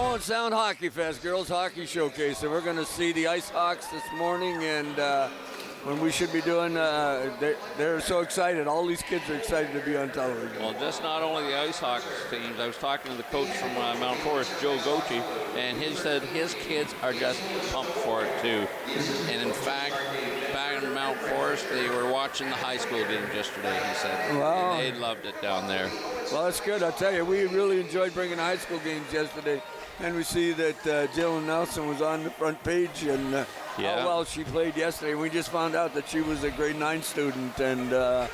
Owen Sound Hockey Fest, Girls Hockey Showcase. And we're going to see the Ice Hawks this morning, and when we should be doing, they're so excited. All these kids are excited to be on television. Well, just not only the Ice Hawks teams. I was talking to the coach from Mount Forest, Joe Gochi, and he said his kids are just pumped for it too. And in fact, back in Mount Forest, they were watching the high school games yesterday, he said. Wow. And they loved it down there. Well, that's good. I'll tell you, we really enjoyed bringing high school games yesterday. And we see that Jalen Nelson was on the front page, and how well she played yesterday. We just found out that she was a grade 9 student, and that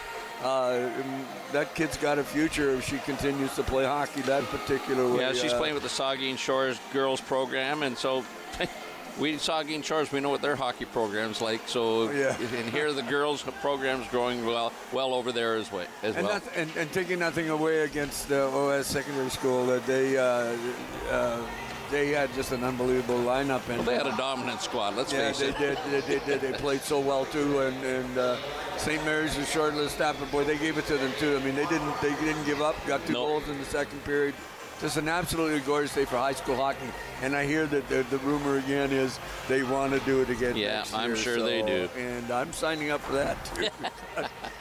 kid's got a future if she continues to play hockey that particular way. Yeah, she's playing with the Saugeen Shores girls program, and so we Saugeen Shores, we know what their hockey program's like. So and here the girls program's growing well over there as well. And taking nothing away against the OS Secondary School, that they had just an unbelievable lineup. And they had a dominant squad. Let's face it. They played so well too, and St. Mary's was short-lived staff, but boy, they gave it to them too. I mean, they didn't give up. Got 2 goals in the second period. Just an absolutely gorgeous day for high school hockey. And I hear that the rumor again is they want to do it again next year. I'm sure they do. And I'm signing up for that too.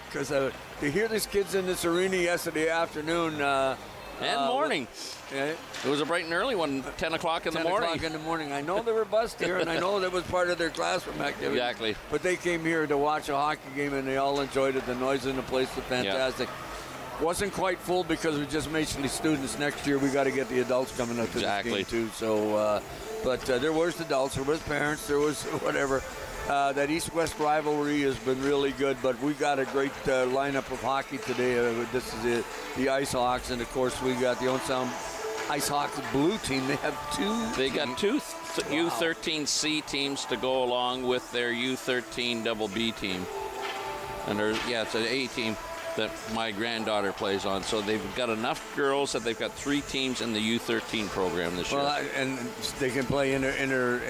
Because to hear these kids in this arena yesterday afternoon. And morning. It was a bright and early one, 10 o'clock in the morning. 10 o'clock in the morning. I know they were bused here, and I know that was part of their classroom activity. Exactly. But they came here to watch a hockey game, and they all enjoyed it. The noise in the place was fantastic. Wasn't quite full because we just mostly students. Next year we got to get the adults coming up to this game too. So, but there was adults, there was parents, there was whatever. That East-West rivalry has been really good, but we got a great lineup of hockey today. This is the Ice Hawks, and of course we got the Owen Sound Ice Hawks blue team. They have two. They got two U13C teams to go along with their U13 double B team, and it's an A team that my granddaughter plays on. So they've got enough girls that they've got 3 teams in the U13 program this year. Well, and they can play inter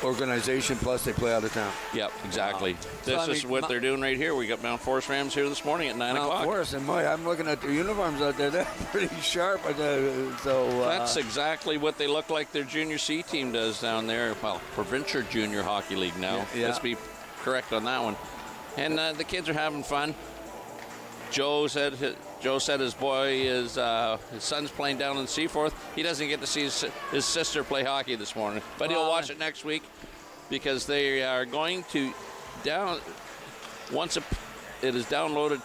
organization, plus they play out of town. Yep, exactly. This is what they're doing right here. We got Mount Forest Rams here this morning at 9 o'clock. Mount Forest, and boy, I'm looking at their uniforms out there. They're pretty sharp. That's exactly what they look like their Junior C team does down there. Well, Provincial Junior Hockey League now. Yeah. Let's be correct on that one. And the kids are having fun. Joe said his son's playing down in Seaforth. He doesn't get to see his sister play hockey this morning, but he'll watch it next week because they are going to once it is downloaded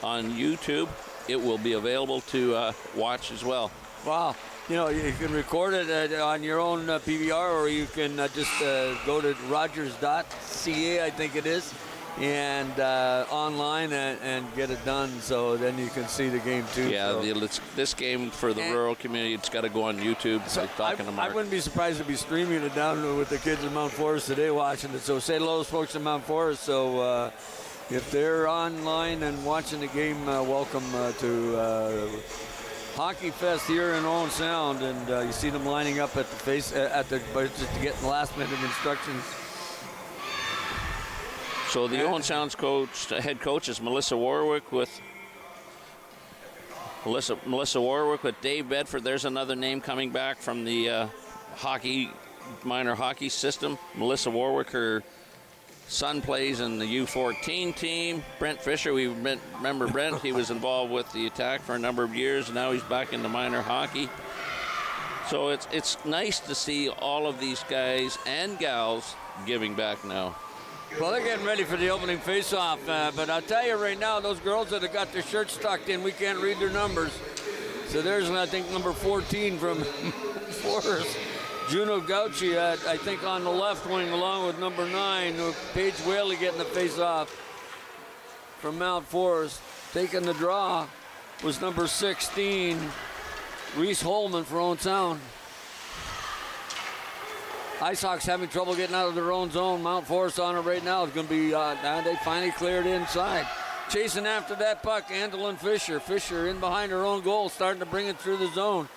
on YouTube, it will be available to watch as well. Wow. You can record it on your own PVR, or you can just go to rogers.ca, I think it is, and online and get it done, so then you can see the game too. Yeah, this game for the rural community, it's got to go on YouTube. So I wouldn't be surprised to be streaming it down with the kids in Mount Forest today watching it. So say hello to folks in Mount Forest. So if they're online and watching the game, welcome to Hockey Fest here in Owen Sound, and you see them lining up just to get last minute instructions. So the Owen Sound's head coach is Melissa Warwick with Dave Bedford. There's another name coming back from the minor hockey system. Melissa Warwick, her son plays in the U14 team. Brent Fisher, we remember Brent. He was involved with the Attack for a number of years. And now he's back into minor hockey. So it's nice to see all of these guys and gals giving back now. Well, they're getting ready for the opening face-off, but I'll tell you right now, those girls that have got their shirts tucked in, we can't read their numbers. So there's, I think, number 14 from Forest. Juno Gauchi, I think, on the left wing, along with number 9. Paige Whaley getting the face-off from Mount Forest. Taking the draw was number 16, Reese Holman for Owen Sound. Ice Hawks having trouble getting out of their own zone. Mount Forest on it right now. It's going to be, they finally cleared inside. Chasing after that puck, Andalyn Fisher. Fisher in behind her own goal, starting to bring it through the zone.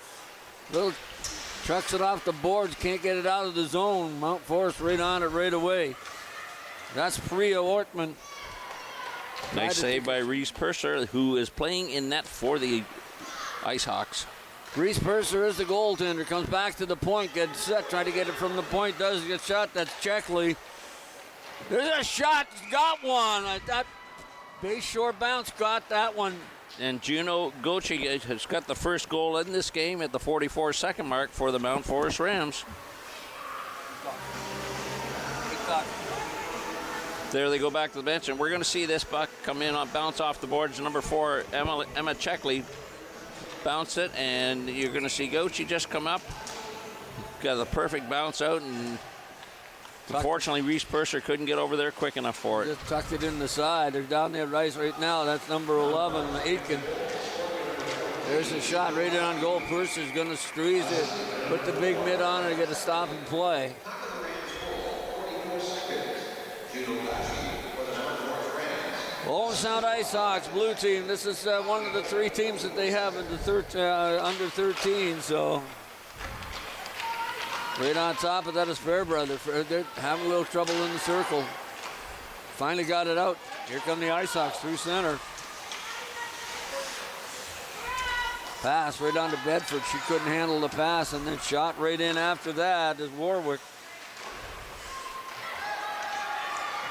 Trucks it off the boards, can't get it out of the zone. Mount Forest right on it right away. That's Priya Ortman. Nice save by Reese Purser, who is playing in net for the Ice Hawks. Reese Purser is the goaltender. Comes back to the point, gets set, trying to get it from the point. Does get shot. That's Checkley. There's a shot. He's got one. That base short bounce got that one. And Juno Gochi has got the first goal in this game at the 44-second mark for the Mount Forest Rams. There they go back to the bench, and we're going to see this puck come in on bounce off the boards. Number 4, Emma Checkley bounced it, and you're going to see Gochi just come up. Got the perfect bounce out, and unfortunately Reese Purser couldn't get over there quick enough for it. Just tucked it in the side. They're down there right now. That's number 11, Aitken. There's a shot right in on goal. Purser's going to squeeze it, put the big mid on it, get a stop and play. Owen Sound Ice Hawks, blue team. This is one of the 3 teams that they have in the under 13. So right on top of that is Fairbrother. They're having a little trouble in the circle. Finally got it out. Here come the Ice Hawks through center. Pass right on to Bedford. She couldn't handle the pass, and then shot right in after that is Warwick.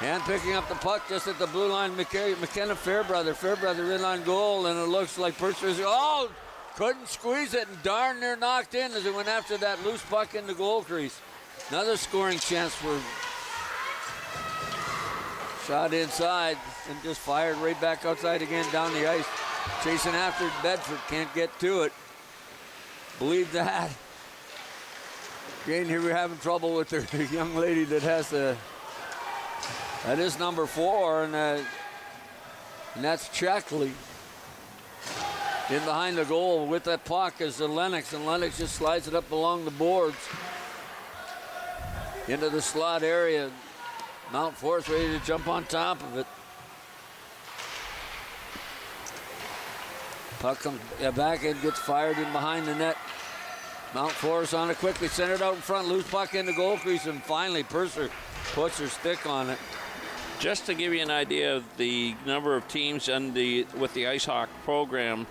And picking up the puck just at the blue line, McKenna Fairbrother. Fairbrother in on goal, and it looks like Purser's, couldn't squeeze it, and darn near knocked in as it went after that loose puck in the goal crease. Another scoring chance for shot inside, and just fired right back outside again down the ice. Chasing after Bedford, can't get to it. Believe that. Again, here we're having trouble with the young lady that has the... That is number 4, and that's Checkley. In behind the goal with that puck is Lennox, and Lennox just slides it up along the boards into the slot area. Mount Forest ready to jump on top of it. Puck comes back and gets fired in behind the net. Mount Forest on it quickly, centered out in front, loose puck in the goal crease, and finally Purser puts her stick on it. Just to give you an idea of the number of teams with the Ice Hawk program,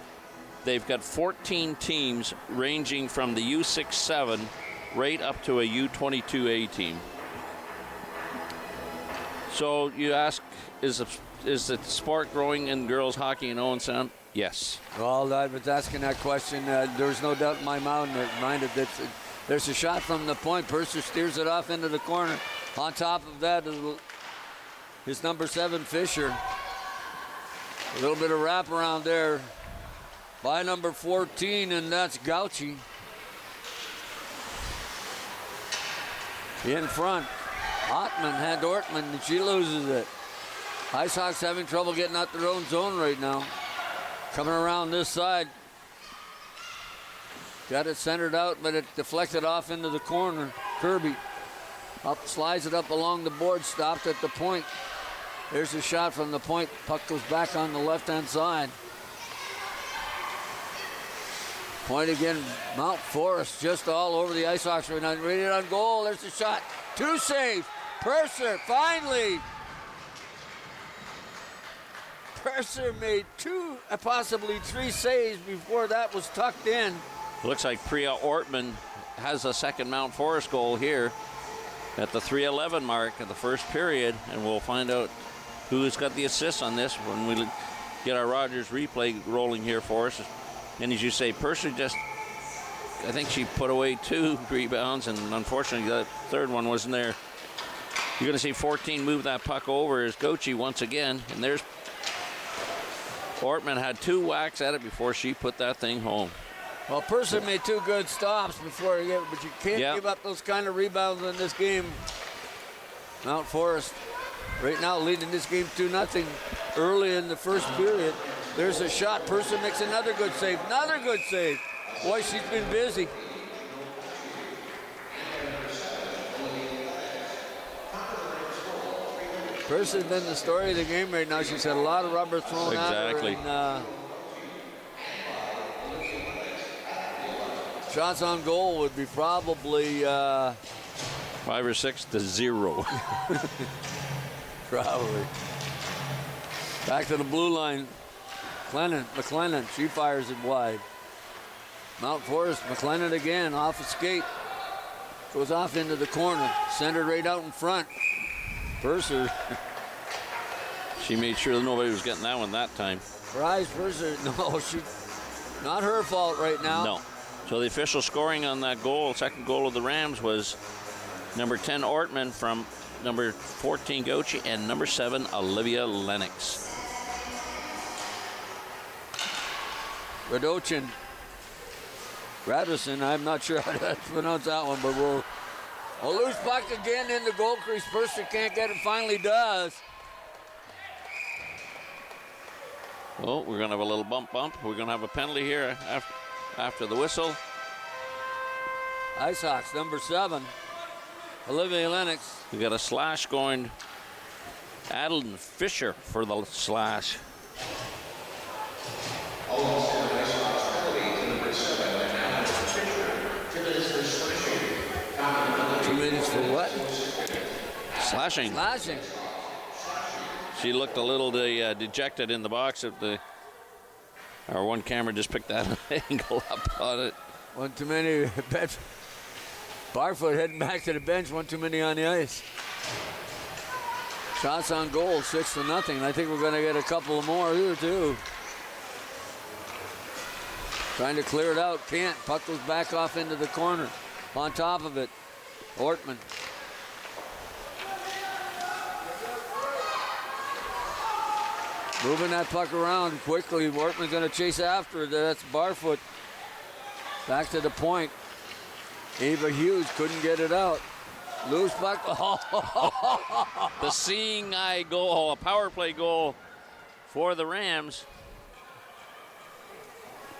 they've got 14 teams ranging from the U6-7 right up to a U22A team. So you ask, is the sport growing in girls hockey in Owen Sound? Yes. Well, I was asking that question. There's no doubt in my mind that there's a shot from the point. Purser steers it off into the corner. On top of that is number 7, Fisher. A little bit of wraparound there by number 14, and that's Gauchi. In front, Ottman had Ortman, and she loses it. Ice Hawks having trouble getting out their own zone right now. Coming around this side. Got it centered out, but it deflected off into the corner. Kirby slides it up along the board, stopped at the point. There's a shot from the point. Puck goes back on the left-hand side. Point again, Mount Forest just all over the Ice Hawks right now. Ready on goal, there's a shot. 2 saves. Purser, finally. Purser made 2, possibly 3 saves before that was tucked in. Looks like Priya Ortman has a second Mount Forest goal here at the 3:11 mark of the first period, and we'll find out who's got the assist on this when we get our Rogers replay rolling here for us. And as you say, Purser I think she put away 2 rebounds, and unfortunately that third one wasn't there. You're going to see 14 move that puck over as Gochi once again, and there's Ortman had 2 whacks at it before she put that thing home. Well, Purser made 2 good stops before he gave it, but you can't give up those kind of rebounds in this game. Mount Forest right now leading this game 2-0 early in the first period. There's a shot. Purser makes another good save. Another good save. Boy, she's been busy. Purser's been the story of the game right now. She's had a lot of rubber thrown at her. Exactly. Shots on goal would be probably 5 or 6 to 0. Probably. Back to the blue line. McLennan, she fires it wide. Mount Forest, McLennan again, off a skate. Goes off into the corner. Centered right out in front. Purser. She made sure that nobody was getting that one that time. Prize Purser, no, not her fault right now. No. So the official scoring on that goal, second goal of the Rams, was number 10 Ortman from number 14 Gochi and number 7 Olivia Lennox. Radochin. Radisson, I'm not sure how to pronounce that one, but a loose puck again in the goal crease. Purser can't get it, finally does. Oh, we're going to have a little bump. We're going to have a penalty here after the whistle. Ice Hawks, number 7, Olivia Lennox. We got a slash going. Adeline Fisher for the slash. 2 minutes for what? Slashing. Slashing. She looked a little dejected in the box. Our one camera just picked that angle up on it. One too many. Barfoot heading back to the bench. One too many on the ice. Shots on goal, 6-0. I think we're going to get a couple more here too. Trying to clear it out. Can't. Puck goes back off into the corner. On top of it, Ortman. Moving that puck around quickly. Workman's going to chase after it. That's Barfoot. Back to the point. Ava Hughes couldn't get it out. Loose puck. The seeing eye goal, a power play goal for the Rams.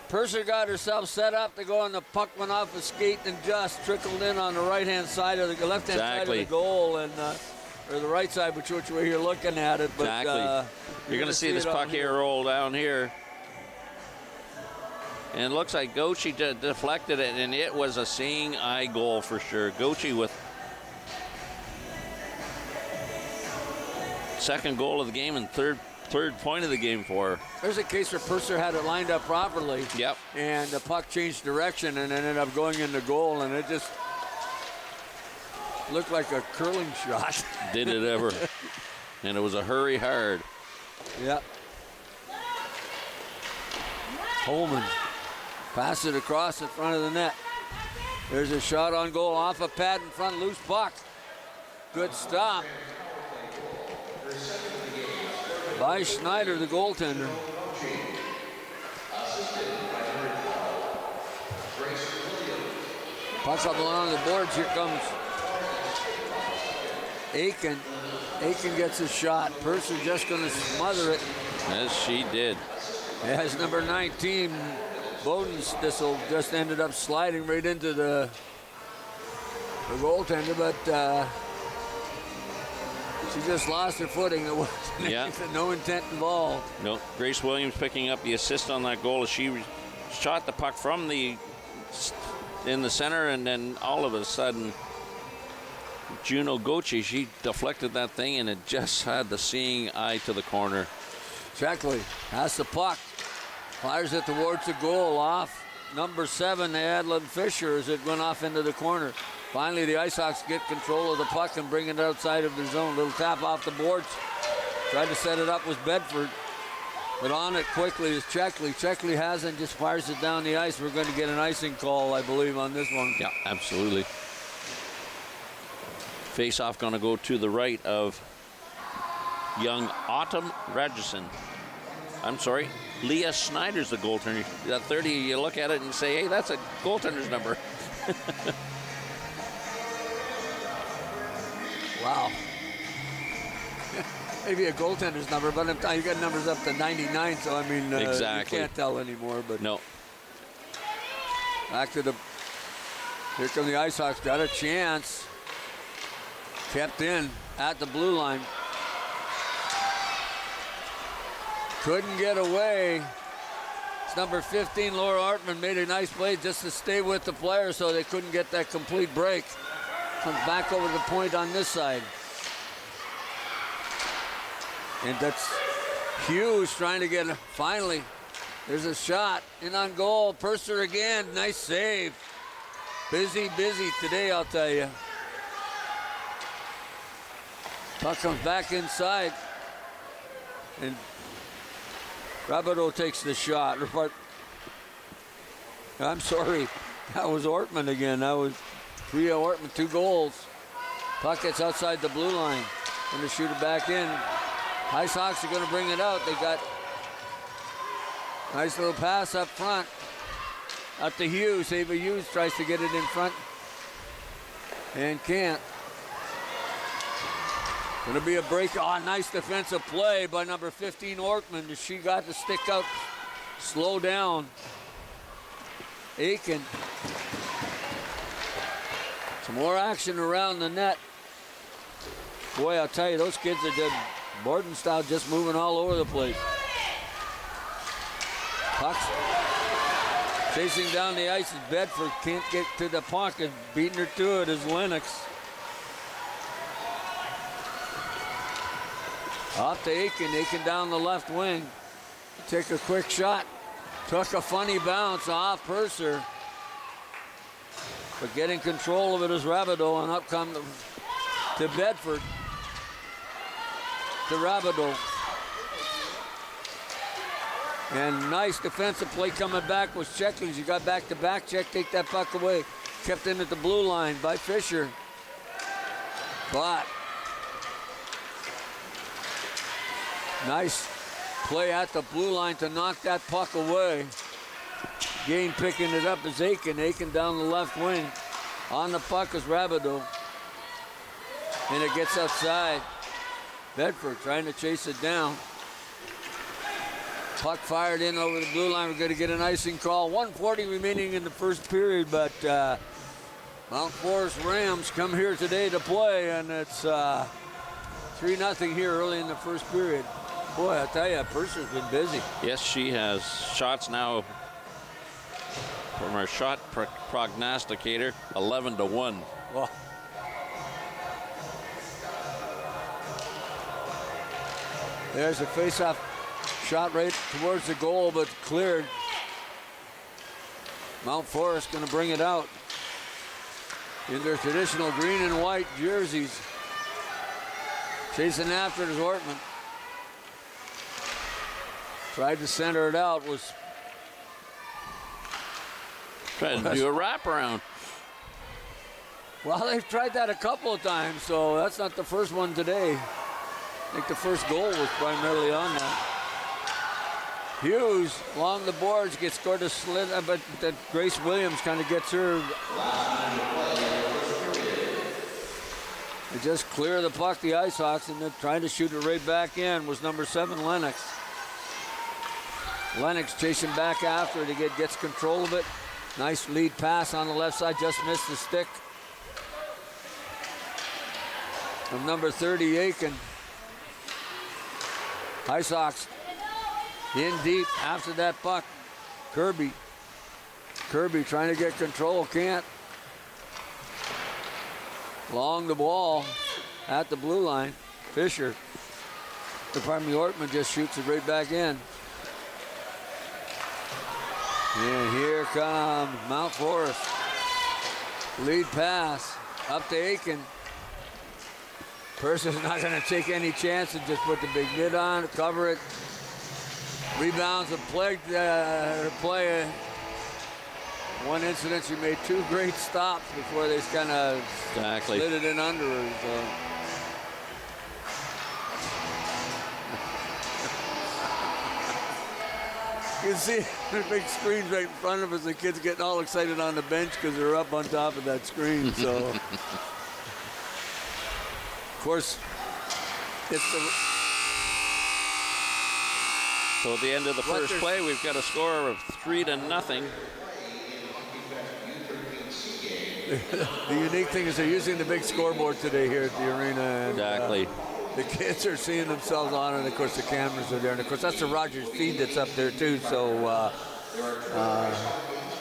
Purser got herself set up to go, and the puck went off a skate and just trickled in on the right-hand side of the left-hand side of the goal, and or the right side, which way you're looking at it. But, exactly. You're going to see this puck here roll down here. And it looks like Gochi deflected it, and it was a seeing eye goal for sure. Gochi with second goal of the game and third point of the game for her. There's a case where Purser had it lined up properly. Yep. And the puck changed direction and ended up going in the goal, and it just looked like a curling shot. Did it ever. And it was a hurry hard. Yep. Holman. Pass it across in front of the net. There's a shot on goal off a pad in front, loose puck. Good stop by Schneider, the goaltender. Puck's up along the boards. Here comes Aiken. Aiken gets a shot. Purser just going to smother it. As she did. As number 19, Bowden's thistle just ended up sliding right into the goaltender, but she just lost her footing. It wasn't no intent involved. No, Grace Williams picking up the assist on that goal as she shot the puck from in the center, and then all of a sudden, Juno Gochi, she deflected that thing, and it just had the seeing eye to the corner. Checkley has the puck. Fires it towards the goal off number 7, Adeline Fisher, as it went off into the corner. Finally, the Ice Hawks get control of the puck and bring it outside of their zone. Little tap off the boards. Tried to set it up with Bedford, but on it quickly is Checkley. Checkley has it, just fires it down the ice. We're going to get an icing call, I believe, on this one. Yeah, absolutely. Face-off going to go to the right of young Autumn Radisson. I'm sorry, Leah Snyder's the goaltender. That 30, you look at it and say, hey, that's a goaltender's number. Wow. Maybe a goaltender's number, but you got numbers up to 99, so I mean, exactly. You can't tell anymore. But no. Back to here come the Ice Hawks. Got a chance. Kept in at the blue line. Couldn't get away. It's number 15, Laura Artman, made a nice play just to stay with the player so they couldn't get that complete break. Comes back over the point on this side. And that's Hughes trying to get, finally, There's a shot in on goal. Purser again. Nice save. Busy today, I'll tell you. Puck comes back inside. And Rabideau takes the shot. I'm sorry. That was Ortman again. That was Rhea Ortman, 2 goals. Puck gets outside the blue line. Going to shoot it back in. Ice Hawks are going to bring it out. They got nice little pass up front. Up to Hughes. Ava Hughes tries to get it in front. And can't. Going to be a break. Oh, nice defensive play by number 15, Ortman. She got the stick out. Slow down. Aiken. Some more action around the net. Boy, I'll tell you, those kids are just Borden style, just moving all over the place. Pucks chasing down the ice as Bedford can't get to the pocket. Beating her to it is Lennox. Off to Aiken. Aiken down the left wing. Take a quick shot. Took a funny bounce off Purser. But getting control of it is Rabideau, and up come to Bedford. To Rabideau. And nice defensive play coming back was Checklings. You got back-to-back check, take that puck away. Kept in at the blue line by Fisher. But nice play at the blue line to knock that puck away. Gain picking it up is Aiken. Aiken down the left wing. On the puck is Rabideau. And it gets outside. Bedford trying to chase it down. Puck fired in over the blue line. We're going to get an icing call. 1:40 remaining in the first period, but Mount Forest Rams come here today to play, and it's 3-0 here early in the first period. Boy, I tell you, Purser's been busy. Yes, she has. Shots now from our shot prognosticator, 11-1. Well, there's a face-off shot right towards the goal, but cleared. Mount Forest going to bring it out in their traditional green and white jerseys. Chasing after it is Ortman. Tried to center it out. Was trying to do a wraparound. Well, they've tried that a couple of times, so that's not the first one today. I think the first goal was primarily on that. Hughes along the boards gets scored a slit, but that Grace Williams kind of gets her. They just clear the puck, the Ice Hawks, and they're trying to shoot it right back in was number 7, Lennox. Lennox chasing back after it, gets control of it. Nice lead pass on the left side, just missed the stick. From number 30, Aiken. Ice Hawks in deep after that puck. Kirby trying to get control, can't. Along the ball at the blue line. Fisher, Ortman just shoots it right back in. And here comes Mount Forest. Lead pass up to Aiken. Purser's not going to take any chance and just put the big mid on, cover it. Rebounds have plagued her play. One incident, she made 2 great stops before they kind of slid it in under her. So. You can see the big screens right in front of us. The kids getting all excited on the bench because they're up on top of that screen. So, of course, it's the. So at the end of the first play, we've got a score of 3-0. The unique thing is they're using the big scoreboard today here at the arena. And, exactly. The kids are seeing themselves on it, and of course the cameras are there. And of course that's the Rogers feed that's up there too. So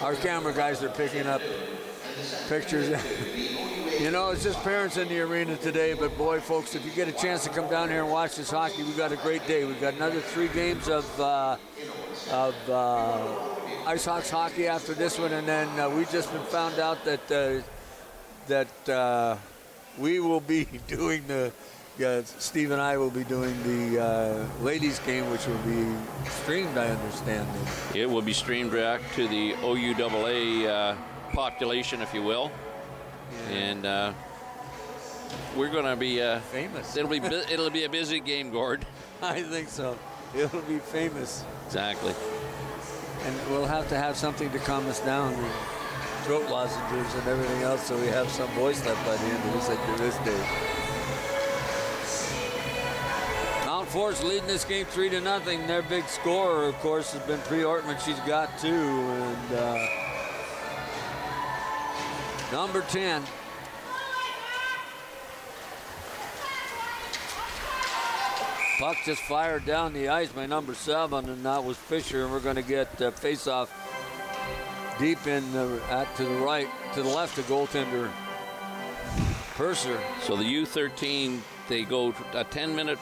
our camera guys are picking up pictures. You know, it's just parents in the arena today, but boy, folks, if you get a chance to come down here and watch this hockey, we've got a great day. We've got another 3 games of of Ice Hawks hockey after this one, and then we just been found out that we will be doing Steve and I will be doing the ladies game, which will be streamed, I understand. It will be streamed back to the OUAA population, if you will. Yeah. And we're going to be famous. It'll be a busy game, Gord. I think so. It'll be famous. Exactly. And we'll have to have something to calm us down. Throat lozenges and everything else, so we have some voice left by the end of this day. Mount Forest leading this game 3-0. Their big scorer, of course, has been Pri Ortman. She's got 2, and number 10. Puck just fired down the ice by number 7, and that was Fisher, and we're going to get face-off deep in to the right, to the left of goaltender Purser. So the U13, they go a 10-minute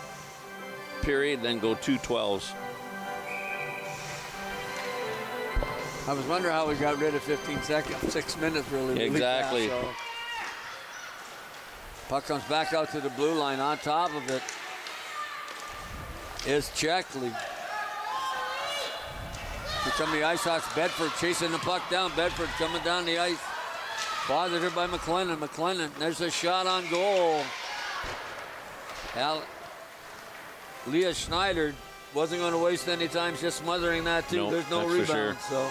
period, then go 2 12s. I was wondering how we got rid of 15 seconds, 6 minutes really. Exactly. Fast, so. Puck comes back out to the blue line. On top of it is Checkley. Here come the Ice Hawks. Bedford chasing the puck down. Bedford coming down the ice. Bothered her by McLennan. McLennan, there's a shot on goal. Leah Schneider wasn't going to waste any time, just smothering that too. Nope, there's no rebound, so.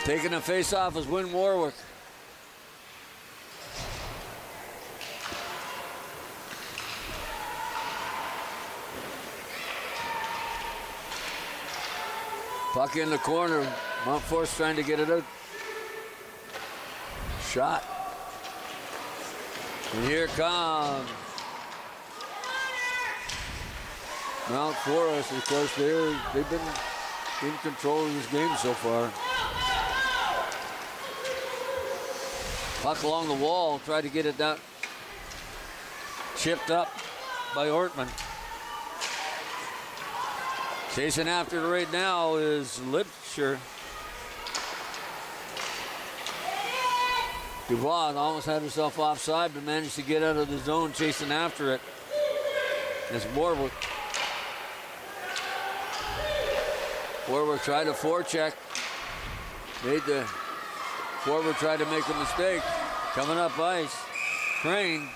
Taking a face-off is Wynn Warwick. Puck in the corner. Mount Forest trying to get it out. Shot. And here comes Mount Forest. Of course, they've been in control of this game so far. Puck along the wall. Tried to get it down. Chipped up by Ortman. Chasing after it right now is Lipscher. Dubois almost had herself offside, but managed to get out of the zone chasing after it. It's Warwick. Warwick tried a forecheck. Forward tried to make a mistake. Coming up ice. Crane.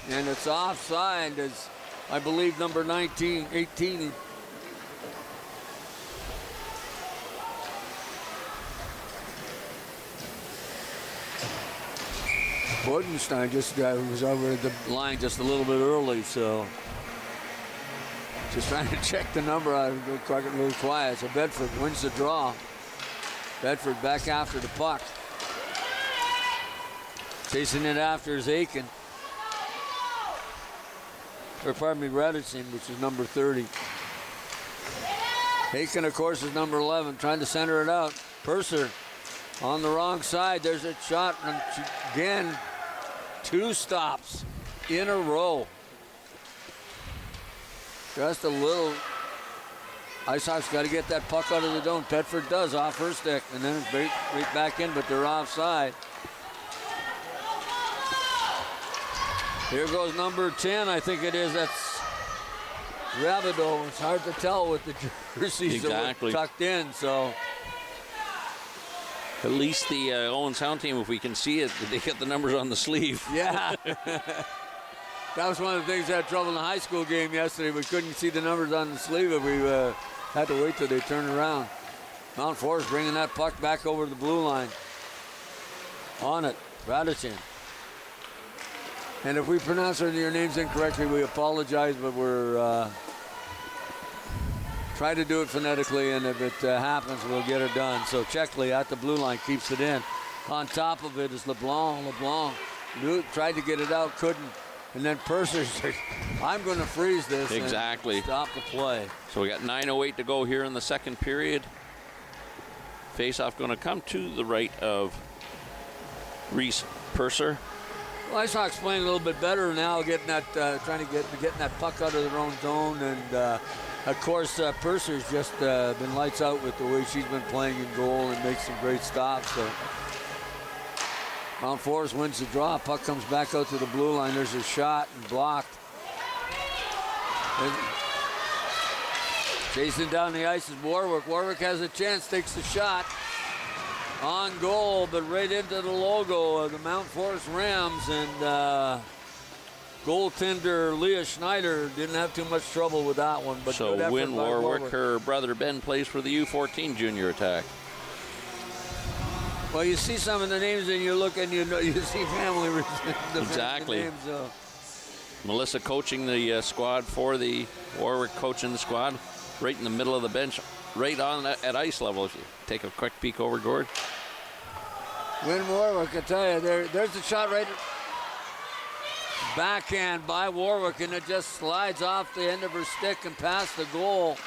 And it's offside as I believe number 18. Bodenstein just was over at the line just a little bit early, so just trying to check the number out. A little quiet. So Bedford wins the draw. Bedford back after the puck. Chasing it after is Aiken. Or pardon me, Radisson, which is number 30. Aiken, of course, is number 11, trying to center it out. Purser on the wrong side. There's a shot, and again, 2 stops in a row. Just a little. Ice Hawks got to get that puck out of the zone. Bedford does off her stick, and then it's right back in, but they're offside. Here goes number 10, I think it is. That's Rabideau. It's hard to tell with the jerseys that were tucked in, so. At least the Owen Sound team, if we can see it, they get the numbers on the sleeve. Yeah. That was one of the things that had trouble in the high school game yesterday. We couldn't see the numbers on the sleeve, but we had to wait till they turned around. Mount Forest bringing that puck back over the blue line. On it, Radisson. And if we pronounce your names incorrectly, we apologize, but we're trying to do it phonetically, and if it happens, we'll get it done. So Checkley at the blue line keeps it in. On top of it is LeBlanc. LeBlanc tried to get it out, couldn't. And then Purser said, I'm going to freeze this. Exactly. And stop the play. So we got 9:08 to go here in the second period. Face-off going to come to the right of Reese Purser. Well, Ice Hawks playing a little bit better now, getting that, getting that puck out of their own zone, and of course Purser's just been lights out with the way she's been playing in goal and makes some great stops. So Mount Forest wins the draw. Puck comes back out to the blue line. There's a shot and blocked. And chasing down the ice is Warwick. Warwick has a chance, takes the shot. On goal, but right into the logo of the Mount Forest Rams, and goaltender Leah Schneider didn't have too much trouble with that one. But so Wynn Warwick, her brother Ben, plays for the U14 junior attack. Well, you see some of the names and you look and you know, you see family. Exactly. The names, Melissa coaching the squad for the Warwick, coaching the squad right in the middle of the bench, right on at ice level. If you take a quick peek over, Gord. Wynn Warwick, I tell you, there's the shot right. Backhand by Warwick, and it just slides off the end of her stick and past the goal.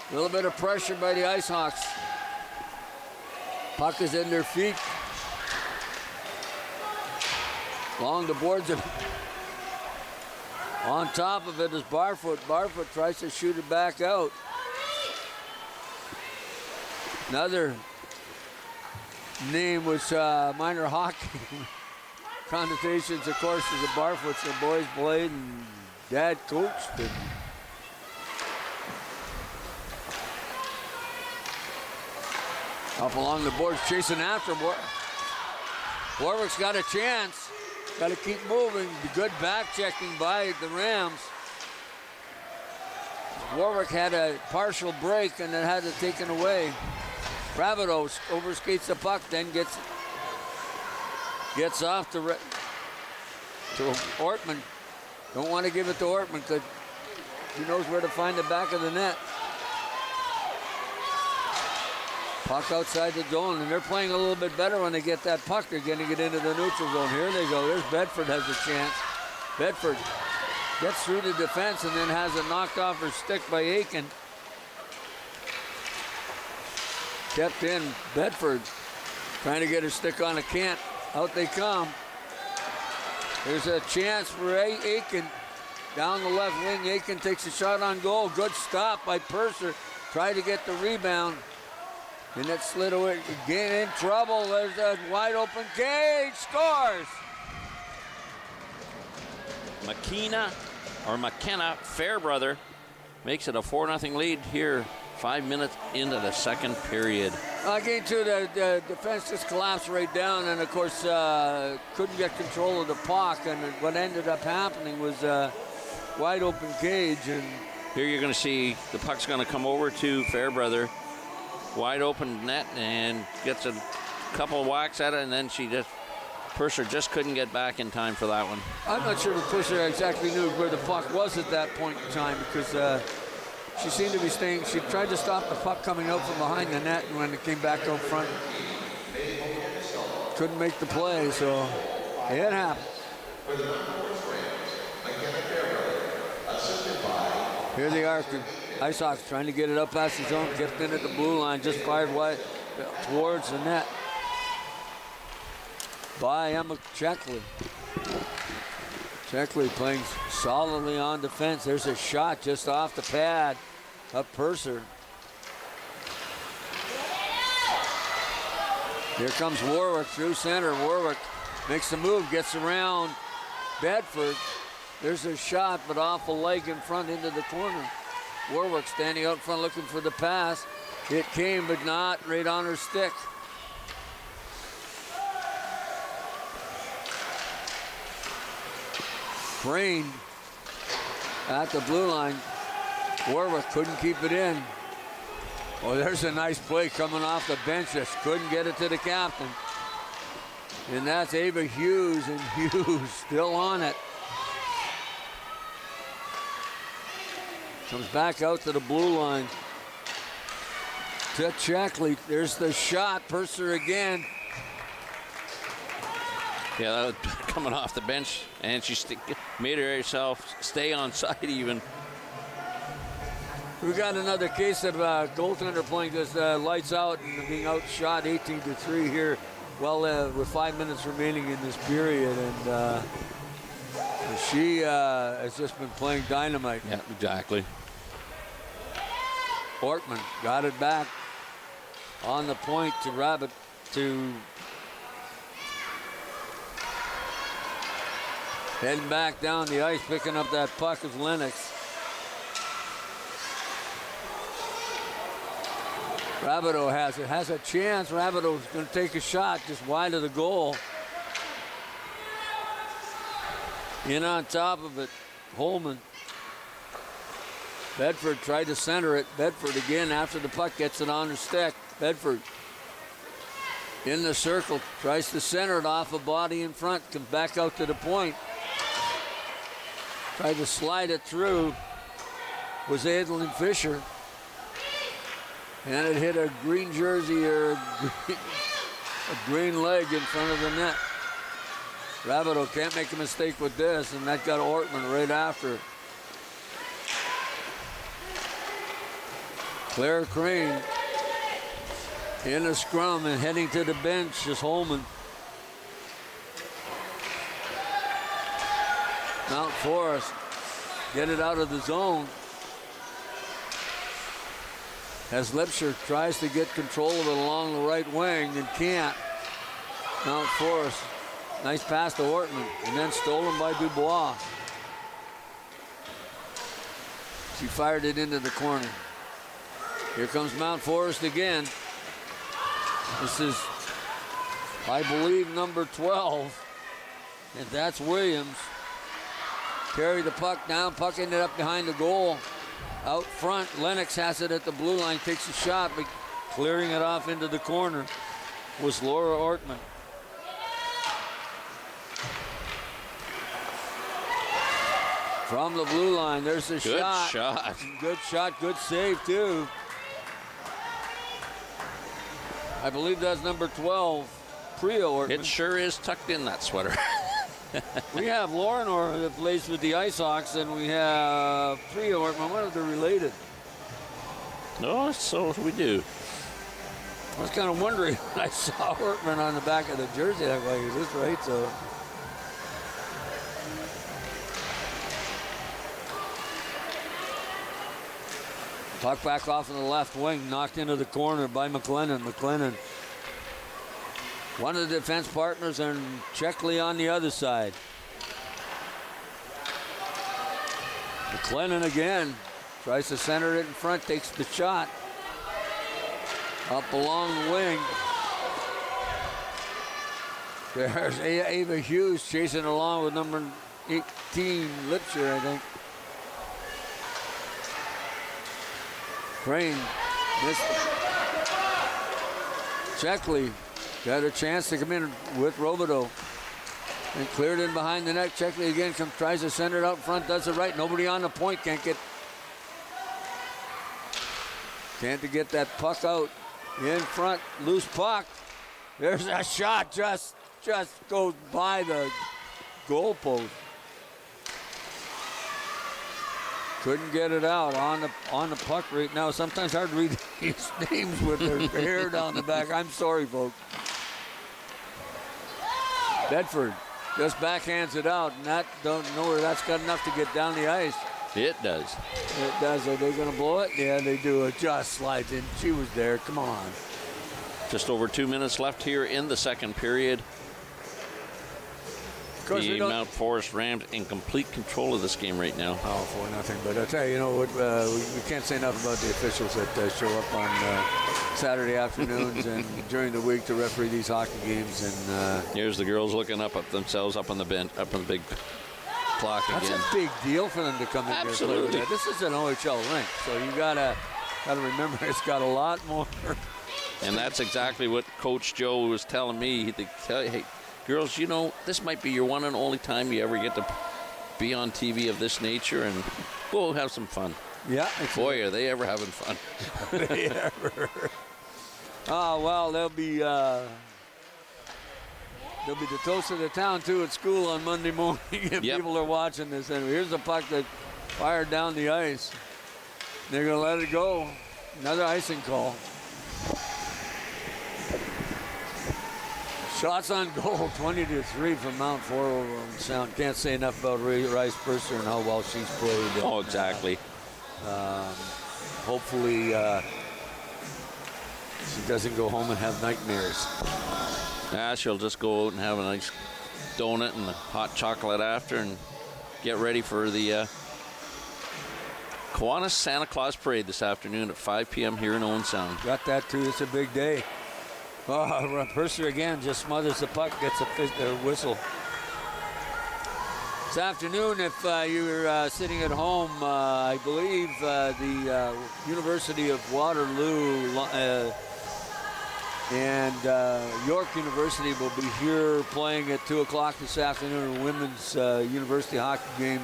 A little bit of pressure by the Ice Hawks. Puck is in their feet. Along the boards. On top of it is Barfoot. Barfoot tries to shoot it back out. Another name was minor hockey. Connotations, of course, is the Barfoots. The boys played and Dad coached. And up along the boards, chasing after Warwick's got a chance. Got to keep moving. Good back checking by the Rams. Warwick had a partial break and then had it taken away. Bravados overskates the puck, then gets off to Ortman. Don't want to give it to Ortman because he knows where to find the back of the net. Puck outside the zone, and they're playing a little bit better when they get that puck. They're getting it into the neutral zone. Here they go. There's Bedford has a chance. Bedford gets through the defense and then has it knocked off her stick by Aiken. Kept in. Bedford trying to get her stick on a Kent. Out they come. There's a chance for Aiken. Down the left wing, Aiken takes a shot on goal. Good stop by Purser. Tried to get the rebound. And it slid away. Again in trouble. There's a wide open cage. Scores! McKenna Fairbrother makes it a 4-0 lead here 5 minutes into the second period. Again, too, the defense just collapsed right down, and of course couldn't get control of the puck. And what ended up happening was wide open cage. And here you're going to see the puck's going to come over to Fairbrother. Wide open net, and gets a couple of whacks at it, and then Purser just couldn't get back in time for that one. I'm not sure if Purser exactly knew where the puck was at that point in time, because she seemed to be staying. She tried to stop the puck coming out from behind the net, and when it came back out front, couldn't make the play, so it happened. Here they are. Ice Hawks trying to get it up past the zone, kept in at the blue line, just fired wide towards the net by Emma Checkley. Checkley playing solidly on defense. There's a shot just off the pad of Purser. Here comes Warwick through center. Warwick makes the move, gets around Bedford. There's a shot, but off a leg in front into the corner. Warwick standing out front looking for the pass. It came, but not right on her stick. Brain at the blue line. Warwick couldn't keep it in. Oh, there's a nice play coming off the bench. Just couldn't get it to the captain. And that's Ava Hughes, and Hughes still on it. Comes back out to the blue line. To Checkley. There's the shot. Purser again. Yeah, that was coming off the bench, and she made herself stay on side even. We got another case of goaltender playing just lights out and being outshot 18-3 here well, with 5 minutes remaining in this period, and she has just been playing dynamite. Yeah, exactly. Ortman got it back on the point to Rabbit to heading back down the ice, picking up that puck is Lennox. Rabideau has a chance. Rabideau's going to take a shot just wide of the goal. In on top of it, Holman. Bedford tried to center it. Bedford again after the puck gets it on her stick. Bedford in the circle, tries to center it off a body in front, comes back out to the point. Tried to slide it through, was Adelaide Fisher. And it hit a green jersey or a green leg in front of the net. Rabideau can't make a mistake with this, and that got Ortman right after. Claire Crane in a scrum and heading to the bench is Holman. Mount Forest get it out of the zone. As Lipscher tries to get control of it along the right wing and can't. Mount Forest, nice pass to Ortman and then stolen by Dubois. She fired it into the corner. Here comes Mount Forest again. This is, I believe, number 12. And that's Williams. Carry the puck down, puck ended up behind the goal. Out front, Lennox has it at the blue line, takes a shot, but clearing it off into the corner was Laura Ortman. From the blue line, there's a shot. Good shot, good save too. I believe that's number 12, Priya Ortman. It sure is tucked in that sweater. We have Lauren Ortman that plays with the Ice Hawks, and we have Priya Ortman. I wonder if they're related. No, so we do. I was kind of wondering when I saw Ortman on the back of the jersey. I'm like, is this right? So. Puck back off of the left wing, knocked into the corner by McLennan. McLennan, one of the defense partners, and Checkley on the other side. McLennan again, tries to center it in front, takes the shot. Up along the wing. There's Ava Hughes chasing along with number 18, Lipscher, I think. Crane missed it. Checkley got a chance to come in with Robideau and cleared in behind the net. Checkley again tries to send it out front, does it right. Nobody on the point, can't get that puck out in front. Loose puck. There's a shot, just goes by the goalpost. Couldn't get it out on the puck right now. Sometimes hard to read these names with their hair down the back. I'm sorry, folks. Bedford just backhands it out, and that don't know where that's got enough to get down the ice. It does. It does. Are they going to blow it? Yeah, they do. It just slides in. She was there. Come on. Just over 2 minutes left here in the second period. The Mount Forest Rams in complete control of this game right now. Oh, 4-0. But I tell you, what, we can't say enough about the officials that show up on Saturday afternoons and during the week to referee these hockey games. And here's the girls looking up at themselves up on the bench, up on the big clock again. That's a big deal for them to come in here. Absolutely. This is an OHL rink, so you gotta remember it's got a lot more. And that's exactly what Coach Joe was telling me. They tell you, hey, girls, this might be your one and only time you ever get to be on TV of this nature, and we'll have some fun. Yeah. Boy, are they ever having fun. They ever. Oh, well, they'll be the toast of the town, too, at school on Monday morning if people are watching this. And here's a puck that fired down the ice. They're going to let it go. Another icing call. Shots on goal, 20-3 from Mount Fort over on Sound. Can't say enough about Rice Purser and how well she's played. Oh, exactly. Hopefully she doesn't go home and have nightmares. She'll just go out and have a nice donut and a hot chocolate after and get ready for the Kiwanis Santa Claus Parade this afternoon at 5 p.m. here in Owen Sound. Got that too. It's a big day. Oh, Purser again just smothers the puck, gets a whistle. This afternoon, if you're sitting at home, I believe the University of Waterloo and York University will be here playing at 2 o'clock this afternoon. A women's university hockey game.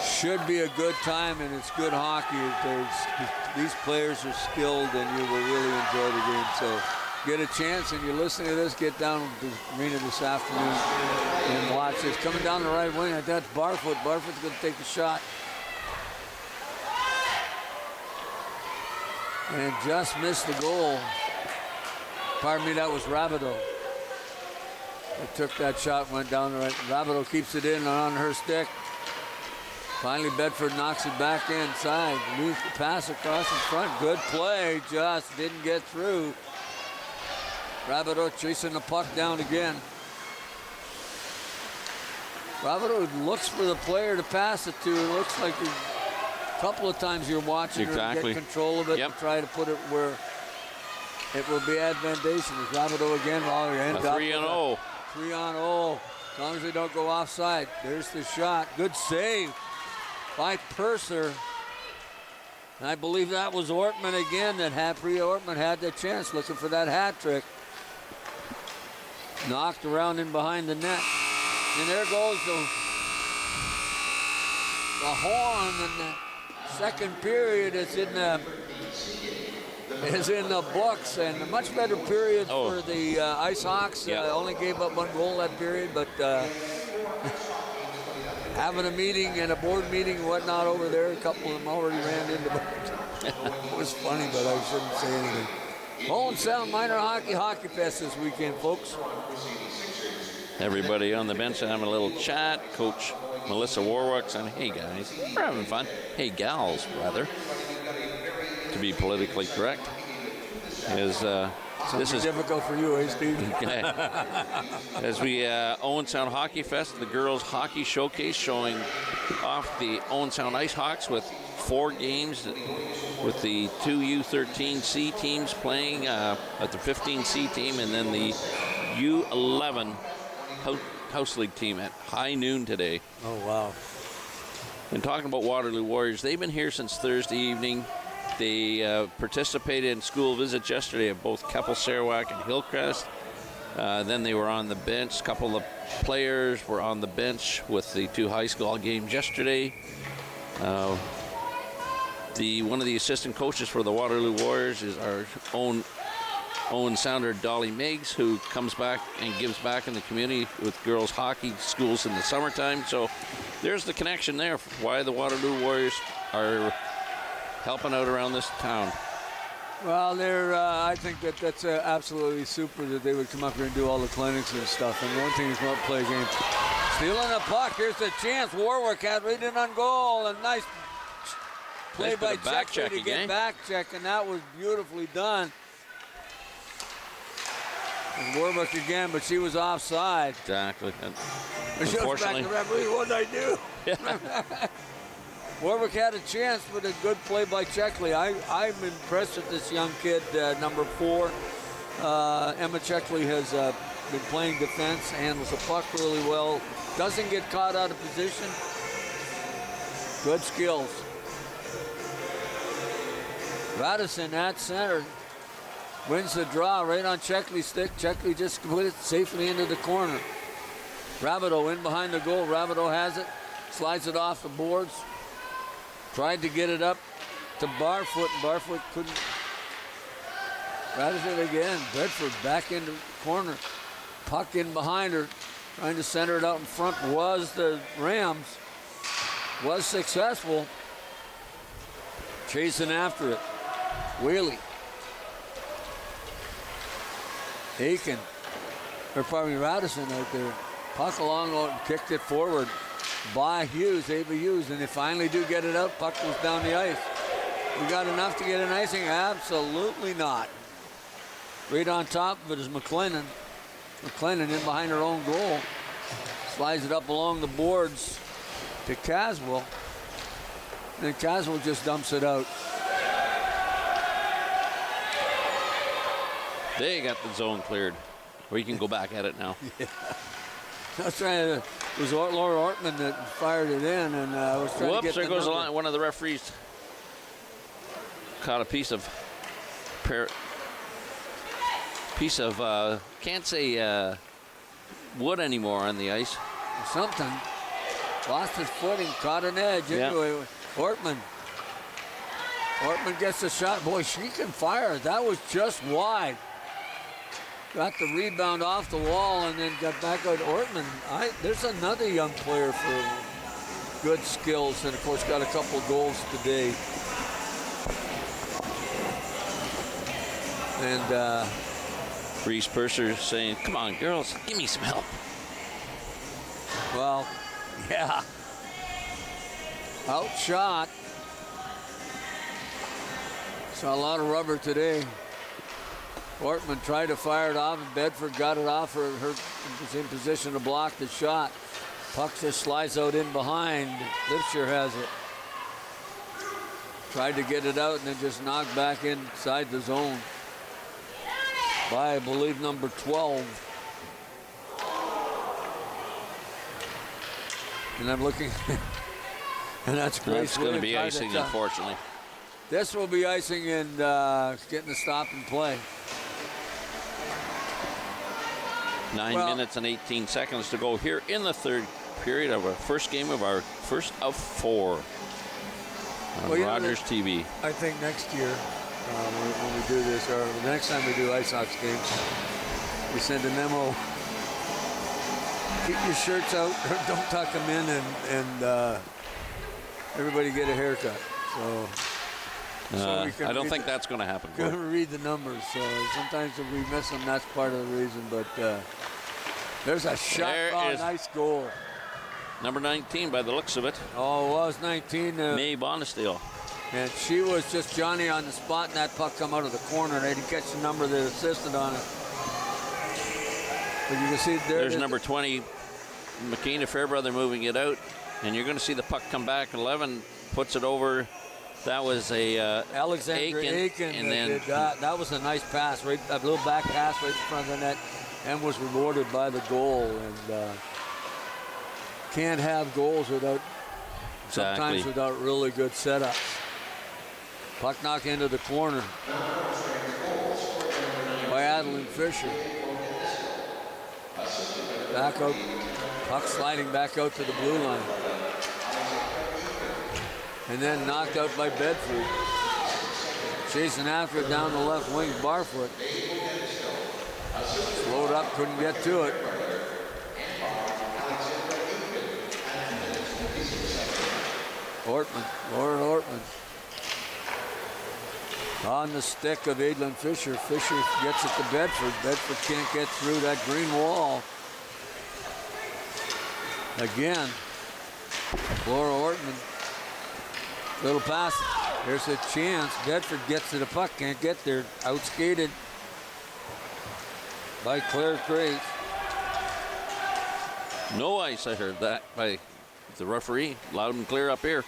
Should be a good time, and it's good hockey. These players are skilled, and you will really enjoy the game. So get a chance, and you're listening to this, get down to the arena this afternoon and watch this. Coming down the right wing, that's Barfoot. Barfoot's going to take the shot. And just missed the goal. Pardon me, that was Rabideau. They took that shot, went down the right. Rabideau keeps it in and on her stick. Finally, Bedford knocks it back inside. Moves the pass across in front. Good play, just didn't get through. Rabideau chasing the puck down again. Rabideau looks for the player to pass it to. It looks like a couple of times you're watching her get control of it and try to put it where it will be advantageous. Rabideau again. A 3-0. 3-0. As long as they don't go offside. There's the shot. Good save by Purser. And I believe that was Ortman again that had Priya Ortman had the chance looking for that hat trick. Knocked around in behind the net. And there goes the horn, and the second period is in the books, and a much better period for the Ice Hawks. Only gave up 1 goal that period, but having a meeting and a board meeting and whatnot over there, a couple of them already ran into it. It was funny, but I shouldn't say anything. Owen Sound Minor Hockey Fest this weekend, folks. Everybody on the bench having a little chat. Coach Melissa Warwick saying, hey guys, we're having fun. Hey gals, rather, to be politically correct. This is difficult for you, eh, Steve? As we Owen Sound Hockey Fest, the girls hockey showcase, showing off the Owen Sound Ice Hawks with 4 games with the 2 U13C teams playing at the 15C team, and then the U11 House League team at high noon today. Oh, wow. And talking about Waterloo Warriors, they've been here since Thursday evening. They participated in school visits yesterday at both Keppel, Sarawak, and Hillcrest. Then they were on the bench. A couple of players were on the bench with the 2 high school games yesterday. One of the assistant coaches for the Waterloo Warriors is our own Owen Sounder Dolly Meigs, who comes back and gives back in the community with girls hockey schools in the summertime. So there's the connection there for why the Waterloo Warriors are helping out around this town. Well, I think that's absolutely super that they would come up here and do all the clinics and stuff. And the one thing is come up and play a game. Stealing the puck. Here's the chance. Warwick had right in on goal. A nice play by Checkley to get back check, and that was beautifully done. And Warwick again, but she was offside. Exactly. She goes back to the referee. What did I do? Warwick had a chance with a good play by Checkley. I'm impressed with this young kid, number 4. Emma Checkley has been playing defense, handles the puck really well, doesn't get caught out of position. Good skills. Radisson at center. Wins the draw right on Checkley's stick. Checkley just put it safely into the corner. Rabideau in behind the goal. Rabideau has it. Slides it off the boards. Tried to get it up to Barfoot, and Barfoot couldn't. Radisson again. Bedford back into the corner. Puck in behind her. Trying to center it out in front was the Rams. Was successful. Chasing after it. Wheelie. Aiken or probably Radisson out there. Puck along, kicked it forward by Hughes, Ava Hughes, and they finally do get it out. Puck goes down the ice. We got enough to get an icing? Absolutely not. Right on top of it is McLennan. McLennan in behind her own goal. Slides it up along the boards to Caswell. And then Caswell just dumps it out. They got the zone cleared. We can go back at it now. Yeah. That's right. It was Laura Ortman that fired it in, and I was trying to get there goes one of the referees. Caught a piece of can't say wood anymore on the ice. Something. Lost his footing, caught an edge. Anyway, Ortman gets a shot. Boy, she can fire. That was just wide. Got the rebound off the wall and then got back out. Ortman, there's another young player for good skills, and of course got a couple goals today. And Reese Purser saying, "Come on, girls, give me some help." Well, yeah. Outshot. Saw a lot of rubber today. Ortman tried to fire it off, and Bedford got it off. Her was in position to block the shot. Puck just slides out in behind. Lipscher has it. Tried to get it out and then just knocked back inside the zone by, I believe, number 12. And I'm looking, and that's great. That's going to be icing, unfortunately. This will be icing and getting a stop and play. 9 minutes and 18 seconds to go here in the third period of our first game of our first of 4 on Rogers TV. I think next year, when we do this, or the next time we do Ice Sox games, we send a memo. Keep your shirts out, don't tuck them in, and everybody get a haircut. So I don't think that's going to happen. Going to read the numbers, so sometimes if we miss them, that's part of the reason. But there's a shot. Nice goal. Number 19 by the looks of it. Oh, it was 19. May Bonesteel. And she was just Johnny on the spot, and that puck come out of the corner. They didn't catch the number that assisted on it. But you can see there's number 20, McKenna Fairbrother, moving it out. And you're going to see the puck come back. 11 puts it over. That was a Alexander Aiken, and then that was a nice pass, right? A little back pass right in front of the net, and was rewarded by the goal. And can't have goals without sometimes without really good setups. Puck knock into the corner by Adeline Fisher. Back out, puck sliding back out to the blue line. And then knocked out by Bedford. Chasing after it down the left wing, Barfoot. Slowed up, couldn't get to it. Lauren Ortman. On the stick of Adlin Fisher. Fisher gets it to Bedford. Bedford can't get through that green wall. Again, Laura Ortman. Little pass. There's a chance. Bedford gets to the puck. Can't get there. Outskated by Claire Grace. No ice, I heard that by the referee. Loud and clear up here.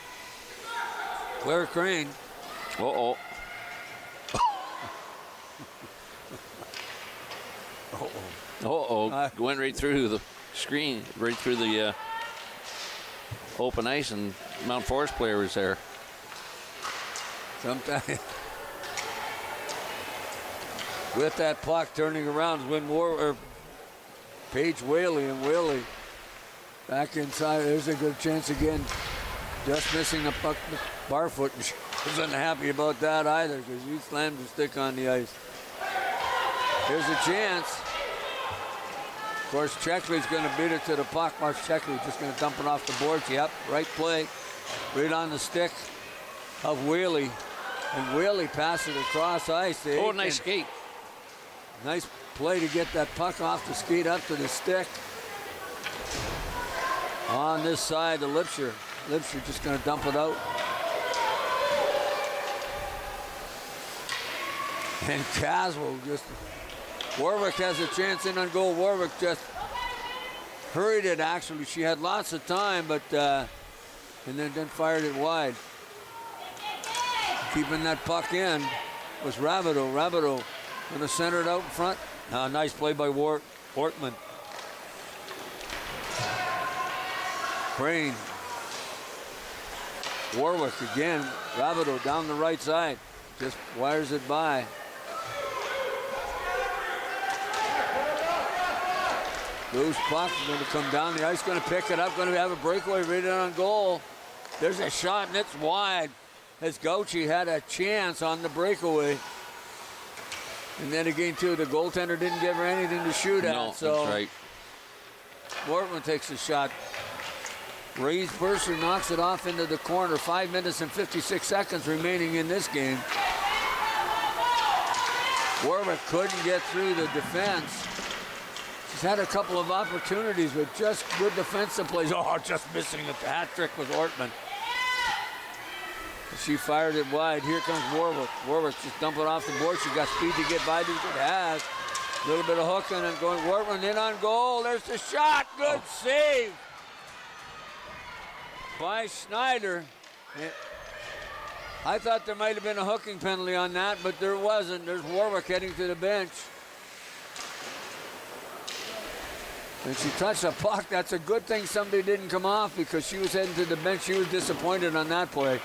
Claire Crane. Uh-oh. Uh-oh. Went right through the screen, right through the open ice, and Mount Forest player was there. Sometimes with that puck turning around is when Paige Whaley, and Whaley back inside. There's a good chance again. Just missing the puck, Barfoot. And she wasn't happy about that either because he slammed the stick on the ice. Here's a chance. Of course, Checkley's going to beat it to the puck. Mark Checkley just going to dump it off the boards. Yep, right play. Right on the stick of Whaley. And Whaley passes it across ice. Oh, nice skate. Nice play to get that puck off the skate up to the stick. On this side to Lipsher. Lipsher just going to dump it out. And Caswell just... Warwick has a chance in on goal. Warwick just hurried it, actually. She had lots of time, but... and then fired it wide. Keeping that puck in was Rabideau. Rabideau going to center it out in front. Nice play by Wortman. Crane. Warwick again. Rabideau down the right side. Just wires it by. Loose puck going to come down the ice. Going to pick it up. Going to have a breakaway right in on goal. There's a shot and it's wide. As Gauchi had a chance on the breakaway. And then again, too, the goaltender didn't give her anything to shoot at. No, so that's right. Wortman takes a shot. Reeves Purser knocks it off into the corner. 5 minutes and 56 seconds remaining in this game. Warwick couldn't get through the defense. She's had a couple of opportunities with just good defensive plays. Oh, just missing it. The hat trick was Ortman. She fired it wide. Here comes Warwick. Warwick just dumping it off the board. She got speed to get by. It has. A little bit of hooking and going. Wortman in on goal. There's the shot. Good save by Schneider. I thought there might have been a hooking penalty on that, but there wasn't. There's Warwick heading to the bench. And she touched a puck. That's a good thing somebody didn't come off because she was heading to the bench. She was disappointed on that play.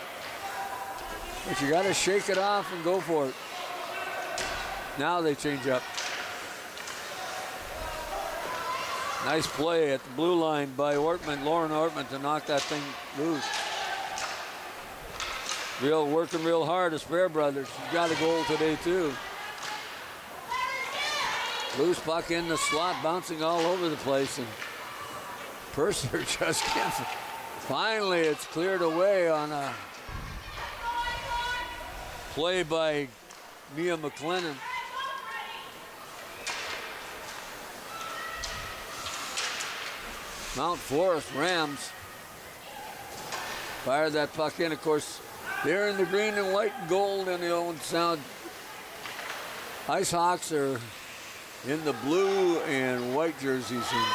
But you got to shake it off and go for it. Now they change up. Nice play at the blue line by Ortman, Lauren Ortman, to knock that thing loose. Working real hard, the Spare brothers. She's got a goal today, too. Loose puck in the slot, bouncing all over the place. And Purser just can't. Finally, it's cleared away on a play by Mia McLennan. Mount Forest Rams fired that puck in. Of course, they're in the green and white and gold in the Owen Sound. Ice Hawks are in the blue and white jerseys. And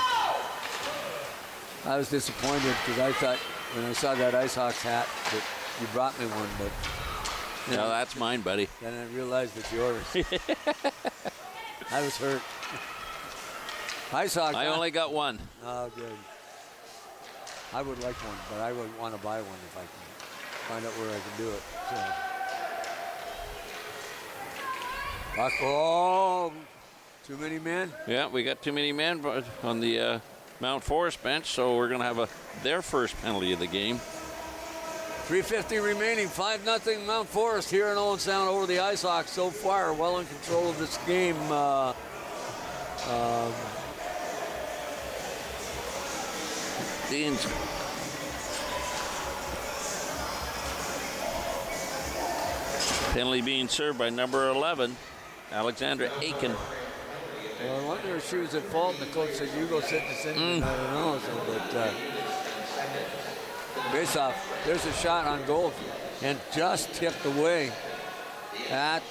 I was disappointed because I thought when I saw that Ice Hawks hat that you brought me one, but no, that's mine, buddy. Then I realized it's yours. I was hurt. Ice Hawks. I only got one. Oh, good. I would like one, but I would want to buy one if I can find out where I can do it. So. Puck, oh, too many men? Yeah, we got too many men on the Mount Forest bench, so we're going to have their first penalty of the game. 3:50 remaining, 5-0 Mount Forest here in Owen Sound over the Ice Hawks so far. Well in control of this game. Dean's penalty being served by number 11, Alexandra Aiken. Well, I wonder if she was at fault. The coach said, "You go sit this in." I don't know. So, but face off. There's a shot on goal and just tipped away at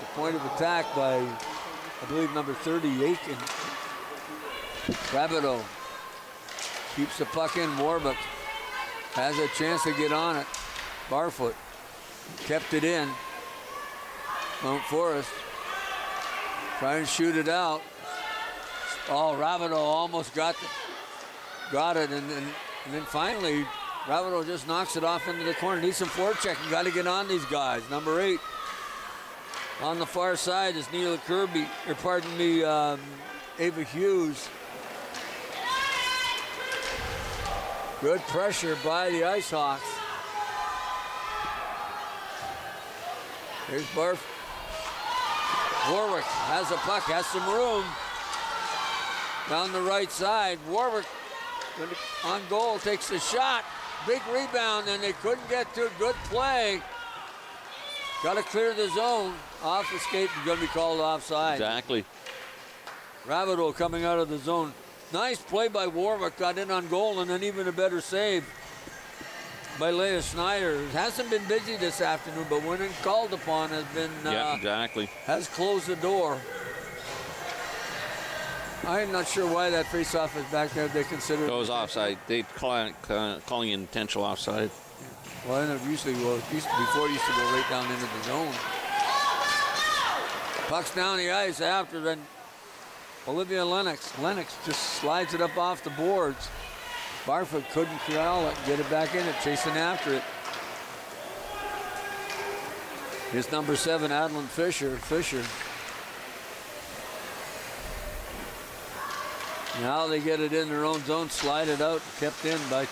the point of attack by, I believe, number 30, Aiken. Rabideau keeps the puck in. Warwick has a chance to get on it. Barfoot kept it in. Mount Forest trying to shoot it out. Oh, Rabideau almost got it, and then finally Rabideau just knocks it off into the corner. Needs some forecheck. You got to get on these guys. Number 8 on the far side is Neela Kirby, or pardon me, Ava Hughes. Good pressure by the Ice Hawks. Here's Barf. Warwick has a puck, has some room. Down the right side. Warwick on goal, takes the shot. Big rebound, and they couldn't get to a good play. Got to clear the zone. Off the skate is going to be called offside. Exactly. Rabideau coming out of the zone. Nice play by Warwick. Got in on goal, and then even a better save by Leah Snyder. It hasn't been busy this afternoon, but when it's called upon, has been exactly. Has closed the door. I'm not sure why that face-off is back there. They consider it goes offside. They calling intentional offside. Well, and before it used to go right down into the zone. Puck's down the ice after, then Olivia Lennox. Lennox just slides it up off the boards. Barfoot couldn't corral it, get it back in it, chasing after it. Here's number 7, Adeline Fisher. Now they get it in their own zone, slide it out, kept in by,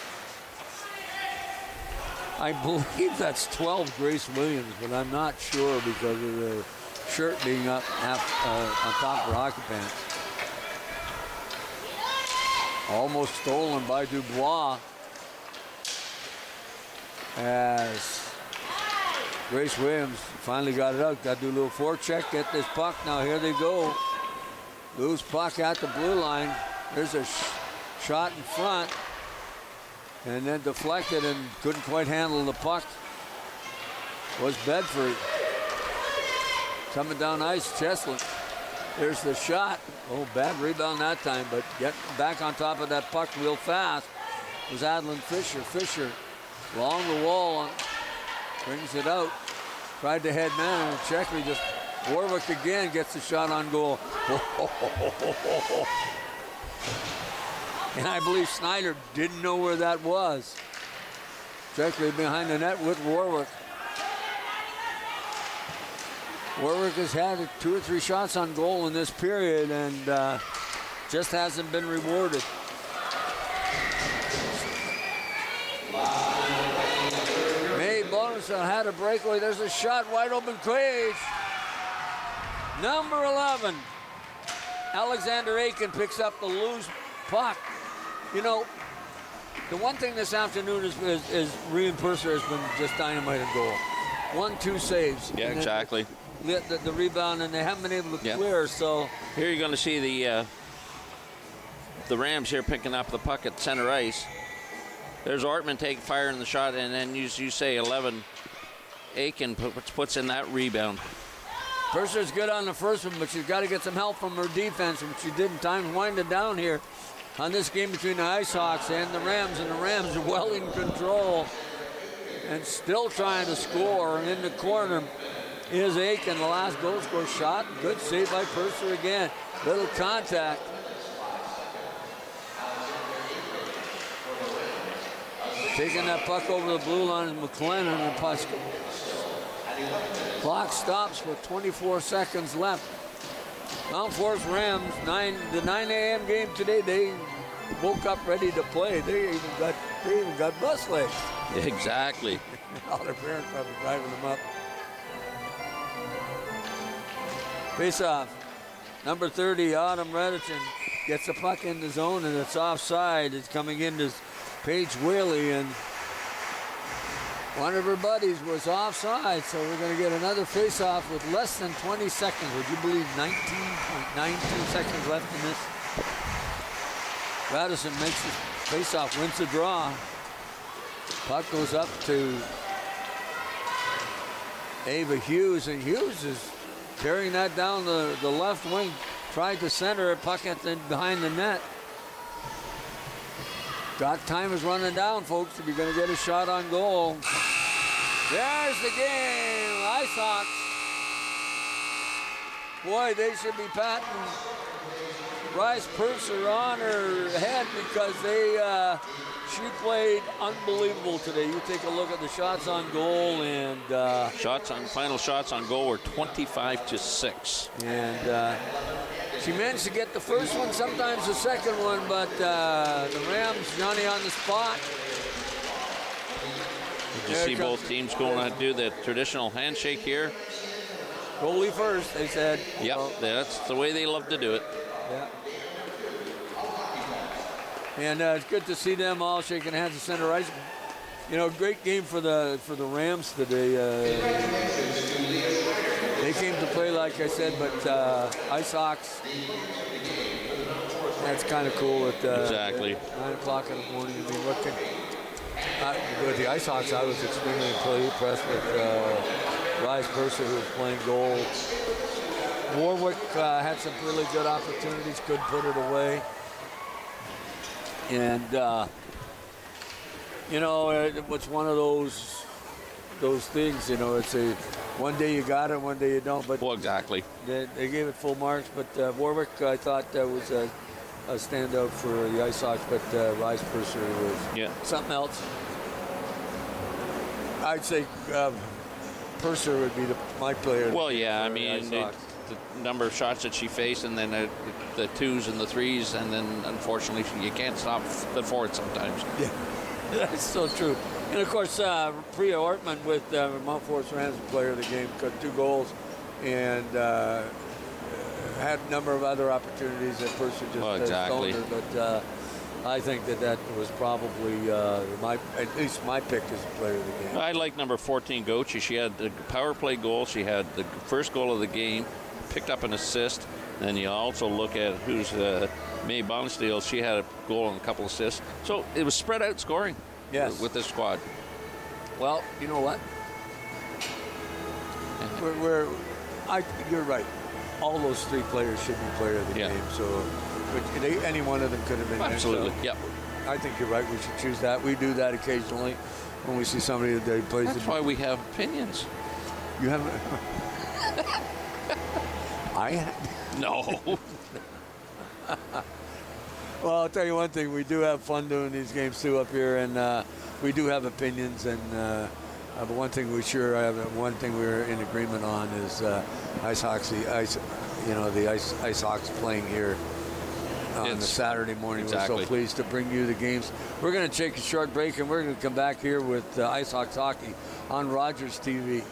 I believe that's 12 Grace Williams, but I'm not sure because of the shirt being up on top of her hockey pants. Almost stolen by Dubois as Grace Williams finally got it out. Got to do a little forecheck, get this puck. Now here they go. Loose puck at the blue line. There's a shot in front. And then deflected and couldn't quite handle the puck was Bedford. Coming down ice, Cheslin. There's the shot. Oh, bad rebound that time, but getting back on top of that puck real fast was Adeline Fisher. Fisher along the wall, brings it out. Tried to head man, and Checkley just, Warwick again gets the shot on goal. And I believe Snyder didn't know where that was. Checkley behind the net with Warwick. Warwick has had 2 or 3 shots on goal in this period and just hasn't been rewarded. May Bonison had a breakaway. There's a shot, wide open cage. Number 11, Alexander Aiken picks up the loose puck. You know, the one thing this afternoon is Rian Purser has been just dynamite in goal. 1-2 saves. Yeah, exactly. The rebound, and they haven't been able to clear, so. Here you're going to see the Rams here picking up the puck at center ice. There's Ortman firing the shot, and then you say 11, Aiken puts in that rebound. Purser's good on the first one, but she's got to get some help from her defense, which she didn't. Time's winding down here on this game between the IceHawks and the Rams are well in control and still trying to score. And in the corner is Aiken, the last goal scorer shot. Good save by Purser again. Little contact. Taking that puck over the blue line is McLennan and Puska. Clock stops with 24 seconds left. Mount Forest Rams, the 9 a.m. game today, they woke up ready to play. They even got bus legs. Exactly. All their parents probably driving them up. Face off. Number 30, Autumn Redichin gets the puck in the zone and it's offside. It's coming into Paige Whaley, and one of her buddies was offside, so we're going to get another face-off with less than 20 seconds. Would you believe 19.92 seconds left in this? Radisson makes the face-off, wins the draw. Puck goes up to Ava Hughes, and Hughes is carrying that down the left wing. Tried to center it, puck behind the net. Time is running down, folks, if you're going to get a shot on goal. There's the game. IceHawks. Boy, they should be patting Bryce Purser on her head because she played unbelievable today. You take a look at the shots on goal and final shots on goal were 25-6. And she managed to get the first one, sometimes the second one, but the Rams, Johnny on the spot. Did you see both teams going to do the traditional handshake here? Goalie first, they said. Yep, that's the way they love to do it. Yeah. And it's good to see them all shaking hands at center ice. You know, great game for the Rams today. they came to play, like I said, but Ice Hawks, that's kind of cool at Exactly. 9 o'clock in the morning. I mean, with the Ice Hawks, I was extremely impressed with Rise Purser, who was playing goal. Warwick had some really good opportunities, could put it away. And, you know, it was one of those things, you know, it's one day you got it, one day you don't. But well, exactly. They gave it full marks, but Warwick, I thought that was a standout for the Ice Hawks, but Rise Purser was something else. I'd say Purser would be my player. Well, yeah, I mean, the number of shots that she faced, and then the 2s and the 3s, and then unfortunately you can't stop the 4s sometimes. Yeah, that's so true. And of course, Priya Ortman with Mount Forest Rams player of the game, got 2 goals, and had a number of other opportunities that Purser just stoned her. But I think that was probably at least my pick as a player of the game. I like number 14, Gochi. She had the power play goal. She had the first goal of the game, picked up an assist. Then you also look at who's Mae Bonsteel. She had a goal and a couple assists. So it was spread out scoring with this squad. Well, you know what? You're right. All those 3 players should be player of the game. So, but any one of them could have been. Absolutely. So I think you're right. We should choose that. We do that occasionally when we see somebody that plays. That's why we have opinions. You have. No. Well, I'll tell you one thing. We do have fun doing these games too up here, and we do have opinions. And but one thing one thing we're in agreement on is Ice Hawks. The Ice Hawks playing here on the Saturday morning. Exactly. We're so pleased to bring you the games. We're going to take a short break, and we're going to come back here with Ice Hawks hockey on Rogers TV.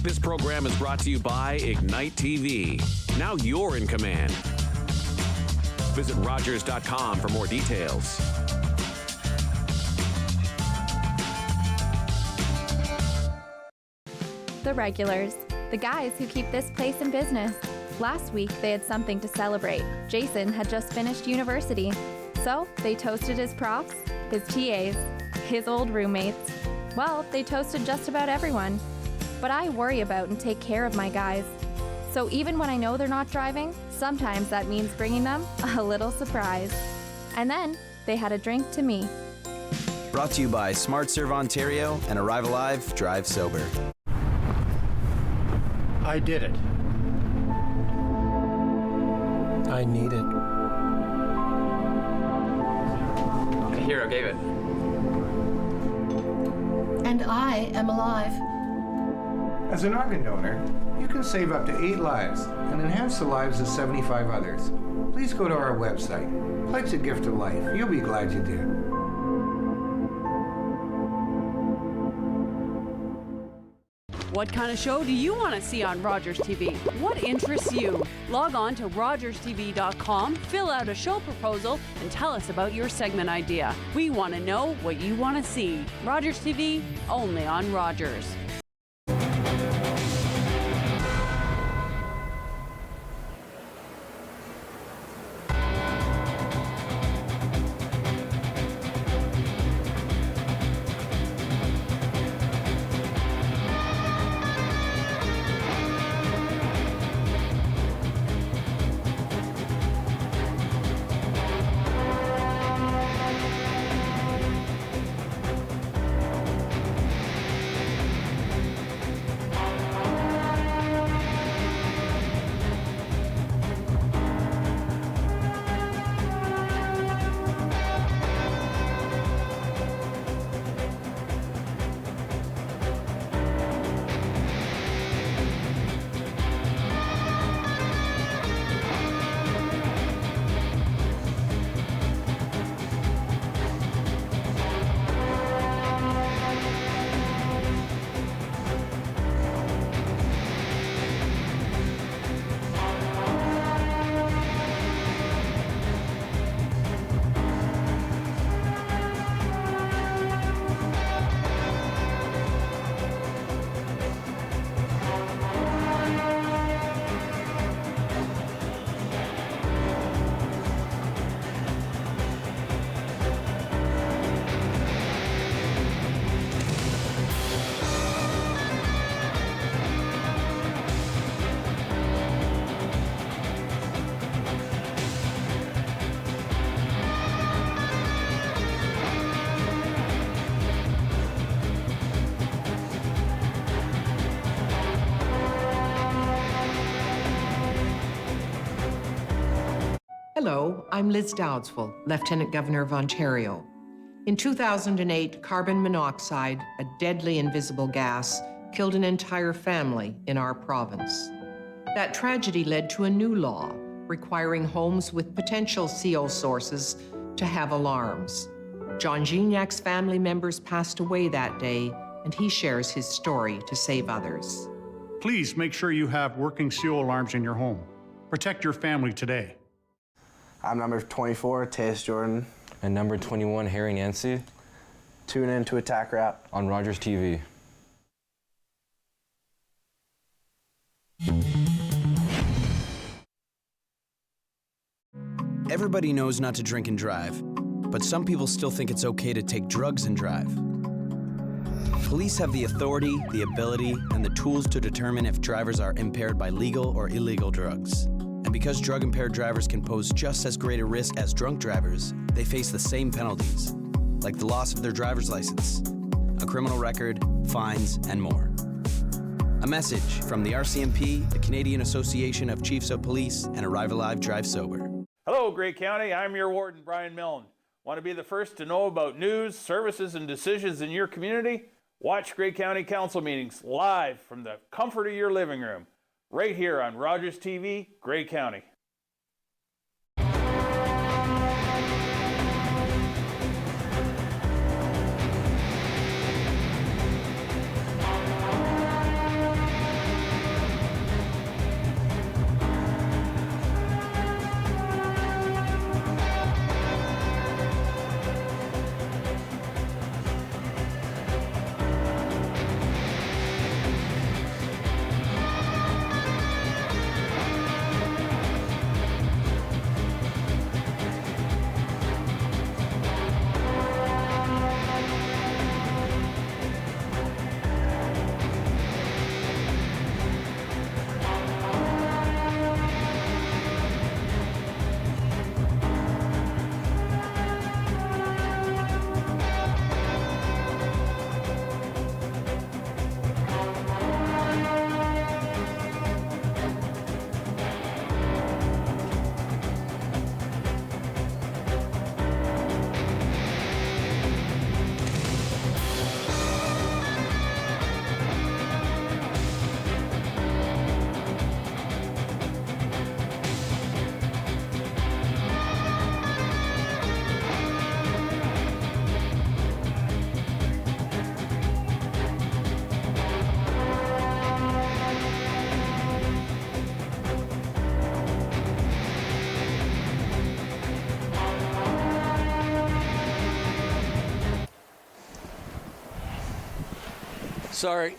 This program is brought to you by Ignite TV. Now you're in command. Visit Rogers.com for more details. The regulars, the guys who keep this place in business. Last week, they had something to celebrate. Jason had just finished university. So they toasted his profs, his TAs, his old roommates. Well, they toasted just about everyone. But I worry about and take care of my guys. So even when I know they're not driving, sometimes that means bringing them a little surprise. And then they had a drink to me. Brought to you by Smart Serve Ontario and Arrive Alive, Drive Sober. I did it. I need it. The hero gave it. And I am alive. As an organ donor, you can save up to 8 lives and enhance the lives of 75 others. Please go to our website. Pledge a gift of life. You'll be glad you did. What kind of show do you want to see on Rogers TV? What interests you? Log on to rogerstv.com, fill out a show proposal, and tell us about your segment idea. We want to know what you want to see. Rogers TV, only on Rogers. Hello, I'm Liz Dowdswell, Lieutenant Governor of Ontario. In 2008, carbon monoxide, a deadly invisible gas, killed an entire family in our province. That tragedy led to a new law requiring homes with potential CO sources to have alarms. John Gignac's family members passed away that day, and he shares his story to save others. Please make sure you have working CO alarms in your home. Protect your family today. I'm number 24, Tays Jordan. And number 21, Harry Nancy. Tune in to Attack Rap on Rogers TV. Everybody knows not to drink and drive, but some people still think it's okay to take drugs and drive. Police have the authority, the ability, and the tools to determine if drivers are impaired by legal or illegal drugs. And because drug-impaired drivers can pose just as great a risk as drunk drivers, they face the same penalties, like the loss of their driver's license, a criminal record, fines, and more. A message from the RCMP, the Canadian Association of Chiefs of Police, and Arrive Alive, Drive Sober. Hello, Grey County. I'm your warden, Brian Milne. Want to be the first to know about news, services, and decisions in your community? Watch Grey County Council meetings live from the comfort of your living room, right here on Rogers TV, Grey County. Sorry.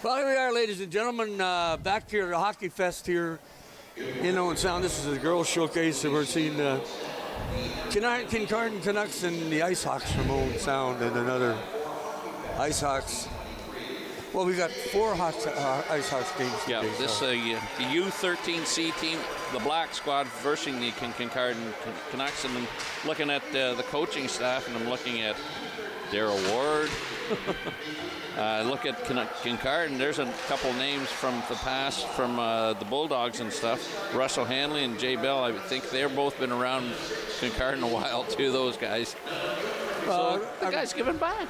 Well, here we are, ladies and gentlemen, back here at the Hockey Fest here in Owen Sound. This is a girls' showcase, and we're seeing Kincardine Canucks and the Ice Hawks from Owen Sound, and another Ice Hawks. Well, we got 4 Ice Hawks games today. Yeah, this the U13C team, the Black Squad versus the Kincardine Canucks, and I'm looking at the coaching staff, and I'm looking at Darryl Ward. Look at Kincardine. There's a couple names from the past, from the Bulldogs and stuff. Russell Hanley and Jay Bell. I think they've both been around Kincardine a while too. Those guys. So the guys giving back.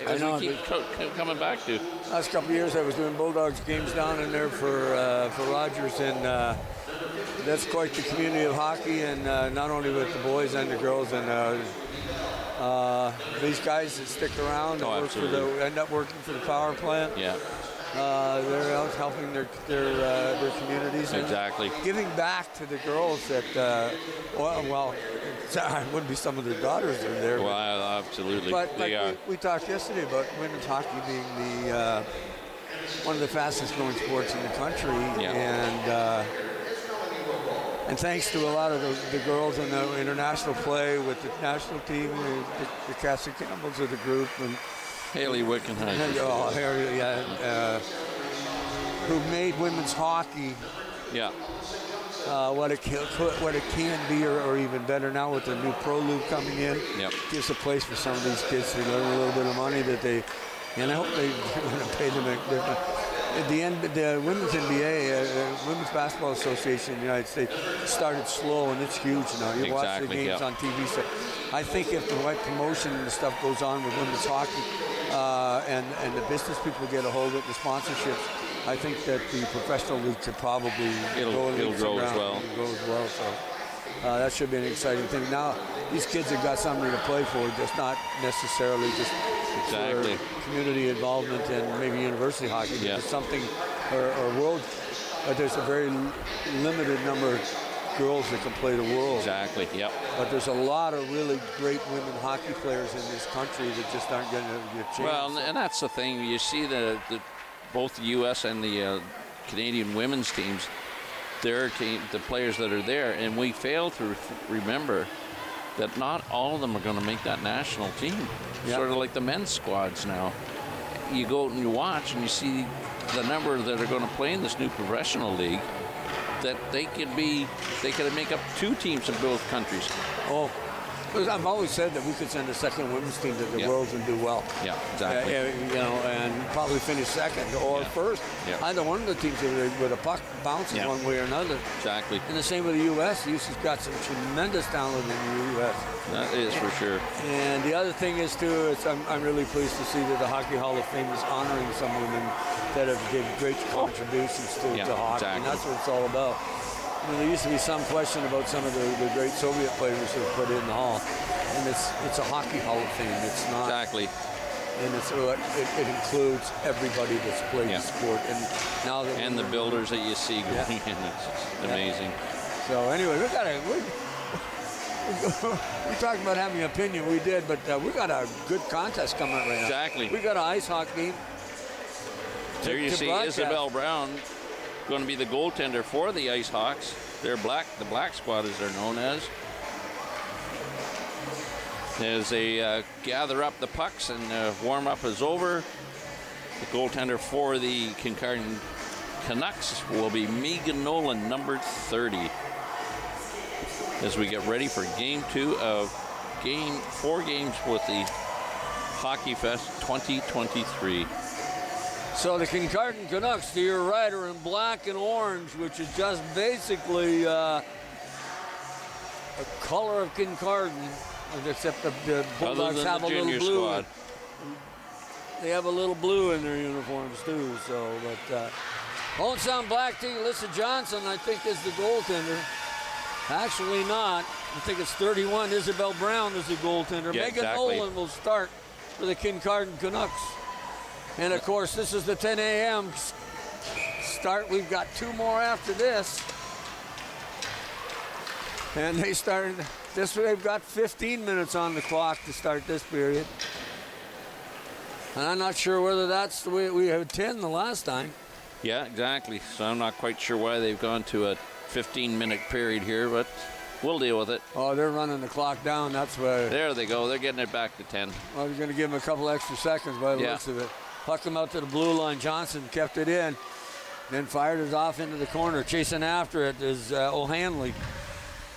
As we keep coming back to. Last couple of years, I was doing Bulldogs games down in there for Rogers, and that's quite the community of hockey, and not only with the boys and the girls, and these guys that stick around and end up working for the power plant. Yeah. They're out helping their communities. Exactly. And giving back to the girls that, well, it wouldn't be some of their daughters that are there. Well, absolutely. But we talked yesterday about women's hockey being the one of the fastest growing sports in the country. Yeah. And thanks to a lot of the girls in the international play with the national team, the Cassie Campbells of the group, and Haley Wickenheiser. Who made women's hockey what it can be, or even better now with the new Pro League coming in. Yep. Gives a place for some of these kids to learn a little bit of money that they, and I hope they're going to pay them. the Women's NBA, Women's Basketball Association in the United States, started slow, and it's huge now. You watch the games on TV. So I think if the right promotion and stuff goes on with women's hockey, and the business people get a hold of it, the sponsorships, I think that the professional league could probably it'll grow as well. It'll grow as well. So that should be an exciting thing. Now these kids have got something to play for, just not necessarily just for community involvement and maybe university hockey. Yeah. There's something, or world. There's a very limited number of girls that can play the world. Exactly. Yep. But there's a lot of really great women hockey players in this country that just aren't going to get a chance. Well, and that's the thing. You see the both the U.S. and the Canadian women's teams, their team, the players that are there, and we fail to remember that not all of them are going to make that national team. Yep. Sort of like the men's squads now. You go out and you watch, and you see the number that are going to play in this new professional league. That they could make up 2 teams in both countries. Oh, I've always said that we could send a second women's team to the Worlds and do well. Yeah, exactly. And probably finish second or first. Yeah. Either one of the teams with a puck bounces one way or another. Exactly. And the same with the U.S. The U.S. has got some tremendous talent in the U.S. That is for sure. And the other thing is too, I'm really pleased to see that the Hockey Hall of Fame is honoring some women that have given great contributions to hockey. Exactly. And that's what it's all about. There used to be some question about some of the great Soviet players who were put in the hall, and it's a hockey hall of fame. It's not exactly, and it includes everybody that's played the sport. And now that the builders that you see going in, it's amazing. So anyway, we talked about having an opinion. We did, but we got a good contest coming up right now. Exactly. We got an ice hockey. There you see Isabel Brown, going to be the goaltender for the Ice Hawks. They're the Black Squad, as they're known as they gather up the pucks and warm-up is over. The goaltender for the Kincardine Canucks will be Megan Nolan, number 30, as we get ready for Game 2 of 4 games with the Hockey Fest 2023. So the Kincardine Canucks, to your right, are in black and orange, which is just basically a color of Kincardine, except the Bulldogs have a little blue. Squad. They have a little blue in their uniforms too. So, but won't sound black to you. Alyssa Johnson, I think, is the goaltender. Actually not. I think it's 31. Isabel Brown is the goaltender. Yeah, Megan Nolan will start for the Kincardine Canucks. And, of course, this is the 10 a.m. start. We've got 2 more after this. And they started this. They've got 15 minutes on the clock to start this period. And I'm not sure whether that's the way we had 10 the last time. Yeah, exactly. So I'm not quite sure why they've gone to a 15-minute period here, but we'll deal with it. Oh, they're running the clock down. That's why. There they go. They're getting it back to 10. Well, you're going to give them a couple extra seconds by the looks of it. Puck him out to the blue line. Johnson kept it in, then fired it off into the corner. Chasing after it is O'Hanley.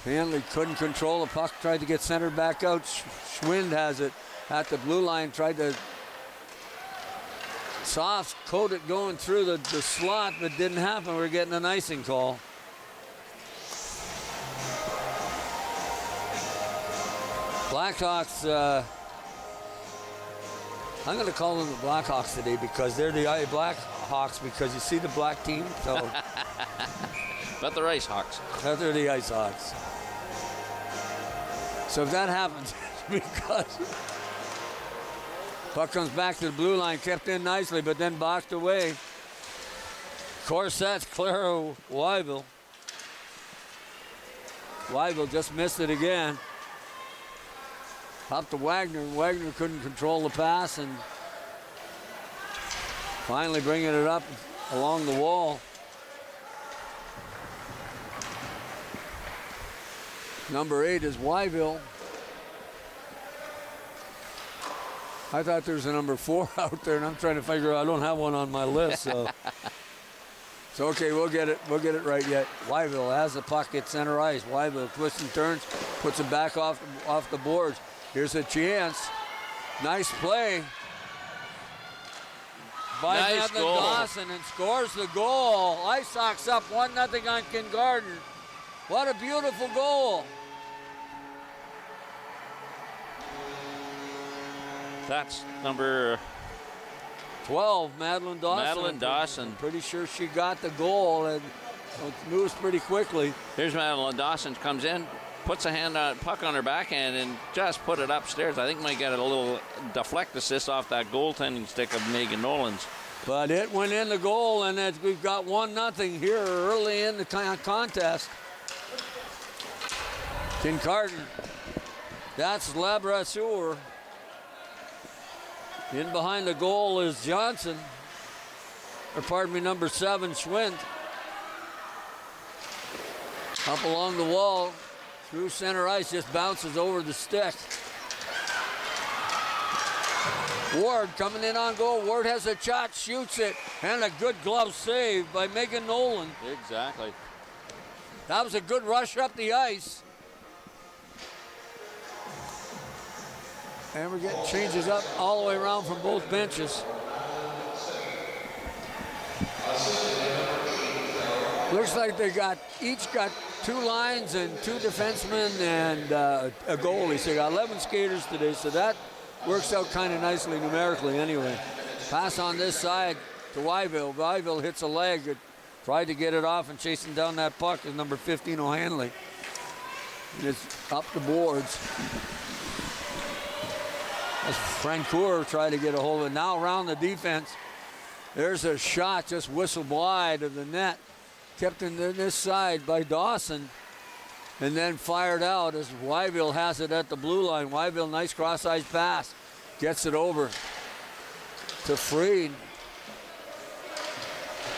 Hanley couldn't control the puck, tried to get centered back out. Schwind has it at the blue line, tried to soft coat it going through the slot, but didn't happen. We're getting an icing call. Blackhawks, I'm going to call them the Blackhawks today because they're the Blackhawks because you see the black team. So. But they're Ice Hawks. But they're the Ice Hawks. So if that happens, because puck comes back to the blue line, kept in nicely, but then boxed away. Corset's Clara Wyville. Wyville just missed it again. Up to Wagner. Wagner couldn't control the pass and finally bringing it up along the wall. Number 8 is Wyville. I thought there was a number 4 out there, and I'm trying to figure out. I don't have one on my list, so. So okay, we'll get it right yet. Wyville has the puck at center ice. Wyville twists and turns, puts it back off the boards. Here's a chance. Nice play. By nice goal. Dawson and scores the goal. Ice Sox up 1-0 on Kingarden. What a beautiful goal. That's number 12, Madeline Dawson. Madeline Dawson. I'm pretty sure she got the goal and moves pretty quickly. Here's Madeline Dawson, comes in, puts a hand on puck on her backhand and just put it upstairs. I think might get a little deflect assist off that goaltending stick of Megan Nolan's. But it went in the goal, and we've got 1-0 here early in the contest. Kincarden. That's Labrasseur. In behind the goal is Johnson. Or pardon me, number 7, Schwind. Up along the wall, through center ice, just bounces over the stick. Ward coming in on goal. Ward has a shot, shoots it, and a good glove save by Megan Nolan. Exactly. That was a good rush up the ice. And we're getting changes up all the way around from both benches. Looks like they each got 2 lines and 2 defensemen and a goalie. So they got 11 skaters today, so that works out kind of nicely numerically anyway. Pass on this side to Wyville. Wyville hits a leg. It tried to get it off and chasing down that puck is number 15 O'Hanley. And it's up the boards. As Francoeur tried to get a hold of it. Now around the defense. There's a shot just whistled wide of the net. Kept in this side by Dawson. And then fired out as Wyville has it at the blue line. Wyville, nice cross-ice pass. Gets it over to Freed.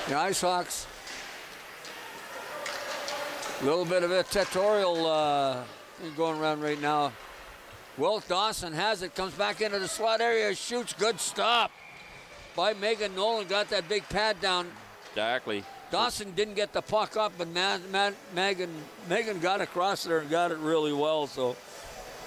The Ice Hawks. A little bit of a tutorial going around right now. Wilt Dawson has it, comes back into the slot area, shoots, good stop by Megan Nolan. Got that big pad down. Exactly. Dawson didn't get the puck up, but Megan got across there and got it really well. So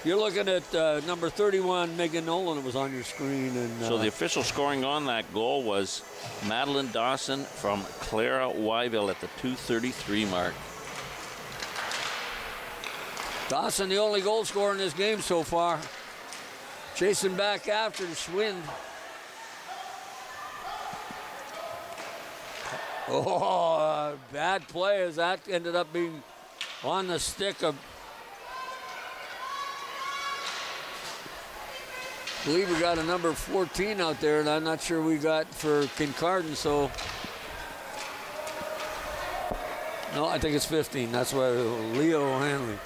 you're looking at number 31, Megan Nolan, was on your screen. And so the official scoring on that goal was Madeline Dawson from Clara Wyville at the 2:33 mark. Dawson, the only goal scorer in this game so far. Chasing back after the Schwind. Oh, bad play as that ended up being on the stick of. I believe we got a number 14 out there, and I'm not sure we got for Kincarden, so. No, I think it's 15. That's why Leo O'Hanley.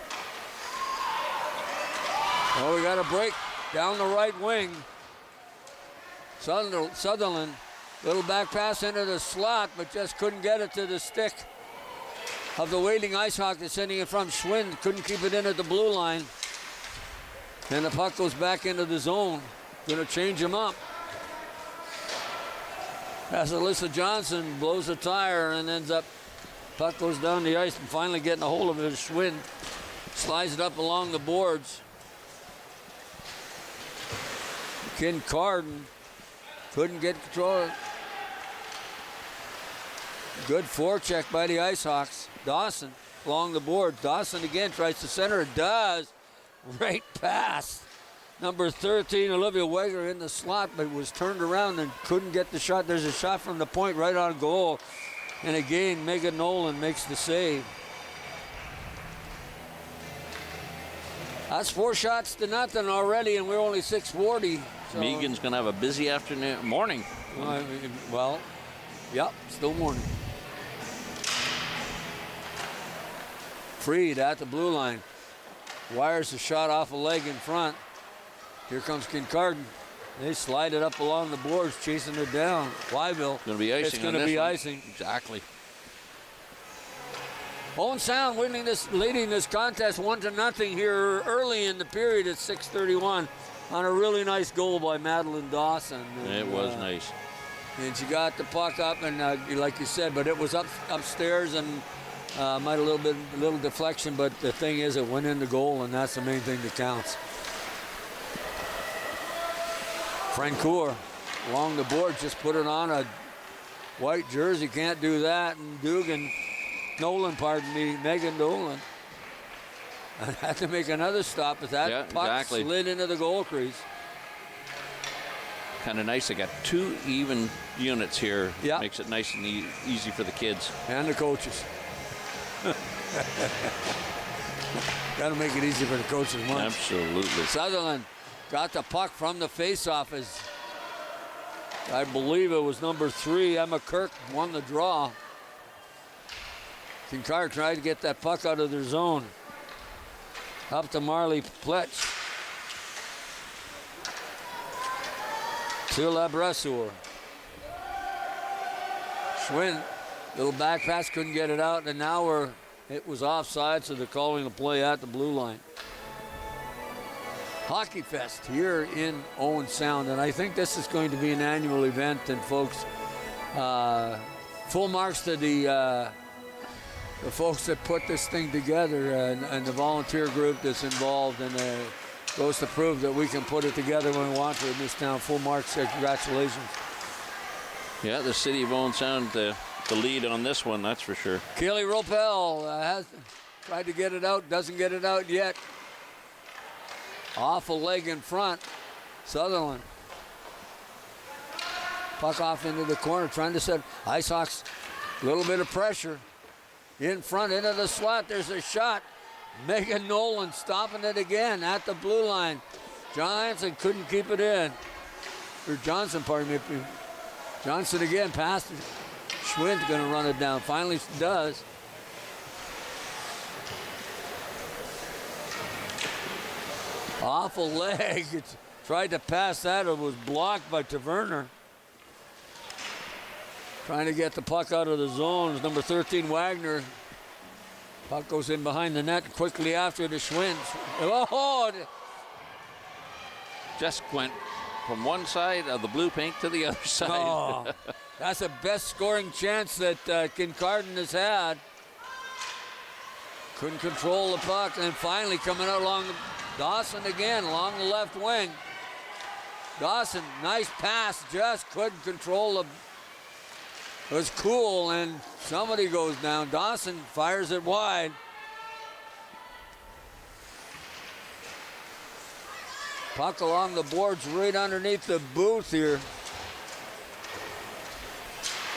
Oh, we got a break down the right wing. Sutherland, little back pass into the slot, but just couldn't get it to the stick of the waiting Ice Hawk that's sending it from Schwind. Couldn't keep it in at the blue line. And the puck goes back into the zone. Gonna change him up. As Alyssa Johnson blows a tire and ends up, puck goes down the ice and finally getting a hold of it. Schwind slides it up along the boards. Kincarden couldn't get control of it. Good forecheck by the Ice Hawks. Dawson along the board. Dawson again tries to center. It does. Right pass. Number 13, Olivia Weger in the slot, but was turned around and couldn't get the shot. There's a shot from the point right on goal. And again, Megan Nolan makes the save. That's 4-0 already, and we're only 6:40. So. Megan's going to have a busy morning. Well, yep, still morning. Freed at the blue line. Wires the shot off a leg in front. Here comes Kincarden. They slide it up along the boards, chasing it down. Wyville. Going to be icing. It's going to be icing. Exactly. Owen Sound leading this contest 1-0 here early in the period at 6:31 on a really nice goal by Madeline Dawson. And, it was nice. And she got the puck up, and like you said, but it was upstairs and might a little deflection. But the thing is, it went in the goal, and that's the main thing that counts. Francoeur along the board just put it on a white jersey can't do that. And Megan Nolan, had to make another stop, but that puck slid into the goal crease. Kind of nice. They got 2 even units here. Yeah. Makes it nice and easy for the kids. And the coaches. Got to make it easy for the coaches. Once. Absolutely. Sutherland got the puck from the faceoff as I believe it was number 3, Emma Kirk, won the draw. Kincard tried to get that puck out of their zone. Up to Marley Pletch. To Labresseur. Schwinn, little back pass, couldn't get it out, and now it was offside, so they're calling the play at the blue line. Hockey Fest here in Owen Sound, and I think this is going to be an annual event. And folks, full marks to the folks that put this thing together and the volunteer group that's involved, and goes to prove that we can put it together when we want to in this town. Full marks, congratulations. Yeah, the city of Owen Sound, the lead on this one, that's for sure. Keely Ropel has tried to get it out, doesn't get it out yet. Off a leg in front, Sutherland. Puck off into the corner, trying to set Ice Hawks a little bit of pressure. In front, into the slot, there's a shot. Megan Nolan stopping it again at the blue line. Johnson couldn't keep it in. Or Johnson, pardon me. Johnson again passed it. Schwind's going to run it down. Finally does. Awful leg. It's tried to pass that. It was blocked by Taverner. Trying to get the puck out of the zone. It's number 13, Wagner. Puck goes in behind the net quickly after the Schwinn. Oh! Just went from one side of the blue paint to the other side. Oh, that's the best scoring chance that Kincardine has had. Couldn't control the puck, and then finally coming out along Dawson again, along the left wing. Dawson, nice pass, just couldn't control the. It was cool, and somebody goes down. Dawson fires it wide. Puck along the boards right underneath the booth here.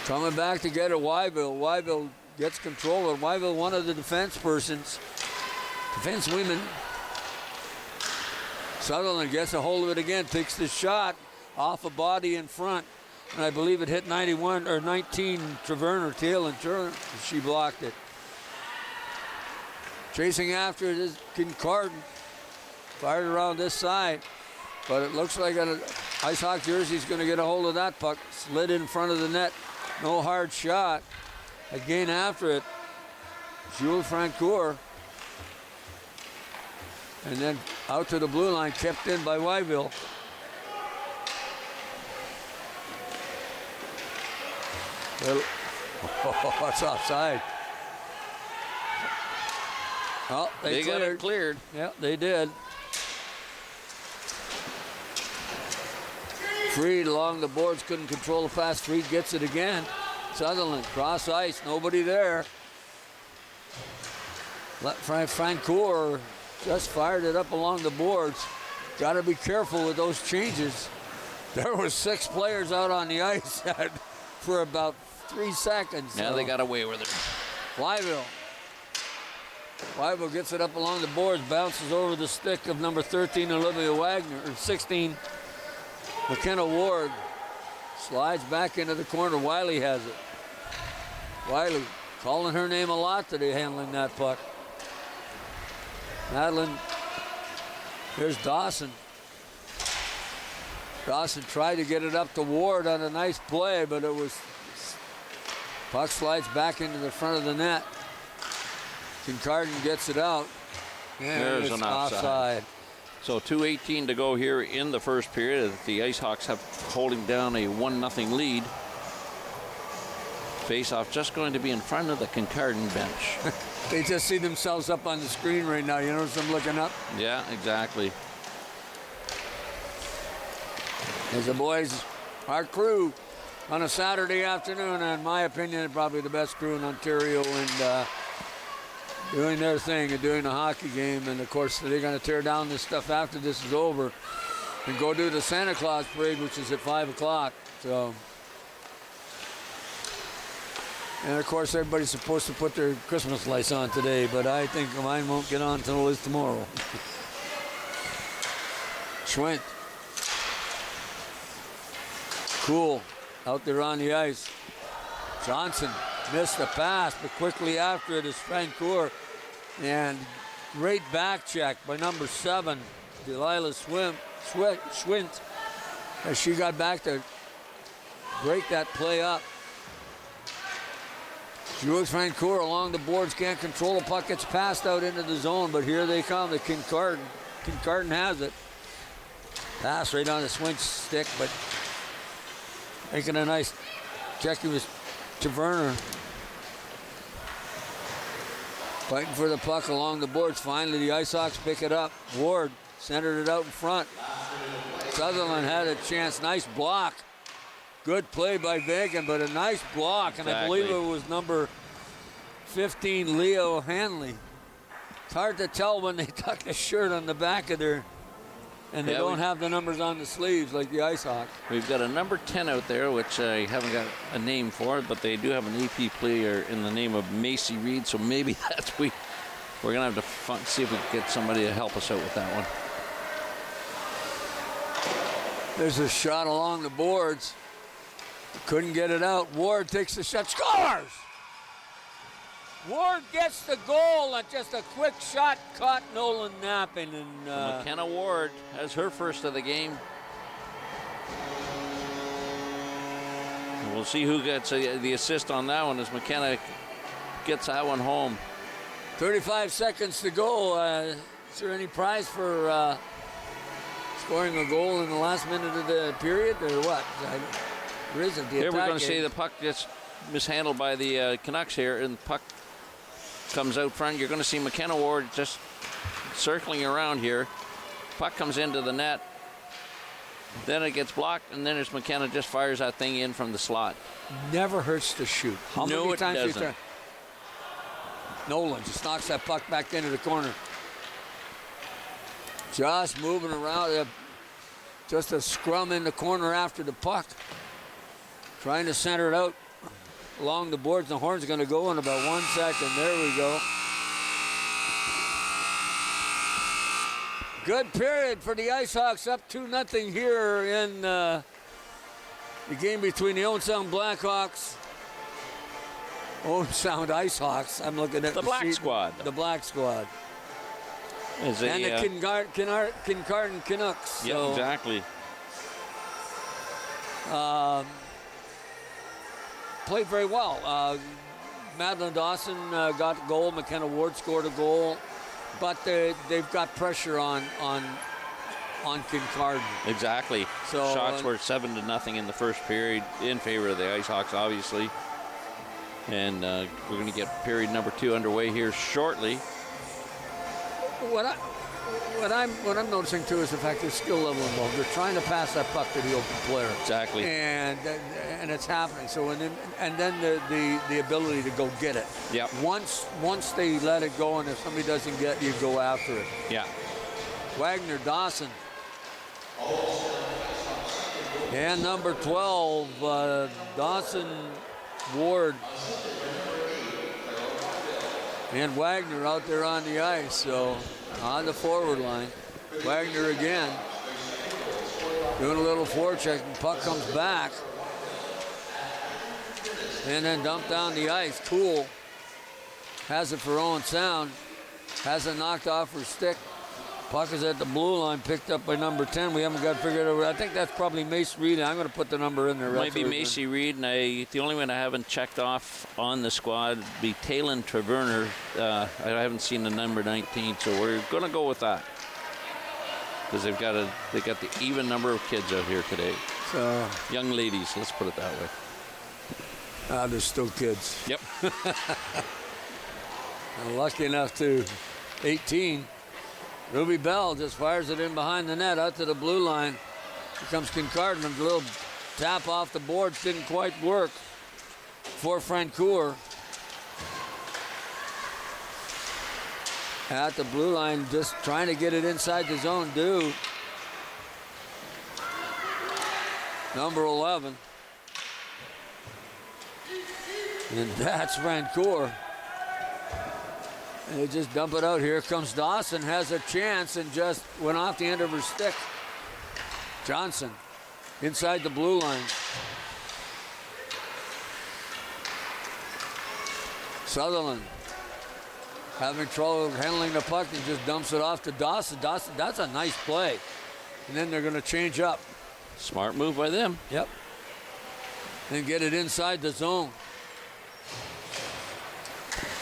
Coming back to get it, Wyville. Wyville gets control of it. Wyville, one of the defense women. Sutherland gets a hold of it again, takes the shot off a body in front. And I believe it hit 19, Taverner, tail and turn. She blocked it. Chasing after it is Kincardine. Fired around this side. But it looks like an Ice Hawk jersey's going to get a hold of that puck. Slid in front of the net. No hard shot. Again after it, Jules Francoeur. And then out to the blue line, kept in by Wyville. Oh, it's offside. Oh, they got it cleared. Yeah, they did. Freed along the boards, couldn't control the pass. Freed gets it again. Sutherland, cross ice, nobody there. Francoeur just fired it up along the boards. Got to be careful with those changes. There were 6 players out on the ice for about 3 seconds. Now they got away with it. Wyville gets it up along the boards, bounces over the stick of number 13, Olivia Wagner, or 16, McKenna Ward. Slides back into the corner. Wiley has it. Wiley calling her name a lot today, handling that puck. Madeline. Here's Dawson. Dawson tried to get it up to Ward on a nice play, but it was. Puck slides back into the front of the net. Kincardine gets it out. There's an offside. So 2:18 to go here in the first period. The Ice Hawks have holding down a 1-0 lead. Face-off just going to be in front of the Kincardine bench. They just see themselves up on the screen right now. You notice them looking up? Yeah, exactly. As the boys, our crew, on a Saturday afternoon, and in my opinion, probably the best crew in Ontario, and doing their thing and doing a hockey game. And of course, they're going to tear down this stuff after this is over and go do the Santa Claus parade, which is at 5 o'clock. So, and of course, everybody's supposed to put their Christmas lights on today, but I think mine won't get on until it's tomorrow. Schwint. Cool out there on the ice. Johnson missed the pass, but quickly after it is Francoeur. And great back check by number 7, Delilah Schwint, as she got back to break that play up. Jules Francoeur along the boards, can't control the puck, gets passed out into the zone, but here they come, the Kincardine. Kincardine has it. Pass right on the Schwint's stick, but making a nice check. It was Taverner. Fighting for the puck along the boards. Finally, the Ice Hawks pick it up. Ward centered it out in front. Sutherland had a chance. Nice block. Good play by Vagan, but a nice block. And I believe it was number 15, Leo Hanley. It's hard to tell when they tuck a shirt on the back of their, and they don't have the numbers on the sleeves like the Ice Hawks. We've got a number 10 out there, which I haven't got a name for, but they do have an AP player in the name of Macy Reed, so maybe that's we're going to have to see if we can get somebody to help us out with that one. There's a shot along the boards. Couldn't get it out. Ward takes the shot, scores! Ward gets the goal at just a quick shot, caught Nolan napping. And McKenna Ward has her first of the game. And we'll see who gets the assist on that one as McKenna gets that one home. 35 seconds to go. Is there any prize for scoring a goal in the last minute of the period, or what? There isn't. Here we're going to say the puck gets mishandled by the Canucks here, and the puck comes out front. You're going to see McKenna Ward just circling around here. Puck comes into the net. Then it gets blocked, and then there's McKenna just fires that thing in from the slot. Never hurts to shoot. How many times it doesn't. Nolan just knocks that puck back into the corner. Just moving around. Just a scrum in the corner after the puck. Trying to center it out along the boards. The horn's going to go in about 1 second. There we go. Good period for the Ice Hawks, up 2-0 here in the game between the Owen Sound Blackhawks, Owen Sound Ice Hawks. I'm looking at the Black sheet. Squad. The Black Squad. And the Kincardine Canucks. Yeah, exactly. Played very well. Madeline Dawson got a goal. McKenna Ward scored a goal. But they've got pressure on Kincardine. Exactly. So, shots were 7-0 in the first period in favor of the Ice Hawks, obviously. And we're going to get period number 2 underway here shortly. What I'm noticing too is the fact there's skill level involved. They're trying to pass that puck to the open player. Exactly. And it's happening. So and then the ability to go get it. Yeah. Once they let it go, and if somebody doesn't get you, go after it. Yeah. Wagner Dawson. And number 12, Dawson Ward. And Wagner out there on the ice, so on the forward line. Wagner again, doing a little forecheck, and puck comes back. And then dumped down the ice. Cool has it for Owen Sound. Has it knocked off her stick. Puck is at the blue line, picked up by number 10. We haven't got figured out. I think that's probably Macy Reed. I'm going to put the number in there. Might be Macy Reed, and the only one I haven't checked off on the squad would be Talon Traverner. I haven't seen the number 19, so we're going to go with that because they got the even number of kids out here today. So young ladies, let's put it that way. They're still kids. Yep. And lucky enough to 18. Ruby Bell just fires it in behind the net out to the blue line. Here comes Kincardine. A little tap off the boards didn't quite work for Francoeur. At the blue line, just trying to get it inside the zone. Number 11. And that's Francoeur. And they just dump it out. Here comes Dawson, has a chance and just went off the end of her stick. Johnson inside the blue line. Sutherland having trouble handling the puck and just dumps it off to Dawson. Dawson, that's a nice play. And then they're going to change up. Smart move by them. Yep. And get it inside the zone.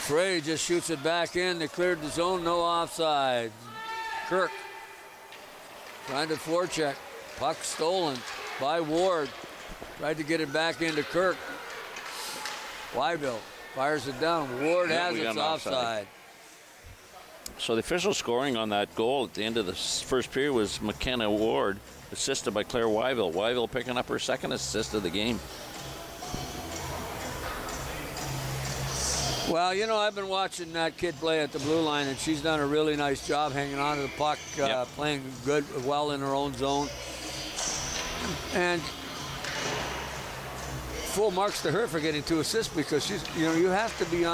Frey just shoots it back in. They cleared the zone, no offside. Kirk trying to forecheck. Puck stolen by Ward. Tried to get it back into Kirk. Wyville fires it down. Ward has it offside. So the official scoring on that goal at the end of the first period was McKenna Ward, assisted by Claire Wyville. Wyville picking up her second assist of the game. Well, you know, I've been watching that kid play at the blue line, and she's done a really nice job hanging on to the puck, playing well in her own zone. And full marks to her for getting 2 assists, because she's, you know, you have to be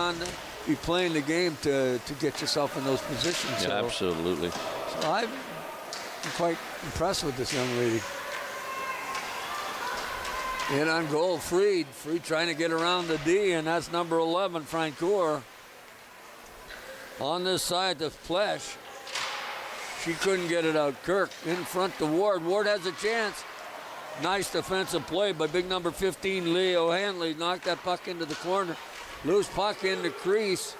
playing the game to get yourself in those positions. Yeah, so, absolutely. So I'm quite impressed with this young lady. In on goal, Freed. Freed trying to get around the D, and that's number 11, Francoeur. On this side, the Flesh. She couldn't get it out. Kirk in front to Ward. Ward has a chance. Nice defensive play by big number 15, Leo Hanley. Knocked that puck into the corner. Loose puck in the crease.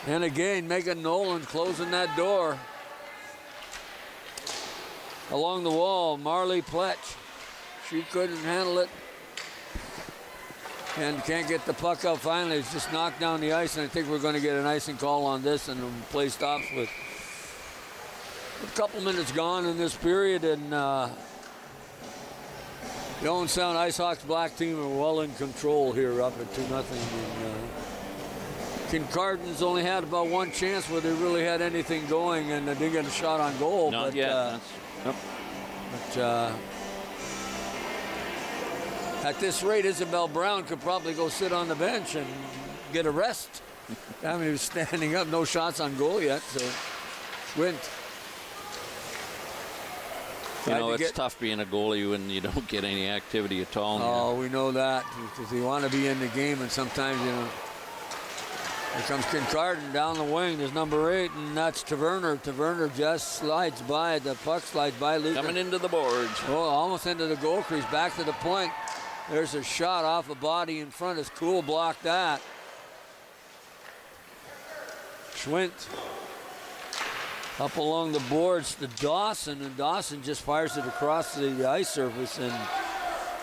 And again, Megan Nolan closing that door. Along the wall, Marley Pletch. She couldn't handle it and can't get the puck out finally. It's just knocked down the ice, and I think we're going to get an icing call on this, and the play stops with a couple minutes gone in this period, and the Owen Sound Ice Hawks black team are well in control here, up at 2-0. Kincardin's only had about one chance where they really had anything going, and they didn't get a shot on goal. Not yet. At this rate, Isabel Brown could probably go sit on the bench and get a rest. I mean, he was standing up, no shots on goal yet, so Swint. You know, it's tough being a goalie when you don't get any activity at all. Oh, we know that, because you want to be in the game, and sometimes, you know. Here comes Kincardin down the wing. There's number 8, and that's Taverner. Taverner just slides by. The puck slides by. Luther. Coming into the boards. Oh, almost into the goal crease. Back to the point. There's a shot off a body in front. It's cool. Blocked that. Schwint up along the boards to Dawson, and Dawson just fires it across the ice surface, and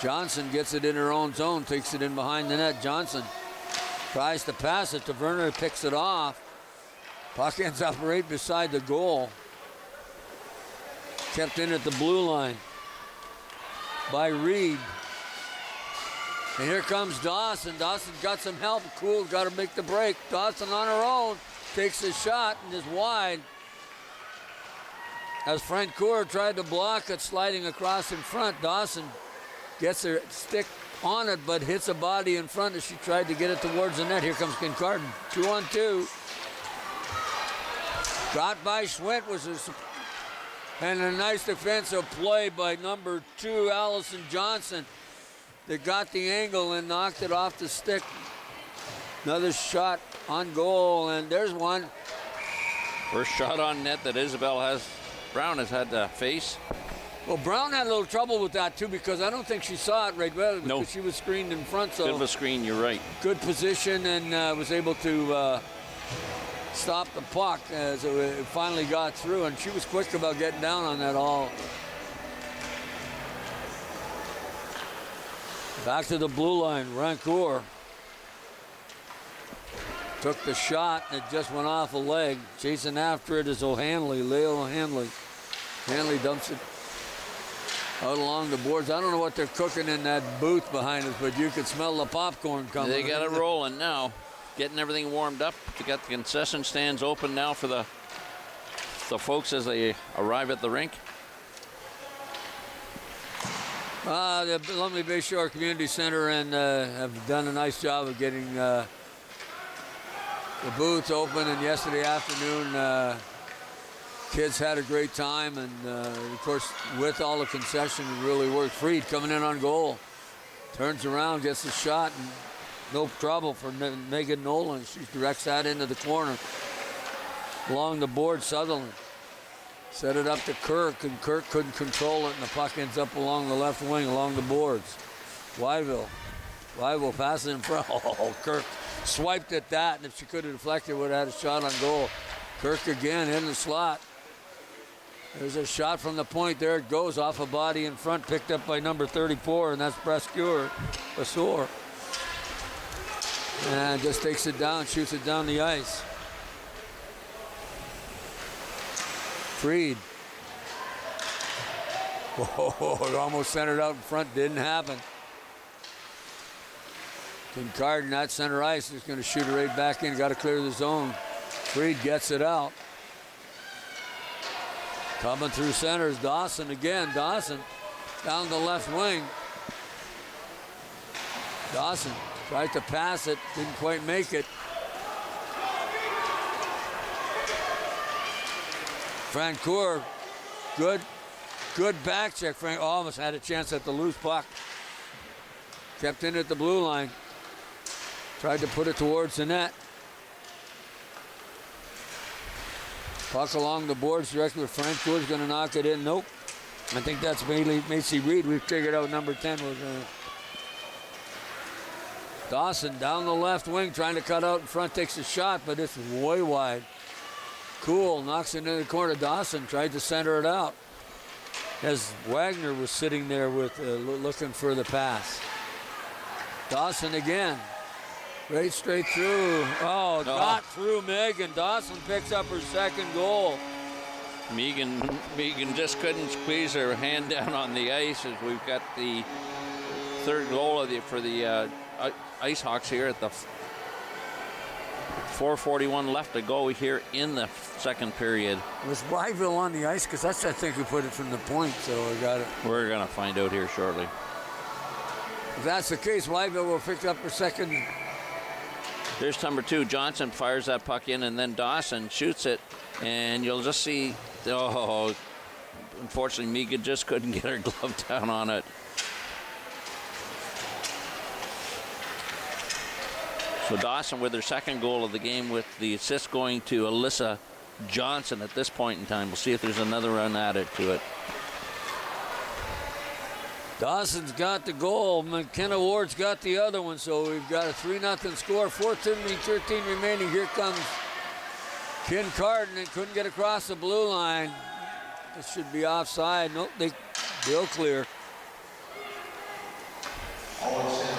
Johnson gets it in her own zone, takes it in behind the net. Johnson tries to pass it to Werner, picks it off. Puck ends up right beside the goal. Kept in at the blue line by Reed. And here comes Dawson. Dawson got some help. Cool, got to make the break. Dawson on her own takes a shot and is wide. As Francoeur tried to block it, sliding across in front, Dawson gets her stick on it, but hits a body in front as she tried to get it towards the net. Here comes Kincardin. 2-on-2. Got by Schwint and a nice defensive play by number 2, Allison Johnson. They got the angle and knocked it off the stick. Another shot on goal, and there's one. First shot on net that Brown has had to face. Well, Brown had a little trouble with that, too, because I don't think she saw it right well, because she was screened in front. So bit of a screen, you're right. Good position, and was able to stop the puck as it finally got through, and she was quick about getting down on that all. Back to the blue line, Rancourt took the shot, and it just went off a leg. Chasing after it is O'Hanley, Leo O'Hanley. Hanley dumps it out along the boards. I don't know what they're cooking in that booth behind us, but you could smell the popcorn coming. They got it rolling now, getting everything warmed up. They got the concession stands open now for the folks as they arrive at the rink. The Lumley Bay Shore Community Center and have done a nice job of getting the booths open. And yesterday afternoon, kids had a great time, and of course, with all the concession, it really worked. Freed coming in on goal, turns around, gets the shot, and no trouble for Megan Nolan. She directs that into the corner. Along the board, Sutherland set it up to Kirk, and Kirk couldn't control it, and the puck ends up along the left wing, along the boards. Wyville passes in front. Oh, Kirk swiped at that, and if she could have deflected, would have had a shot on goal. Kirk again in the slot. There's a shot from the point. There it goes off a body in front, picked up by number 34, and that's Brasseur. And just takes it down, shoots it down the ice. Freed. Whoa, it almost centered out in front, didn't happen. Kincardine at center ice is going to shoot it right back in, got to clear the zone. Freed gets it out. Coming through center is Dawson again. Dawson down the left wing. Dawson tried to pass it, didn't quite make it. Francoeur, good back check. Frank almost had a chance at the loose puck. Kept in at the blue line. Tried to put it towards the net. Puck along the boards directly with Francoeur's going to knock it in. Nope. I think that's Macy Reed. We've figured out number 10 was Dawson down the left wing, trying to cut out in front, takes a shot, but it's way wide. Cool, knocks it into the corner. Dawson tried to center it out as Wagner was sitting there with looking for the pass. Dawson again, right straight through. Oh, got through Megan. Dawson picks up her second goal. Megan just couldn't squeeze her hand down on the ice as we've got the third goal for the Ice Hawks here at the 4:41 left to go here in the second period. Was Wyville on the ice? Because that's, I think, who put it from the point, so I got it. We're going to find out here shortly. If that's the case, Wyville will pick up her second. There's number 2. Johnson fires that puck in, and then Dawson shoots it, and you'll just see, unfortunately, Megan just couldn't get her glove down on it. So Dawson with her second goal of the game, with the assist going to Alyssa Johnson at this point in time. We'll see if there's another run added to it. Dawson's got the goal. McKenna Ward's got the other one, so we've got a 3-0 score. 4:13 remaining. Here comes Kincardine, and couldn't get across the blue line. This should be offside. Nope, they'll clear.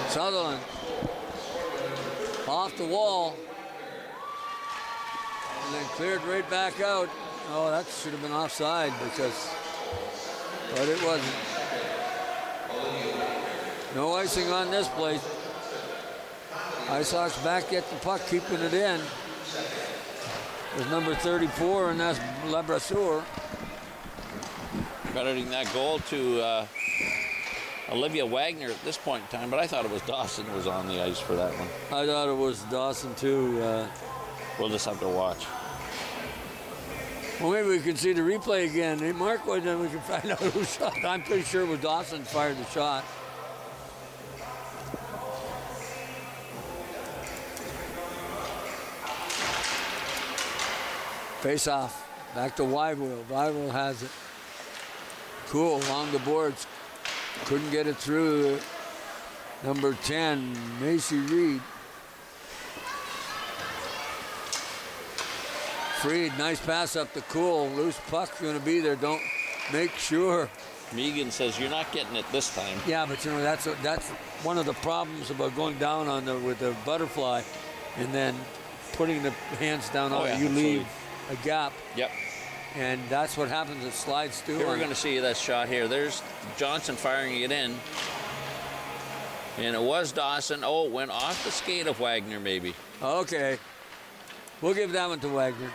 Sutherland off the wall, and then cleared right back out. Oh, that should have been offside but it wasn't. No icing on this place. Ice Hawks back at the puck, keeping it in. There's number 34, and that's Brasseur. Crediting that goal to Olivia Wagner at this point in time, but I thought it was Dawson who was on the ice for that one. I thought it was Dawson too. We'll just have to watch. Well, maybe we can see the replay again. Hey, Mark, then we can find out who shot. I'm pretty sure it was Dawson fired the shot. Face off. Back to Wyville. Wyville has it. Cool, along the boards. Couldn't get it through. Number 10, Macy Reed. Freed, nice pass up the Cool. Loose puck going to be there. Don't make sure. Megan says you're not getting it this time. Yeah, but you know that's one of the problems about going down on with the butterfly, and then putting the hands down on it. You leave a gap. Yep. And that's what happens. It slides through. Here we're going to see that shot here. There's Johnson firing it in. And it was Dawson. Oh, it went off the skate of Wagner, maybe. Okay. We'll give that one to Wagner.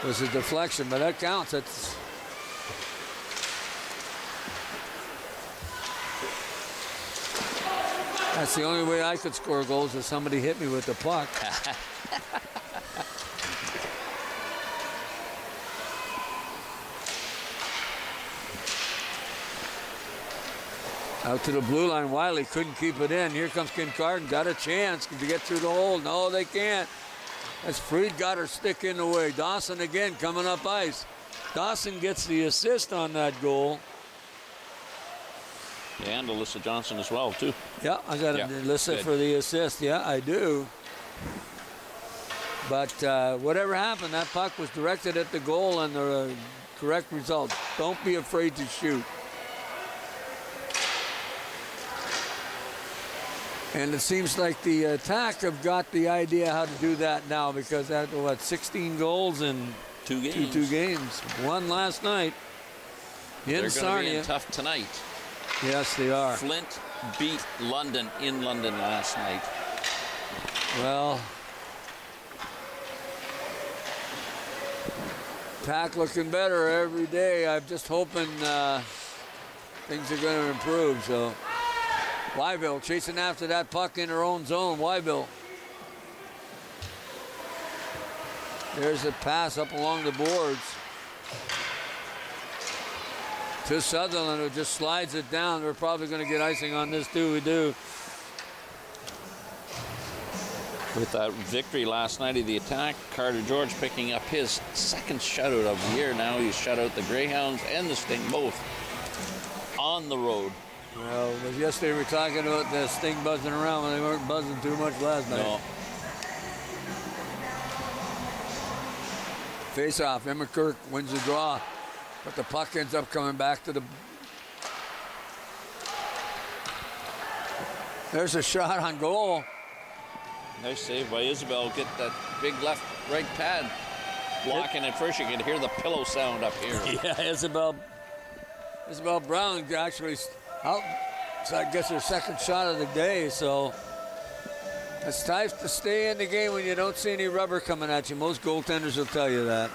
It was a deflection, but that counts. That's the only way I could score goals if somebody hit me with the puck. Out to the blue line, Wiley couldn't keep it in. Here comes Kincardine, got a chance to get through the hole. No, they can't. As Freed got her stick in the way. Dawson again coming up ice. Dawson gets the assist on that goal. And Alyssa Johnson as well, too. Yeah, I got Alyssa for the assist. Yeah, I do. But whatever happened, that puck was directed at the goal and the correct result. Don't be afraid to shoot. And it seems like the Attack have got the idea how to do that now because that 16 goals in 2 games. Two games. One last night in Sarnia. They're going to be in tough tonight. Yes, they are. Flint beat London in London last night. Well, Attack looking better every day. I'm just hoping things are going to improve. So. Wyville chasing after that puck in her own zone. Wyville. There's a pass up along the boards to Sutherland, who just slides it down. We're probably going to get icing on this too. We do. With that victory last night of the Attack, Carter George picking up his second shutout of the year. Now he's shut out the Greyhounds and the Sting both on the road. Well, yesterday we were talking about the Sting buzzing around when they weren't buzzing too much last night. No. Face-off, Emma Kirk wins the draw, but the puck ends up coming back to the... There's a shot on goal. Nice save by Isabel. Get that big right pad blocking it first. You can hear the pillow sound up here. Yeah, Isabel Brown actually... out, so I guess her second shot of the day, so it's tough to stay in the game when you don't see any rubber coming at you. Most goaltenders will tell you that.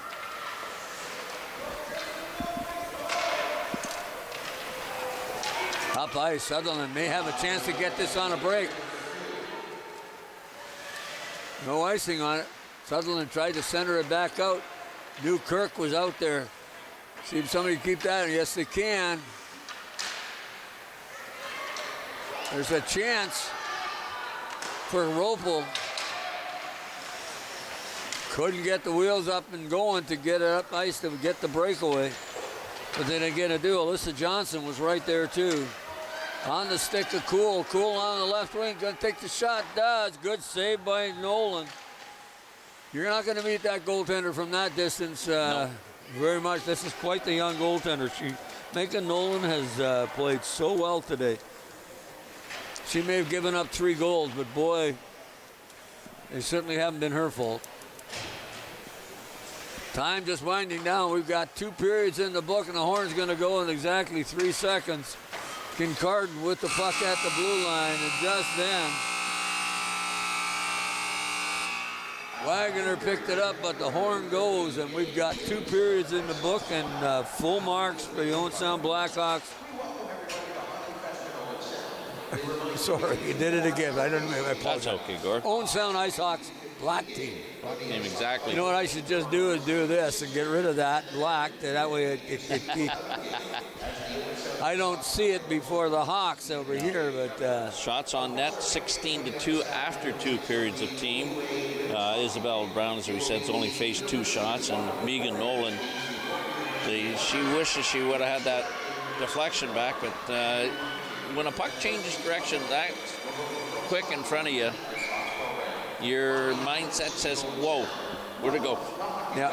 Up ice, Sutherland may have a chance to get this on a break. No icing on it. Sutherland tried to center it back out. Knew Kirk was out there. See if somebody can keep that, and yes they can. There's a chance for Ropel. Couldn't get the wheels up and going to get it up ice to get the breakaway. But then again, to do, Alyssa Johnson was right there too. On the stick of Cool. Cool on the left wing, gonna take the shot, does. Good save by Nolan. You're not gonna meet that goaltender from that distance very much. This is quite the young goaltender. Megan Nolan has played so well today. She may have given up 3 goals, but boy, they certainly haven't been her fault. Time just winding down. We've got 2 periods in the book, and the horn's going to go in exactly 3 seconds. Kincardine with the puck at the blue line, and just then, Wagner picked it up, but the horn goes, and we've got 2 periods in the book, and full marks for the Owen Sound Blackhawks. Sorry, you did it again. I didn't. I apologize. That's okay, Gord. Owen Sound Icehawks black team. Black team, exactly. You know what I should just do is do this and get rid of that black. That way I don't see it before the Hawks over here. But shots on net, 16-2 after 2 periods of team. Isabel Brown, as we said, has only faced 2 shots, and Megan Nolan. She wishes she would have had that deflection back, but. When a puck changes direction that quick in front of you, your mindset says, whoa, where'd it go? Yeah.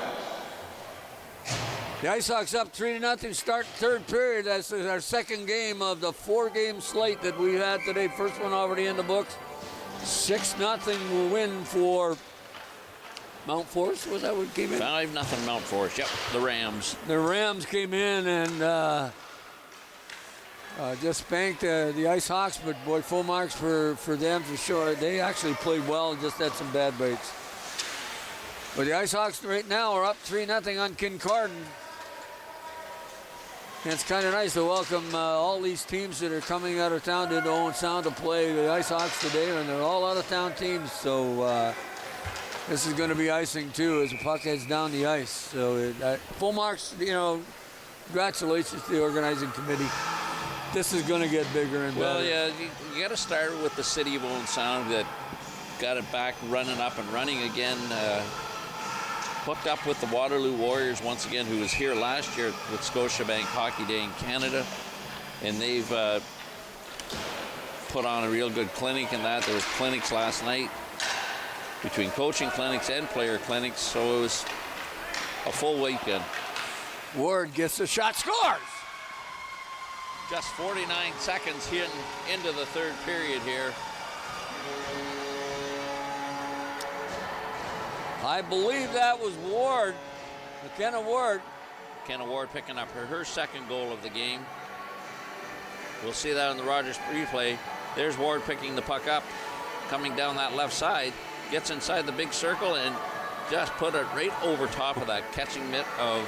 The Ice Hawks up 3-0, start 3rd period. That's our second game of the 4-game slate that we had today. First one already in the books. 6-0 win for Mount Forest, was that what came in? 5-0 Mount Forest. Yep, the Rams. The Rams came in and just spanked the Ice Hawks, but boy, full marks for them for sure. They actually played well and just had some bad breaks. But the Ice Hawks right now are up 3-0 on Kincardine. And it's kind of nice to welcome all these teams that are coming out of town into Owen Sound to play the Ice Hawks today, and they're all out-of-town teams. So this is going to be icing too as the puck heads down the ice. So full marks, congratulations to the organizing committee. This is going to get bigger and better. Well, yeah, you got to start with the city of Owen Sound that got it back running up and running again. Hooked up with the Waterloo Warriors once again, who was here last year with Scotiabank Hockey Day in Canada. And they've put on a real good clinic in that. There was clinics last night between coaching clinics and player clinics, so it was a full weekend. Ward gets the shot, scores! Just 49 seconds into the third period here. I believe that was Ward, McKenna Ward. McKenna Ward picking up her second goal of the game. We'll see that on the Rogers replay. There's Ward picking the puck up, coming down that left side, gets inside the big circle and just put it right over top of that catching mitt of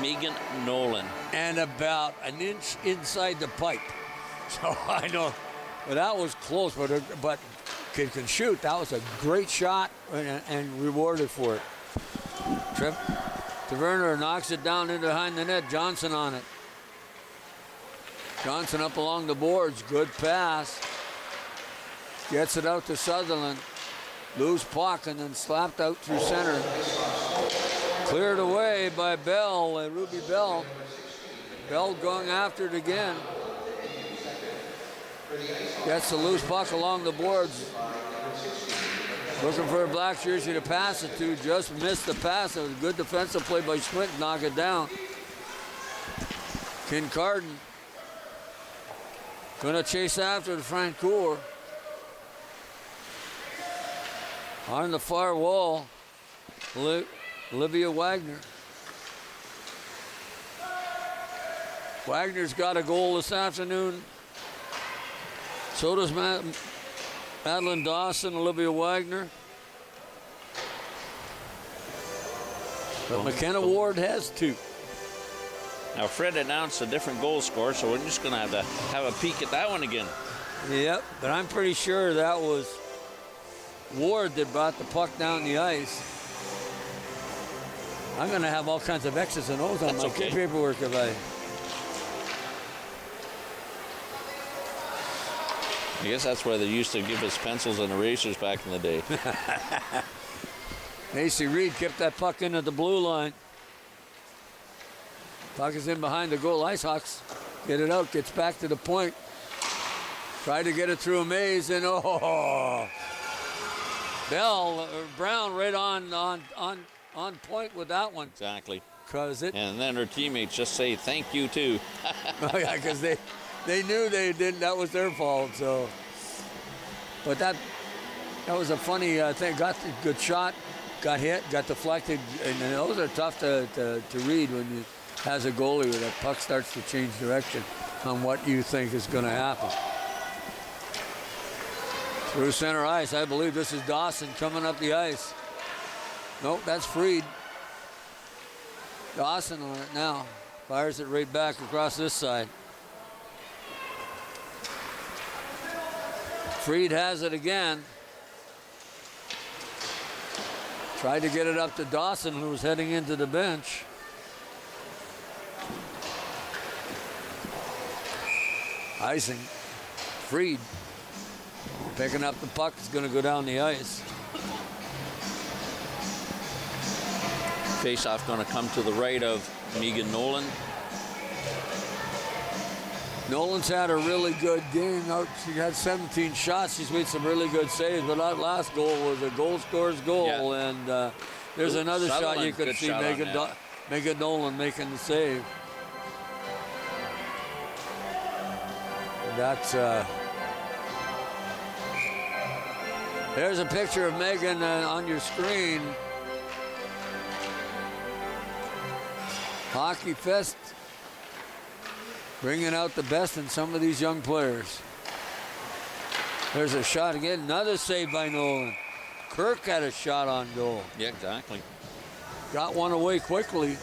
Megan Nolan. And about an inch inside the pipe. So I know, but that was close, but can shoot. That was a great shot and rewarded for it. Taverner knocks it down in behind the net. Johnson on it. Johnson up along the boards. Good pass. Gets it out to Sutherland. Loose puck and then slapped out through center. Cleared away by Bell, Ruby Bell. Bell going after it again. Gets the loose puck along the boards. Looking for a black jersey to pass it to. Just missed the pass. It was a good defensive play by Schmidt to knock it down. Kincardine going to chase after the Francoeur. On the far wall, Olivia Wagner. Wagner's got a goal this afternoon. So does Madeline Dawson, Olivia Wagner. But McKenna Ward has two. Now Fred announced a different goal scorer, so we're just going to have a peek at that one again. Yep, but I'm pretty sure that was Ward that brought the puck down the ice. I'm going to have all kinds of X's and O's on my paperwork if I guess that's why they used to give us pencils and erasers back in the day. Macy Reed kept that puck into the blue line. Puck is in behind the goal. Ice Hawks get it out, gets back to the point. Tried to get it through a maze, and Brown right on point with that one. Exactly. And then her teammates just say thank you too. Oh yeah, because they knew they didn't. That was their fault. So, but that was a funny thing. Got the good shot, got hit, got deflected, and those are tough to read when you has a goalie where that puck starts to change direction on what you think is going to happen. Through center ice, I believe this is Dawson coming up the ice. Nope, that's Freed. Dawson on it now. Fires it right back across this side. Freed has it again. Tried to get it up to Dawson, who was heading into the bench. Icing. Freed. Picking up the puck. It's going to go down the ice. Face-off going to come to the right of Megan Nolan. Nolan's had a really good game. She had 17 shots. She's made some really good saves, but that last goal was a goal scorer's goal. Yeah. And there's another shot you could see Megan Nolan making the save. There's a picture of Megan on your screen. Hockey Fest bringing out the best in some of these young players. There's a shot again. Another save by Nolan. Kirk had a shot on goal. Yeah, exactly. Got one away quickly.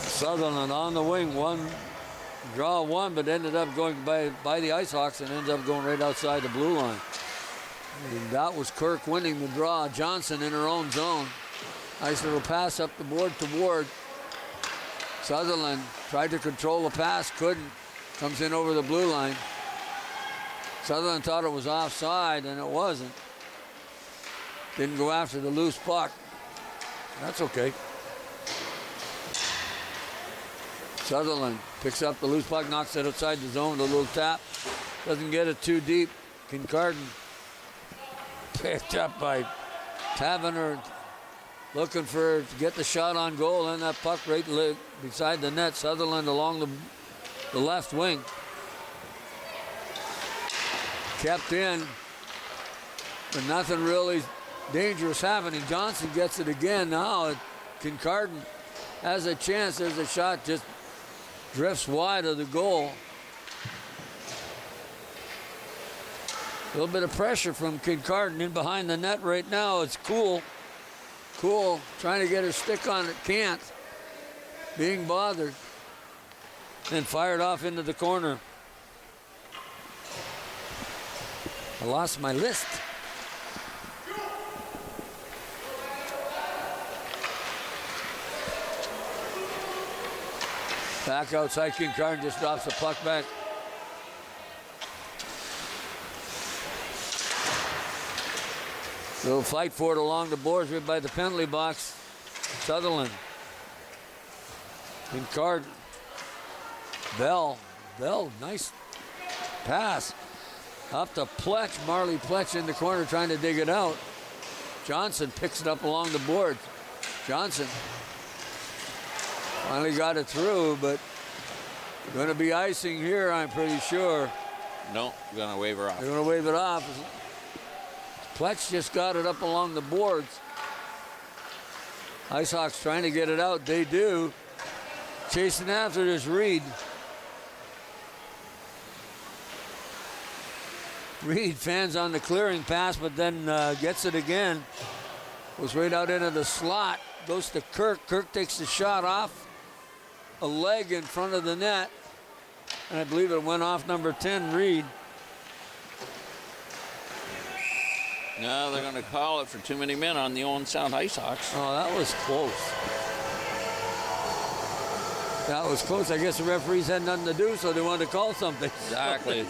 Sutherland on the wing, draw one, but ended up going by the Ice Hawks and ends up going right outside the blue line. And that was Kirk winning the draw. Johnson in her own zone. Nice little pass up the board to Ward. Sutherland tried to control the pass, couldn't. Comes in over the blue line. Sutherland thought it was offside, and it wasn't. Didn't go after the loose puck. That's okay. Sutherland picks up the loose puck, knocks it outside the zone with a little tap. Doesn't get it too deep. Kincardine picked up by Taverner, looking to get the shot on goal, and that puck right beside the net. Sutherland along the left wing. Kept in, but nothing really dangerous happening. Johnson gets it again now. Kincardine has a chance. There's a shot, just drifts wide of the goal. A little bit of pressure from Kincardine in behind the net right now. It's Cool trying to get her stick on it, can't. Being bothered. Then fired off into the corner. I lost my list. Back outside, Kincardine just drops the puck back. Little fight for it along the boards right by the penalty box. Sutherland. Kincardine. Bell, nice pass. Up to Pletch, Marley Pletch in the corner trying to dig it out. Johnson picks it up along the boards. Johnson finally got it through, but going to be icing here, I'm pretty sure. No, going to wave her off. They're going to wave it off. Pletch just got it up along the boards. Ice Hawks trying to get it out. They do. Chasing after it is Reed. Reed fans on the clearing pass, but then gets it again. Was right out into the slot. Goes to Kirk. Kirk takes the shot off a leg in front of the net. And I believe it went off number 10, Reed. No, they're going to call it for too many men on the Owen Sound Ice Hawks. Oh, that was close. That was close. I guess the referees had nothing to do, so they wanted to call something. Exactly.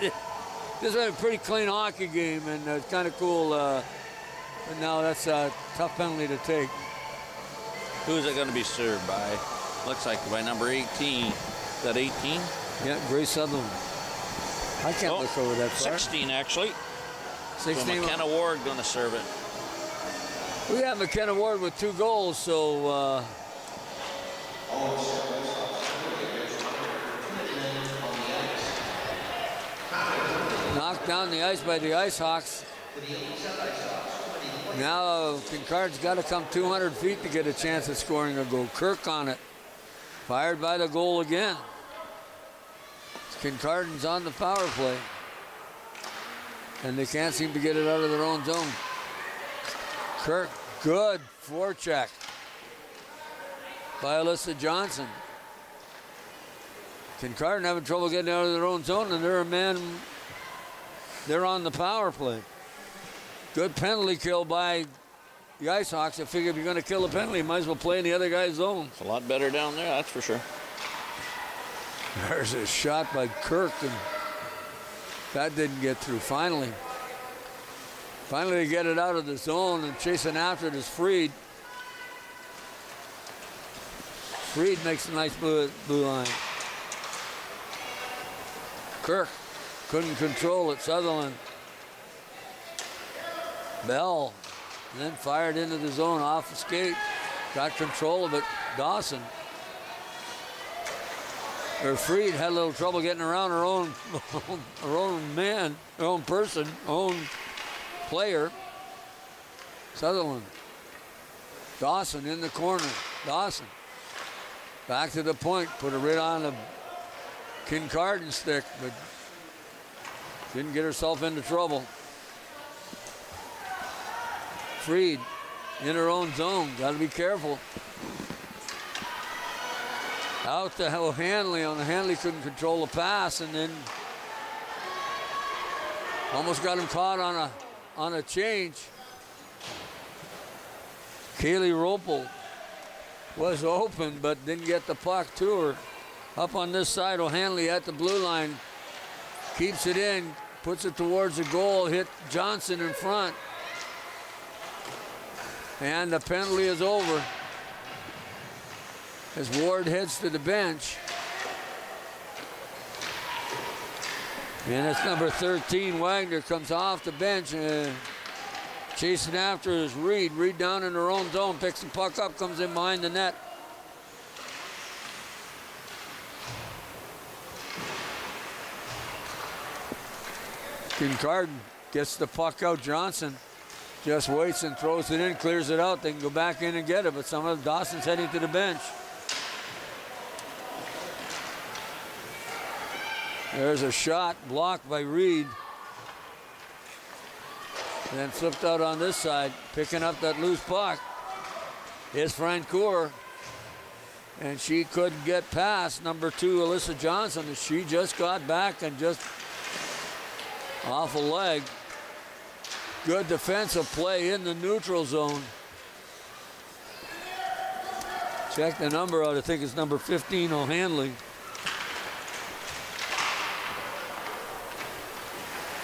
This was a pretty clean hockey game, and it's kind of cool. But now that's a tough penalty to take. Who's it going to be served by? Looks like by number 18. Is that 18? Yeah, Grace Sutherland. I can't look over that far. 16, actually. 16. So McKenna Ward going to serve it. We have McKenna Ward with 2 goals, so knocked down the ice by the Ice Hawks. Now Kincardine's got to come 200 feet to get a chance at scoring a goal. Kirk on it. Fired by the goal again. Kincardine's on the power play. And they can't seem to get it out of their own zone. Kirk, good forecheck by Alyssa Johnson. Kincardine having trouble getting out of their own zone, and they're on the power play. Good penalty kill by the Ice Hawks. I figure if you're going to kill a penalty, you might as well play in the other guy's zone. It's a lot better down there, that's for sure. There's a shot by Kirk, and that didn't get through. Finally they get it out of the zone, and chasing after it is Freed. Freed makes a nice blue line. Kirk couldn't control it. Sutherland. Bell. And then fired into the zone off the skate. Got control of it. Dawson. Freed had a little trouble getting around her own man, her own person, her own player. Sutherland. Dawson in the corner. Dawson. Back to the point. Put her right on the Kincardine stick, but didn't get herself into trouble. Freed in her own zone. Got to be careful. Out to O'Hanley. O'Hanley couldn't control the pass, and then almost got him caught on a change. Kaylee Ropel was open, but didn't get the puck to her. Up on this side, O'Hanley at the blue line. Keeps it in, puts it towards the goal, hit Johnson in front. And the penalty is over as Ward heads to the bench. And it's number 13, Wagner, comes off the bench. And chasing after is Reed. Reed down in her own zone, picks the puck up, comes in behind the net. Kincardine gets the puck out. Johnson just waits and throws it in, clears it out. They can go back in and get it, but some of Dawson's heading to the bench. There's a shot blocked by Reed. Then flipped out on this side, picking up that loose puck is Francoeur. And she couldn't get past number 2, Alyssa Johnson. And she just got back and just off a leg. Good defensive play in the neutral zone. Check the number out. I think it's number 15, O'Hanley.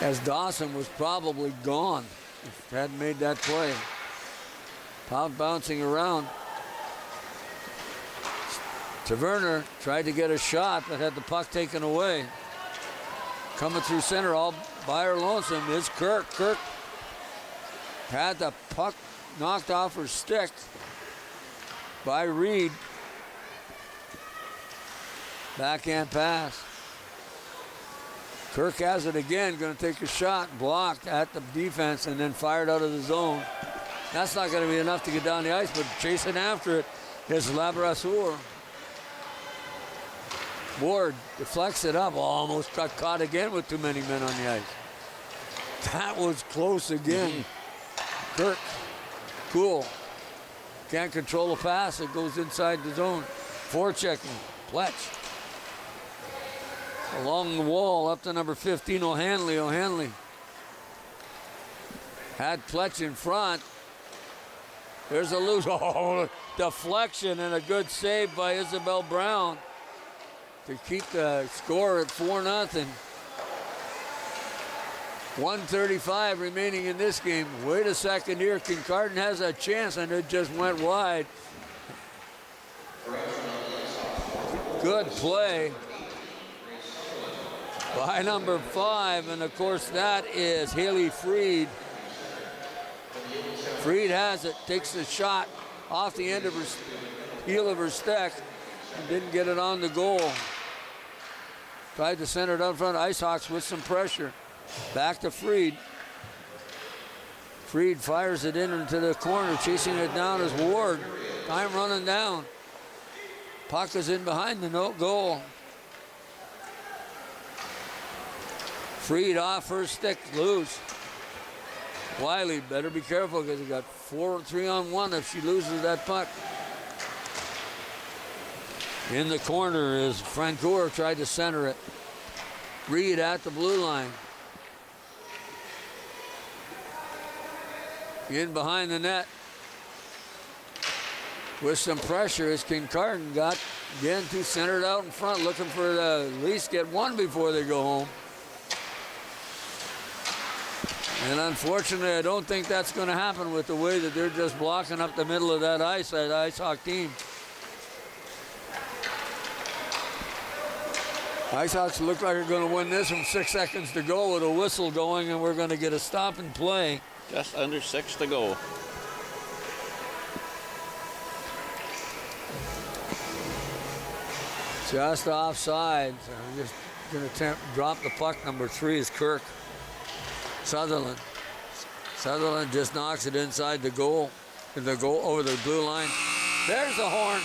As Dawson was probably gone if hadn't made that play. Pound bouncing around. Taverner tried to get a shot but had the puck taken away. Coming through center all by her lonesome is Kirk. Kirk had the puck knocked off her stick by Reed. Backhand pass. Kirk has it again, going to take a shot, blocked at the defense and then fired out of the zone. That's not going to be enough to get down the ice, but chasing after it is Labrasseur. Ward deflects it up, almost got caught again with too many men on the ice. That was close again. Kirk, cool. Can't control the pass, it goes inside the zone. Forechecking, Pletch. Along the wall, up to number 15, O'Hanley. O'Hanley had Pletch in front. There's a loose, deflection and a good save by Isabel Brown to keep the score at 4-0. 1:35 remaining in this game. Wait a second here, Kincardine has a chance and it just went wide. Good play by number 5, and of course that is Haley Freed. Freed has it, takes the shot off the end of her heel of her stick, and didn't get it on the goal. Tried to center it out front. IceHawks with some pressure. Back to Freed. Freed fires it into the corner, chasing it down as Ward. Time running down. Puck is in behind the goal. Freed off her stick, loose. Wiley better be careful because he got 3-on-1 if she loses that puck. In the corner is Francoeur, tried to center it. Reed at the blue line. In behind the net. With some pressure as Kincardine got again too centered out in front, looking for at least get one before they go home. And unfortunately, I don't think that's going to happen with the way that they're just blocking up the middle of that ice, that IceHawk team. IceHawks look like they're going to win this from 6 seconds to go with a whistle going, and we're going to get a stop and play. Just under 6 to go. Just offside. So I'm just going to drop the puck. Number 3 is Kirk Sutherland. Sutherland just knocks it inside the goal over the blue line. There's the horn.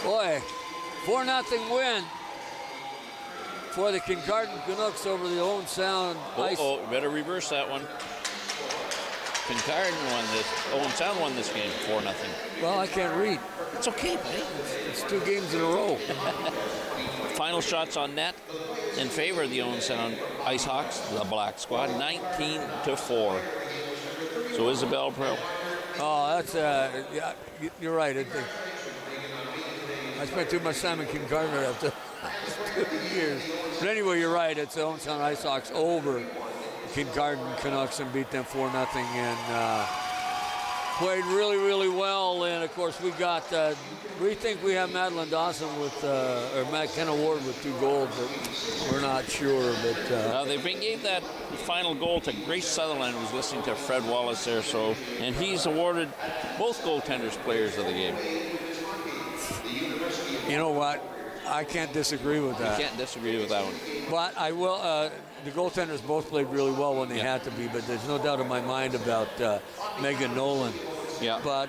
Boy, 4-0 win for the Kincardine Canucks over the Owen Sound Ice. Oh, better reverse that one. Kincardine won this. Owen Sound won this game 4-0. Well, I can't read. It's okay, buddy. It's 2 games in a row. Final shots on net in favor of the Owen Sound Ice Hawks, the Black Squad, 19-4. So Isabel Pro. Oh, that's yeah. You're right. I spent too much time in Kincardine after 2 years. But anyway, you're right. It's the Owen Sound Ice Hawks over Kincardine Canucks and beat them 4-0 and played really, really well. And of course, we think we have Madeline Dawson or McKenna Ward with 2 goals, but we're not sure. But they gave that final goal to Grace Sutherland, who was listening to Fred Wallace there. And he's awarded both goaltenders players of the game. You know what? I can't disagree with that. You can't disagree with that one. But I will. The goaltenders both played really well when they had to be, but there's no doubt in my mind about Megan Nolan. Yeah. But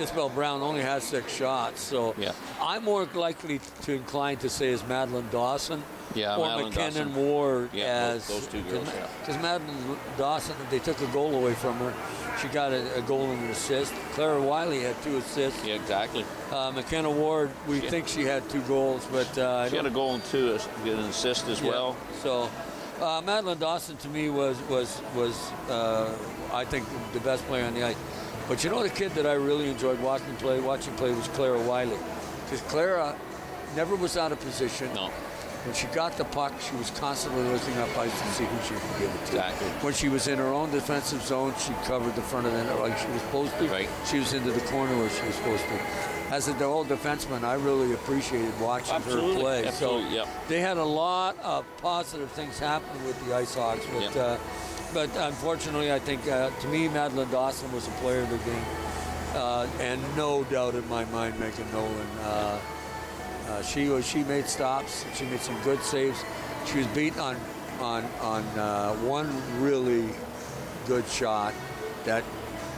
Isabel Brown only has 6 shots, so I'm more likely to incline to say is Madeline Dawson or McKinnon Ward as those 2 girls. Because Madeline Dawson, they took a goal away from her. She got a goal and an assist. Clara Wiley had 2 assists. Yeah, exactly. McKenna Ward, we think she had 2 goals, but she had a goal and 2 an assist as well. So Madeline Dawson to me was I think the best player on the ice. But you know the kid that I really enjoyed watching play was Clara Wiley, because Clara never was out of position. No. When she got the puck, she was constantly looking up ice to see who she could give it to. Exactly. When she was in her own defensive zone, she covered the front of the net like she was supposed to. Right. She was into the corner where she was supposed to. As the old defenseman, I really appreciated watching her play. Absolutely. So they had a lot of positive things happen with the Ice Hawks. But unfortunately, I think, to me, Madeline Dawson was a player of the game. And no doubt in my mind, Megan Nolan. She made stops. She made some good saves. She was beat on one really good shot that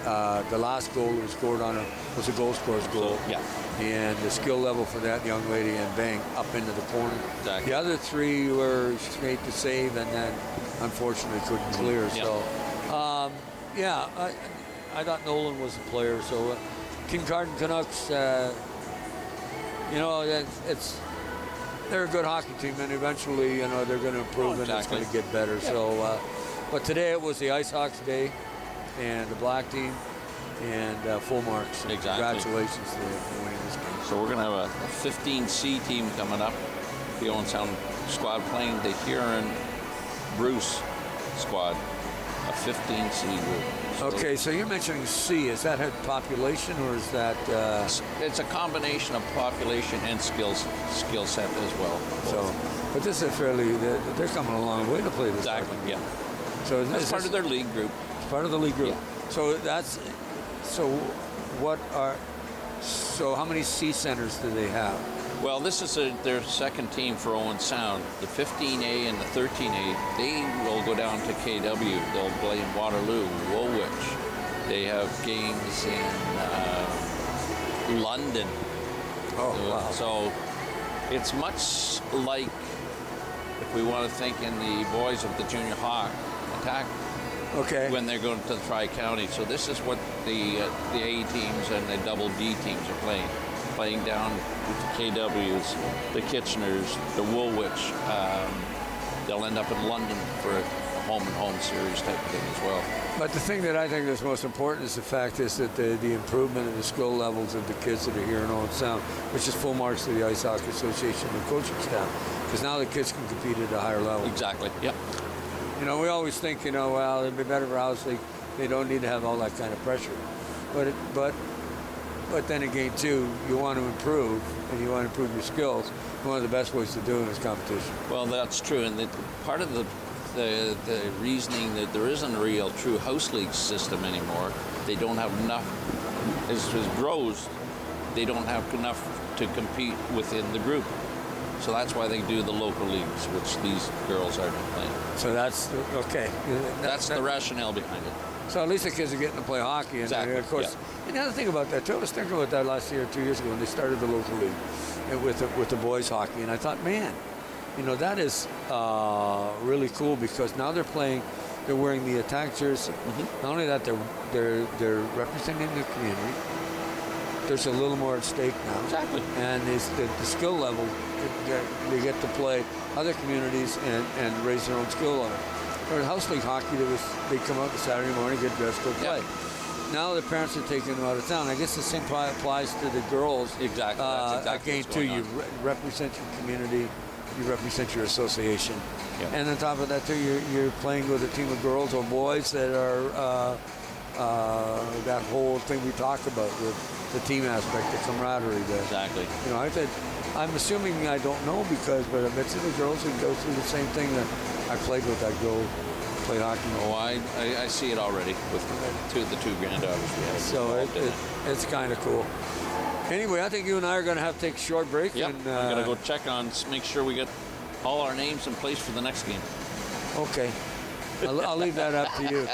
the last goal that was scored on her was a goal scorer's goal. Yeah. And the skill level for that young lady and bang up into the corner. Exactly. The other 3 were she made the save and then unfortunately couldn't clear. Yeah. So I thought Nolan was a player. So Kincardine Canucks. They're a good hockey team, and eventually, they're going to improve and it's going to get better. Yeah. So, but today it was the Ice Hawks day, and the black team, and full marks. Exactly. Congratulations to them for winning this game. So we're going to have a 15C team coming up. The Owen Sound squad playing the Huron Bruce squad, a 15C group. Okay, so you're mentioning C. Is that population or is that? It's a combination of population and skill set as well. So, but this is they're coming a long way to play this. Exactly. Yeah. So that's part of their league group. It's part of the league group. Yeah. So how many C centers do they have? Well, this is their second team for Owen Sound. The 15A and the 13A, they will go down to KW. They'll play in Waterloo, Woolwich. They have games in London. Oh, wow. So it's much like, if we want to think in the boys of the Junior Hawk attack, when they're going to the Tri-County. So this is what the A teams and the double D teams are playing down with the KWs, the Kitcheners, the Woolwich. They'll end up in London for a home-and-home series type of thing as well. But the thing that I think is most important is the fact is that the improvement in the skill levels of the kids that are here in Owen Sound, which is full marks to the Ice Hockey Association and coaching staff, because now the kids can compete at a higher level. Exactly, yep. We always think, well, it'd be better for House League. They don't need to have all that kind of pressure. But then again, too, you want to improve, and you want to improve your skills. One of the best ways to do it is competition. Well, that's true, and part of the the reasoning that there isn't a real true house league system anymore. They don't have enough, as it grows, they don't have enough to compete within the group. So that's why they do the local leagues, which these girls are playing. So that's, okay. That's the rationale behind it. So at least the kids are getting to play hockey. And Exactly. Of course, and the other thing about that, too, I was thinking about that last year, 2 years ago, when they started the local league with the boys hockey. And I thought, man, that is really cool, because now they're wearing the attack jersey. Not only that, they're representing the community. There's a little more at stake now. Exactly. And it's the skill level, they get to play other communities and raise their own skill level. Or house league hockey, they come out on Saturday morning, get dressed, go play. Now the parents are taking them out of town. I guess the same applies to the girls. Exactly. That's exactly again, too, you represent your community, you represent your association. Yep. And on top of that, too, you're playing with a team of girls or boys that are that whole thing we talk about with the team aspect, the camaraderie there. Exactly. I'm assuming, I don't know, but I bet you the girls would go through the same thing that I played with. I'd go play hockey. Oh, I see it already with the two granddaughters we have. So it's kind of cool. Anyway, I think you and I are going to have to take a short break. Yep. And, I'm going to go check on, make sure we get all our names in place for the next game. Okay. I'll leave that up to you.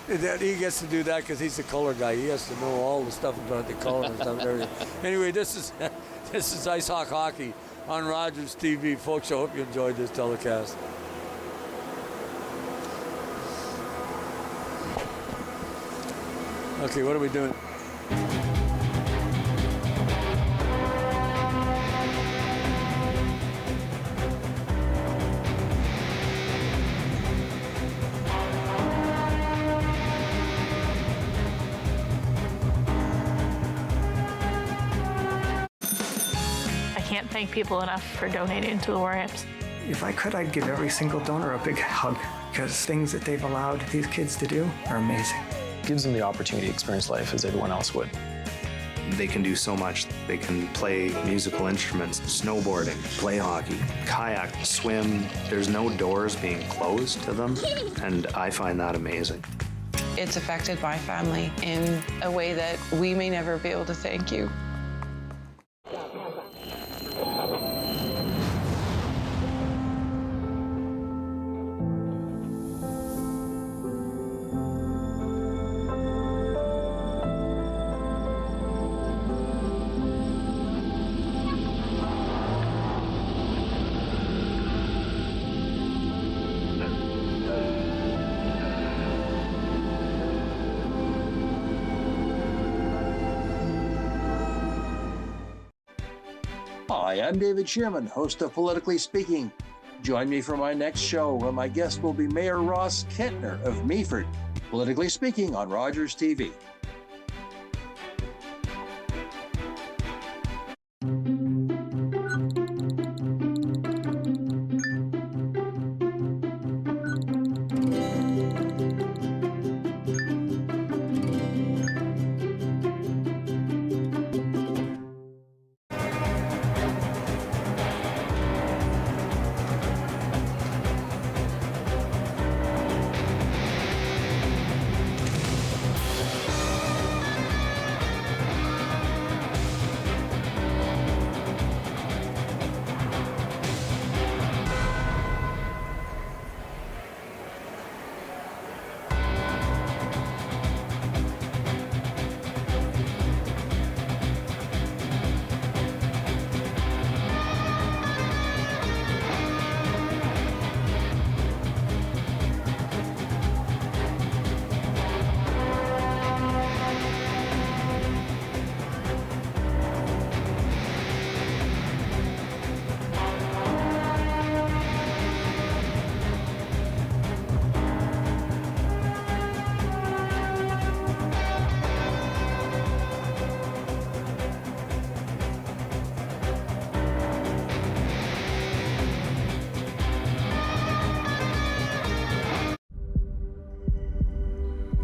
He gets to do that because he's the color guy. He has to know all the stuff about the color and stuff. Anyway, this is Ice Hawk Hockey on Rogers TV. Folks, I hope you enjoyed this telecast. Okay, what are we doing? Can't thank people enough for donating to the War Amps. If I could, I'd give every single donor a big hug, because things that they've allowed these kids to do are amazing. It gives them the opportunity to experience life as everyone else would. They can do so much. They can play musical instruments, snowboarding, play hockey, kayak, swim. There's no doors being closed to them, and I find that amazing. It's affected my family in a way that we may never be able to thank you. Hi, I'm David Sherman, host of Politically Speaking. Join me for my next show, where my guest will be Mayor Ross Kentner of Meaford. Politically Speaking on Rogers TV.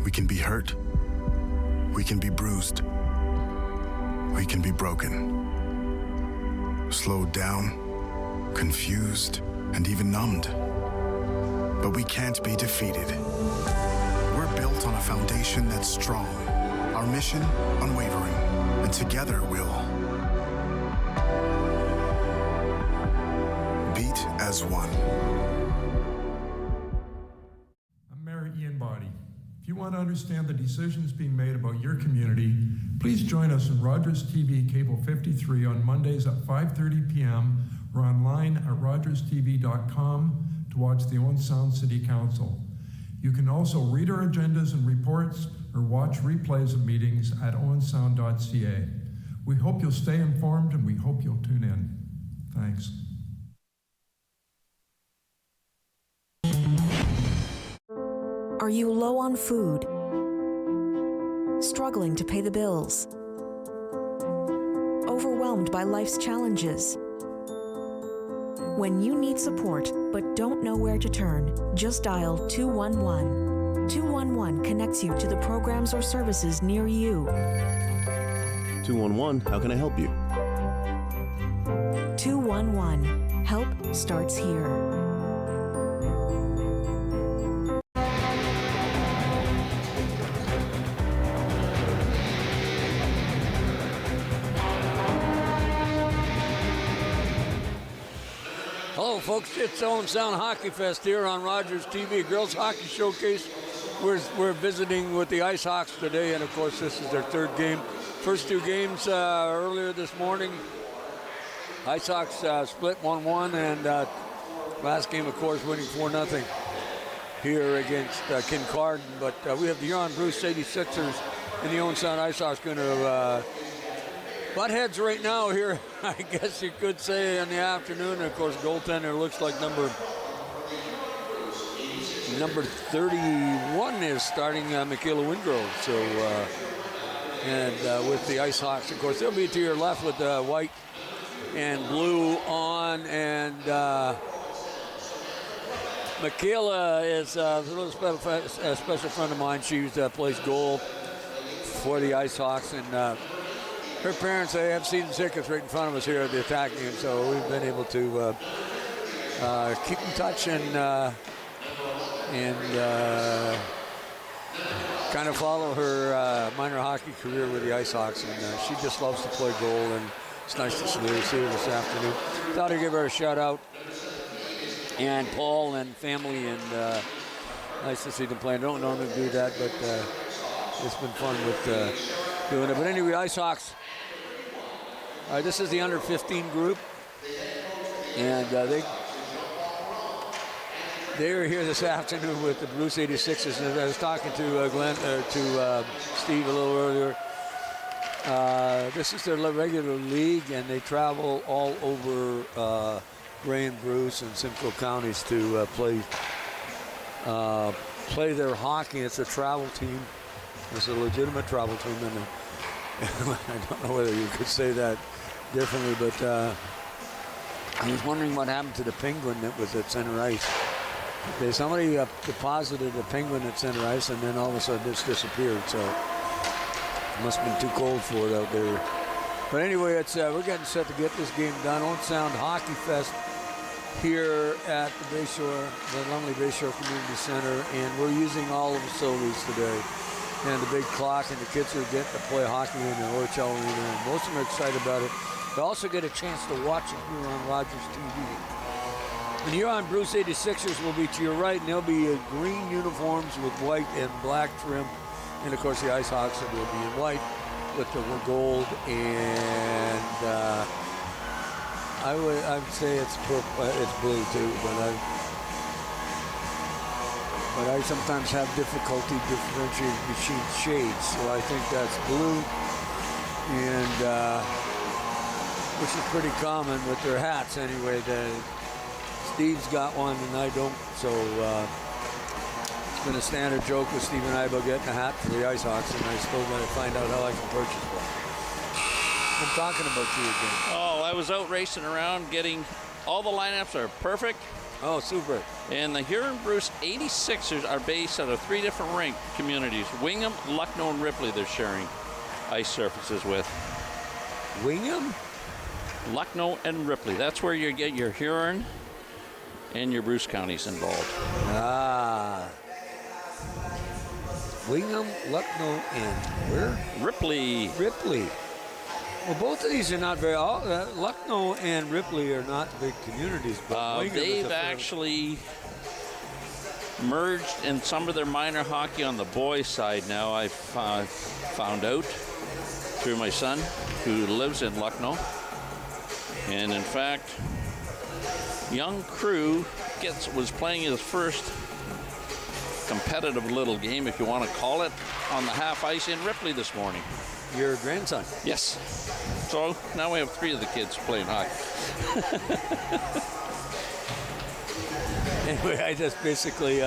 We can be hurt. We can be bruised. We can be broken. Slowed down, confused, and even numbed. But we can't be defeated. We're built on a foundation that's strong, our mission unwavering, and together we'll beat as one. I'm Mayor Ian Body. If you want to understand the decisions being made about your community, please join us on Rogers TV Cable 53 on Mondays at 5:30 p.m. or online at rogerstv.com to watch the Owen Sound City Council. You can also read our agendas and reports or watch replays of meetings at owensound.ca. We hope you'll stay informed and we hope you'll tune in. Thanks. Are you low on food? Struggling to pay the bills? Overwhelmed by life's challenges? When you need support but don't know where to turn, just dial 211. 211 connects you to the programs or services near you. 211, how can I help you? 211, help starts here. Hello, folks. It's Owen Sound Hockey Fest here on Rogers TV, Girls Hockey Showcase. We're visiting with the Ice Hawks today, and of course, this is their third game. First two games earlier this morning, Ice Hawks split 1-1, and last game, of course, winning 4-0 here against Kincardine. But we have the Huron Bruce 86ers and the Owen Sound Ice Hawks going to butt heads right now here, I guess you could say, in the afternoon. And of course, goaltender looks like number 31 is starting Michaela Wingrove. So, with the Ice Hawks, of course, they'll be to your left with white and blue on. And Michaela is a little special friend of mine. She plays goal for the Ice Hawks, and her parents, they have season tickets right in front of us here at the attacking, and so we've been able to keep in touch and kind of follow her minor hockey career with the Ice Hawks, and she just loves to play goal, and it's nice to see her this afternoon. Thought I'd give her a shout out, and Paul and family, and nice to see them play. I don't normally do that, but it's been fun with doing it. But anyway, Ice Hawks. This is the under 15 group, and they are here this afternoon with the Bruce 86ers. And I was talking to Steve a little earlier. This is their regular league, and they travel all over Grey and Bruce and Simcoe counties to play their hockey. It's a travel team. It's a legitimate travel team, and I don't know whether you could say that differently, but I was wondering what happened to the penguin that was at center ice. Somebody deposited a penguin at center ice, and then all of a sudden it's disappeared, so it must have been too cold for it out there. But anyway, we're getting set to get this game done. Owen Sound Hockey Fest here at the Bayshore, the Lumley Bayshore Community Center, and we're using all the facilities today. And the big clock, and the kids are getting to play hockey in the OHL arena, and most of them are excited about it. They also get a chance to watch it here on Rogers TV. And here on Bruce 86ers will be to your right, and they'll be green uniforms with white and black trim. And of course, the Ice Hawks will be in white with the gold, and I would say it's blue too, but I sometimes have difficulty differentiating between shades, so I think that's blue, and which is pretty common with their hats anyway. Steve's got one and I don't, so it's been a standard joke with Steve and I about getting a hat for the Ice Hawks, and I still got to find out how I can purchase one. I'm talking about you again. Oh, I was out racing around getting all the lineups are perfect. Oh, super. And the Huron Bruce 86ers are based out of 3 different rink communities. Wingham, Lucknow, and Ripley they're sharing ice surfaces with. Wingham? Lucknow and Ripley. That's where you get your Huron and your Bruce County's involved. Wingham, Lucknow, and where? Ripley. Well, both of these are not very. Lucknow and Ripley are not big communities. But they've actually merged in some of their minor hockey on the boys' side now. I've found out through my son, who lives in Lucknow. And in fact, young Crew was playing his first competitive little game, if you want to call it, on the half ice in Ripley this morning. Your grandson? Yes. So now we have 3 of the kids playing hockey. Anyway, I just basically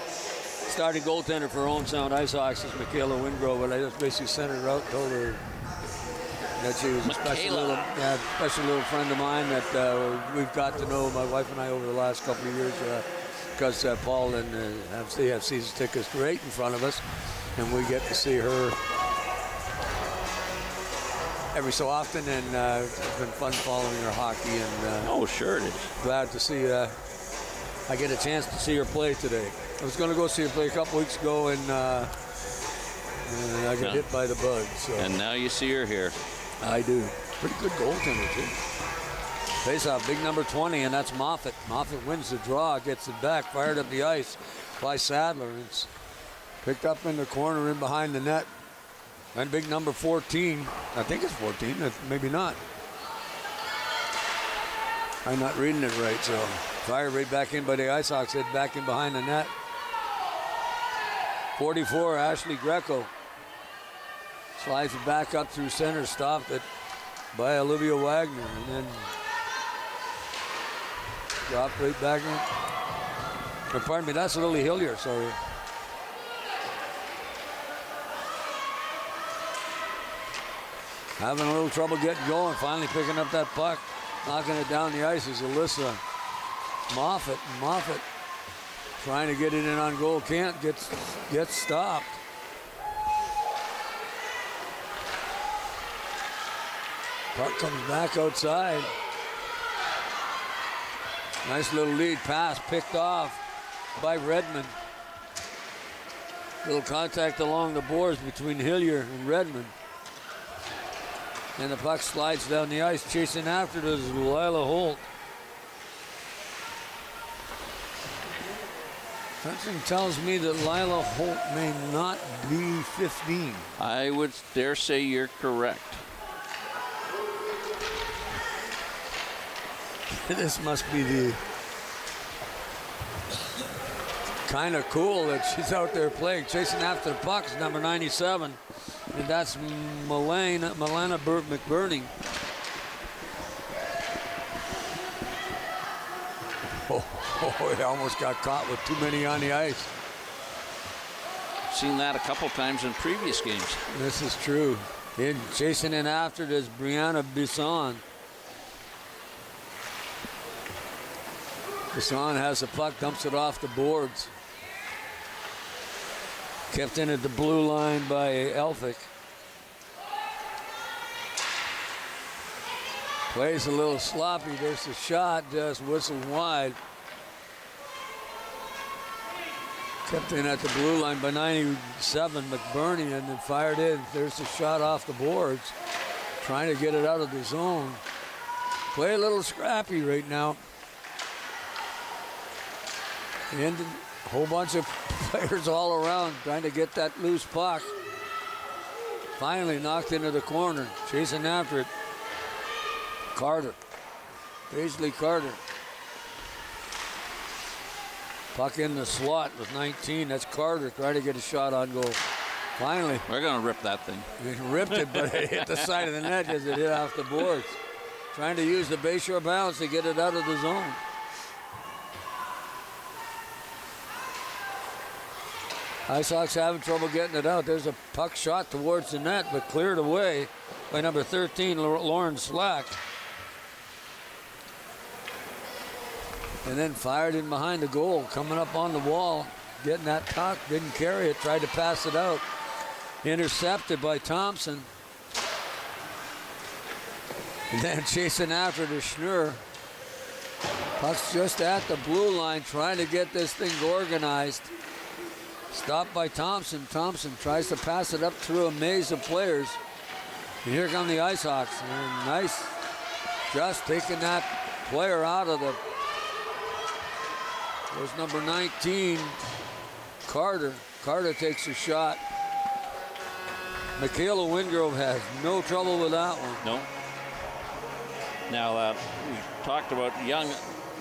starting goaltender for Owen Sound Ice Hawks is Michaela Wingrove, but I just basically sent her out, told her that she was a special little friend of mine that we've got to know, my wife and I, over the last couple of years, because Paul and they have season tickets right in front of us, and we get to see her every so often, and it's been fun following her hockey. And oh, sure it is. Glad to see I get a chance to see her play today. I was going to go see her play a couple weeks ago, and I got hit by the bug. So. And now you see her here. I do. Pretty good goaltender, too. Face off, big number 20, and that's Moffat. Moffat wins the draw, gets it back, fired up the ice by Sadler. It's picked up in the corner in behind the net. And big number 14, I think it's 14, maybe not. I'm not reading it right, so fired right back in by the Ice Hawks, head back in behind the net. 44, Ashley Greco. Slides it back up through center, stopped it by Olivia Wagner, and then dropped right back in. Pardon me, that's Lily Hillier, sorry. Having a little trouble getting going, finally picking up that puck, knocking it down the ice is Alyssa Moffat. Moffat trying to get it in on goal, can't, get stopped. Puck comes back outside. Nice little lead pass picked off by Redmond. Little contact along the boards between Hillier and Redmond. And the puck slides down the ice. Chasing after it is Lila Holt. Something tells me that Lila Holt may not be 15. I would dare say you're correct. This must be the kind of cool that she's out there playing. Chasing after the puck is number 97. And that's Milena McBurney. Oh, he almost got caught with too many on the ice. Seen that a couple times in previous games. This is true. And chasing in after it is Brianna Bisson. Bisson has the puck, dumps it off the boards. Kept in at the blue line by Elphick. Plays a little sloppy. There's a shot, just whistled wide. Kept in at the blue line by 97, McBurney, and then fired in. There's a shot off the boards. Trying to get it out of the zone. Play a little scrappy right now. And a whole bunch of players all around trying to get that loose puck. Finally knocked into the corner. Chasing after it. Carter. Paisley Carter. Puck in the slot with 19. That's Carter trying to get a shot on goal. Finally. We're going to rip that thing. It ripped it, but it hit the side of the net as it hit off the boards. Trying to use the bayshore bounce to get it out of the zone. Ice Hawks having trouble getting it out. There's a puck shot towards the net, but cleared away by number 13, Lauren Slack. And then fired in behind the goal, coming up on the wall, getting that puck, didn't carry it, tried to pass it out. Intercepted by Thompson. And then chasing after the Schnur. Puck's just at the blue line trying to get this thing organized. Stopped by Thompson. Thompson tries to pass it up through a maze of players. And here come the Ice Hawks. And nice just taking that player out of the... There's number 19, Carter. Carter takes a shot. Michaela Wingrove has no trouble with that one. No. Now, we talked about young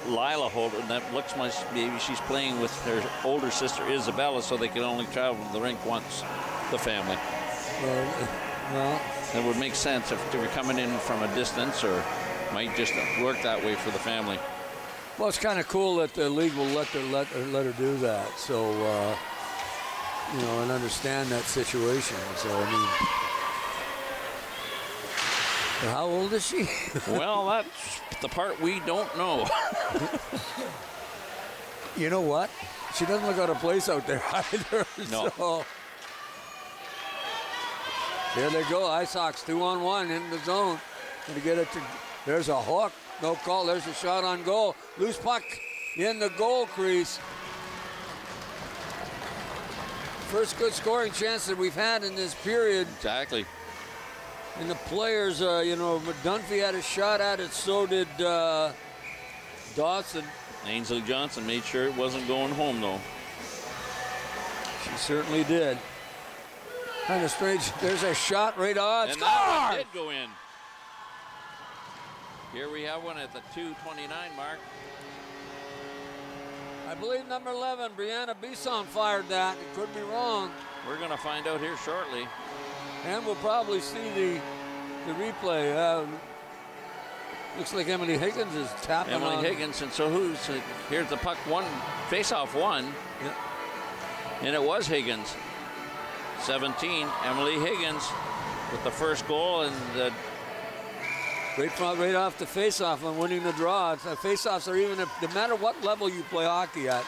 Lila Holt, and that looks like maybe she's playing with her older sister Isabella, so they can only travel to the rink once, the family. Well, it would make sense if they were coming in from a distance, or might just work that way for the family. Well, it's kind of cool that the league will let her do that. So, you know, and understand that situation. So, I mean, but how old is she? Well, that's the part we don't know. You know what? She doesn't look out of place out there either. No. So, here they go. Ice Hawks 2-on-1 in the zone. Going to get it to. There's a hook. No call. There's a shot on goal. Loose puck in the goal crease. First good scoring chance that we've had in this period. Exactly. And the players, you know, Dunphy had a shot at it. So did Dawson. Ainsley Johnson made sure it wasn't going home, though. She certainly did. Kind of strange. There's a shot right on. And that one did go in. Here we have one at the 2:29 mark. I believe number 11, Brianna Bisson, fired that. It could be wrong. We're going to find out here shortly. And we'll probably see the replay. Looks like Emily Higgins is tapping on. Emily Higgins, and so who's here's the puck one, face-off one. Yeah. And it was Higgins. 17, Emily Higgins with the first goal, and right off the face-off and winning the draw. Face-offs are even, no matter what level you play hockey at,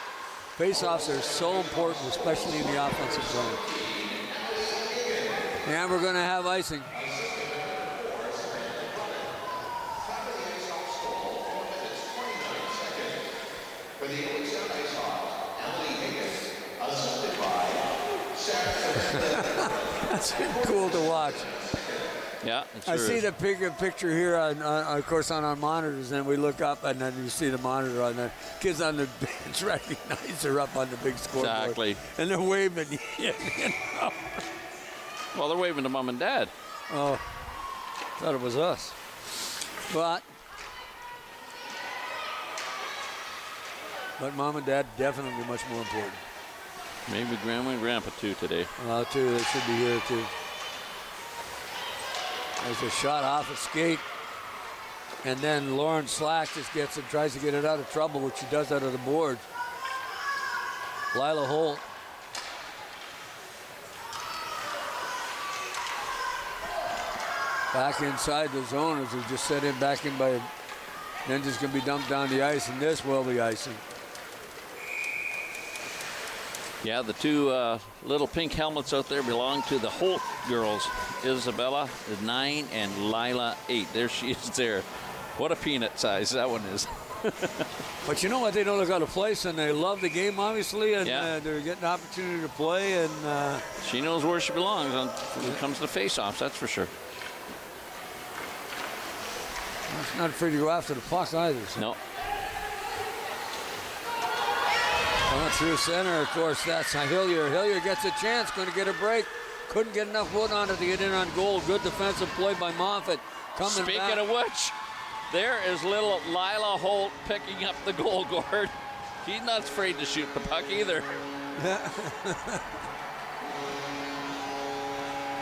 face-offs are so important, especially in the offensive zone. And we're going to have icing. That's cool to watch. Yeah, it sure I see is. the picture here, of course, on our monitors, and we look up, and then you see the monitor on there. Kids on the bench recognize her up on the big scoreboard. Exactly. And they're waving. Well, they're waving to mom and dad. Oh, thought it was us. But mom and dad definitely much more important. Maybe grandma and grandpa too today. Too. They should be here too. There's a shot off a skate. And then Lauren Slack just gets it, tries to get it out of trouble, which she does out of the boards. Lila Holt. Back inside the zone as we just set in back in by, then just going to be dumped down the ice, and this will be icing. Yeah, the two little pink helmets out there belong to the Holt girls. Isabella, 9, and Lila, 8. There she is there. What a peanut size that one is. But you know what? They don't look out of place, and they love the game, obviously, and they're getting an opportunity to play. And she knows where she belongs when it comes to face-offs, that's for sure. She's not afraid to go after the puck either. So. No. Through center, of course, that's Hillier. Hillier gets a chance, going to get a break. Couldn't get enough wood on it to get in on goal. Good defensive play by Moffat. Speaking of which, there is little Lila Holt picking up the goal guard. She's not afraid to shoot the puck either.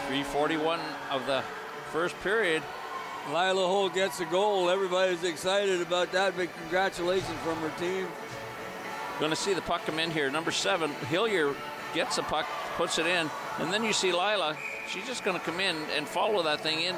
3:41 of the first period. Lila Holt gets a goal. Everybody's excited about that. Big congratulations from her team. Going to see the puck come in here. Number 7, Hillier gets the puck, puts it in, and then you see Lila. She's just going to come in and follow that thing in,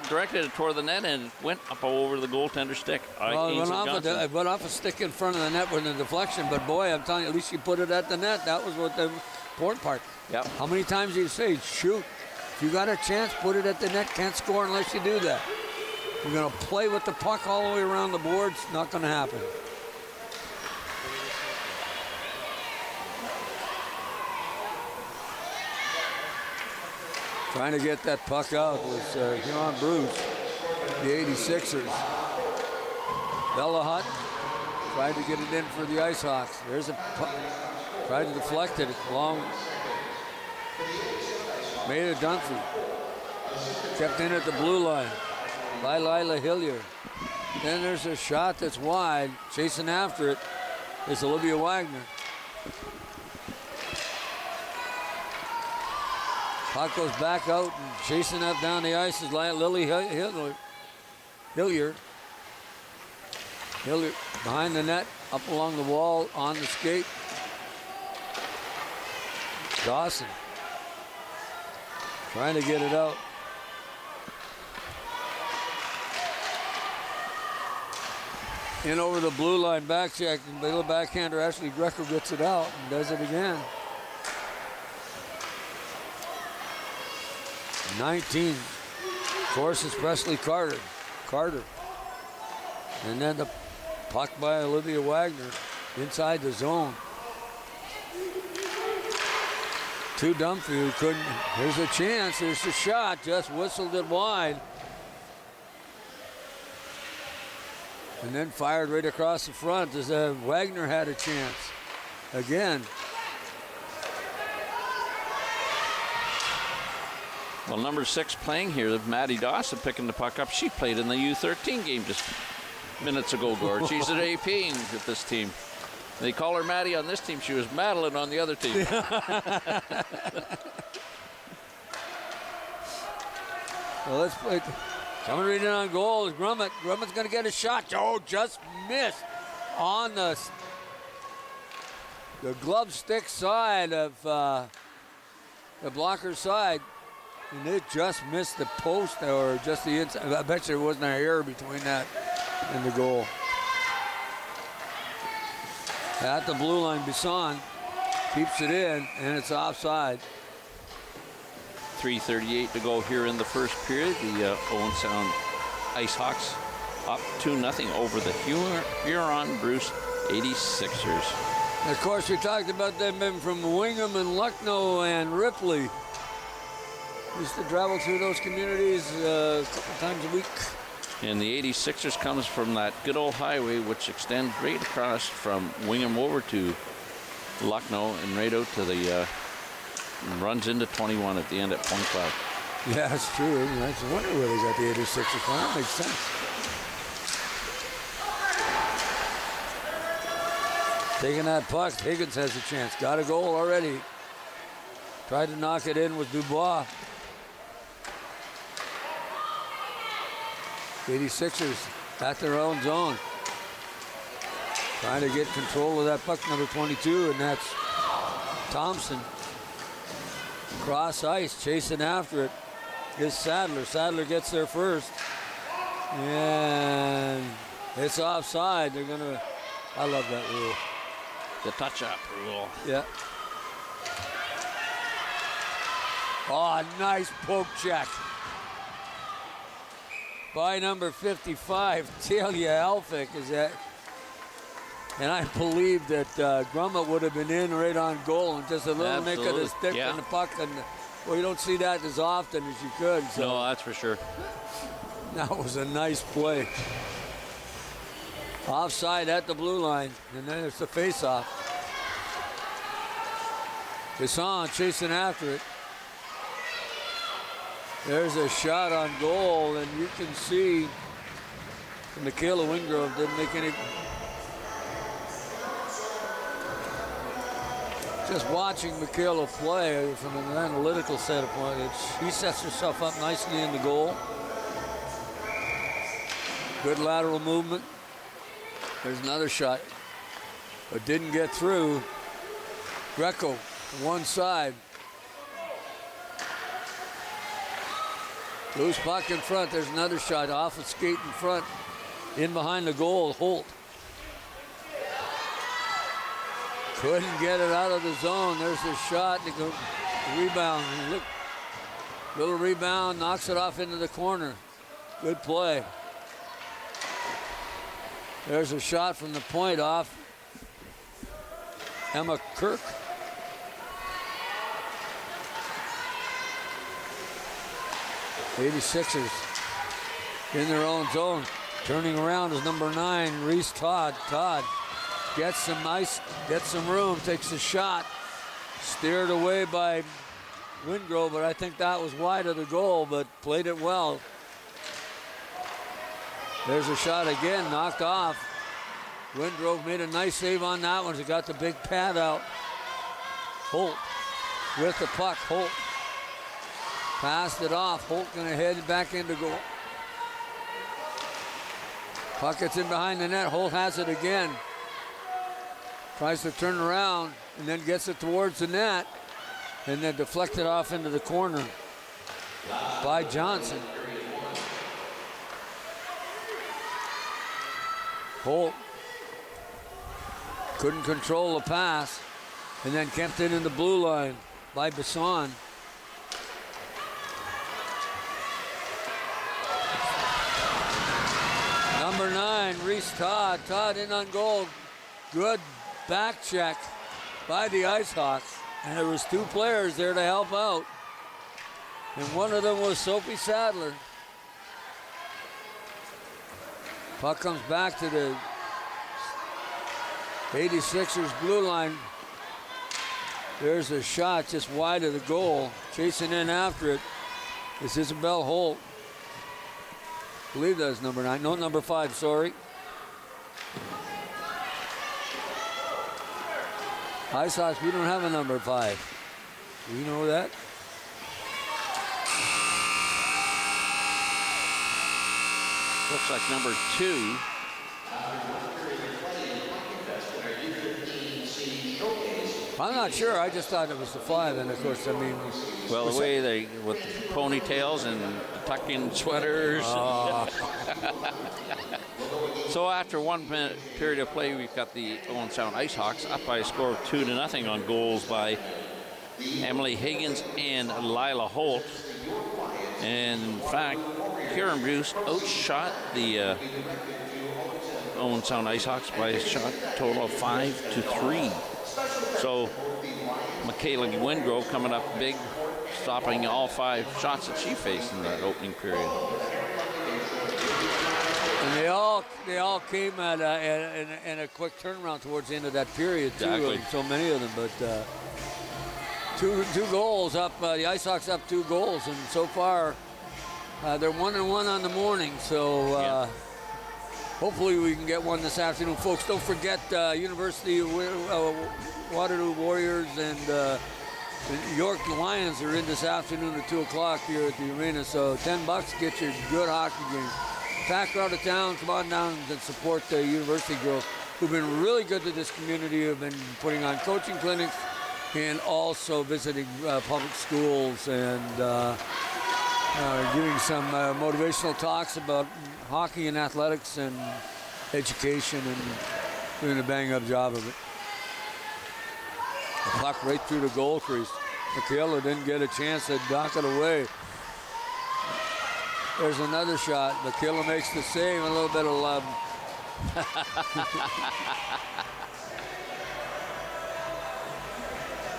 directed it toward the net, and it went up over the goaltender's stick. Well, it went off a stick in front of the net with a deflection, but boy, I'm telling you, at least you put it at the net. That was what the important part. Yep. How many times do you say, shoot? If you got a chance, put it at the net. Can't score unless you do that. We're going to play with the puck all the way around the boards. Not going to happen. Trying to get that puck out was Huron Bruce, the 86ers. Bella Hutton tried to get it in for the Ice Hawks. There's a puck. Tried to deflect it. Long. Made it Dunphy. Kept in at the blue line by Lila Hillier. Then there's a shot that's wide. Chasing after it is Olivia Wagner. Puck goes back out and chasing up down the ice is Lily Hillier. Hillier behind the net, up along the wall, on the skate. Dawson trying to get it out. In over the blue line, back check, and little backhander Ashley Greco gets it out and does it again. 19, of course, is Presley Carter. And then the puck by Olivia Wagner inside the zone. To Dunphy, who couldn't. Here's a chance, there's the shot, just whistled it wide. And then fired right across the front as Wagner had a chance. Again. Well, number 6 playing here, Maddie Dawson picking the puck up. She played in the U13 game just minutes ago, Gord. She's at AP with this team. They call her Maddie on this team. She was Madeline on the other team. Well, let's play. Coming right in on goal is Grummett. Grummett's going to get a shot. Oh, just missed on the glove stick side of the blocker side. And it just missed the post or just the inside. I bet you there wasn't an error between that and the goal. At the blue line, Bisson keeps it in, and it's offside. 3:38 to go here in the first period. The Owen Sound Ice Hawks up 2-0 over the Huron Bruce 86ers. And of course, we talked about them being from Wingham and Lucknow and Ripley. Used to travel through those communities a couple times a week. And the 86ers comes from that good old highway which extends right across from Wingham over to Lucknow and right out to the runs into 21 at the end at Point Cloud. Yeah, that's true. I just wonder where they got the 86ers from. That makes sense. Taking that puck, Higgins has a chance. Got a goal already. Tried to knock it in with Dubois. 86ers at their own zone. Trying to get control of that puck, number 22, and that's Thompson. Cross ice, chasing after it is Sadler. Sadler gets there first. And it's offside. They're gonna, I love that rule. The touch-up rule. Yeah. Oh, nice poke check by number 55, Talia Elphick. Is that? And I believe that Grummett would have been in right on goal and just a little nick of the stick on the puck. And well, you don't see that as often as you could. So no, that's for sure. That was a nice play. Offside at the blue line, and then it's the face-off. Bisson chasing after it. There's a shot on goal, and you can see Michaela Wingrove didn't make any. Just watching Michaela play from an analytical standpoint, she sets herself up nicely in the goal. Good lateral movement. There's another shot, but didn't get through. Greco, one side. Loose puck in front. There's another shot off a skate in front. In behind the goal, Holt. Couldn't get it out of the zone. There's the shot. Rebound. Look, little rebound, knocks it off into the corner. Good play. There's a shot from the point off Emma Kirk. '86ers in their own zone. Turning around is number 9, Reese Todd. Todd gets some ice, gets some room, takes a shot. Steered away by Wingrove, but I think that was wide of the goal, but played it well. There's a shot again, knocked off. Wingrove made a nice save on that one. He got the big pad out. Holt with the puck. Holt passed it off. Holt gonna head back into goal. Puck gets in behind the net. Holt has it again. Tries to turn around and then gets it towards the net and then deflected off into the corner by Johnson. Holt couldn't control the pass and then kept it in the blue line by Bisson. Number 9, Reese Todd. Todd in on goal. Good back check by the IceHawks. And there was 2 players there to help out. And one of them was Sophie Sadler. Puck comes back to the 86ers blue line. There's a shot just wide of the goal. Chasing in after it is Isabel Holt. I believe that's number 9. No, number 5, sorry. IceHawks, we don't have a number 5. Do you know that? Looks like number 2. I'm not sure. I just thought it was the 5, and of course, I mean. Well, the way they, with ponytails and tuck-in sweaters. So after 1 minute period of play, we've got the Owen Sound IceHawks up by a score of 2-0 on goals by Emily Higgins and Lila Holt. And in fact, Kieran Bruce outshot the Owen Sound IceHawks by a shot total of 5-3. So Michaela Wingrove coming up big, stopping all 5 shots that she faced in that opening period. And they all came at in a quick turnaround towards the end of that period too. Exactly. So many of them, but two goals up. The IceHawks up 2 goals, and so far they're 1-1 on the morning. So hopefully we can get one this afternoon, folks. Don't forget University Waterloo Warriors and the York Lions are in this afternoon at 2 o'clock here at the arena. So $10 get you a good hockey game. Pack out of town, come on down and support the university girls who've been really good to this community, who've been putting on coaching clinics and also visiting public schools and giving some motivational talks about hockey and athletics and education and doing a bang-up job of it. The puck right through the goal crease. Michaela didn't get a chance to knock it away. There's another shot. Michaela makes the save, a little bit of love.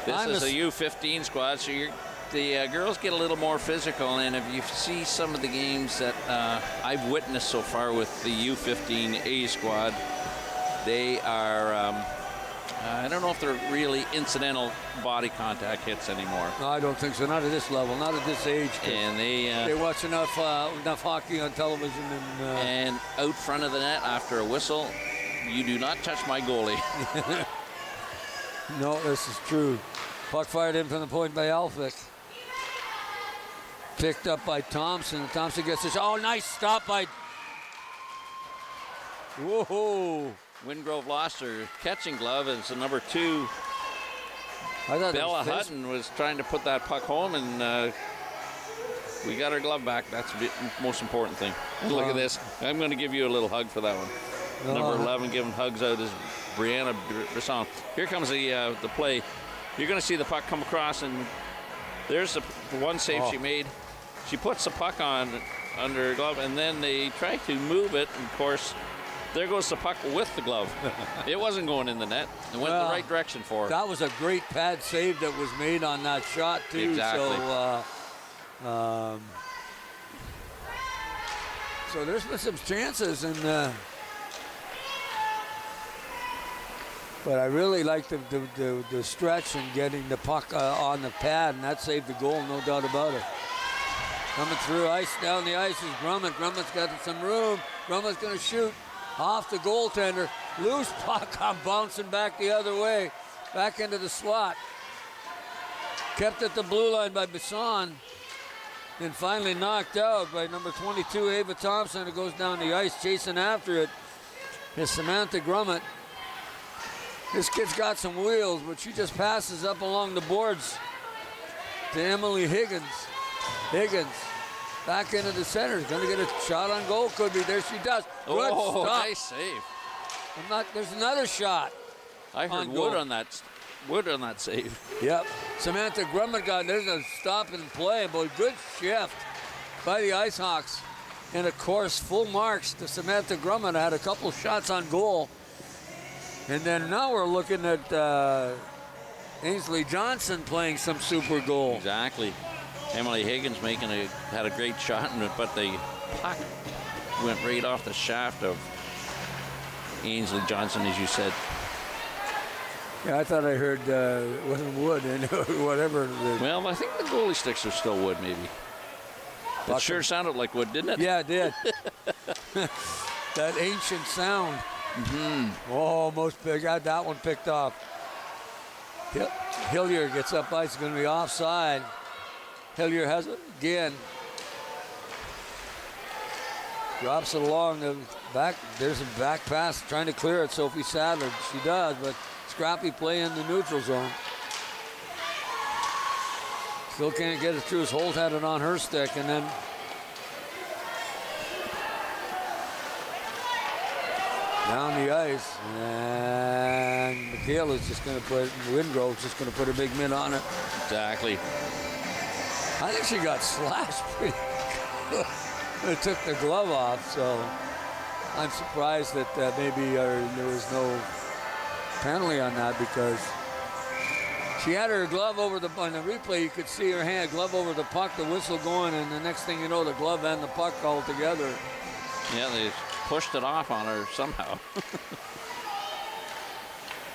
This is a U15 squad, so the girls get a little more physical, and if you see some of the games that I've witnessed so far with the U15A squad, they are, I don't know if they're really incidental body contact hits anymore. No, I don't think so. Not at this level, not at this age. And they watch enough hockey on television. And out front of the net after a whistle, you do not touch my goalie. No, this is true. Puck fired in from the point by Alphick. Picked up by Thompson. Thompson gets this. Oh, nice stop by. Whoa. Wingrove lost her catching glove, and so number 2, Bella Hutton, was trying to put that puck home, and we got her glove back. That's the most important thing. Look at this. I'm going to give you a little hug for that one. Number 11 giving hugs out is Brianna Brisson. Here comes the play. You're going to see the puck come across, and there's the one save she made. She puts the puck on under her glove, and then they try to move it, and of course, There goes the puck with the glove. It wasn't going in the net. It went the right direction for her. That was a great pad save that was made on that shot, too. Exactly. So there's been some chances, and but I really like the stretch and getting the puck on the pad, and that saved the goal, no doubt about it. Coming through ice, down the ice is Grummett. Grummett's got some room. Grummett's going to shoot off the goaltender. Loose puck, I'm bouncing back the other way, back into the slot. Kept at the blue line by Bisson. Then finally knocked out by number 22, Ava Thompson. It goes down the ice, chasing after it is Samantha Grummett. This kid's got some wheels, but she just passes up along the boards to Emily Higgins. Higgins back into the center. Is going to get a shot on goal. Could be. There she does. Good stop. Nice save. There's another shot. I heard wood on that save. Yep. Samantha Grummett there's a stop and play, but good shift by the IceHawks. And of course, full marks to Samantha Grummett. Had a couple shots on goal. And then now we're looking at Ainsley Johnson playing some super goal. Exactly. Emily Higgins had a great shot, but the puck went right off the shaft of Ainsley Johnson, as you said. Yeah, I thought I heard it wasn't wood and whatever. Well, I think the goalie sticks are still wood, maybe. It sure sounded like wood, didn't it? Yeah, it did. That ancient sound. Mm-hmm. Almost got that one picked off. Hillier gets up ice. It's going to be offside. Hillier has it again. Drops it along the back. There's a back pass trying to clear it. Sophie Sadler. She does, but scrappy play in the neutral zone. Still can't get it through as Holt had it on her stick, and then down the ice, and Michaela's just going to put, Wingrove's just going to put a big mitt on it. Exactly. I think she got slashed pretty good. It took the glove off, so I'm surprised that maybe there was no penalty on that, because she had her glove over on the replay. You could see her hand, glove over the puck, the whistle going, and the next thing you know, the glove and the puck all together. Yeah, they pushed it off on her somehow.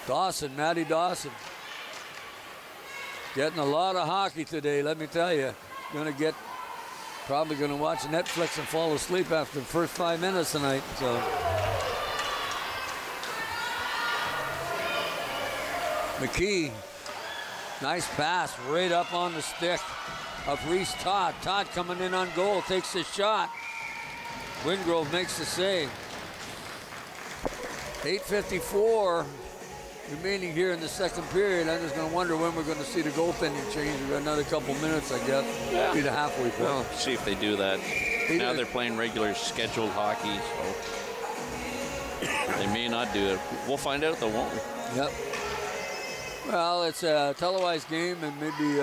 Dawson, Maddie Dawson. Getting a lot of hockey today, let me tell you. Probably going to watch Netflix and fall asleep after the first 5 minutes tonight. So McKee, nice pass right up on the stick of Reese Todd. Todd coming in on goal, takes the shot. Wingrove makes the save. 8:54 remaining here in the second period. I'm just going to wonder when we're going to see the goaltending change. We've got another couple minutes, I guess. Yeah. Be the halfway point. Well, see if they do that. Now they're playing regular scheduled hockey, so they may not do it. We'll find out, though, won't we? Yep. Well, it's a televised game, and maybe,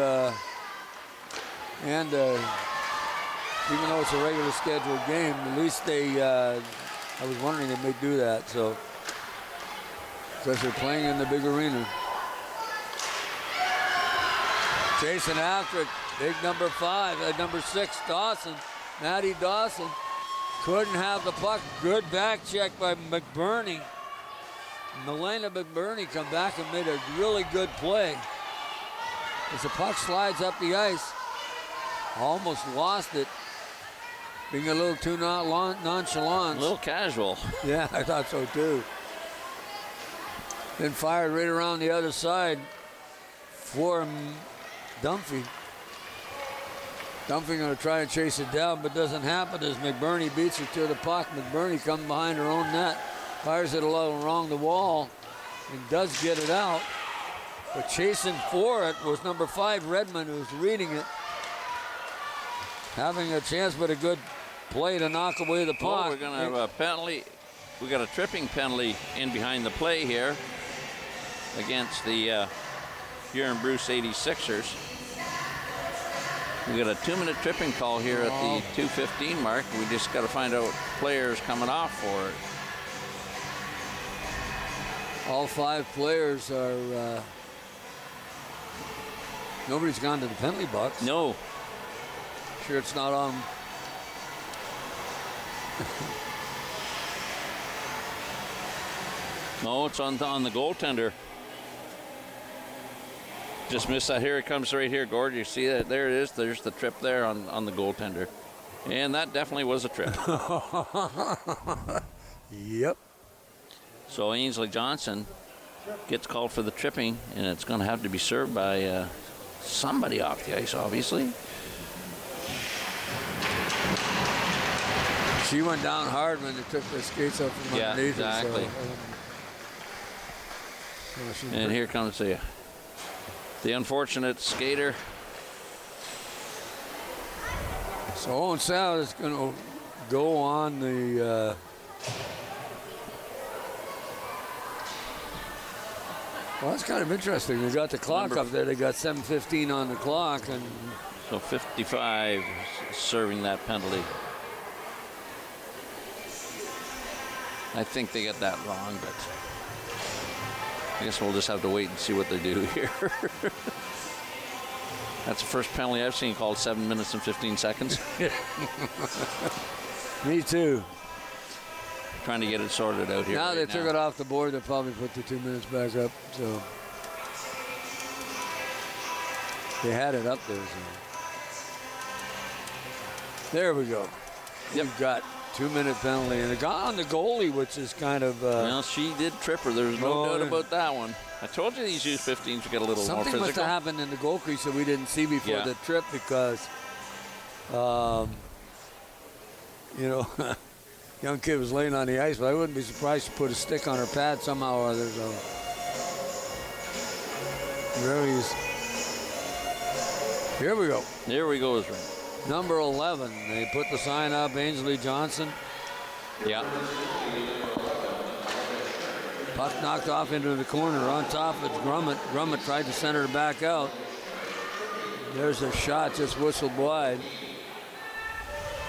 even though it's a regular scheduled game, at least I was wondering they may do that, so. Because they're playing in the big arena. Chasing after it, big number 6, Dawson. Maddie Dawson couldn't have the puck. Good back check by McBurney. Milena McBurney come back and made a really good play. As the puck slides up the ice, almost lost it. Being a little too nonchalant. A little casual. Yeah, I thought so too. Then fired right around the other side for Dunphy. Dunphy going to try and chase it down, but doesn't happen as McBurney beats her to the puck. McBurney comes behind her own net, fires it along the wall, and does get it out. But chasing for it was number 5, Redmond, who's reading it. Having a chance, but a good play to knock away the puck. Oh, we're going to have a penalty. We got a tripping penalty in behind the play here against the Huron Bruce 86ers. We got a 2-minute tripping call here at the 2:15 mark. We just got to find out players coming off for it. All 5 players are. Nobody's gone to the penalty box. No. Sure, it's not on. No, it's on the goaltender. Just missed that. Here it comes right here, Gord. You see that? There it is. There's the trip there on the goaltender. And that definitely was a trip. Yep. So Ainsley Johnson gets called for the tripping, and it's going to have to be served by somebody off the ice, obviously. She went down hard when they took the skates up from underneath exactly. her. So, and here comes the unfortunate skater. So Owen Sound is going to go on the well, that's kind of interesting. They got the clock up there. They got 7:15 on the clock, and so 55 serving that penalty. I think they get that wrong, but I guess we'll just have to wait and see what they do here. That's the first penalty I've seen called 7 minutes and 15 seconds. Me too. Trying to get it sorted out here. Now they took it off the board. They'll probably put the 2 minutes back up. So they had it up there. So. There we go. Yep. You've got 2-minute penalty, and it got on the goalie, which is kind of. Well, she did trip her. There's no doubt about that one. I told you these U15s would get a little more physical. Something must have happened in the goal crease that we didn't see before the trip, because, young kid was laying on the ice, but I wouldn't be surprised to put a stick on her pad somehow or other. So here we go. There we go, is right. Number 11, they put the sign up, Ainsley Johnson. Yeah. Puck knocked off into the corner. On top, it's Grummett. Grummett tried to center it back out. There's a shot just whistled wide.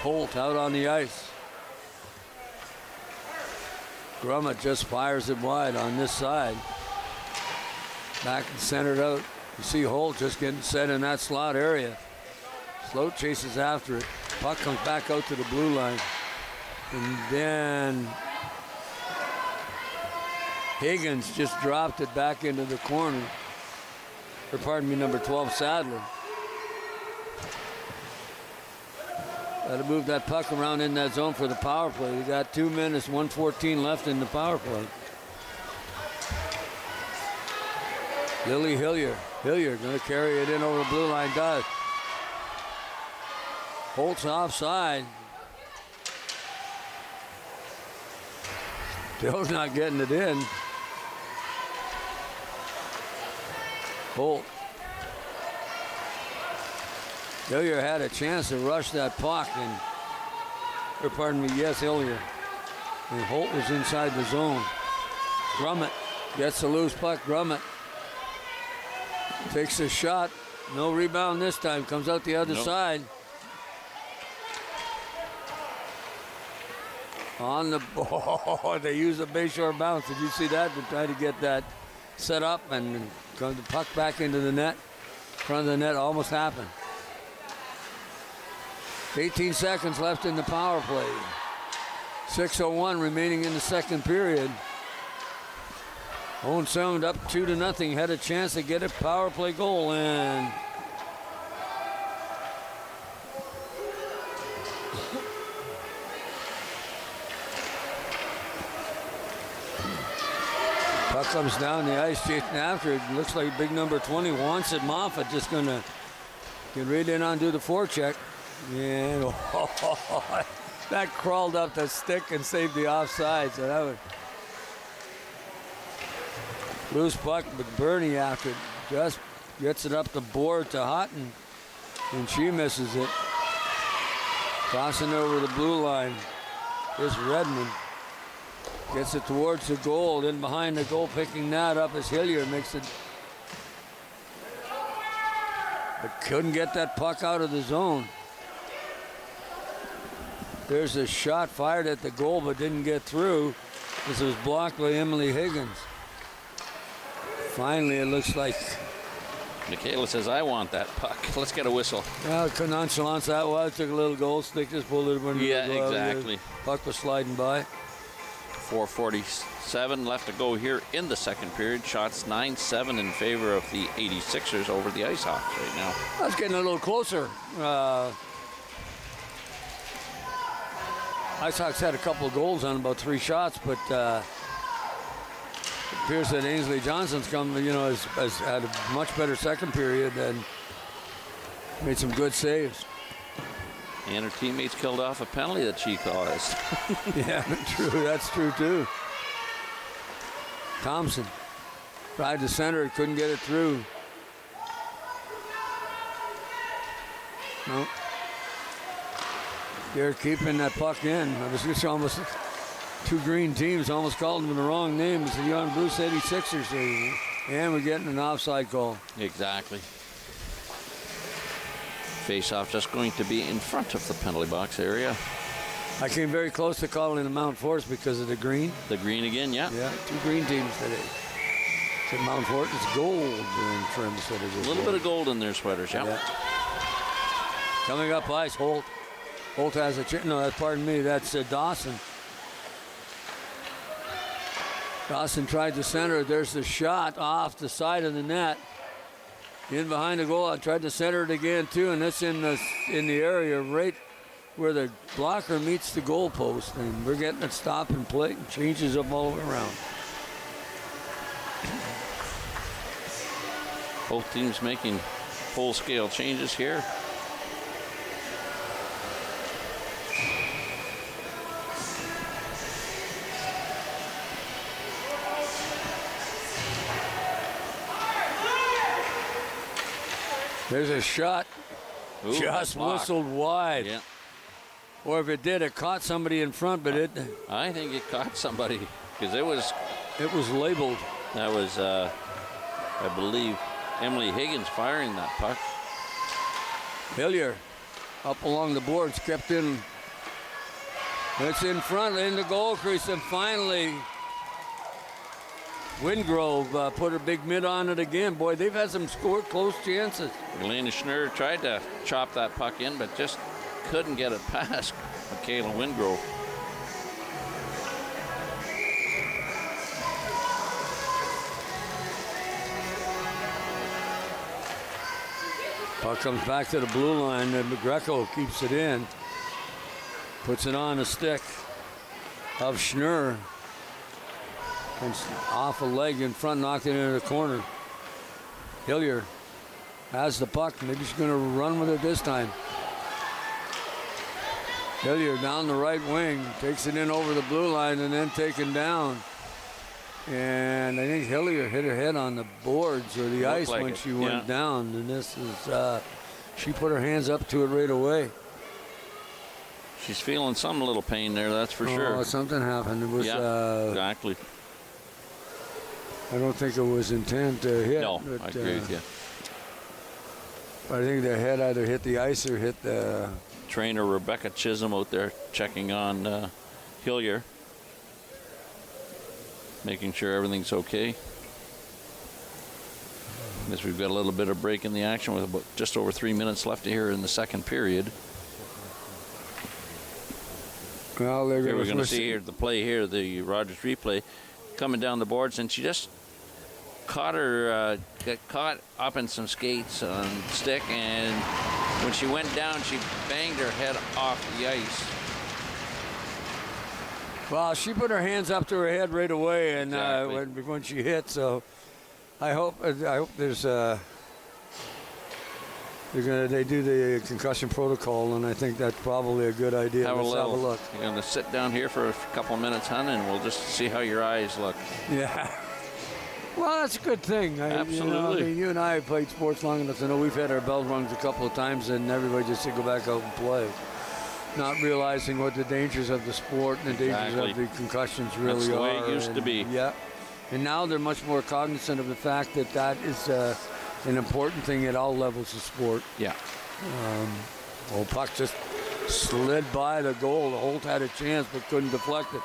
Holt out on the ice. Grummett just fires it wide on this side. Back and centered out. You see Holt just getting set in that slot area. Sloat chases after it. Puck comes back out to the blue line. And then Higgins just dropped it back into the corner. Or pardon me, number 12, Sadler. Got to move that puck around in that zone for the power play. We got 2 minutes, 1:14 left in the power play. Lily Hillier. Hillier going to carry it in over the blue line. Does. Holt's offside. Still not getting it in. Holt. Hillier had a chance to rush that puck, Hillier. And Holt was inside the zone. Grummett gets the loose puck. Grummett takes a shot. No rebound this time. Comes out the other side. On the ball, they use a bayshore bounce. Did you see that? They tried to get that set up and come the puck back into the net. Front of the net almost happened. 18 seconds left in the power play. 6:01 remaining in the second period. Owen Sound up 2-0. Had a chance to get a power play goal, and puck comes down the ice, chasing after it. Looks like big number 20 wants it. Moffat just going to get right in on, do the forecheck. And that crawled up the stick and saved the offside. So that was loose puck, but Bernie after it just gets it up the board to Houghton, and she misses it. Crossing over the blue line is Redmond. Gets it towards the goal. Then behind the goal, picking that up is Hillier. Makes it, but couldn't get that puck out of the zone. There's a shot fired at the goal, but didn't get through. This was blocked by Emily Higgins. Finally, it looks like Michaela says, I want that puck. Let's get a whistle. Yeah, nonchalance that was. Took a little goal stick, just pulled it under the glove. Exactly. Puck was sliding by. 4:47 left to go here in the second period. Shots 9-7 in favor of the 86ers over the Ice Hawks right now. That's getting a little closer. Ice Hawks had a couple of goals on about 3 shots, but it appears that Ainsley Johnson's has had a much better second period and made some good saves. And her teammates killed off a penalty that she caused. Yeah, true. That's true, too. Thompson tried to center it, couldn't get it through. No. They're keeping that puck in. I was just almost 2 green teams, almost called them the wrong name. It's the Young Bruce 86ers. And we're getting an offside call. Exactly. Face-off just going to be in front of the penalty box area. I came very close to calling the Mount Forest because of the green. The green again, yeah. Yeah, 2 green teams today. Said Mount Forest, it's gold in trim. A little bit of gold in their sweaters, yeah. Coming up ice, Holt. Holt has a chance. No, pardon me, that's Dawson. Dawson tried to center. There's the shot off the side of the net. In behind the goal, I tried to center it again too, and it's in the area right where the blocker meets the goal post, and we're getting it stop and play and changes up all around. Both teams making full-scale changes here. There's a shot. Ooh, just whistled wide. Yeah. Or if it did, it caught somebody in front, but it... I think it caught somebody because it was labeled. That was, I believe, Emily Higgins firing that puck. Hillier up along the boards, kept in. It's in front, in the goal crease, and finally Wingrove put her big mid on it again. Boy, they've had some close chances. Elena Schnurr tried to chop that puck in, but just couldn't get it past Michaela Wingrove. Puck comes back to the blue line, and Greco keeps it in. Puts it on the stick of Schnurr. And off a leg in front, knocked it into the corner. Hillier has the puck. Maybe she's going to run with it this time. Hillier down the right wing, takes it in over the blue line and then taken down. And I think Hillier hit her head on the boards or the ice when she went down. And this is, she put her hands up to it right away. She's feeling some little pain there, that's for sure. Something happened. It was exactly. I don't think it was intent to hit. No, but, I agree with you. I think the head either hit the ice or hit the... Trainer Rebecca Chisholm out there checking on Hillier. Making sure everything's okay. Guess we've got a little bit of break in the action with about just over 3 minutes left here in the second period. Well, we're going to see here the play here, the Rogers replay, coming down the boards, and she just got caught up in some skates on stick, and when she went down, she banged her head off the ice. Well, she put her hands up to her head right away, and when she hit. So, I hope there's they do the concussion protocol, and I think that's probably a good idea. Let's have a look. You're going to sit down here for a couple minutes, hon, and we'll just see how your eyes look. Yeah. Well, that's a good thing. Absolutely. You and I have played sports long enough to know we've had our bell rung a couple of times, and everybody just said go back out and play, not realizing what the dangers of the sport and the dangers of the concussions really That's the are. way it used to be. Yeah. And now they're much more cognizant of the fact that that is an important thing at all levels of sport. Yeah. Puck just slid by the goal. The Holt had a chance but couldn't deflect it.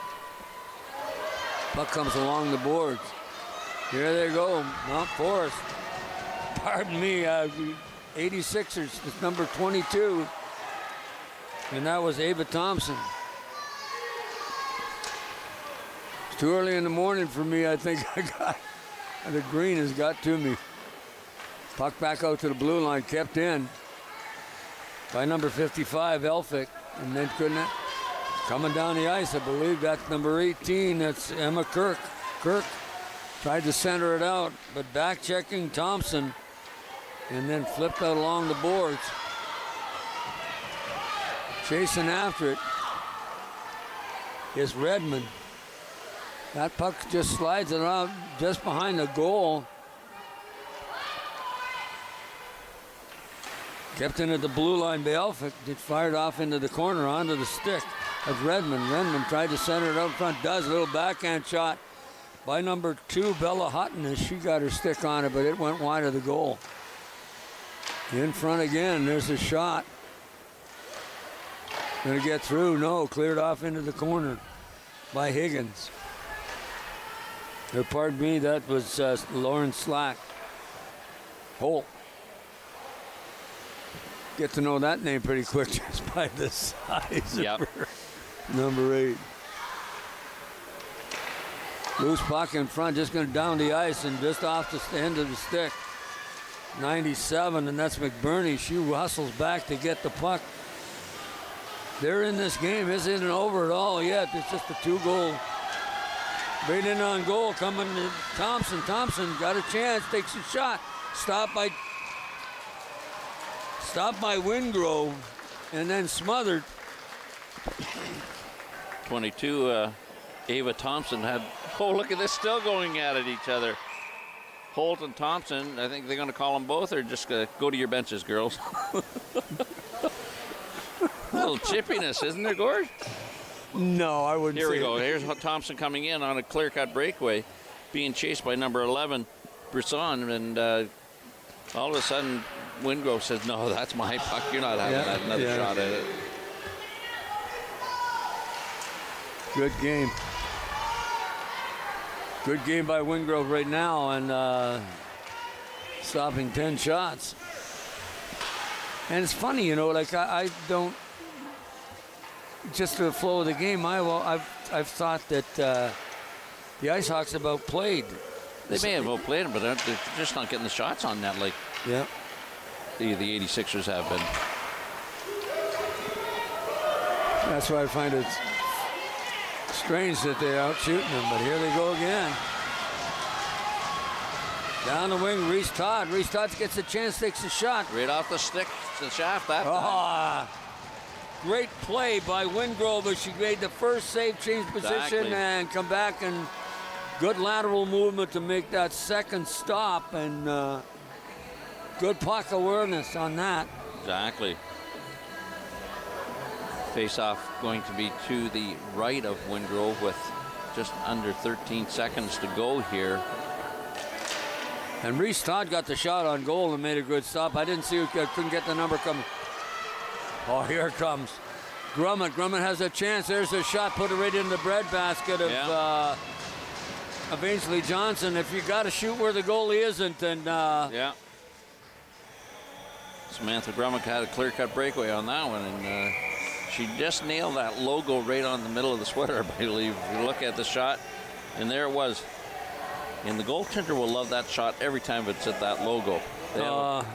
Puck comes along the boards. Here they go, Mount Forest. Pardon me, 86ers, it's number 22. And that was Ava Thompson. It's too early in the morning for me. I think the green has got to me. Puck back out to the blue line, kept in by number 55, Elphick. And then coming down the ice, I believe that's number 18. That's Emma Kirk. Kirk tried to center it out, but back checking Thompson, and then flipped out along the boards. Chasing after it is Redmond. That puck just slides it out just behind the goal. Kept into the blue line by Elphick. It fired off into the corner onto the stick of Redmond. Redmond tried to center it out front. Does a little backhand shot by number 2, Bella Hutton, as she got her stick on it, but it went wide of the goal. In front again. There's a shot. Gonna get through. No, cleared off into the corner by Higgins. Or pardon me, that was Lauren Slack. Holt. Get to know that name pretty quick just by the size of her. Number 8. Loose puck in front, just going to down the ice and just off the end of the stick. 97, and that's McBurney. She hustles back to get the puck. They're in this game. Isn't over at all yet. It's just a 2-goal. Right in on goal coming to Thompson. Thompson got a chance, takes a shot. Stopped by Wingrove, and then smothered. 22, Ava Thompson had, look at this, still going at it each other. Holt and Thompson, I think they're going to call them both, or just go to your benches, girls. A little chippiness, isn't there, Gord? No, I wouldn't Here say we go. that. Here's Thompson coming in on a clear-cut breakaway, being chased by number 11, Brisson, and all of a sudden, Wingrove says, no, that's my puck. You're not having another shot at it. Good game. Good game by Wingrove right now, and stopping 10 shots. And it's funny, you know, like I don't, just the flow of the game, I've thought that the Ice Hawks have outplayed. They may have outplayed them, but they're just not getting the shots on net like the 86ers have been. That's why I find it strange that they're out shooting them, but here they go again. Down the wing, Reese Todd. Reese Todd gets a chance, takes a shot. Right off the stick, the shaft that time. Great play by Wingrove as she made the first save, change position, and come back, and good lateral movement to make that second stop, and good puck awareness on that. Exactly. Face-off going to be to the right of Wingrove with just under 13 seconds to go here. And Reese Todd got the shot on goal and made a good stop. I didn't see who couldn't get the number coming. Oh, here it comes. Grummett. Grummett has a chance. There's a shot. Put it right in the breadbasket of Ainsley Johnson. If you got to shoot where the goalie isn't, then Samantha Grummett had a clear-cut breakaway on that one, and she just nailed that logo right on the middle of the sweater, I believe. If you look at the shot, and there it was. And the goaltender will love that shot every time it's at that logo.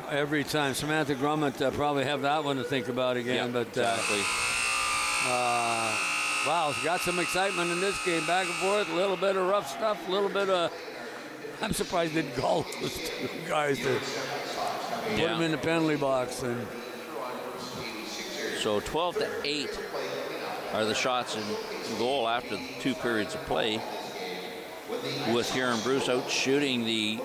Every time. Samantha Grummett probably have that one to think about again. But exactly. Wow, got some excitement in this game. Back and forth, a little bit of rough stuff, a little bit of... I'm surprised they didn't call those two guys to put them in the penalty box. And so 12-8 are the shots in goal after the 2 periods of play, with Huron Bruce out shooting the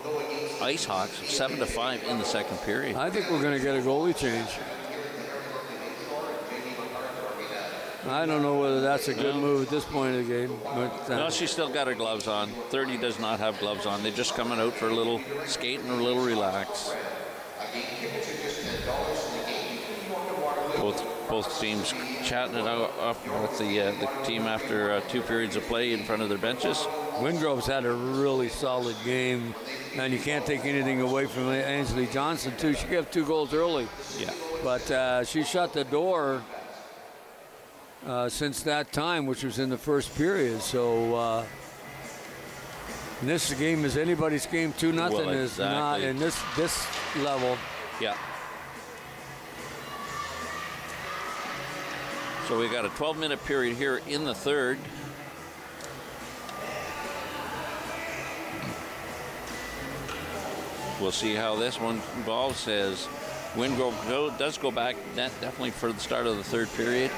Ice Hawks 7-5 in the second period. I think we're going to get a goalie change. I don't know whether that's a good move at this point of the game. But, no, she's still got her gloves on. 30 does not have gloves on. They're just coming out for a little skate and a little relax. Both teams chatting it out up with the team after 2 periods of play in front of their benches. Wingrove's had a really solid game, and you can't take anything away from Ainsley Johnson, too. She gave 2 goals early. Yeah. But she shut the door since that time, which was in the first period. So this game is anybody's game. 2-0 Well, is not in this level. Yeah. So we got a 12-minute period here in the third. We'll see how this one involves as Wingrove does go back definitely for the start of the third period.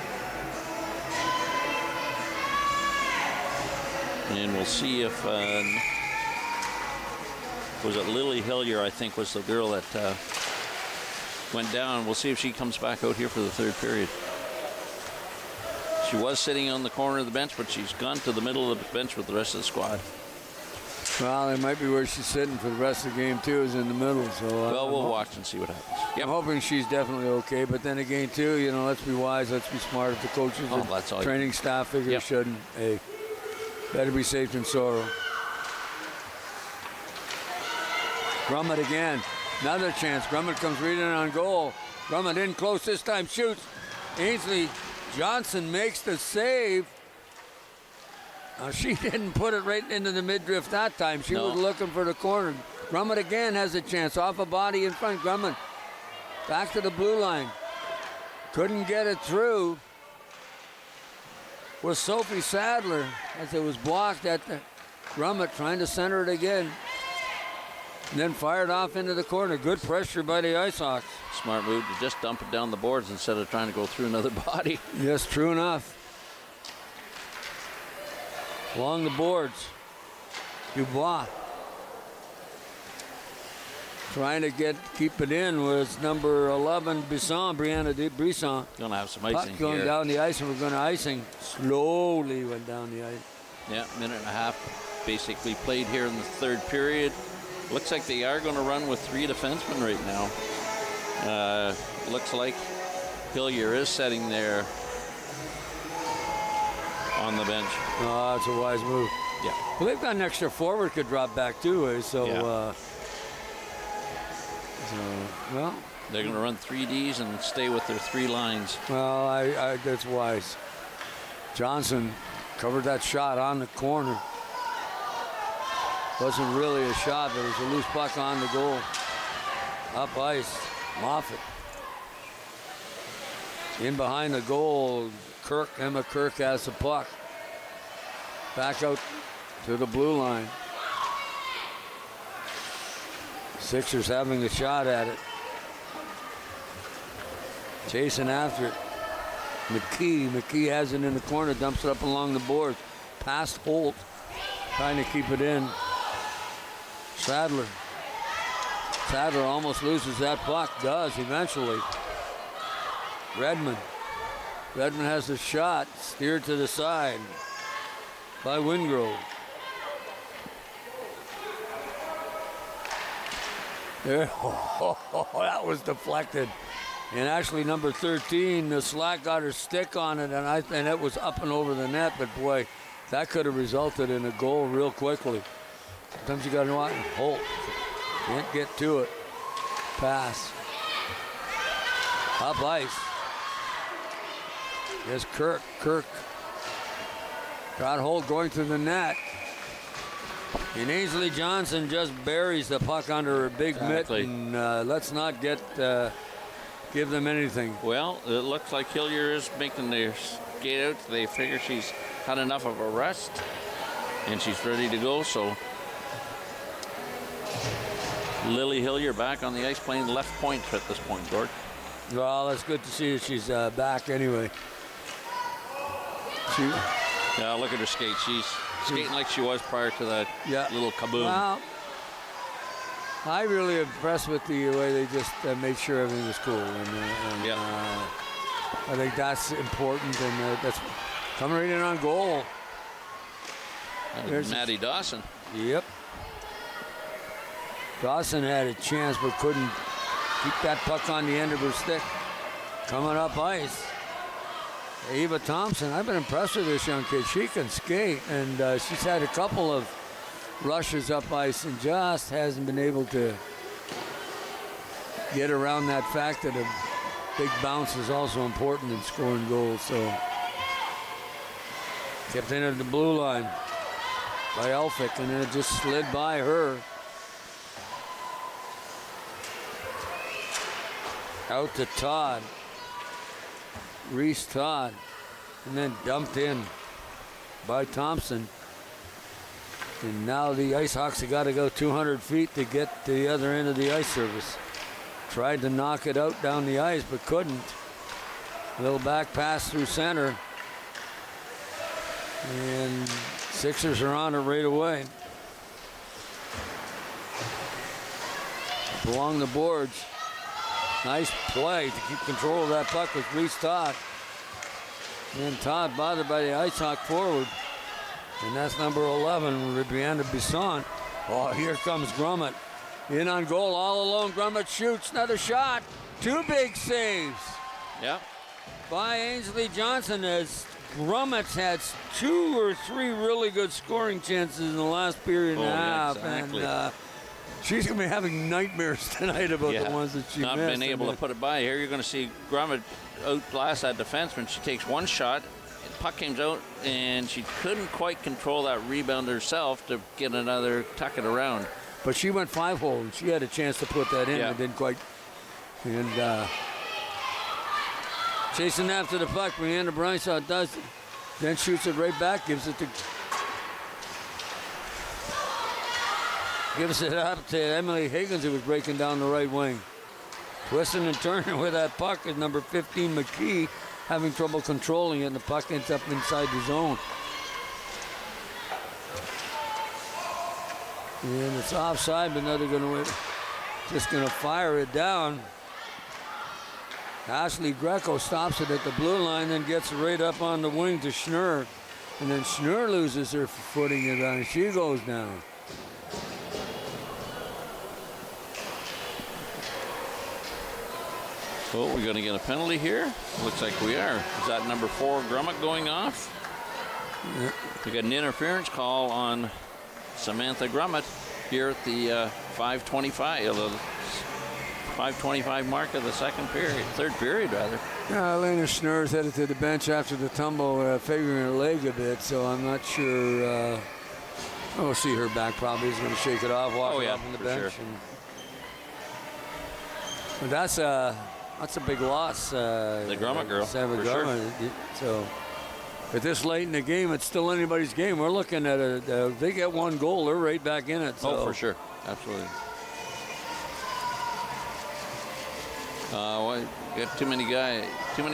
And we'll see if, was it Lily Hillier, I think, was the girl that went down. We'll see if she comes back out here for the third period. She was sitting on the corner of the bench, but she's gone to the middle of the bench with the rest of the squad. Well, it might be where she's sitting for the rest of the game, too, is in the middle. So well, we'll watch and see what happens. I'm hoping she's definitely okay. But then again, too, you know, let's be wise. Let's be smart. If the coaches and training staff figure shouldn't, hey, better be safe than sorrow. Grummett again. Another chance. Grummett comes right in on goal. Grummett in close this time. Shoots. Ainsley Johnson makes the save. She didn't put it right into the midriff that time. She was looking for the corner. Grummett again has a chance. Off a body in front. Grummett back to the blue line. Couldn't get it through. Was Sophie Sadler as it was blocked at the Grummett trying to center it again. And then fired off into the corner. Good pressure by the Ice Hawks. Smart move to just dump it down the boards instead of trying to go through another body. Yes, true enough. Along the boards, Dubois trying to keep it in was number 11, Brianna Brisson. Gonna have some icing going here. down the ice, and we're going to icing. Slowly went down the ice. Yeah, minute and a half basically played here in the third period. Looks like they are going to run with 3 defensemen right now. Looks like Hillier is sitting there on the bench. Oh, that's a wise move. Yeah. Well, they've got an extra forward could drop back too, so. Yeah. Well. They're going to run 3Ds and stay with their 3 lines. Well, I that's wise. Johnson covered that shot on the corner. Wasn't really a shot, but it was a loose puck on the goal. Up ice, Moffat. In behind the goal, Emma Kirk has the puck. Back out to the blue line. Sixers having a shot at it. Chasing after it. McKee has it in the corner, dumps it up along the boards. Past Holt, trying to keep it in. Sadler almost loses that puck. Does eventually. Redmond has the shot, steered to the side by Wingrove. There, that was deflected. And actually, number 13, the slack got her stick on it, and it was up and over the net. But boy, that could have resulted in a goal real quickly. Sometimes you got to know and Holt can't get to it. Pass. Up ice. There's Kirk. Got Holt going to the net. And Ainsley Johnson just buries the puck under her big mitt. And let's not give them anything. Well, it looks like Hillier is making their skate out. They figure she's had enough of a rest. And she's ready to go, so Lily Hillier back on the ice playing left point at this point, Gord. Well, that's good to see that she's back anyway. Yeah, look at her skate. She's skating like she was prior to that little kaboom. Well, I really impressed with the way they just made sure everything was cool. And I think that's important, and that's coming right in on goal. There's Maddie Dawson. Yep. Dawson had a chance but couldn't keep that puck on the end of her stick. Coming up ice. Ava Thompson, I've been impressed with this young kid. She can skate, and she's had a couple of rushes up ice and just hasn't been able to get around that fact that a big bounce is also important in scoring goals. So kept in at the blue line by Elphick, and then it just slid by her. Out to Todd. Reese Todd, and then dumped in by Thompson. And now the Ice Hawks have got to go 200 feet to get to the other end of the ice surface. Tried to knock it out down the ice, but couldn't. Little back pass through center. And Sixers are on it right away. Along the boards. Nice play to keep control of that puck with Reese Todd. And Todd bothered by the Ice Hawk forward. And that's number 11, Brianna Bisson. Oh, here comes Grummett. In on goal, all alone. Grummett shoots another shot. 2 big saves. Yeah. By Ainsley Johnson, as Grummett's had 2 or 3 really good scoring chances in the last period and a half. Exactly. And she's going to be having nightmares tonight about the ones that she not missed. been able to put it by. Here you're going to see Grummett outlast that defenseman. She takes one shot, puck comes out, and she couldn't quite control that rebound herself to get another, tuck it around. But she went 5-hole, and she had a chance to put that in, and didn't quite. And chasing after the puck, Brianna Brynsaw does, then shoots it right back, gives it up to Emily Higgins, who was breaking down the right wing. Twisting and turning with that puck is number 15, McKee, having trouble controlling it, and the puck ends up inside the zone. And it's offside, but now they're going to just going to fire it down. Ashley Greco stops it at the blue line, then gets it right up on the wing to Schnurr. And then Schnurr loses her footing, and she goes down. Oh, we're going to get a penalty here? Looks like we are. Is that number 4, Grummett, going off? Yeah. We got an interference call on Samantha Grummett here at the 5:25 mark of the third period rather. Yeah, Elena Schnurr's headed to the bench after the tumble, figuring her leg a bit, so I'm not sure. We'll see her back probably. Is going to shake it off, walk off on the bench. Sure. But that's a big loss. The Grummett girl, Sarah for Grummett. sure. So, at this late in the game, it's still anybody's game. We're looking at they get 1 goal, they're right back in it. So. Oh, for sure, absolutely. Got too many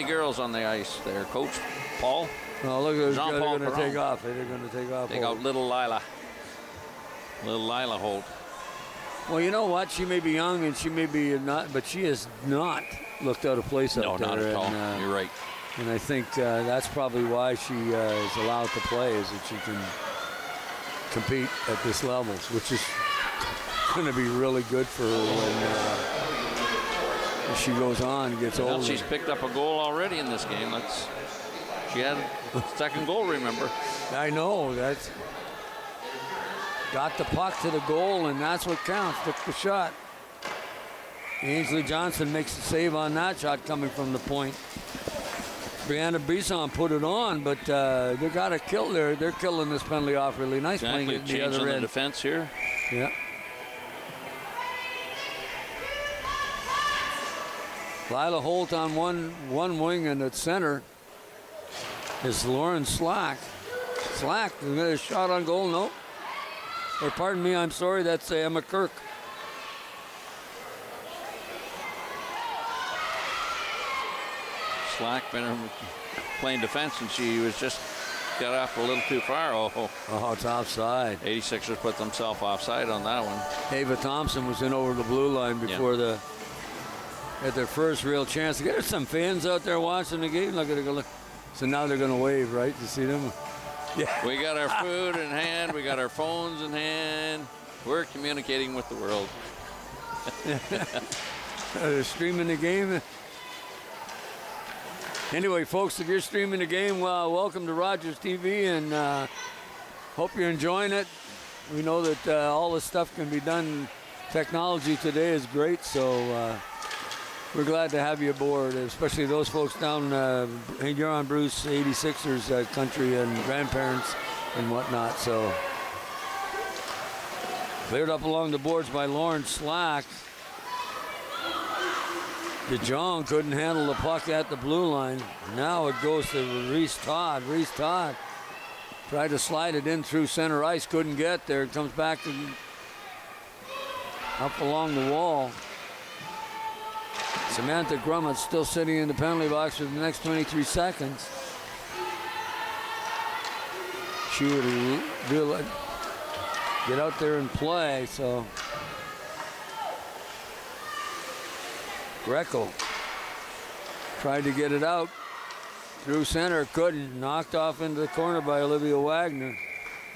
girls on the ice there, Coach Paul. Oh, look at those guys. They're going to take off. They're going to take off. Take out little Lila Holt. Well, you know what? She may be young and she may be not, but she has not looked out of place up there. No, not at all. You're right. And I think that's probably why she is allowed to play, is that she can compete at this level, which is going to be really good for her when she goes on and gets older. She's picked up a goal already in this game. She had a second goal, remember? I know. That's got the puck to the goal, and that's what counts. Took the shot. Ainsley Johnson makes the save on that shot coming from the point. Brianna Bisson put it on, but they got a kill there. They're killing this penalty off really nice. Exactly. Playing it the Change other on end. The defense here. Yeah. Lila Holt on one wing, and at center is Lauren Slack. Slack, is a shot on goal? No. Or pardon me, I'm sorry, that's Emma Kirk. Slack been playing defense, and she was just got off a little too far. Oh, it's offside. 86ers put themselves offside on that one. Ava Thompson was in over the blue line before at their first real chance. There's some fans out there watching the game. Look at it. Look. So now they're going to wave, right? You see them? Yeah. We got our food in hand. We got our phones in hand. We're communicating with the world. They're streaming the game. Anyway, folks, if you're streaming the game, welcome to Rogers TV, and hope you're enjoying it. We know that all this stuff can be done. Technology today is great, so we're glad to have you aboard, especially those folks down Huron Bruce 86ers country and grandparents and whatnot. So cleared up along the boards by Lauren Slack. DeJong couldn't handle the puck at the blue line. Now it goes to Reese Todd. Reese Todd tried to slide it in through center ice, couldn't get there. It comes back up along the wall. Samantha Grummett still sitting in the penalty box for the next 23 seconds. She would really get out there and play, so. Greco tried to get it out through center, couldn't. Knocked off into the corner by Olivia Wagner,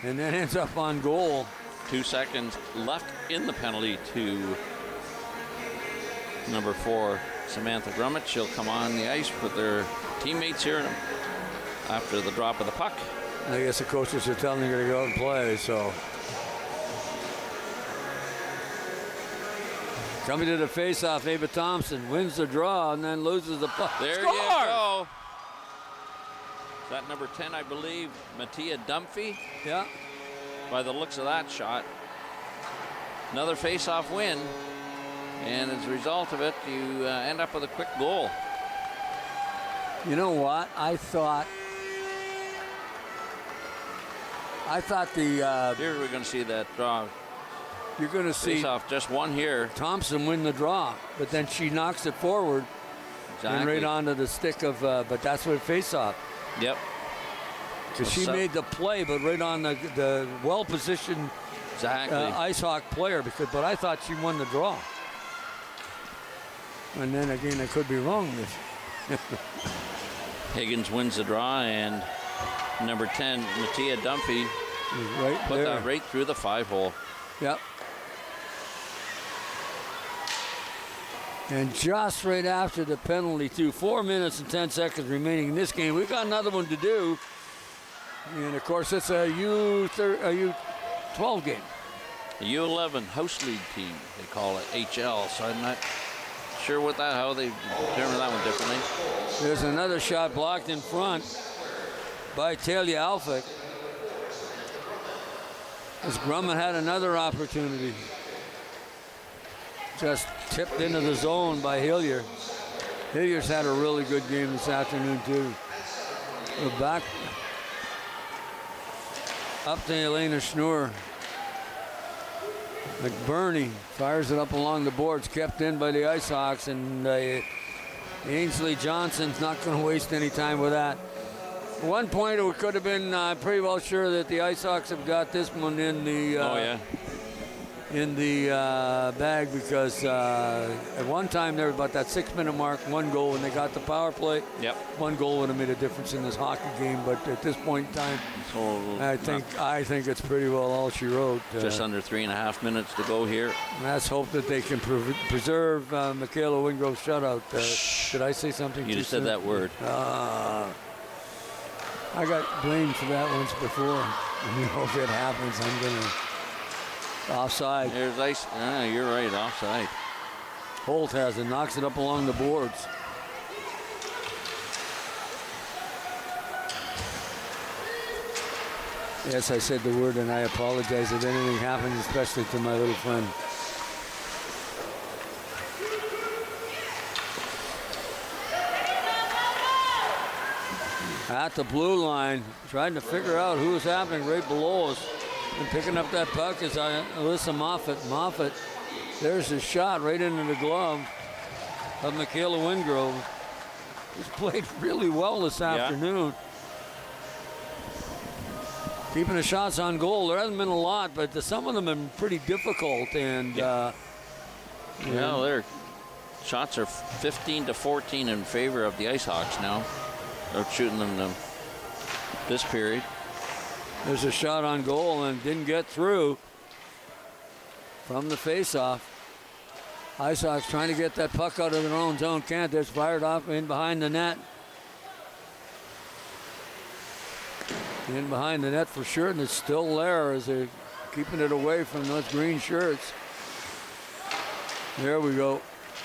and then ends up on goal. 2 seconds left in the penalty to number 4, Samantha Grummett. She'll come on the ice with their teammates here after the drop of the puck. I guess the coaches are telling her to go out and play, so. Coming to the faceoff, Ava Thompson wins the draw and then loses the puck. There Score! You go. Is that number 10, I believe, Mattia Dunphy? Yeah. By the looks of that shot. Another faceoff win. And as a result of it, you end up with a quick goal. You know what? I thought the... here we're going to see that draw. You're going to see face-off, just one here. Thompson win the draw, but then she knocks it forward and right onto the stick of, but that's what face-off. Yep. Because she made the play, but right on the well-positioned ice hawk player. But I thought she won the draw. And then again, I could be wrong. Higgins wins the draw, and number 10, Mattia Dunphy, put that right through the 5-hole. Yep. And just right after the penalty, 4 minutes and 10 seconds remaining in this game. We've got another one to do. And, of course, it's a U12 game. The U11 house league team, they call it HL. So I'm not sure how they determine that one differently. There's another shot blocked in front by Talia Alphick. As Grumman had another opportunity. Just tipped into the zone by Hillier. Hillier's had a really good game this afternoon, too. We're back up to Elena Schnur. McBurney fires it up along the boards, kept in by the Ice Hawks, and Ainsley Johnson's not going to waste any time with that. At one point, it could have been pretty well sure that the Ice Hawks have got this one in the bag, because at one time there was about that 6-minute mark, 1 goal when they got the power play. Yep. 1 goal would have made a difference in this hockey game, but at this point in time, I think it's pretty well all she wrote. Just under 3.5 minutes to go here. Let's hope that they can preserve Michaela Wingrove's shutout. Did I say something? You just said that word. I got blamed for that once before. If it happens, I'm going to... Offside. There's ice. You're right, offside. Holt has it, knocks it up along the boards. Yes, I said the word, and I apologize if anything happens, especially to my little friend. At the blue line, trying to figure out who's happening right below us. And picking up that puck is Alyssa Moffat. Moffat, there's a shot right into the glove of Michaela Wingrove, who's played really well this afternoon. Keeping the shots on goal. There hasn't been a lot, but some of them have been pretty difficult. And their shots are 15-14 in favor of the Ice Hawks now. They're shooting them this period. There's a shot on goal and didn't get through from the faceoff. Ice Hawks trying to get that puck out of their own zone. Can't. It's fired off in behind the net. In behind the net for sure, and it's still there as they're keeping it away from those green shirts. There we go.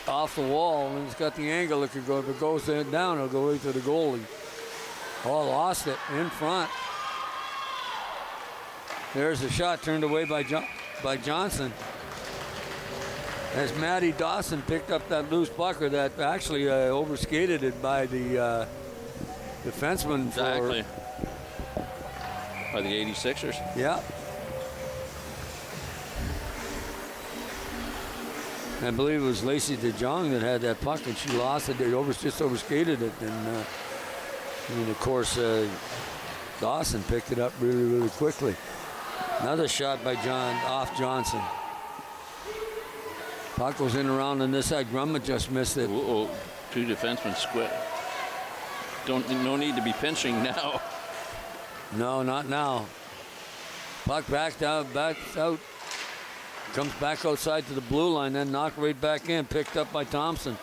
Off the wall, and it's got the angle. It could go. If it goes down, it'll go right to the goalie. Oh, lost it in front. There's a shot turned away by Johnson. As Matty Dawson picked up that loose pucker that actually overskated it by the defenseman. Exactly. By the 86ers. Yeah. I believe it was Lacey DeJong that had that puck, and she lost it. They just overskated it, and of course Dawson picked it up really, really quickly. Another shot by off Johnson. Puck goes in around on this side. Grumman just missed it. Uh-oh. Two defensemen squid. No need to be pinching now. No, not now. Puck back out. Comes back outside to the blue line, then knocked right back in, picked up by Thompson.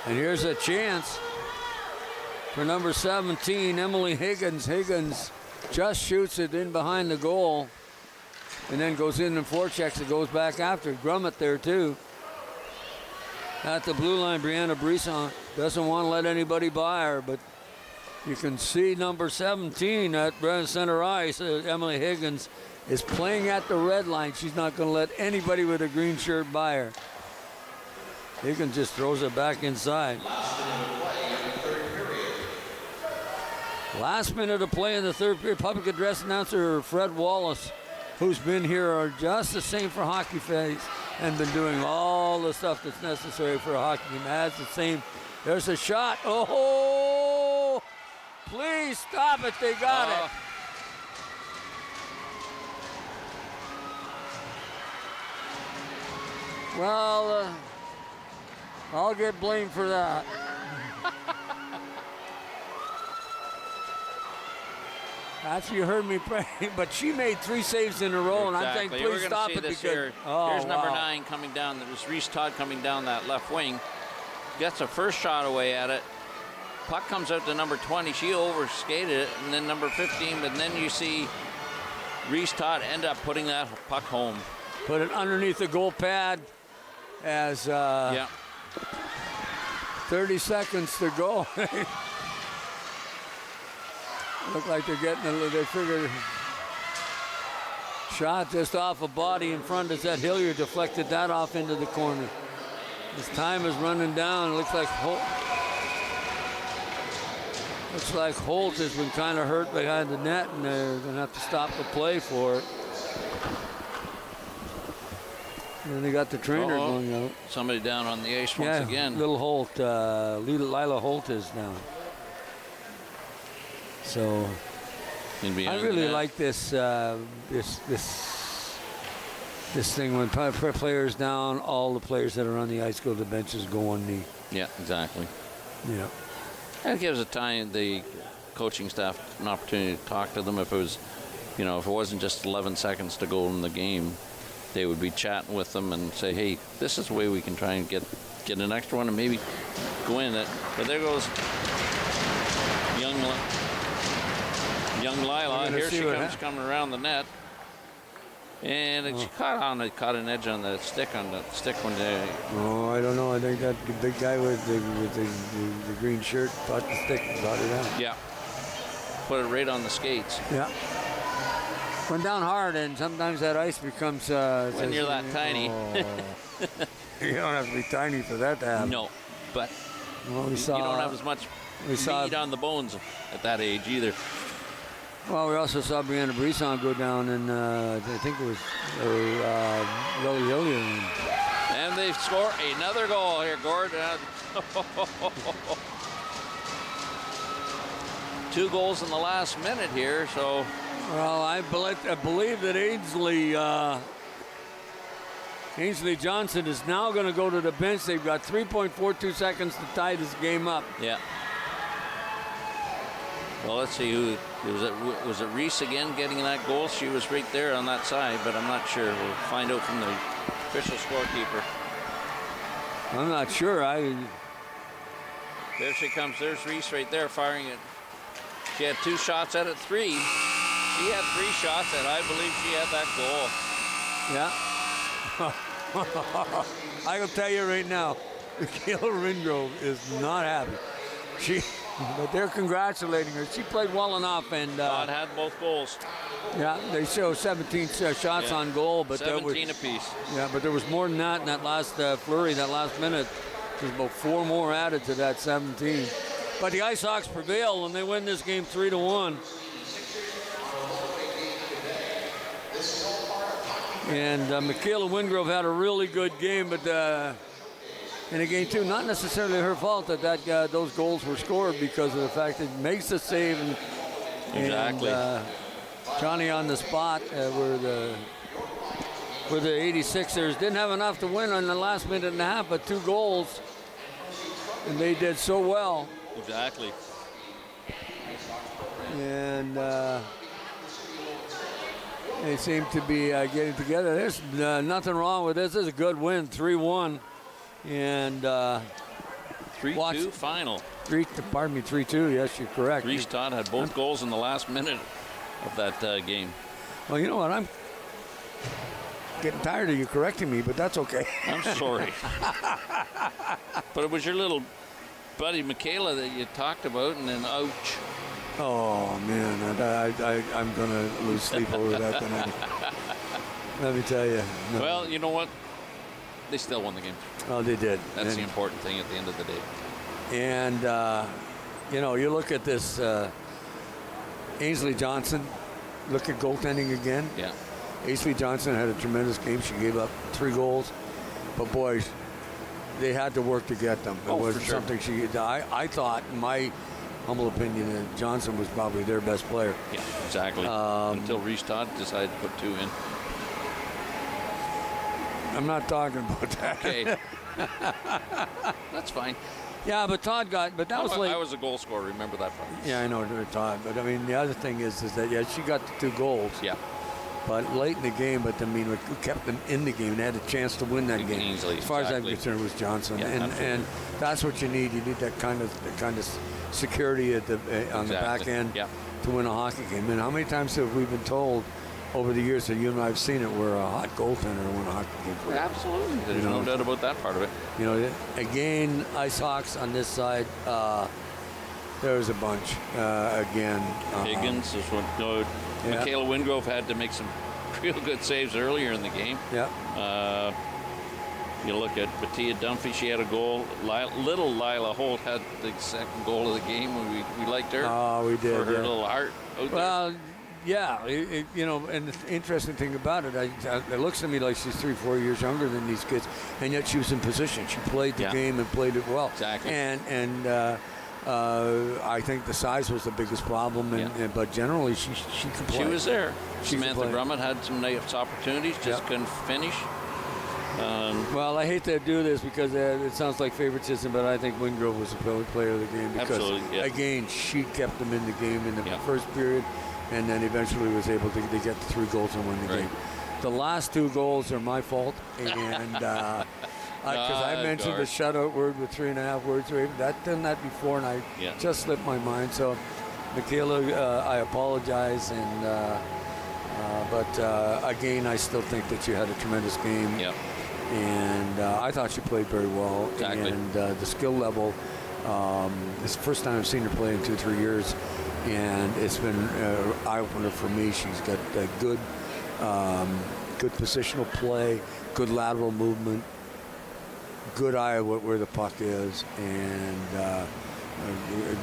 And here's a chance for number 17, Emily Higgins. Higgins just shoots it in behind the goal and then goes in and forechecks it, goes back after. Grummett there too. At the blue line, Brianna Brisson doesn't want to let anybody by her, but you can see number 17 at center ice, Emily Higgins, is playing at the red line. She's not going to let anybody with a green shirt by her. Higgins just throws it back inside. Last minute of play in the third period. Public address announcer Fred Wallace, who's been here just the same for Hockey Face and been doing all the stuff that's necessary for a hockey game. That's the same. There's a shot. Oh, please stop it. They got it. Well, I'll get blamed for that. That's you heard me pray, but she made 3 saves in a row, and I'm saying, please stop it because here's number 9 coming down. There's Reese Todd coming down that left wing. Gets a first shot away at it. Puck comes out to number 20. She overskated it, and then number 15. But then you see Reese Todd end up putting that puck home. Put it underneath the goal pad. As 30 seconds to go. Look like they're getting they figured shot just off a body in front as that Hilliard deflected that off into the corner. His time is running down. It looks like Holt has been kind of hurt behind the net, and they're going to have to stop the play for it. And they got the trainer going out. Somebody down on the ice once again. Little Holt, Lila Holt is down. So I really like this this thing when players down, all the players that are on the ice go to the benches, go on knee. Yeah, exactly. Yeah. And it gives the coaching staff an opportunity to talk to them. If it was, if it wasn't just 11 seconds to go in the game, they would be chatting with them and say, hey, this is the way we can try and get an extra one and maybe go in it. But there goes young Lila. Here she comes coming around the net. And she caught an edge on the stick one day. Oh, I don't know. I think that big guy with the green shirt caught the stick and got it out. Yeah. Put it right on the skates. Yeah. Went down hard, and sometimes that ice becomes... when you're that tiny. You don't have to be tiny for that to happen. No, but you don't have as much meat on the bones at that age either. Well, we also saw Brianna Brisson go down, and I think it was Lily Hilliard. And they score another goal here, Gord. 2 goals in the last minute here, so... Well, I believe that Ainsley Johnson is now going to go to the bench. They've got 3.42 seconds to tie this game up. Yeah. Well, let's see who was it Reese again getting that goal? She was right there on that side, but I'm not sure. We'll find out from the official scorekeeper. I'm not sure. There she comes. There's Reese right there firing it. She had 2 shots at it, 3. She had 3 shots, and I believe she had that goal. Yeah. I can tell you right now, Michaela Wingrove is not happy. But they're congratulating her. She played well enough, and Todd had both goals. Yeah, they show 17 shots on goal, but 17 apiece. Yeah, but there was more than that in that last flurry, that last minute. There's about 4 more added to that 17. But the Ice Hawks prevail, and they win this game 3-1. And Michaela Wingrove had a really good game, but in a game too, not necessarily her fault that those goals were scored because of the fact that it makes the save and exactly. And, Johnny on the spot where the 86ers didn't have enough to win on the last minute and a half, but 2 goals, and they did so well. Exactly. And they seem to be getting together. There's nothing wrong with this. This is a good win, 3-1. And 3-2 final. 3-2. Yes, you're correct. Reese Todd had both goals in the last minute of that game. Well, you know what? I'm getting tired of you correcting me, but that's okay. I'm sorry. But it was your little buddy Michaela that you talked about, and then ouch. Oh, man. I'm going to lose sleep over that tonight. Let me tell you. No. Well, you know what? They still won the game. Oh, they did. That's the important thing at the end of the day. And, you look at this Ainsley Johnson, look at goaltending again. Yeah. Ainsley Johnson had a tremendous game. She gave up 3 goals. But, boys, they had to work to get them. It wasn't for sure. something I thought, in my humble opinion, that Johnson was probably their best player. Yeah, exactly. Until Reese Todd decided to put 2 in. I'm not talking about that. Okay. That's fine. Yeah, but Todd but that was like... I was a goal scorer, remember that part. Yeah, I know, Todd. But, I mean, the other thing is that, yeah, she got the 2 goals. Yeah. But late in the game, who kept them in the game and had a chance to win that game. Easily, as far as I'm concerned, was Johnson. Yeah, and that's what you need. You need that kind of security on the back end to win a hockey game. And how many times have we been told over the years that you and I have seen it where a hot goaltender won a hockey game for you? Absolutely. There's no doubt about that part of it. Again, Ice Hawks on this side, there was a bunch. Again. Higgins is what... Michaela Wingrove had to make some real good saves earlier in the game. Yeah. You look at Bettia Dunphy, she had a goal. Little Lila Holt had the second goal of the game. We liked her. Oh, we did. For her little heart out there. Yeah, and the interesting thing about it, it looks to me like she's 3-4 years younger than these kids, and yet she was in position. She played the game and played it well. Exactly. And I think the size was the biggest problem, but generally she could play. She was there. Samantha Grummett had some nice opportunities, just couldn't finish. Well, I hate to do this because it sounds like favoritism, but I think Wingrove was the player of the game because, again, she kept them in the game in the first period, and then eventually was able to get the 3 goals and win the game. The last 2 goals are my fault, and because I mentioned the shutout word with 3.5 words. I've done that before, and I just slipped my mind. So, Michaela, I apologize, but again, I still think that you had a tremendous game. Yeah. And I thought she played very well. Exactly. And the skill level, it's the first time I've seen her play in 2-3 years, and it's been an eye-opener for me. She's got good positional play, good lateral movement, good eye where the puck is, and a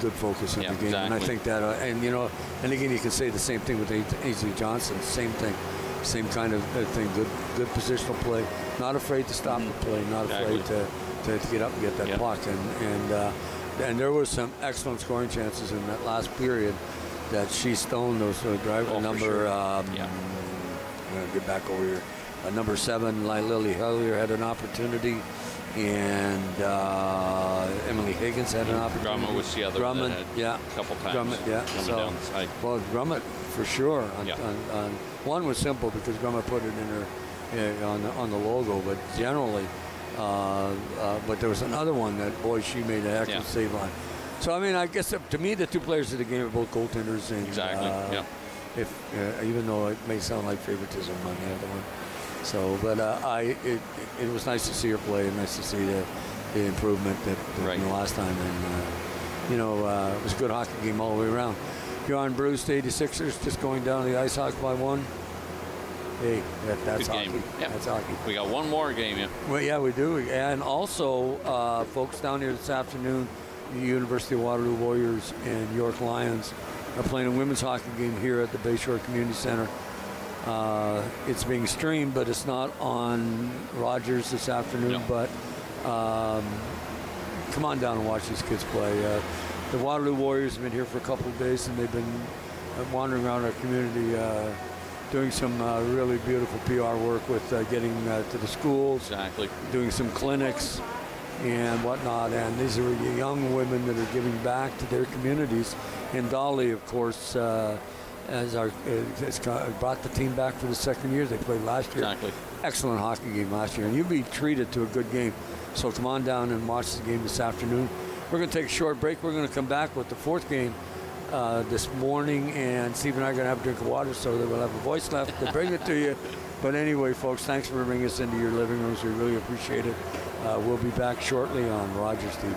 good focus in the game. Exactly. And I think that, and again, you can say the same thing with Ainsley Johnson. Same thing, same kind of thing. Good positional play. Not afraid to stop the play. Not afraid to get up and get that puck. And there was some excellent scoring chances in that last period that she stoned those driver number. Sure. I'm going to get back over here. Number 7, Lily Hellier had an opportunity, and Emily Higgins had an opportunity. Grummett was the other one. A couple times. Grummett, coming down the side. Well, Grummett for sure. On one was simple because Grummett put it in her on the logo, but generally, but there was another one that she made an excellent save on. So, I mean, I guess to me, the two players of the game are both goaltenders. And, exactly, yeah. Even though it may sound like favoritism on the other one. So, but it was nice to see her play and nice to see the improvement that last time. And, it was a good hockey game all the way around. Beyond Bruce, the 86ers just going down the ice hockey by 1. Hey, that's good hockey. Game. Yep. That's hockey. We got one more game, yeah. Well, yeah, we do. And also, folks down here this afternoon, the University of Waterloo Warriors and York Lions are playing a women's hockey game here at the Bayshore Community Center. It's being streamed, but it's not on Rogers this afternoon. No. But come on down and watch these kids play. The Waterloo Warriors have been here for a couple of days, and they've been wandering around our community doing some really beautiful PR work with getting to the schools, exactly, doing some clinics and whatnot. And these are young women that are giving back to their communities. And Dolly, of course, has brought the team back for the second year. They played last year. Exactly. Excellent hockey game last year. And you'll be treated to a good game. So come on down and watch the game this afternoon. We're going to take a short break. We're going to come back with the fourth game this morning. And Steve and I are going to have a drink of water so that we'll have a voice left to bring it to you. But anyway, folks, thanks for bringing us into your living rooms. We really appreciate it. We'll be back shortly on Rogers TV.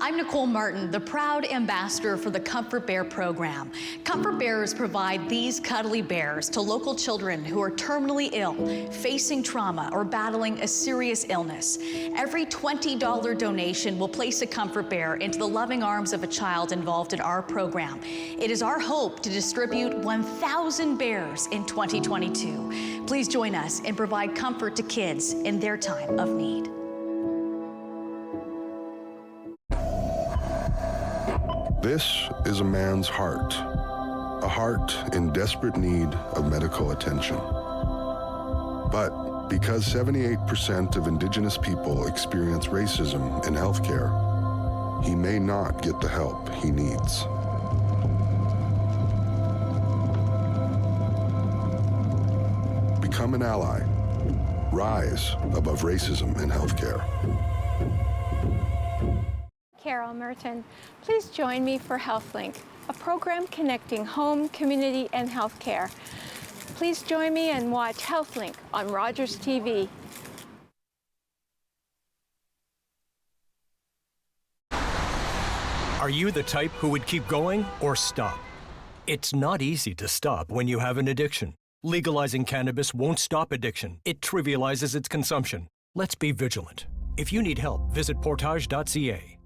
I'm Nicole Martin, the proud ambassador for the Comfort Bear program. Comfort Bears provide these cuddly bears to local children who are terminally ill, facing trauma, or battling a serious illness. Every $20 donation will place a Comfort Bear into the loving arms of a child involved in our program. It is our hope to distribute 1,000 bears in 2022. Please join us and provide comfort to kids in their time of need. This is a man's heart, a heart in desperate need of medical attention. But because 78% of Indigenous people experience racism in healthcare, he may not get the help he needs. Become an ally. Rise above racism in healthcare. Carol Merton. Please join me for HealthLink, a program connecting home, community, and healthcare. Please join me and watch HealthLink on Rogers TV. Are you the type who would keep going or stop? It's not easy to stop when you have an addiction. Legalizing cannabis won't stop addiction. It trivializes its consumption. Let's be vigilant. If you need help, visit portage.ca.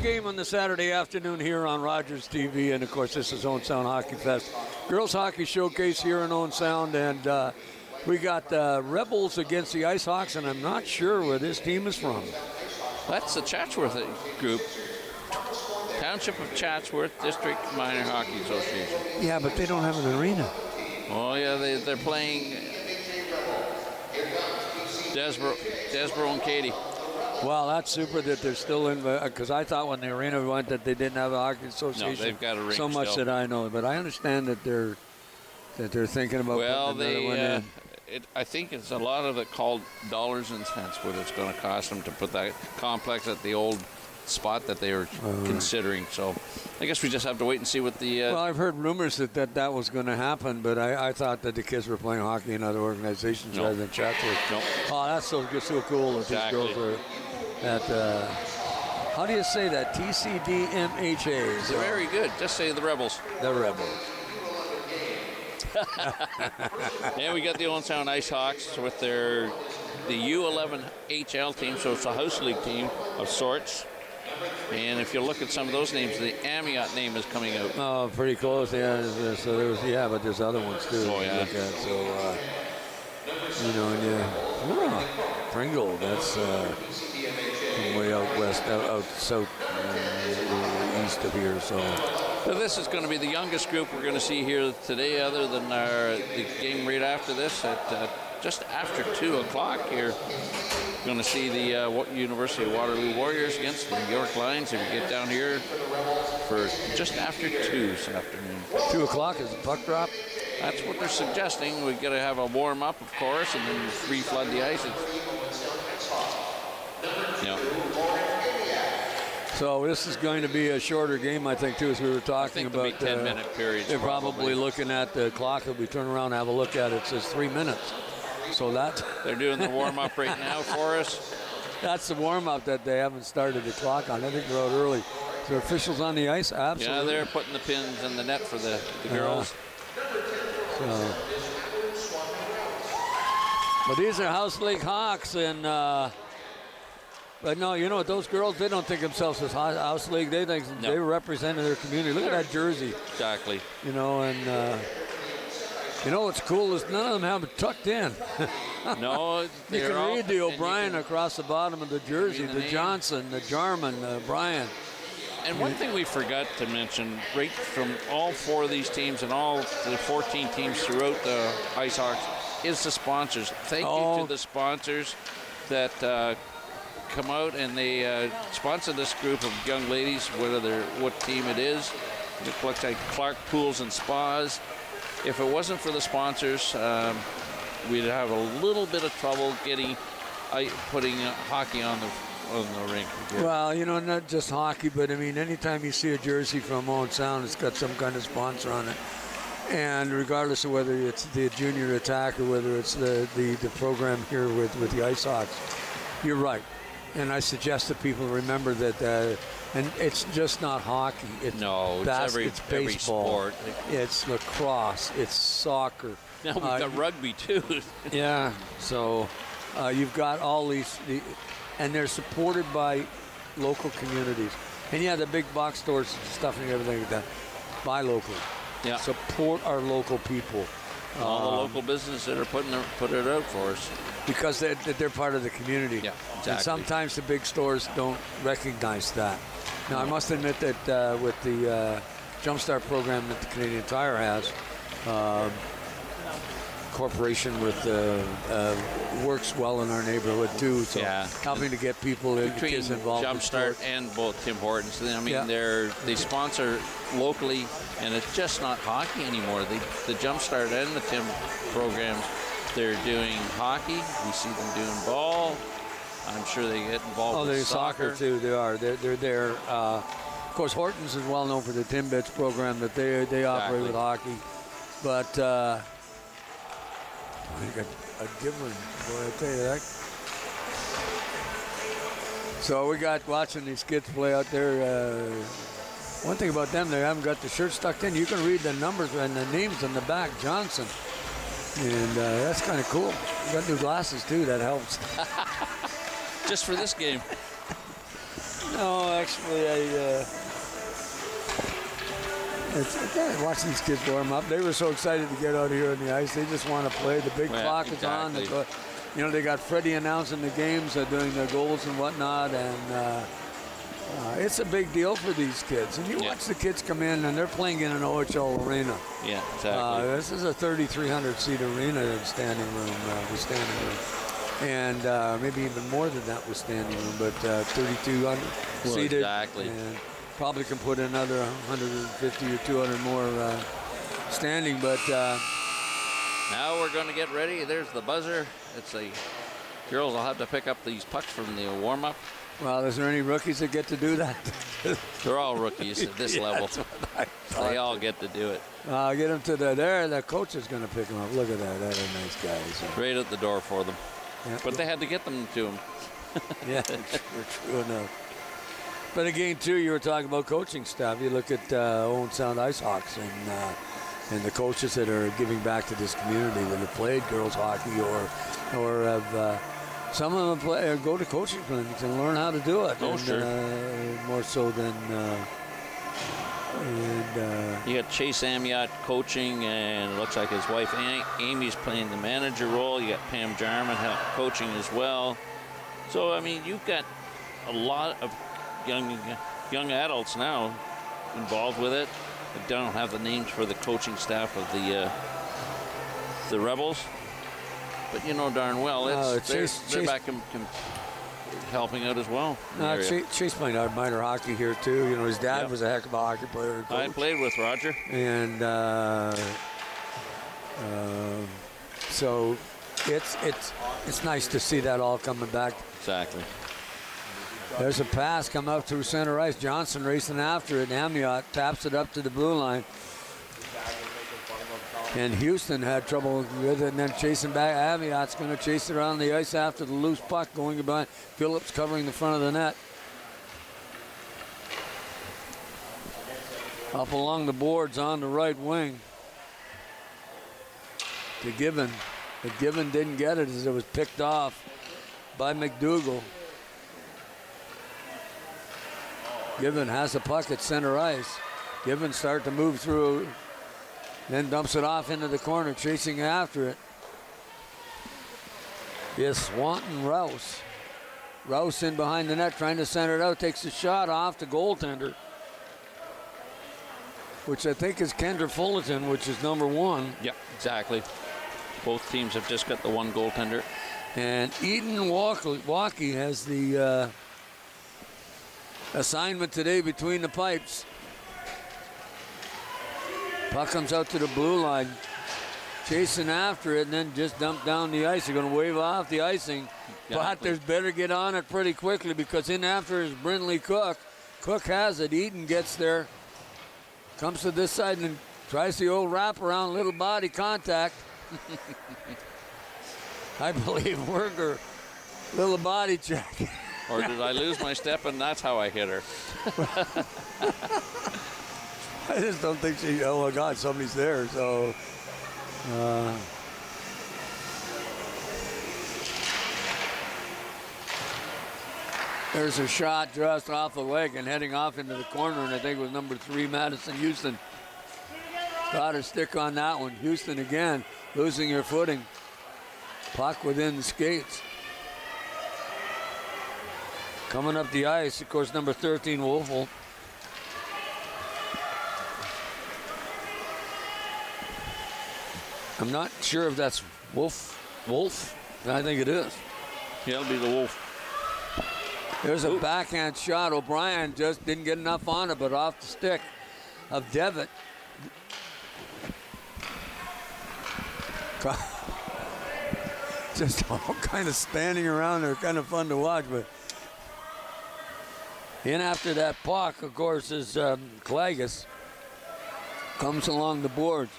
Game on the Saturday afternoon here on Rogers TV, and of course this is Owen Sound Hockey Fest. Girls Hockey Showcase here in Owen Sound, and we got Rebels against the Ice Hawks, and I'm not sure where this team is from. That's the Chatsworth group. Township of Chatsworth District Minor Hockey Association. Yeah, but they don't have an arena. Oh yeah, they're playing Desborough and Katy. Well, that's super that they're still in, because I thought when the arena went that they didn't have a hockey association. No, they've got a rink so much still. that I know, but I understand that they're thinking about putting another one in. I think it's a lot of it called dollars and cents, what it's going to cost them to put that complex at the old spot that they were considering. So I guess we just have to wait and see what the... Well, I've heard rumors that was going to happen, but I thought that the kids were playing hockey in other organizations rather than Chatsworth. No. Oh, that's so cool that these girls are at... how do you say that? TCDMHA. They're very good. Just say the Rebels. The Rebels. And we got the Owen Sound Ice Hawks with the U11 HL team, so it's a house league team of sorts. And if you look at some of those names, the Amiot name is coming out. Oh, pretty close, yeah. So but there's other ones too. Oh, yeah. Pringle, that's way out west, out south, east of here. So this is going to be the youngest group we're going to see here today, other than the game right after this at just after 2 o'clock here. Going to see the University of Waterloo Warriors against the York Lions if you get down here for just after 2 this afternoon. 2 o'clock is the puck drop? That's what they're suggesting. We've got to have a warm-up, of course, and then reflood the ice. So this is going to be a shorter game, I think, too, as we were talking about. I think there'll be 10-minute periods. They're probably looking at the clock. If we turn around and have a look at it, it says 3 minutes. So they're doing the warm-up right now for us. That's the warm-up that they haven't started the clock on. I think they're out early. Is there officials on the ice? Absolutely. Yeah, they're putting the pins in the net for the girls. But these are House League Hawks, and but no, you know what? Those girls, they don't think themselves as House League. They think they're representing their community. Look at that jersey. Exactly. What's cool is none of them have it tucked in. No, you can read the O'Brien across the bottom of the jersey, the Johnson, the Jarman, the Bryan. And one thing we forgot to mention, right from all 4 of these teams and all the 14 teams throughout the Ice Hawks, is the sponsors. Thank you to the sponsors that come out and they sponsor this group of young ladies, what team it is. It looks like Clark Pools and Spas. If it wasn't for the sponsors, we'd have a little bit of trouble putting hockey on the rink. Well, not just hockey, but I mean, anytime you see a jersey from Owen Sound, it's got some kind of sponsor on it. And regardless of whether it's the junior attack or whether it's the program here with the Ice Hawks, you're right. And I suggest that people remember that, and it's just not hockey. It's it's baseball. Every sport. It's lacrosse. It's soccer. Now we've got rugby too. Yeah. So you've got all these, and they're supported by local communities. And the big box stores, stuff and everything like that, buy locally. Yeah. Support our local people. All the local businesses that are putting it out for us. Because they're part of the community. Yeah, exactly. And sometimes the big stores don't recognize that. Now, I must admit that with the Jumpstart program that the Canadian Tire has, corporation works well in our neighborhood too. So helping to get kids involved. Jumpstart and both Tim Hortons. I mean, they sponsor locally, and it's just not hockey anymore. The Jumpstart and the Tim programs, they're doing hockey. We see them doing ball. I'm sure they get involved with soccer too. They are. They're there. Of course, Hortons is well known for the Timbits program that they operate with hockey, but. I got a given, boy, I tell you that. So we got watching these kids play out there. One thing about them, they haven't got the shirt stuck in. You can read the numbers and the names on the back, Johnson. And that's kind of cool. You got new glasses too, that helps. Just for this game. No, actually, watching these kids warm up. They were so excited to get out here on the ice. They just want to play. The big clock is on. They got Freddie announcing the games, doing the goals and whatnot, and it's a big deal for these kids. And you watch the kids come in, and they're playing in an OHL arena. Yeah, exactly. This is a 3,300 seat arena in standing room. and maybe even more than that with standing room, but 3,200 seated. Exactly. And probably can put another 150 or 200 more standing, but now we're going to get ready. There's the buzzer. It's a girls will have to pick up these pucks from the warm-up. Well, is there any rookies that get to do that? They're all rookies at this level. They all get to do it. Get them to the coach is going to pick them up. Look at that. That are nice guys. Right at the door for them. Yeah. But they had to get them to them. Yeah, true enough. But again, too, you were talking about coaching staff. You look at Owen Sound Ice Hawks and the coaches that are giving back to this community that have played girls hockey or have some of them go to coaching clinics and learn how to do it. Oh, sure. More so than. You got Chase Amiot coaching, and it looks like his wife Amy's playing the manager role. You got Pam Jarman coaching as well. So I mean, you've got a lot of young adults now involved with it. I don't have the names for the coaching staff of the Rebels, but you know darn well they're back helping out as well. Chase played minor hockey here too. You know, his dad was a heck of a hockey player. And I played with Roger, and so it's nice to see that all coming back. Exactly. There's a pass come up through center ice. Johnson racing after it. Amiot taps it up to the blue line. And Houston had trouble with it, and then chasing back. Amiot's going to chase it around the ice after the loose puck going behind. Phillips covering the front of the net. Up along the boards on the right wing to Gibbon. But Gibbon didn't get it as it was picked off by McDougall. Gibbon has the puck at center ice. Gibbon start to move through, then dumps it off into the corner, chasing after it. Is Swanton Rouse. Rouse in behind the net, trying to center it out, takes a shot off the goaltender, which I think is Kendra Fullerton, which is number 1. Yeah, exactly. Both teams have just got the one goaltender. And Eden Walkie has the assignment today between the pipes. Puck comes out to the blue line, chasing after it, and then just dumped down the ice. They're going to wave off the icing, but there's better get on it pretty quickly because in after is Brindley Cook. Cook has it. Eden gets there, comes to this side and tries the old wraparound, little body contact. I believe Werger, little body check. Or did I lose my step and that's how I hit her? I just don't think she, oh my God, somebody's there. So, there's a shot just off the leg and heading off into the corner, and I think it was number 3, Madison Houston. Got a stick on that one. Houston again, losing her footing. Puck within the skates. Coming up the ice, of course, number 13, Wolfel. I'm not sure if that's Wolf. I think it is. Yeah, it'll be the Wolf. There's a backhand shot. O'Brien just didn't get enough on it, but off the stick of Devitt. Just all kind of standing around there, kind of fun to watch, but in after that puck, of course, is Klagas. Comes along the boards,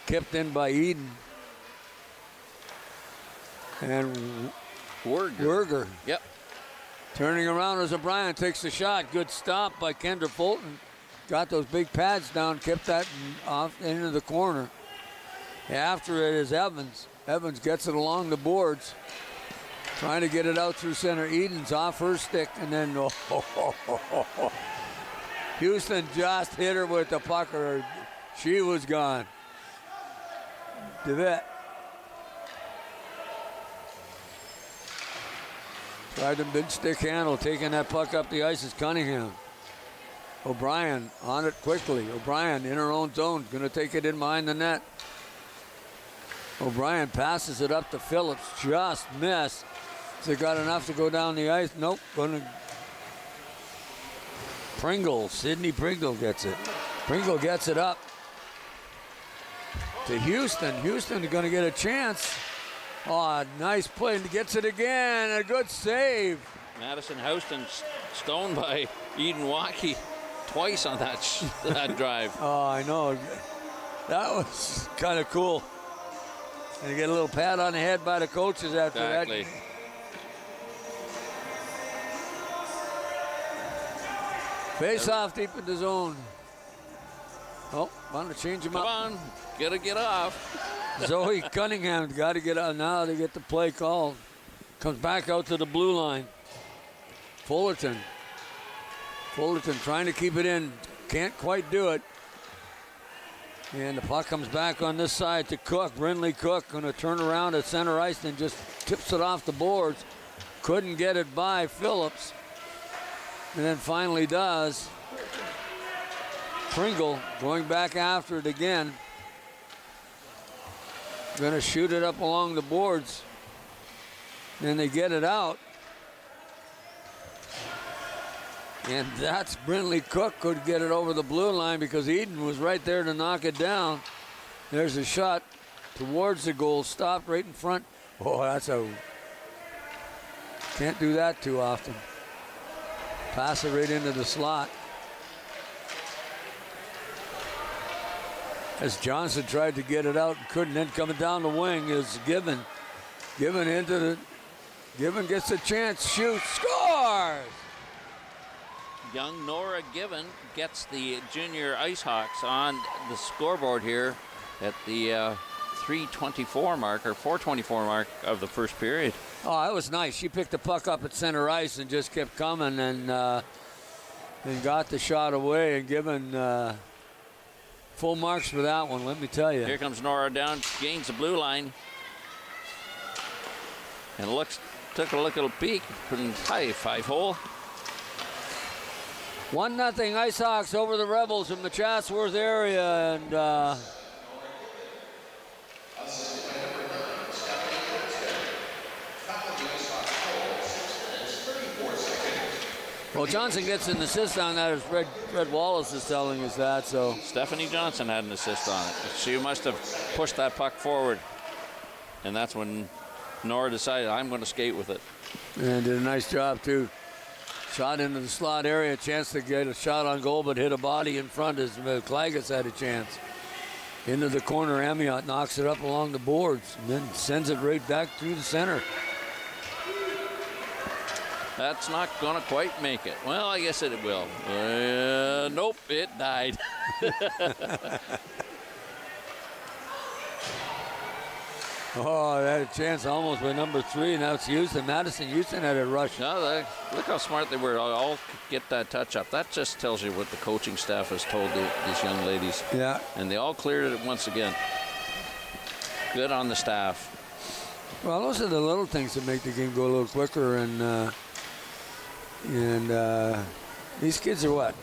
kept in by Eden. And Werger. Yep. Turning around as O'Brien takes the shot. Good stop by Kendra Fulton. Got those big pads down, kept that off into the corner. After it is Evans. Evans gets it along the boards. Trying to get it out through center. Eden's off her stick, and then Houston just hit her with the puck, or she was gone. Devitt tried the big stick handle, taking that puck up the ice is Cunningham. O'Brien on it quickly. O'Brien in her own zone, going to take it in behind the net. O'Brien passes it up to Phillips, just missed. They got enough to go down the ice. Nope, Pringle, Sidney Pringle gets it. Pringle gets it up to Houston. Houston is going to get a chance. Oh, nice play, and gets it again. A good save. Madison Houston stoned by Eden Waukee twice on that drive. Oh, I know. That was kind of cool. And you get a little pat on the head by the coaches after that. Face off deep in the zone. Oh, want to change him up. Come on, gotta get off. Zoe Cunningham got to get out. Now they get the play called. Comes back out to the blue line. Fullerton trying to keep it in. Can't quite do it. And the puck comes back on this side to Cook. Brindley Cook going to turn around at center ice and just tips it off the boards. Couldn't get it by Phillips. And then finally does. Pringle going back after it again. Going to shoot it up along the boards. Then they get it out. And that's Brindley Cook could get it over the blue line because Eden was right there to knock it down. There's a shot towards the goal, stopped right in front. Oh, can't do that too often. Pass it right into the slot. As Johnson tried to get it out and couldn't, then coming down the wing is Gibbon. Gibbon gets a chance, shoots, scores! Young Nora Gibbon gets the junior Ice Hawks on the scoreboard here at the 3:24 mark or 4:24 mark of the first period. Oh, that was nice. She picked the puck up at center ice and just kept coming and got the shot away and given full marks for that one, let me tell you. Here comes Nora down, gains the blue line, and took a little peek, and high 5-hole. 1-0 Ice Hawks over the Rebels in the Chatsworth area, and well, Johnson gets an assist on that, as Fred Wallace is telling us that. So Stephanie Johnson had an assist on it. She must have pushed that puck forward, and that's when Nora decided, I'm going to skate with it. And did a nice job too. Shot into the slot area, a chance to get a shot on goal, but hit a body in front as Klagas had a chance. Into the corner, Amiot knocks it up along the boards, and then sends it right back through the center. That's not going to quite make it. Well, I guess it will. Nope, it died. Oh, that had a chance almost by number 3. Now it's Houston. Madison Houston had a rush. No, look how smart they were. All get that touch up. That just tells you what the coaching staff has told these young ladies. Yeah. And they all cleared it once again. Good on the staff. Well, those are the little things that make the game go a little quicker. And these kids are what?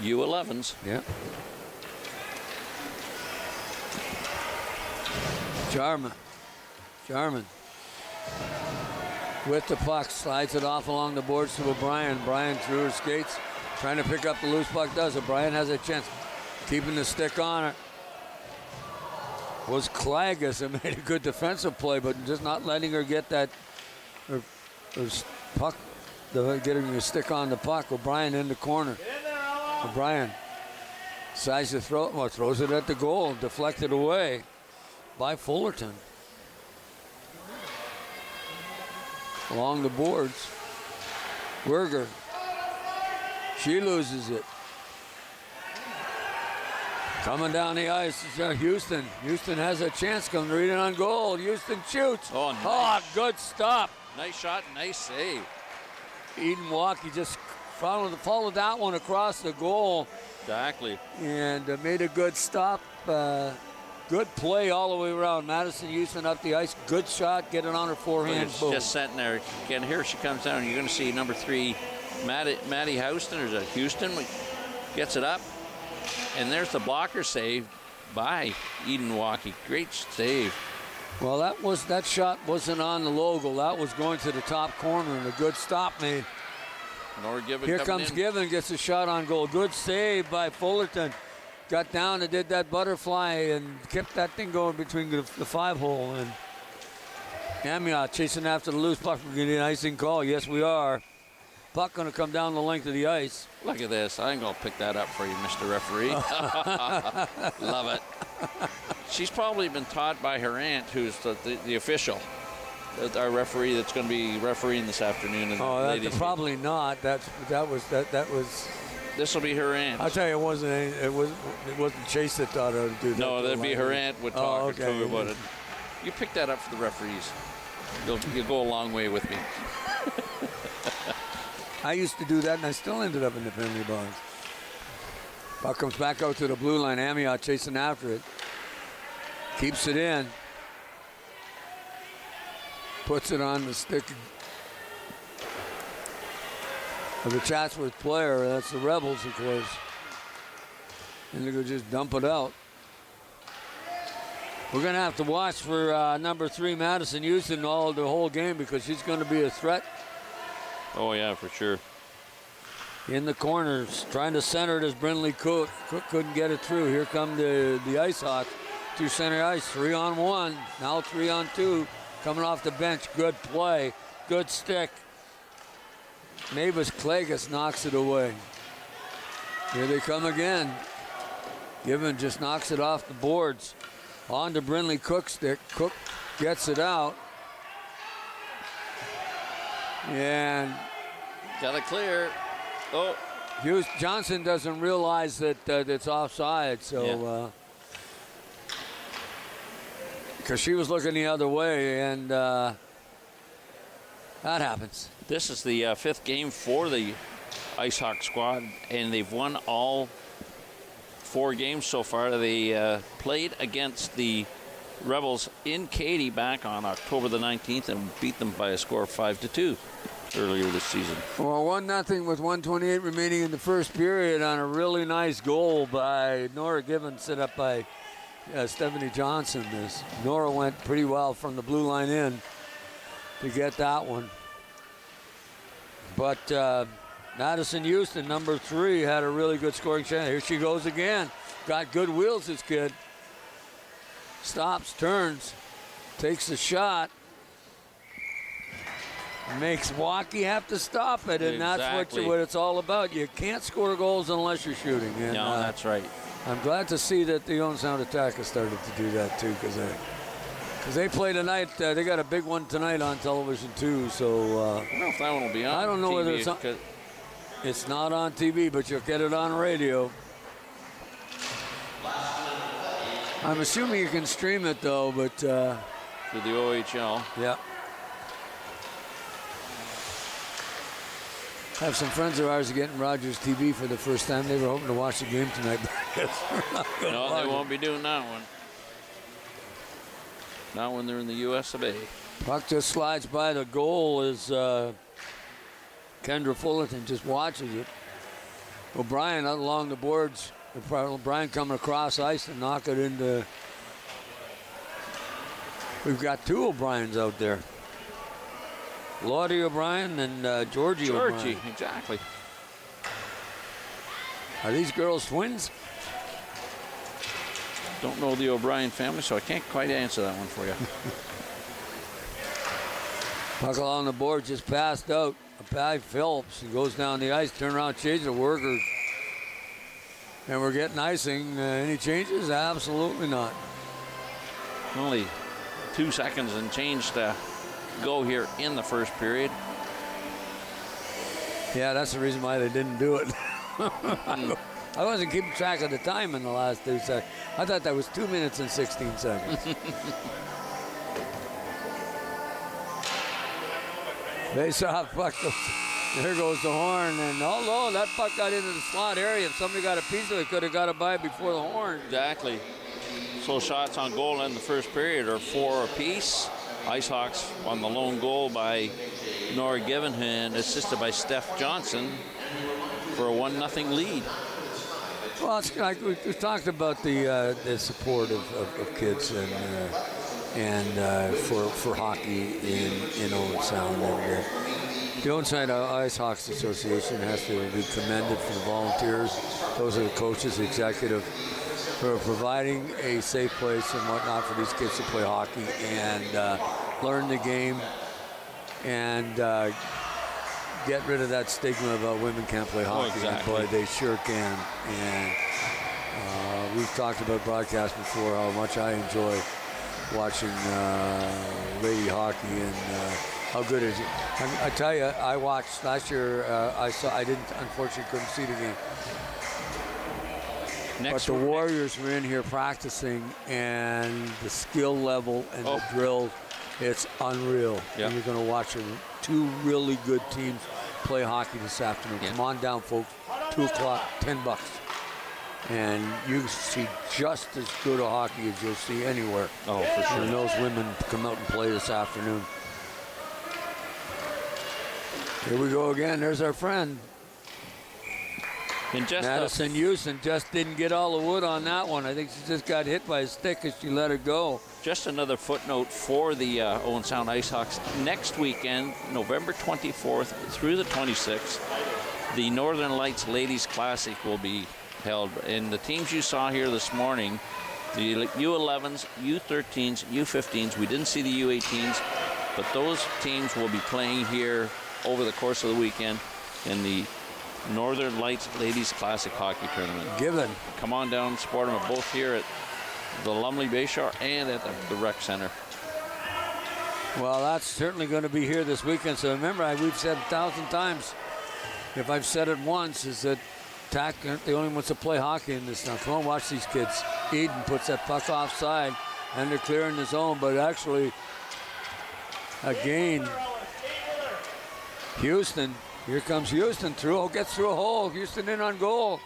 U11s. Yeah. Jarman with the puck, slides it off along the boards to O'Brien. O'Brien through her skates, trying to pick up the loose puck. O'Brien has a chance, keeping the stick on her. Was Klagas that made a good defensive play, but just not letting her get that her puck, getting her stick on the puck. O'Brien in the corner. O'Brien decides to throws it at the goal, deflected away by Fullerton. Along the boards. Werger. She loses it. Coming down the ice is Houston. Houston has a chance. Coming right in on goal. Houston shoots. Oh, nice. Oh, good stop. Nice shot, nice save. Eden Waukee just followed that one across the goal. Exactly. And made a good stop. Good play all the way around. Madison Houston up the ice. Good shot. Get it on her forehand. Boom. Just sitting there. Again, here she comes down. You're going to see number 3, Maddie Houston. There's a Houston. Gets it up. And there's the blocker save by Eden Waukee. Great save. Well, that shot wasn't on the logo. That was going to the top corner, and a good stop made. Nor Given Here comes Given, gets a shot on goal. Good save by Fullerton. Got down and did that butterfly and kept that thing going between the 5-hole. And Amiot chasing after the loose puck. We're getting an icing call. Yes, we are. Puck going to come down the length of the ice. Look at this. I'm going to pick that up for you, Mr. Referee. Love it. She's probably been taught by her aunt, who's the official, our referee that's going to be refereeing this afternoon. Probably not. That was. This will be her aunt. I'll tell you, it wasn't Chase that taught her to do that. No, that'd be her aunt would talk to her about it. it. You pick that up for the referees. You'll go a long way with me. I used to do that, and I still ended up in the penalty box. Puck comes back out to the blue line. Amiot chasing after it. Keeps it in. Puts it on the stick of the Chatsworth player. That's the Rebels, of course. And they're going to just dump it out. We're going to have to watch for number 3, Madison Houston, the whole game, because she's going to be a threat. Oh, yeah, for sure. In the corners, trying to center it is Brindley Cook. Cook couldn't get it through. Here come the Ice Hawks through center ice. 3-on-1, now 3-on-2. Coming off the bench, good play, good stick. Mavis Klagas knocks it away. Here they come again. Given just knocks it off the boards. On to Brindley Cook's stick. Cook gets it out. And got it clear. Oh, Hughes Johnson doesn't realize that it's offside, so because she was looking the other way, and that happens. This is the 5th game for the Ice Hawk squad, and they've won all 4 games so far. They played against the Rebels in Katy back on October the 19th and beat them by a score of 5-2 earlier this season. Well, 1-0 with 1:28 remaining in the first period on a really nice goal by Nora Given, set up by Stephanie Johnson. Nora went pretty well from the blue line in to get that one. But Madison Houston, number 3, had a really good scoring chance. Here she goes again. Got good wheels, this kid. Stops, turns, takes a shot. Makes Waukee have to stop it, and that's what it's all about. You can't score goals unless you're shooting. And, no, that's right. I'm glad to see that the Owen Sound Attack has started to do that too, because they play tonight. They got a big one tonight on television too. So I don't know if that one will be on. I don't know TV, whether it's on. It's not on TV, but you'll get it on radio. I'm assuming you can stream it though, but through the OHL. Yeah. I have some friends of ours getting Rogers TV for the first time. They were hoping to watch the game tonight, but I guess we're not going to No, watch they won't be doing that one. Not when they're in the US of A. Puck just slides by the goal as Kendra Fullerton just watches it. O'Brien out along the boards. O'Brien coming across ice and knock it into. We've got 2 O'Briens out there. Lottie O'Brien and Georgie O'Brien. Exactly. Are these girls twins? Don't know the O'Brien family, so I can't quite answer that one for you. Puck along the board, just passed out by Phillips. He goes down the ice, turn around, change the worker. And we're getting icing. Any changes? Absolutely not. Only 2 seconds and change to go here in the first period. Yeah, that's the reason why they didn't do it. I wasn't keeping track of the time in the last 2 seconds. I thought that was 2 minutes and 16 seconds. Face off, puck. There goes the horn, and although that puck got into the slot area, if somebody got a piece of it, could have got it by before the horn. Exactly. So shots on goal in the first period are 4 apiece. Ice Hawks on the lone goal by Nora Given and assisted by Steph Johnson for a 1-0 lead. Well, it's like we talked about the support of kids, and and for hockey in Owen Sound. And the Owen Sound Ice Hockey Association has to be commended for the volunteers. Those are the coaches, the executive, for providing a safe place and whatnot for these kids to play hockey and learn the game and get rid of that stigma about women can't play hockey. Exactly. Boy, they sure can. And we've talked about broadcast before, how much I enjoy watching lady hockey and how good is it. I tell you, I watched last year. I didn't, unfortunately, couldn't see the game. But the Warriors were in here practicing, and the skill level and the drill, it's unreal. Yeah. And you're going to watch two really good teams play hockey this afternoon. Come on down, folks. 2 o'clock, $10. And you see just as good a hockey as you'll see anywhere. Oh, for sure. And those women come out and play this afternoon. Here we go again. There's our friend. And just Madison Houston just didn't get all the wood on that one. I think she just got hit by a stick as she let it go. Just another footnote for the Owen Sound Ice Hawks. Next weekend, November 24th through the 26th, the Northern Lights Ladies Classic will be held. And the teams you saw here this morning, the U11s, U13s, U15s, we didn't see the U18s, but those teams will be playing here over the course of the weekend in the Northern Lights Ladies Classic Hockey Tournament. Given. Come on down, support them both here at the Lumley Bayshore and at the Rec Center. Well, that's certainly going to be here this weekend. So remember, we've said 1,000 times, if I've said it once, is that TAC aren't the only ones to play hockey in this now. Come on, watch these kids. Eden puts that puck offside, and they're clearing the zone. But actually, again, Houston. Here comes Houston through. Gets through a hole. Houston in on goal.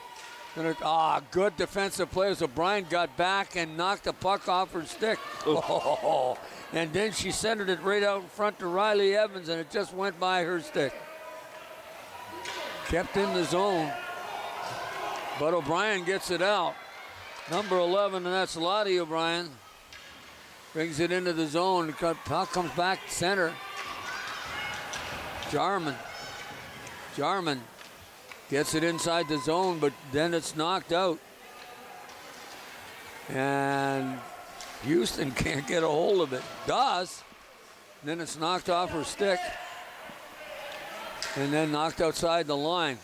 Good defensive play. So Brian got back and knocked the puck off her stick. Oh, and then she centered it right out in front to Riley Evans, and it just went by her stick. Kept in the zone. But O'Brien gets it out. Number 11, and that's Lottie O'Brien. Brings it into the zone. The puck comes back center. Jarman gets it inside the zone, but then it's knocked out. And Houston can't get a hold of it. Does. Then it's knocked off her stick. And then knocked outside the line.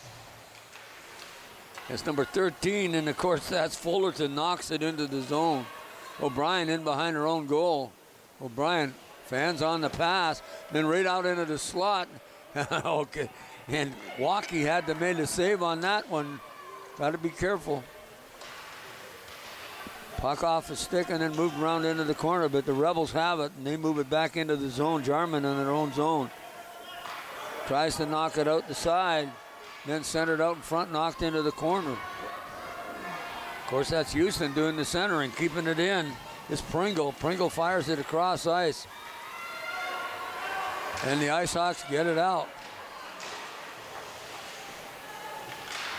It's number 13, and of course that's Fullerton, knocks it into the zone. O'Brien in behind her own goal. O'Brien fans on the pass, then right out into the slot. Okay. And Waukee had to make a save on that one. Got to be careful. Puck off a stick and then moved around into the corner, but the Rebels have it, and they move it back into the zone. Jarman in their own zone. Tries to knock it out the side, then centered out in front, knocked into the corner. Of course, that's Houston doing the centering, keeping it in. It's Pringle. Pringle fires it across ice. And the Ice Hawks get it out.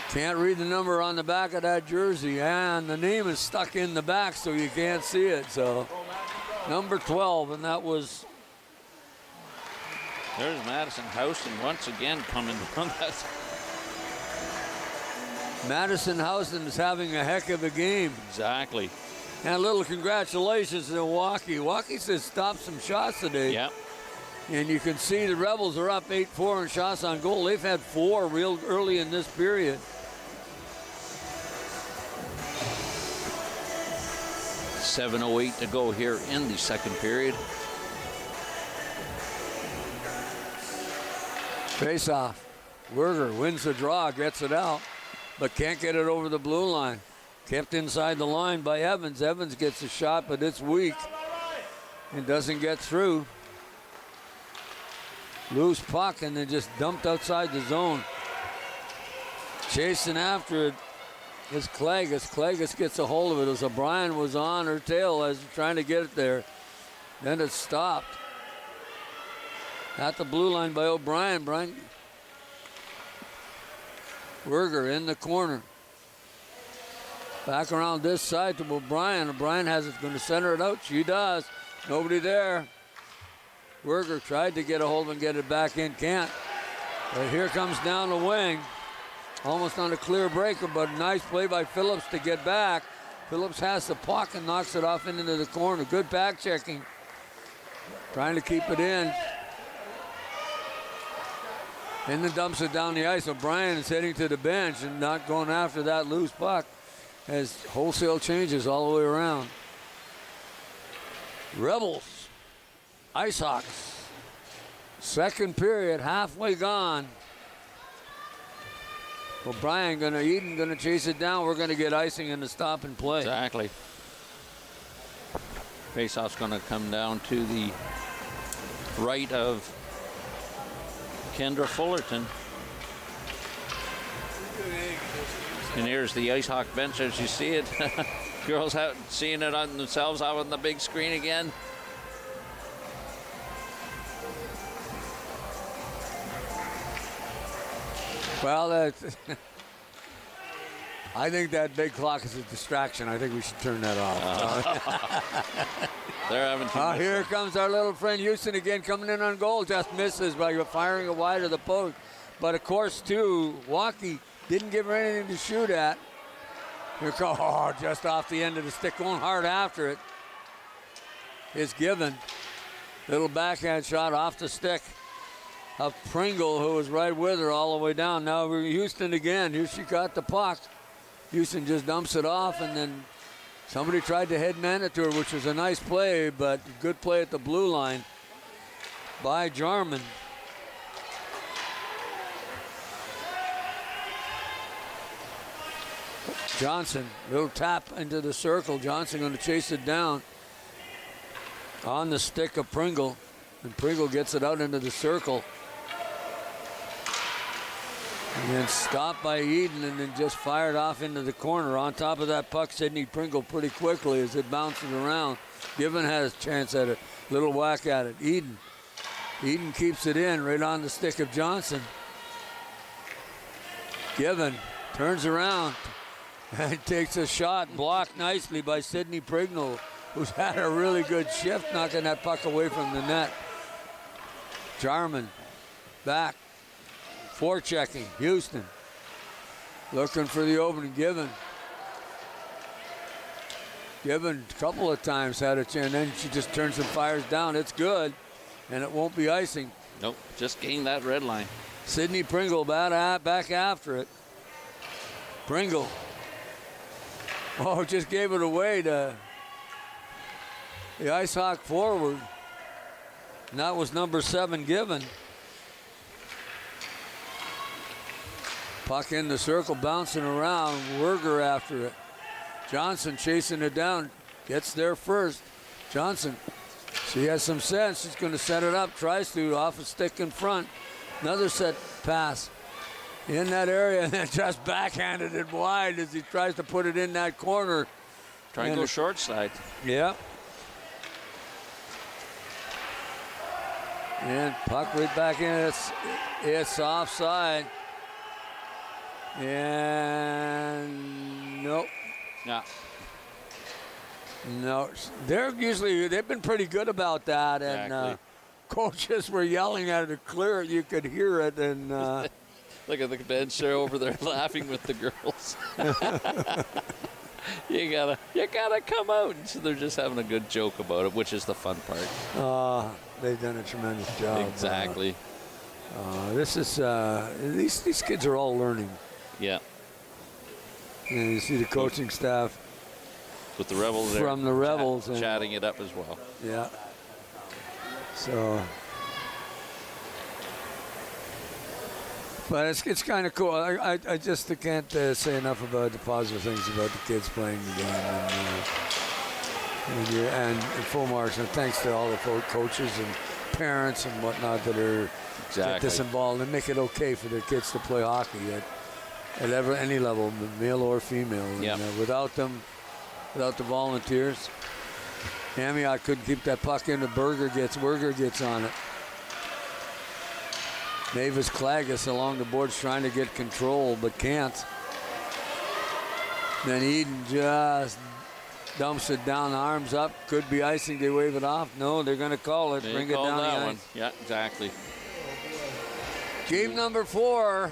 Can't read the number on the back of that jersey, and the name is stuck in the back so you can't see it. So number 12, and that was... There's Madison Houston once again coming on that. Madison Houston is having a heck of a game. Exactly. And a little congratulations to Waukee. Waukee says stop some shots today. Yep. And you can see the Rebels are up 8-4 in shots on goal. They've had 4 real early in this period. .708 to go here in the second period. Face-off. Werger wins the draw, gets it out, but can't get it over the blue line. Kept inside the line by Evans. Evans gets a shot, but it's weak and doesn't get through. Loose puck, and then just dumped outside the zone. Chasing after it is Clagus. Clagus gets a hold of it as O'Brien was on her tail as trying to get it there. Then it stopped. At the blue line by O'Brien. Werger in the corner. Back around this side to O'Brien. O'Brien has it, going to center it out. She does. Nobody there. Werger tried to get a hold and get it back in, can't. But here comes down the wing. Almost on a clear breaker, but nice play by Phillips to get back. Phillips has the puck and knocks it off into the corner. Good back checking. Trying to keep it in. And then dumps it down the ice. O'Brien is heading to the bench and not going after that loose puck as wholesale changes all the way around. Rebels, IceHawks. Second period, halfway gone. O'Brien Eden gonna chase it down. We're gonna get icing in the stop and play. Exactly. Faceoff's gonna come down to the right of Kendra Fullerton. And here's the IceHawk bench as you see it. Girls out seeing it on themselves out on the big screen again. Well, I think that big clock is a distraction. I think we should turn that off. They're having too much here fun. comes our little friend Houston again, coming in on goal. Just misses by firing it wide of the post. But of course, too, Walkie didn't give her anything to shoot at. Here comes, just off the end of the stick, going hard after it. It's given. Little backhand shot off the stick of Pringle, who was right with her all the way down. Now we're Houston again. Here she got the puck. Houston just dumps it off, and then somebody tried to headman it to her, which was a nice play, but good play at the blue line by Jarman. Johnson, little tap into the circle. Johnson going to chase it down on the stick of Pringle, and Pringle gets it out into the circle. And then stopped by Eden and then just fired off into the corner. On top of that puck, Sidney Pringle pretty quickly as it bounces around. Given has a chance at a little whack at it. Eden keeps it in right on the stick of Johnson. Given turns around and takes a shot, blocked nicely by Sidney Pringle, who's had a really good shift knocking that puck away from the net. Jarman back. Forechecking, Houston. Looking for the opening, Given a couple of times had a chance, and then she just turns and fires down. It's good, and it won't be icing. Nope, just gained that red line. Sidney Pringle back after it. Pringle. Just gave it away to the IceHawk forward. And that was number 7, Given. Puck in the circle, bouncing around. Werger after it. Johnson chasing it down. Gets there first. Johnson, she has some sense. She's going to set it up. Tries to, off a stick in front. Another set pass in that area, and then just backhanded it wide as he tries to put it in that corner. Try and go short side. Yeah. And puck right back in. It's offside. And nope. Yeah. No, they've been pretty good about that, and coaches were yelling at it to clear it. You could hear it, and look at the bench there over there laughing with the girls. you gotta come out, and so they're just having a good joke about it, which is the fun part. They've done a tremendous job. Exactly. This is these kids are all learning. Yeah. And you see the coaching staff with the Rebels there. From the Rebels. Chatting it up as well. Yeah. So. But it's kind of cool. I just can't say enough about the positive things about the kids playing the game. And full marks. And thanks to all the coaches and parents and whatnot that are get this involved and make it okay for their kids to play hockey at any level, male or female. Yep. And without them, without the volunteers, Amiot couldn't keep that puck in. Werger gets on it. Mavis Klagas along the boards trying to get control, but can't. Then Eden just dumps it down, arms up. Could be icing. They wave it off. No, they're going to call it. Bring it down the ice. One. Yeah, exactly. Game number 4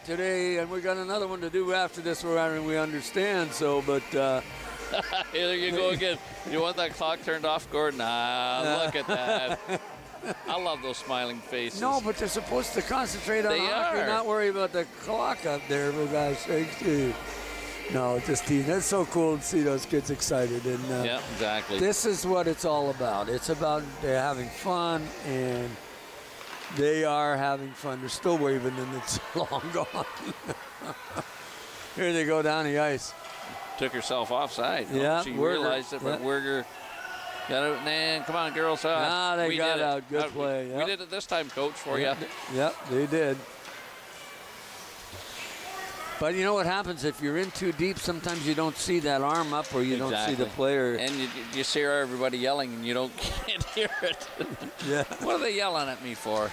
today, and we got another one to do after this. We understand. So, but there you go again. You want that clock turned off, Gordon? Look at that. I love those smiling faces. No, but they're supposed to concentrate on hockey, not worry about the clock up there, for God's sake. No, just teasing. It's so cool to see those kids excited. And yeah, exactly. This is what it's all about. It's about they're having fun, and they are having fun. They're still waving, and it's long gone. Here they go down the ice. Took herself offside. Yeah, she realized it, but Werger got it. Man, come on, girls. They got out. Good play. We did it this time, Coach, for you. Yep, they did. But you know what happens if you're in too deep? Sometimes you don't see that arm up, or you don't see the player. And you hear everybody yelling, and you can't hear it. Yeah. What are they yelling at me for?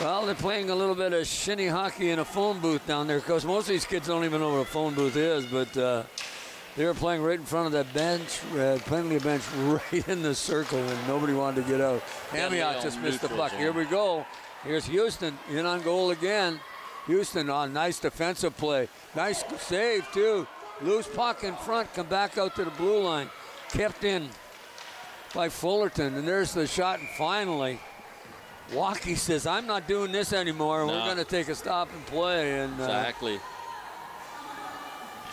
Well, they're playing a little bit of shinny hockey in a phone booth down there, because most of these kids don't even know what a phone booth is, but they were playing right in front of that bench, plenty of bench right in the circle, and nobody wanted to get out. Amiot just missed the puck. Here we go. Here's Houston in on goal again. Houston on nice defensive play. Nice save, too. Loose puck in front, come back out to the blue line. Kept in by Fullerton, and there's the shot, and finally, Walkie says, I'm not doing this anymore. No. We're going to take a stop and play. And exactly.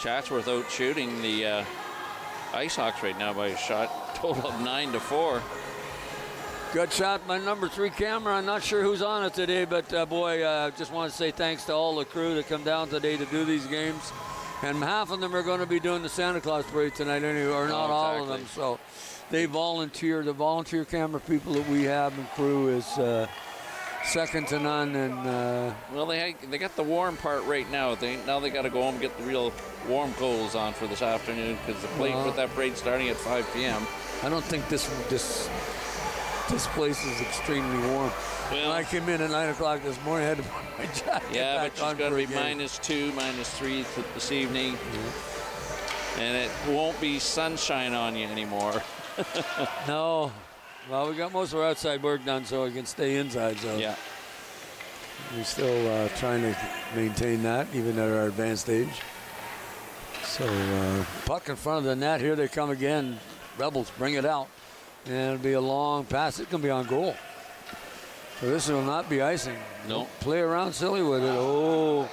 Chatsworth out shooting the Ice Hawks right now by a shot total of 9-4. Good shot by number 3 camera. I'm not sure who's on it today, but just want to say thanks to all the crew that come down today to do these games. And half of them are going to be doing the Santa Claus parade tonight anyway, or not all of them. So they volunteer. The volunteer camera people that we have and crew is second to none. And well, they got the warm part right now. Now they got to go home and get the real warm clothes on for this afternoon, because the plate with that parade starting at 5 p.m. I don't think this place is extremely warm. Well, when I came in at 9 o'clock this morning, I had to put my jacket yeah, back but it's going to be -2, -3 this evening. Mm-hmm. And it won't be sunshine on you anymore. No. Well, we got most of our outside work done, so we can stay inside. So yeah. We're still trying to maintain that, even at our advanced age. So puck in front of the net. Here they come again. Rebels bring it out. And it'll be a long pass. It's going to be on goal. So this will not be icing. No. Play around silly with it. Oh.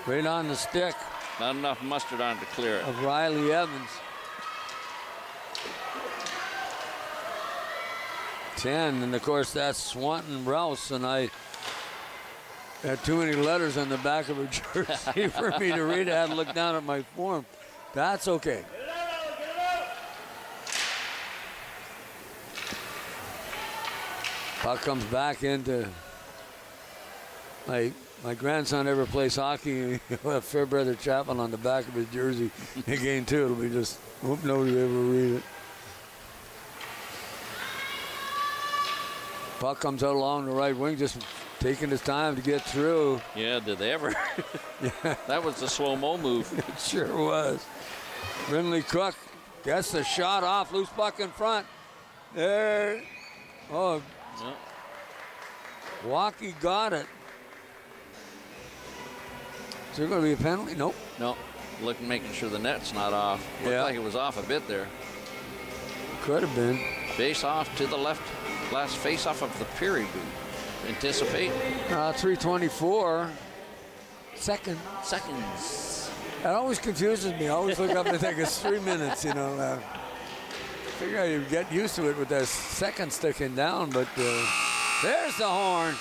Right on the stick. Not enough mustard on to clear it. Of Riley Evans. 10, and of course that's Swanton Rouse, and I had too many letters on the back of her jersey for me to read. I had to look down at my form. That's okay. Puck comes back into my grandson ever plays hockey. He'll have Fairbrother Chapman on the back of his jersey. Again, too, it'll be just, hope nobody ever read it. Puck comes out along the right wing, just taking his time to get through. Yeah, did they ever? Yeah. That was the slow-mo move. It sure was. Brindley Cook gets the shot off, loose puck in front. There. Oh. Yeah. Walkie got it. Is there going to be a penalty? Nope. No. Making sure the net's not off. Looked like it was off a bit there. Could have been. Face off to the left. Last face off of the period. Anticipate. 3:24. Seconds. That always confuses me. I always look up and think it's 3 minutes, you know. Figure you get used to it with that second sticking down, but there's the horn.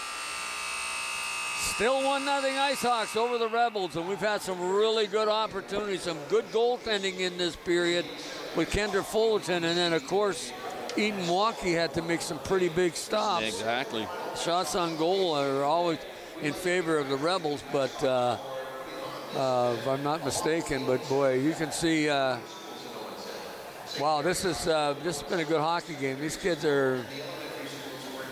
Still 1-0 Ice Hawks over the Rebels, and we've had some really good opportunities, some good goaltending in this period with Kendra Fullerton, and then, of course, Eden Walkie had to make some pretty big stops. Exactly. Shots on goal are always in favor of the Rebels, but if I'm not mistaken, but boy, you can see, wow, this has been a good hockey game. These kids are,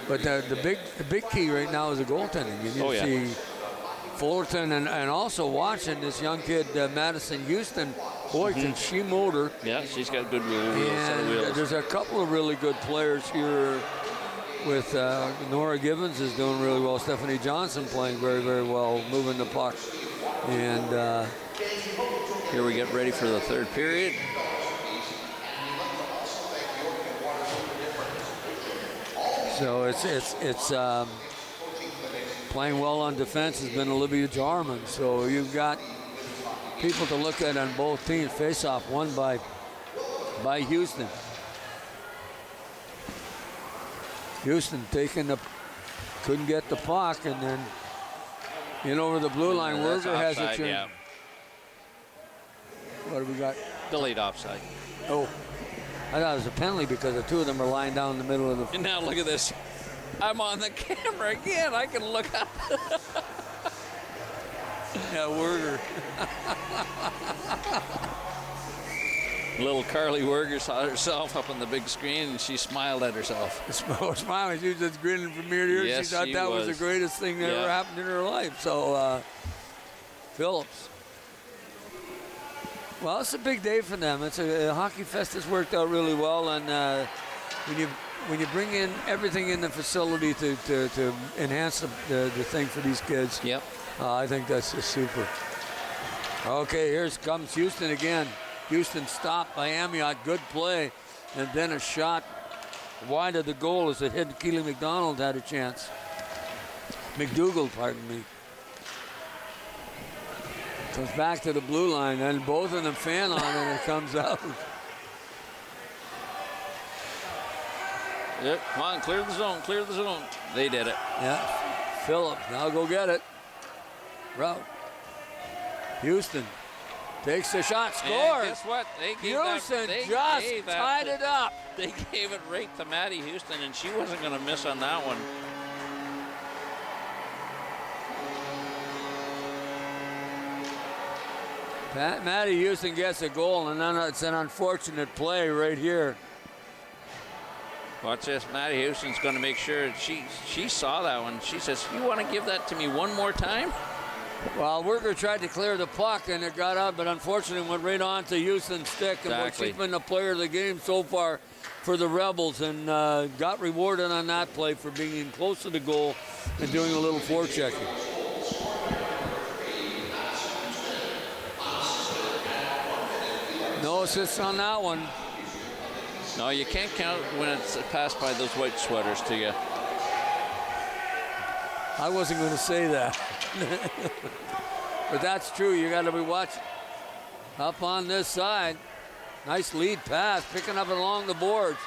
but the big key right now is the goaltending. And you see Fullerton and also watching this young kid, Madison Houston. Boy, can she motor. Yeah, she's got good set of wheels. There's a couple of really good players here with Nora Gibbons is doing really well. Stephanie Johnson playing very, very well, moving the puck. And here we get ready for the third period. So it's playing well on defense has been Olivia Jarman. So you've got people to look at on both teams. Face-off won by Houston. Houston couldn't get the puck, and then in over the blue line. Werger has a chance. Yeah. What do we got? Delayed offside. Oh, I thought it was a penalty because the two of them are lying down in the middle of the. And now look at this. I'm on the camera again. I can look up. Yeah, Werger. Little Carly Werger saw herself up on the big screen, and she smiled at herself. Smiling, she was just grinning from ear to ear. Yes, she thought that was the greatest thing that ever happened in her life. So, Phillips. Well, it's a big day for them. It's a Hockey Fest has worked out really well, and when you bring in everything in the facility to enhance the thing for these kids, yep, I think that's just super. Okay, here comes Houston again. Houston stopped by Amiot. Good play. And then a shot wide of the goal as it hit Keely McDonald had a chance. McDougall, pardon me. Comes back to the blue line, and both of them fan on it, and it comes out. Yep, come on, clear the zone, clear the zone. They did it. Yeah, Phillips, now go get it. Route. Houston takes the shot, scores. And guess what? They gave Houston that, just tied it up. They gave it right to Maddie Houston, and she wasn't going to miss on that one. Maddie Houston gets a goal, and then it's an unfortunate play right here. Watch this. Maddie Houston's going to make sure she saw that one. She says, "You want to give that to me one more time?" Well, Werger tried to clear the puck, and it got out, but unfortunately went right on to Houston's stick. Exactly. And she's been the player of the game so far for the Rebels, and got rewarded on that play for being close to the goal and doing a little forechecking. No assists on that one. No, you can't count when it's passed by those white sweaters to you. I wasn't going to say that. But that's true. You got to be watching. Up on this side. Nice lead pass, picking up along the boards.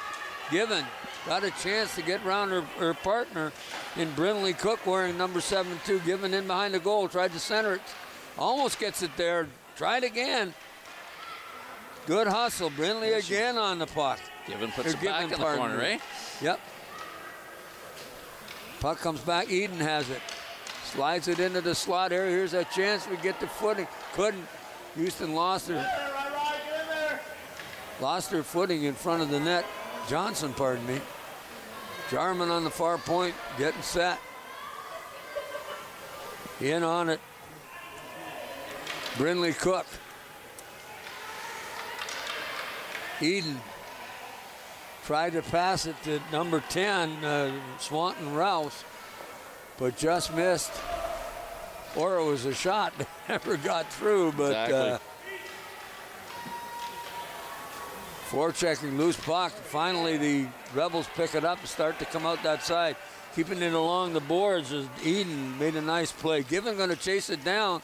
Given. Got a chance to get around her partner in Brinley Cook wearing number 7-2. Given in behind the goal. Tried to center it. Almost gets it there. Tried again. Good hustle. Brinley again on the puck. Given puts it back in the corner, eh? Yep. Puck comes back. Eden has it. Slides it into the slot area. Here's that chance. We get the footing. Couldn't. Houston lost her footing in front of the net. Johnson, pardon me. Jarman on the far point, getting set. In on it. Brinley Cook. Eden tried to pass it to number 10, Swanton Rouse, but just missed. Or it was a shot that never got through, but exactly. forechecking, loose puck. Finally, the Rebels pick it up and start to come out that side. Keeping it along the boards as Eden made a nice play. Given going to chase it down.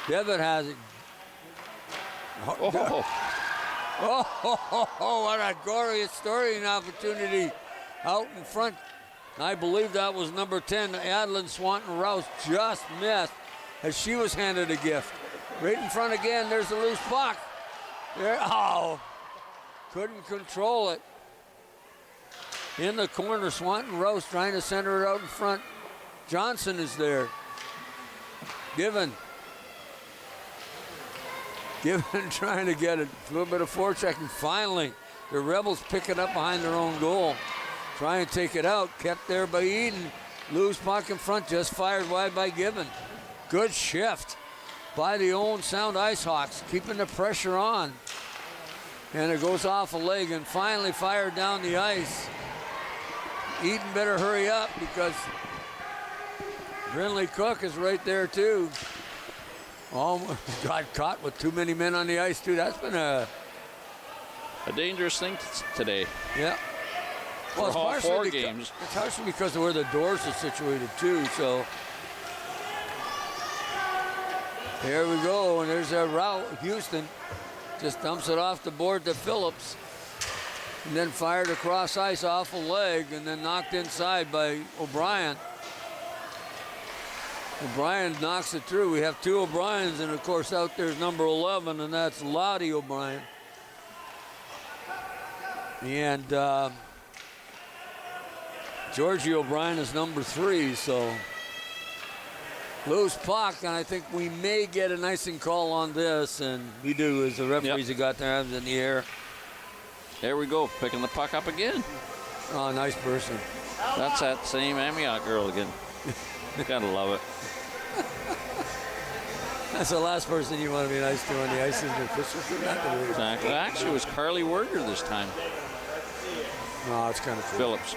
Devitt has it. Oh, what a glorious scoring opportunity out in front. I believe that was number 10, Adeline Swanton Rouse, just missed as she was handed a gift. Right in front again, there's the loose puck. There, couldn't control it. In the corner, Swanton Rouse trying to center it out in front. Johnson is there. Given trying to get it. A little bit of forechecking. Finally, the Rebels pick it up behind their own goal. Try and take it out. Kept there by Eden. Loose puck in front, just fired wide by Gibbon. Good shift by the Owen Sound IceHawks, keeping the pressure on. And it goes off a leg and finally fired down the ice. Eden better hurry up because Brindley Cook is right there too. Almost got caught with too many men on the ice too. That's been a dangerous thing today. Yeah. Well, it's all 4 games. It's partially because of where the doors are situated too. So here we go, and there's a route. Houston just dumps it off the board to Phillips, and then fired across ice off a leg, and then knocked inside by O'Brien. O'Brien knocks it through. We have 2 O'Briens, and of course out there's number 11, and that's Lottie O'Brien. And Georgie O'Brien is number 3, so loose puck, and I think we may get an icing call on this, and we do, as the referees have got their hands in the air. There we go, picking the puck up again. Oh, nice person. That's that same Amiot girl again. Gotta love it. That's the last person you want to be nice to on the ice, isn't it? Exactly. Actually, it was Carly Werger this time. No, it's kind of cool. Phillips.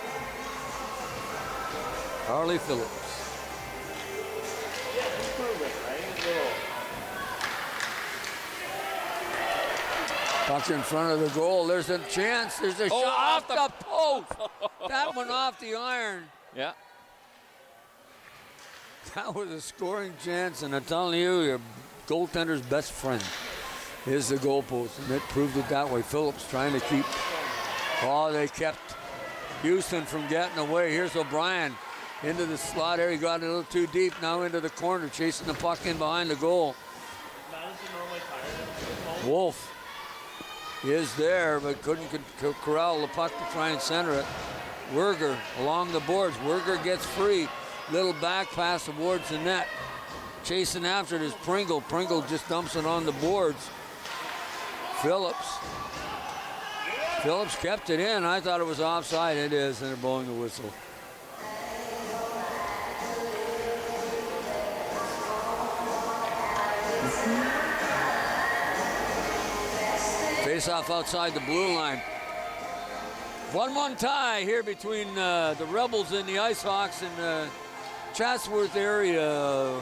Carly Phillips. Puck in front of the goal. There's a chance. There's a shot off the post. That one off the iron. Yeah. That was a scoring chance, and I'm telling you, your goaltender's best friend is the goalpost, and it proved it that way. Phillips trying to keep. Oh, they kept Houston from getting away. Here's O'Brien into the slot area. He got a little too deep. Now into the corner, chasing the puck in behind the goal. Wolf is there, but couldn't corral the puck to try and center it. Werger along the boards. Werger gets free. Little back pass towards the net. Chasing after it is Pringle. Pringle just dumps it on the boards. Phillips kept it in. I thought it was offside. It is, and they're blowing the whistle. Face off outside the blue line. 1-1 tie here between the Rebels and the IceHawks in the Chatsworth area.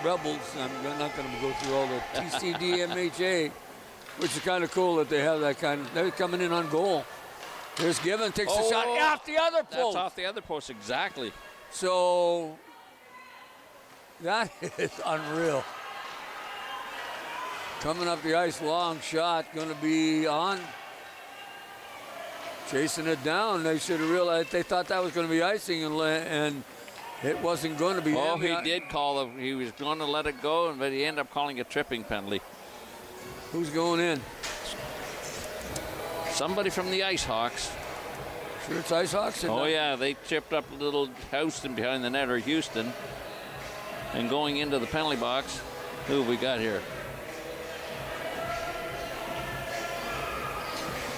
Rebels, I'm not going to go through all the TCDMHA, which is kind of cool that they have that kind of, they're coming in on goal. There's Given, takes a shot off the other post. That's off the other post, exactly. So that is unreal. Coming up the ice, long shot, going to be on. Chasing it down. They should have realized, they thought that was going to be icing, and it wasn't going to be. Oh, he did call it. He was going to let it go, but he ended up calling a tripping penalty. Who's going in? Somebody from the IceHawks. Sure it's IceHawks? Oh, yeah, they chipped up a little Houston behind the net, or Houston. And going into the penalty box, who have we got here?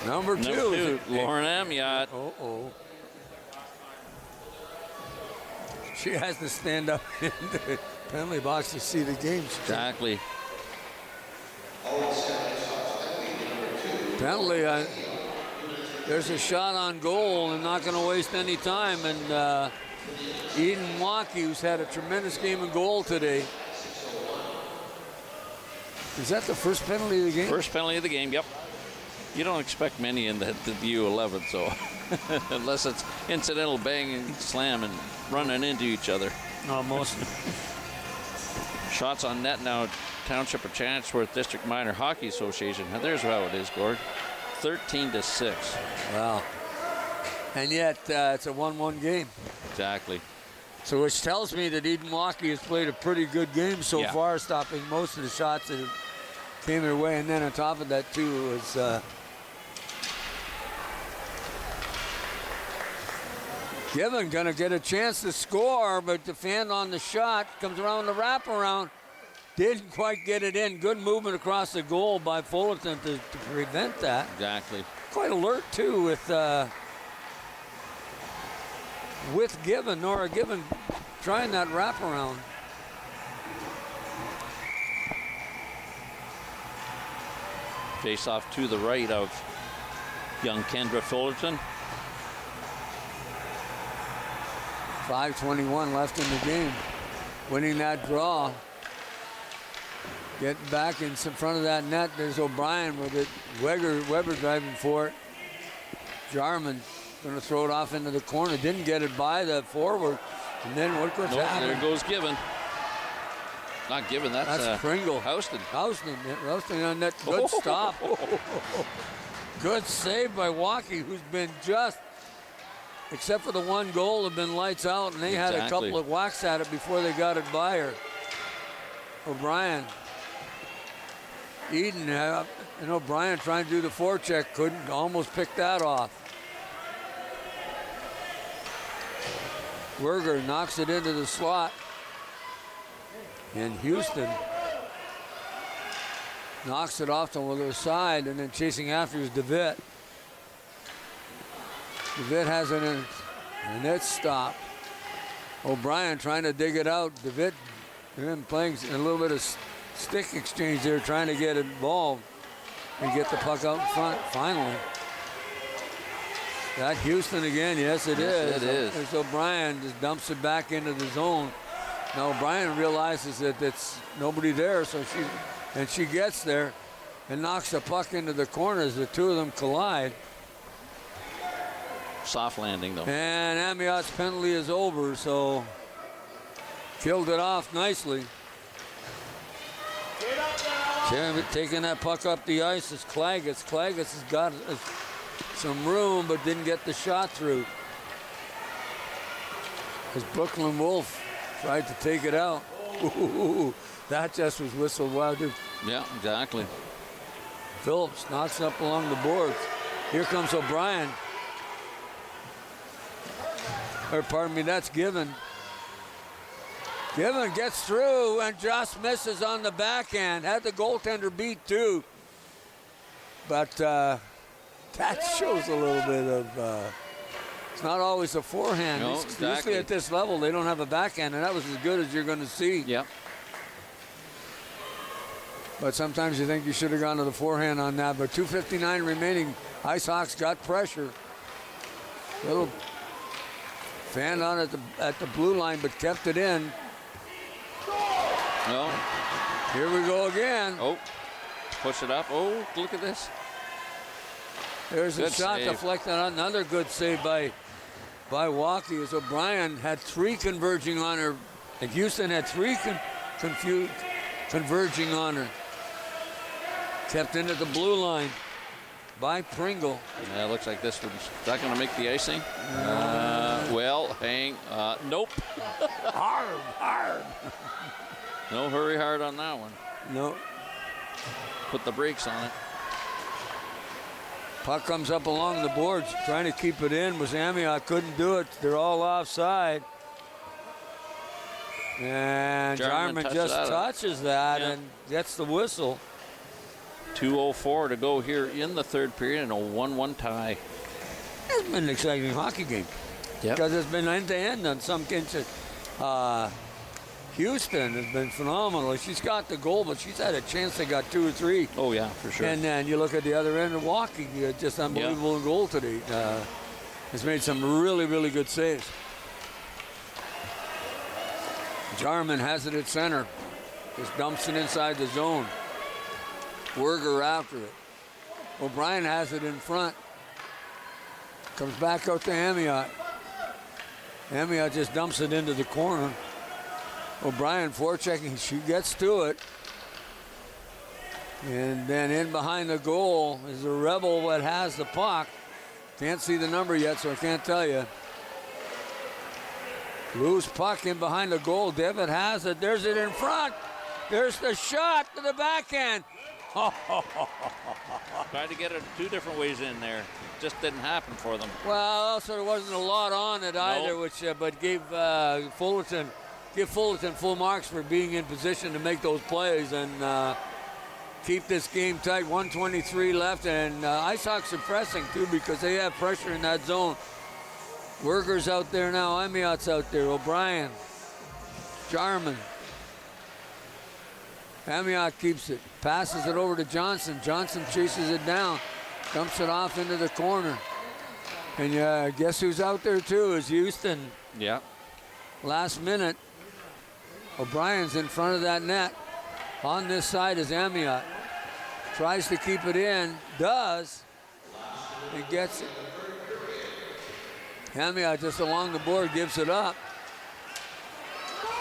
Number two. Lauren Amiot. Oh. She has to stand up in the penalty box to see the game. Exactly. Penalty. There's a shot on goal and not going to waste any time. And Eden Waukee, who's had a tremendous game in goal today. Is that the first penalty of the game? First penalty of the game, yep. You don't expect many in the U11, so unless it's incidental banging, slam, and running into each other. Almost. Shots on net now. Township of Chatsworth District Minor Hockey Association. Now there's how it is, Gord. 13-6. Wow. And yet it's a 1-1 game. Exactly. So which tells me that Eden Waukee has played a pretty good game so far, stopping most of the shots that came their way. And then on top of that, too, was Given going to get a chance to score, but the fan on the shot comes around the wraparound. Didn't quite get it in. Good movement across the goal by Fullerton to prevent that. Exactly. Quite alert, too, with Given, Nora Given, trying that wraparound. Face off to the right of young Kendra Fullerton. 5:21 left in the game. Winning that draw. Getting back in front of that net. There's O'Brien with it. Weber driving for it. Jarman going to throw it off into the corner. Didn't get it by the forward. And then what's happening? There goes Given. Not Given, that's Pringle. Houston. Houston on net. Good stop. Good save by Waukee, who's been just, except for the one goal, have been lights out, and they had a couple of whacks at it before they got it by her. O'Brien. Eden, and O'Brien trying to do the forecheck, couldn't, almost pick that off. Werger knocks it into the slot. And Houston knocks it off to the other side, and then chasing after is DeWitt. DeWitt has it in, and it's stopped. O'Brien trying to dig it out. DeWitt playing a little bit of stick exchange there, trying to get involved and get the puck out in front finally. That Houston again, yes it is. It is. There's O'Brien, just dumps it back into the zone. Now O'Brien realizes that it's nobody there, so she gets there and knocks the puck into the corner as the two of them collide. Soft landing though. And Amiot's penalty is over, so killed it off nicely. Taking that puck up the ice is Claggis. Claggis has got some room but didn't get the shot through. As Brooklyn Wolf tried to take it out. Ooh, that just was whistled wild. Yeah, exactly. Phillips knocks up along the boards. Here comes O'Brien. Or pardon me, that's Given. Given gets through and just misses on the backhand. Had the goaltender beat too. But that shows a little bit of, it's not always a forehand. No, Usually exactly. at this level, they don't have a backhand, and that was as good as you're going to see. Yep. But sometimes you think you should have gone to the forehand on that. But 2:59 remaining. Ice Hawks got pressure. Little fan on at the blue line, but kept it in. No. Here we go again. Oh, push it up. Oh, look at this. There's a Good shot save. deflected on. Another good save by Waukee, as O'Brien had three converging on her. And Houston had three converging on her. Kept in at the blue line by Pringle. Yeah, looks like this one's not going to make the icing. Nope. Hard. No hurry hard on that one. No. Put the brakes on it. Puck comes up along the boards, trying to keep it in. Was Amiot, couldn't do it. They're all offside. And Jarman just touches that and gets the whistle. 2:04 to go here in the third period and a 1-1 tie. It's been an exciting hockey game. Yep. Because it's been end-to-end on some cases. Houston has been phenomenal. She's got the goal, but she's had a chance. They got 2 or 3. Oh, yeah, for sure. And then you look at the other end of Waukee, just unbelievable goal today. Has made some really, really good saves. Jarman has it at center. Just dumps it inside the zone. Werger after it. O'Brien has it in front. Comes back out to Amiot. Amiot just dumps it into the corner. O'Brien forechecking. She gets to it. And then in behind the goal is the Rebel that has the puck. Can't see the number yet, so I can't tell you. Loose puck in behind the goal. Devitt has it. There's it in front. There's the shot to the backhand. Tried to get it 2 different ways in there. Just didn't happen for them. Well, also there wasn't a lot on it either, which but gave Fullerton full marks for being in position to make those plays and keep this game tight. 1:23 left, and Ice Hawks are pressing too because they have pressure in that zone. Werger's out there now. Amiot's out there. O'Brien, Jarman. Amiot keeps it, passes it over to Johnson. Johnson chases it down, dumps it off into the corner. And guess who's out there too is Houston. Yeah. Last minute, O'Brien's in front of that net. On this side is Amiot. Tries to keep it in, does, and gets it. Amiot just along the board gives it up.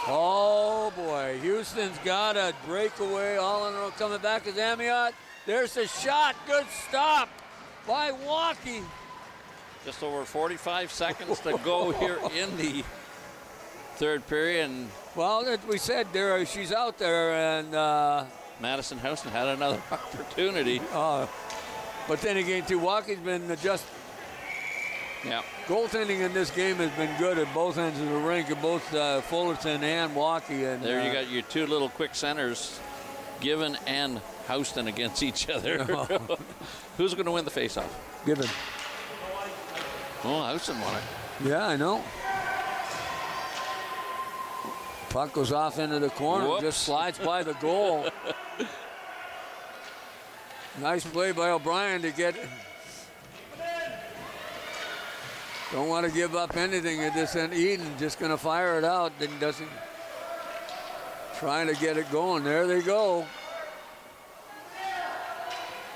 Oh boy, Houston's got a breakaway all in a row. Coming back is Amiot. There's a shot, good stop by Walkie. Just over 45 seconds to go here in the third period. And well, we said there she's out there, and Madison Houston had another opportunity. But then again, too, Walkie's been just goaltending in this game has been good at both ends of the rink, at both Fullerton and Walkie. And there you got your two little quick centers, Given and Houston against each other. Who's going to win the faceoff? Given. Oh, Houston won it. Yeah, I know. Puck goes off into the corner. Whoops. Just slides by the goal. Nice play by O'Brien to get. Don't want to give up anything at this end. Eden just going to fire it out. Then doesn't. Trying to get it going. There they go.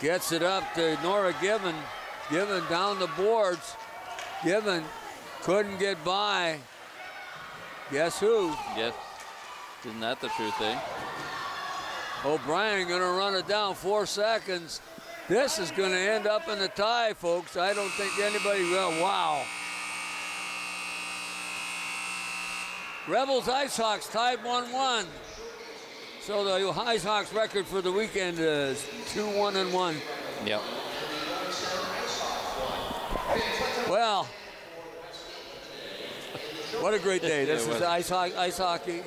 Gets it up to Nora Given. Given down the boards. Given couldn't get by. Guess who? Yes. Isn't that the true thing? O'Brien going to run it down 4 seconds. This is going to end up in a tie, folks. I don't think anybody will. Wow. Rebels Ice Hawks tied 1-1. So the Ice Hawks record for the weekend is 2-1-1. Yep. Well, what a great day. This is ice hockey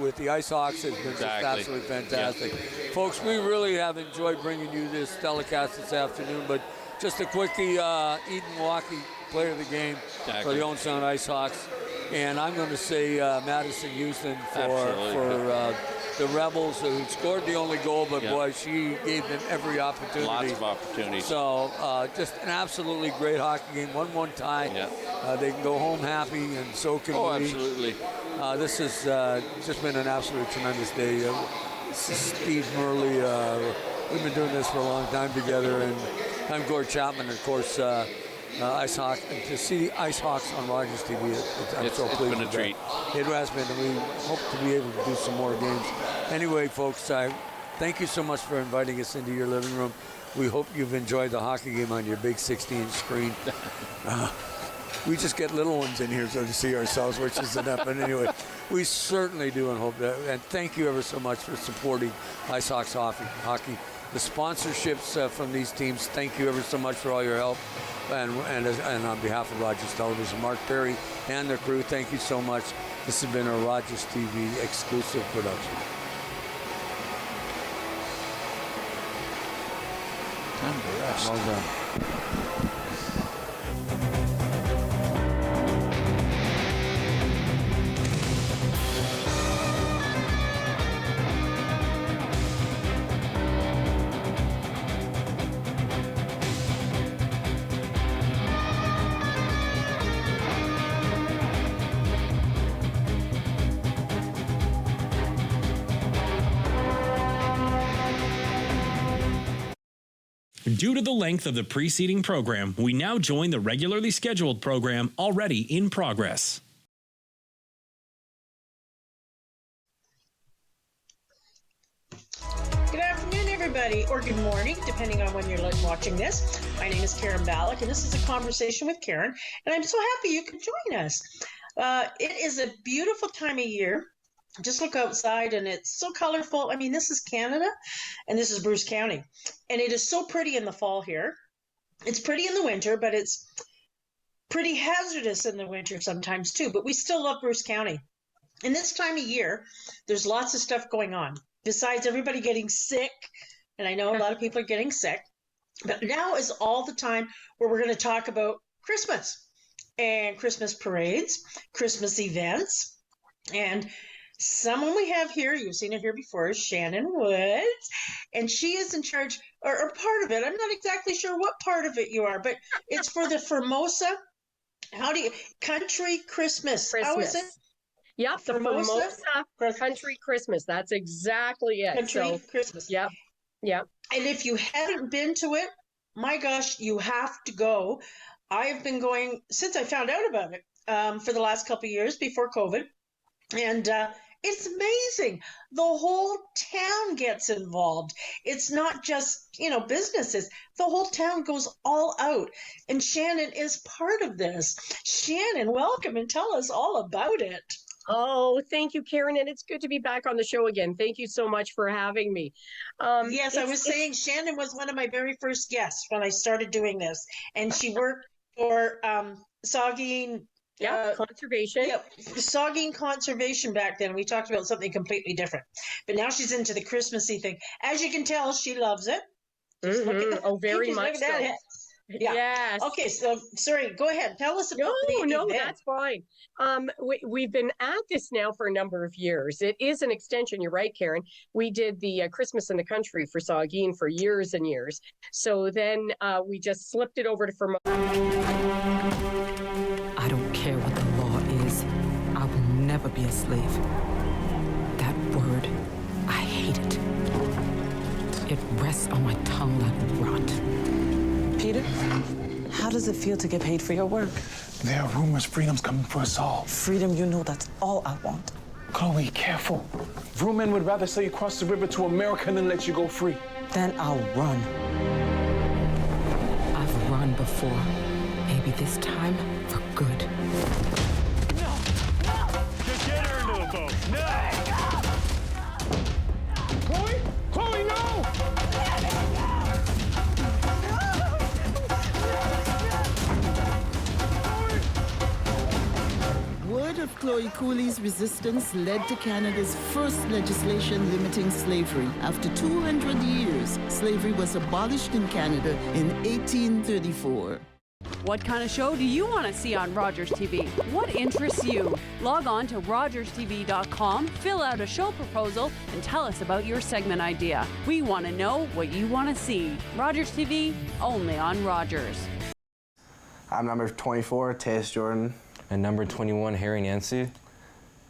with the Ice Hawks has been just absolutely fantastic. Yep. Folks, we really have enjoyed bringing you this telecast this afternoon, but just a quickie, Eden Walkie, player of the game for the Owen Sound Ice Hawks. And I'm going to say Madison Houston for the Rebels, who scored the only goal, but boy, she gave them every opportunity. Lots of opportunities. So just an absolutely great hockey game. 1-1 tie. Yep. They can go home happy, and so can we. Oh, absolutely. This has just been an absolutely tremendous day. This is Steve Murley. We've been doing this for a long time together, and I'm Gord Chapman, of course. Ice Hawk, to see Ice Hawks on Rogers TV, I'm so pleased. It's been a treat. It has been, and we hope to be able to do some more games. Anyway, folks, thank you so much for inviting us into your living room. We hope you've enjoyed the hockey game on your big 60-inch screen. We just get little ones in here so to see ourselves, which is enough. But anyway, we certainly do, and hope that. And thank you ever so much for supporting Ice Hawks hockey. The sponsorships from these teams, thank you ever so much for all your help. And on behalf of Rogers Television, Mark Perry and their crew, thank you so much. This has been a Rogers TV exclusive production. Time to rest. Well done. Due to the length of the preceding program, we now join the regularly scheduled program already in progress. Good afternoon, everybody, or good morning, depending on when you're watching this. My name is Karen Ballack, and this is a conversation with Karen, and I'm so happy you could join us. It is a beautiful time of year. Just look outside and it's so colorful. I mean, this is Canada and this is Bruce County. And it is so pretty in the fall here. It's pretty in the winter, but it's pretty hazardous in the winter sometimes too. But we still love Bruce County. And this time of year, there's lots of stuff going on. Besides everybody getting sick, and I know a lot of people are getting sick, but now is all the time where we're going to talk about Christmas and Christmas parades, Christmas events, and Someone we have here, you've seen her here before, is Shannon Woods, and she is in charge, or part of it. I'm not exactly sure what part of it you are, but it's for the Formosa. Country Christmas. How is it? Yep, the Formosa Country Christmas. That's exactly it. Country Christmas. Yep. And if you haven't been to it, my gosh, you have to go. I've been going since I found out about it for the last couple of years before COVID. And it's amazing. The whole town gets involved. It's not just, businesses. The whole town goes all out. And Shannon is part of this. Shannon, welcome and tell us all about it. Oh, thank you, Karen. And it's good to be back on the show again. Thank you so much for having me. Yes, I was saying Shannon was one of my very first guests when I started doing this. And she worked for Saugeen. Conservation. Yeah, Saugeen Conservation back then. We talked about something completely different. But now she's into the Christmassy thing. As you can tell, she loves it. Very much so. Yeah. Yes. Okay, so sorry, go ahead. Tell us about the event. That's fine. We've been at this now for a number of years. It is an extension. You're right, Karen. We did the Christmas in the Country for Saugeen for years and years. So then we just slipped it over to Formosa. I don't care what the law is. I will never be a slave. That word, I hate it. It rests on my tongue like rot. Peter, how does it feel to get paid for your work? There are rumors freedom's coming for us all. Freedom, that's all I want. Chloe, careful. Vrooman would rather say you cross the river to America than let you go free. Then I'll run. I've run before. Maybe this time for good. No! Just get her into the boat. No! Chloe, no! Word of Chloe Cooley's resistance led to Canada's first legislation limiting slavery. After 200 years, slavery was abolished in Canada in 1834. What kind of show do you want to see on Rogers TV? What interests you? Log on to rogerstv.com, fill out a show proposal, and tell us about your segment idea. We want to know what you want to see. Rogers TV, only on Rogers. I'm number 24, Tace Jordan. And number 21, Harry Nancy.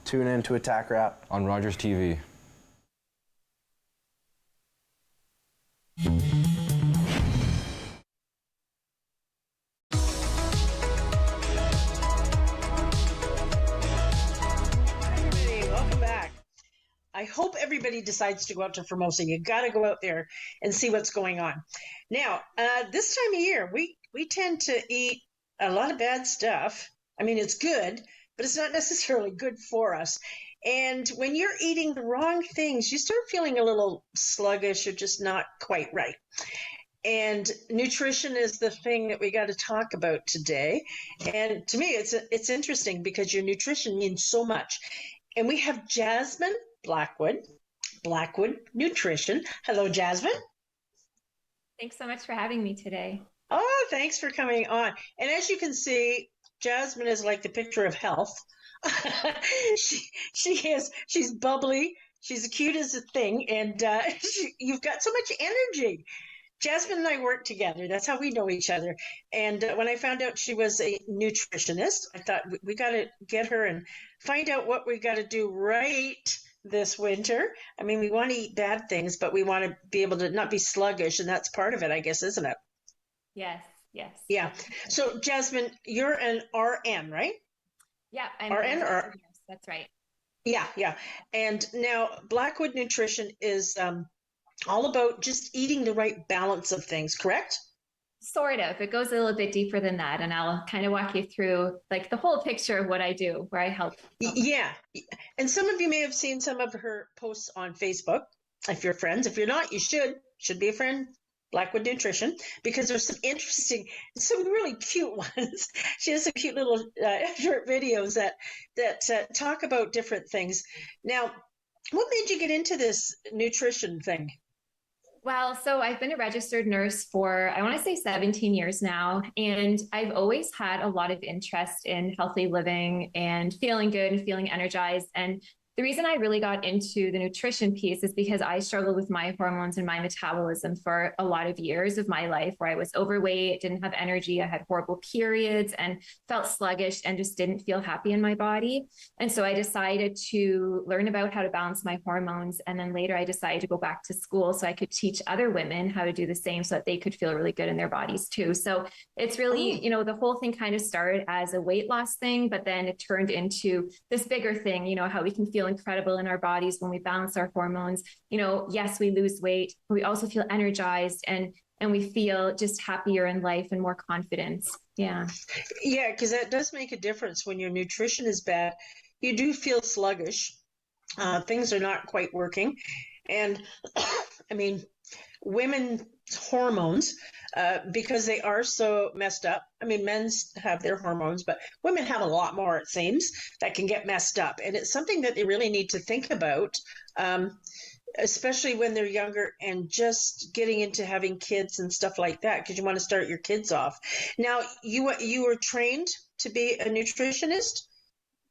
Tune in to Attack Rap on Rogers TV. Welcome back. I hope everybody decides to go out to Formosa. You got to go out there and see what's going on. Now, this time of year, we tend to eat a lot of bad stuff. I mean, it's good, but it's not necessarily good for us. And when you're eating the wrong things, you start feeling a little sluggish or just not quite right. And nutrition is the thing that we got to talk about today. And to me, it's interesting because your nutrition means so much. And we have Jasmine Blackwood Nutrition. Hello, Jasmine. Thanks so much for having me today. Oh, thanks for coming on. And as you can see, Jasmine is like the picture of health. She's bubbly. She's as cute as a thing. And you've got so much energy. Jasmine and I work together. That's how we know each other. And when I found out she was a nutritionist, I thought we got to get her and find out what we got to do right this winter. I mean, we want to eat bad things, but we want to be able to not be sluggish. And that's part of it, I guess, isn't it? Yes. Yeah. So, Jasmine, you're an RN, right? Yeah, I'm RN. Yes, that's right. Yeah. And now Blackwood Nutrition is all about just eating the right balance of things, correct? Sort of. It goes a little bit deeper than that, and I'll kind of walk you through like the whole picture of what I do, where I help. Yeah. And some of you may have seen some of her posts on Facebook. If you're friends, if you're not, you should be a friend. Blackwood Nutrition, because there's some really cute ones. She has some cute little short videos that talk about different things. Now, what made you get into this nutrition thing? Well, so I've been a registered nurse for, I want to say 17 years now, and I've always had a lot of interest in healthy living and feeling good and feeling energized. And the reason I really got into the nutrition piece is because I struggled with my hormones and my metabolism for a lot of years of my life, where I was overweight, didn't have energy, I had horrible periods and felt sluggish and just didn't feel happy in my body. And so I decided to learn about how to balance my hormones. And then later I decided to go back to school so I could teach other women how to do the same so that they could feel really good in their bodies too. So it's really, you know, the whole thing kind of started as a weight loss thing, but then it turned into this bigger thing, you know, how we can feel incredible in our bodies when we balance our hormones. You know, yes, we lose weight, but we also feel energized and we feel just happier in life and more confidence. Yeah. Yeah, because that does make a difference when your nutrition is bad. You do feel sluggish. Things are not quite working. And I mean, women's hormones, because they are so messed up. I mean, men's have their hormones, but women have a lot more, it seems, that can get messed up. And it's something that they really need to think about, especially when they're younger and just getting into having kids and stuff like that, because you want to start your kids off. Now, you were trained to be a nutritionist?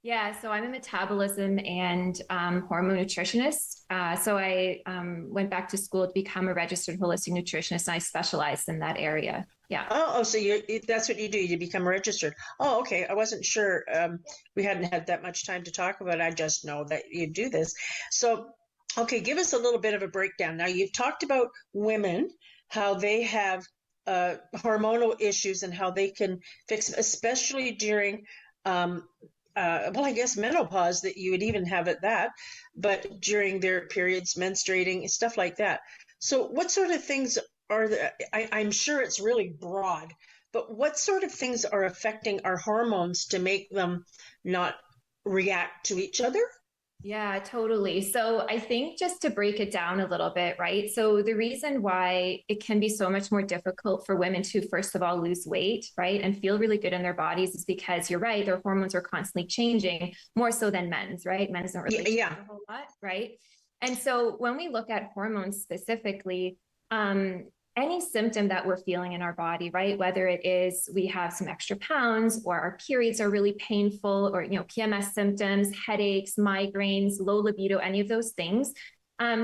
Yeah, so I'm a metabolism and hormone nutritionist. So I went back to school to become a registered holistic nutritionist, and I specialized in that area. Yeah. Oh, so that's what you do. You become registered. Oh, okay. I wasn't sure. We hadn't had that much time to talk about it. I just know that you do this. So, okay, give us a little bit of a breakdown. Now, you've talked about women, how they have hormonal issues and how they can fix, especially during well, I guess menopause, that you would even have at that, but during their periods, menstruating, stuff like that. So what sort of things are there? I'm sure it's really broad, but what sort of things are affecting our hormones to make them not react to each other? Yeah, totally. So I think just to break it down a little bit, right? So the reason why it can be so much more difficult for women to, first of all, lose weight, right, and feel really good in their bodies is because you're right, their hormones are constantly changing more so than men's, right? Men's don't really change a whole lot, right? And so when we look at hormones specifically, any symptom that we're feeling in our body, right? Whether it is we have some extra pounds or our periods are really painful or, you know, PMS symptoms, headaches, migraines, low libido, any of those things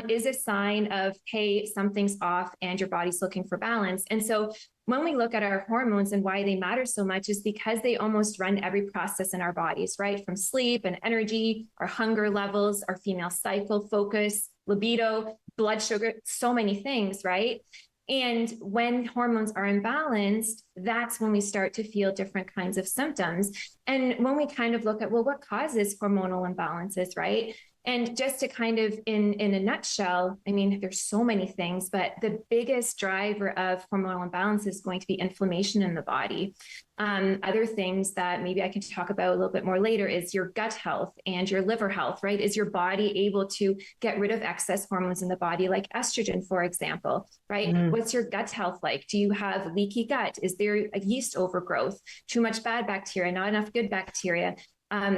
is a sign of, hey, something's off and your body's looking for balance. And so when we look at our hormones and why they matter so much is because they almost run every process in our bodies, right? From sleep and energy, our hunger levels, our female cycle, focus, libido, blood sugar, so many things, right? And when hormones are imbalanced, that's when we start to feel different kinds of symptoms. And when we kind of look at, well, what causes hormonal imbalances, right? And just to kind of in a nutshell, I mean, there's so many things, but the biggest driver of hormonal imbalance is going to be inflammation in the body. Other things that maybe I can talk about a little bit more later is your gut health and your liver health, right? Is your body able to get rid of excess hormones in the body, like estrogen, for example, right? What's your gut health like? Do you have leaky gut? Is there a yeast overgrowth? Too much bad bacteria, not enough good bacteria?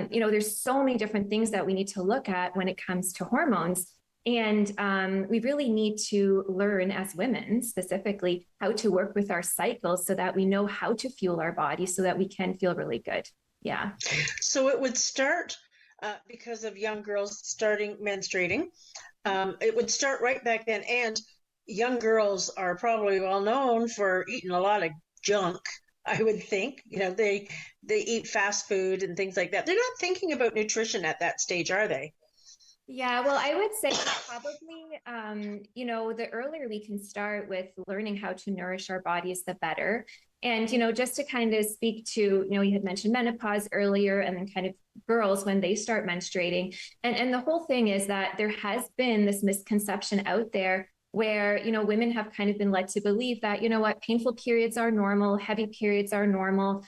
You know, there's so many different things that we need to look at when it comes to hormones. And we really need to learn as women specifically how to work with our cycles so that we know how to fuel our body so that we can feel really good. Yeah. So it would start because of young girls starting menstruating. It would start right back then. And young girls are probably well known for eating a lot of junk, I would think. You know, they eat fast food and things like that. They're not thinking about nutrition at that stage, are they? Yeah, well, I would say probably, you know, the earlier we can start with learning how to nourish our bodies, the better. And, you know, just to kind of speak to, you know, you had mentioned menopause earlier and then kind of girls when they start menstruating. And the whole thing is that there has been this misconception out there where, you know, women have kind of been led to believe that, you know what, painful periods are normal, heavy periods are normal.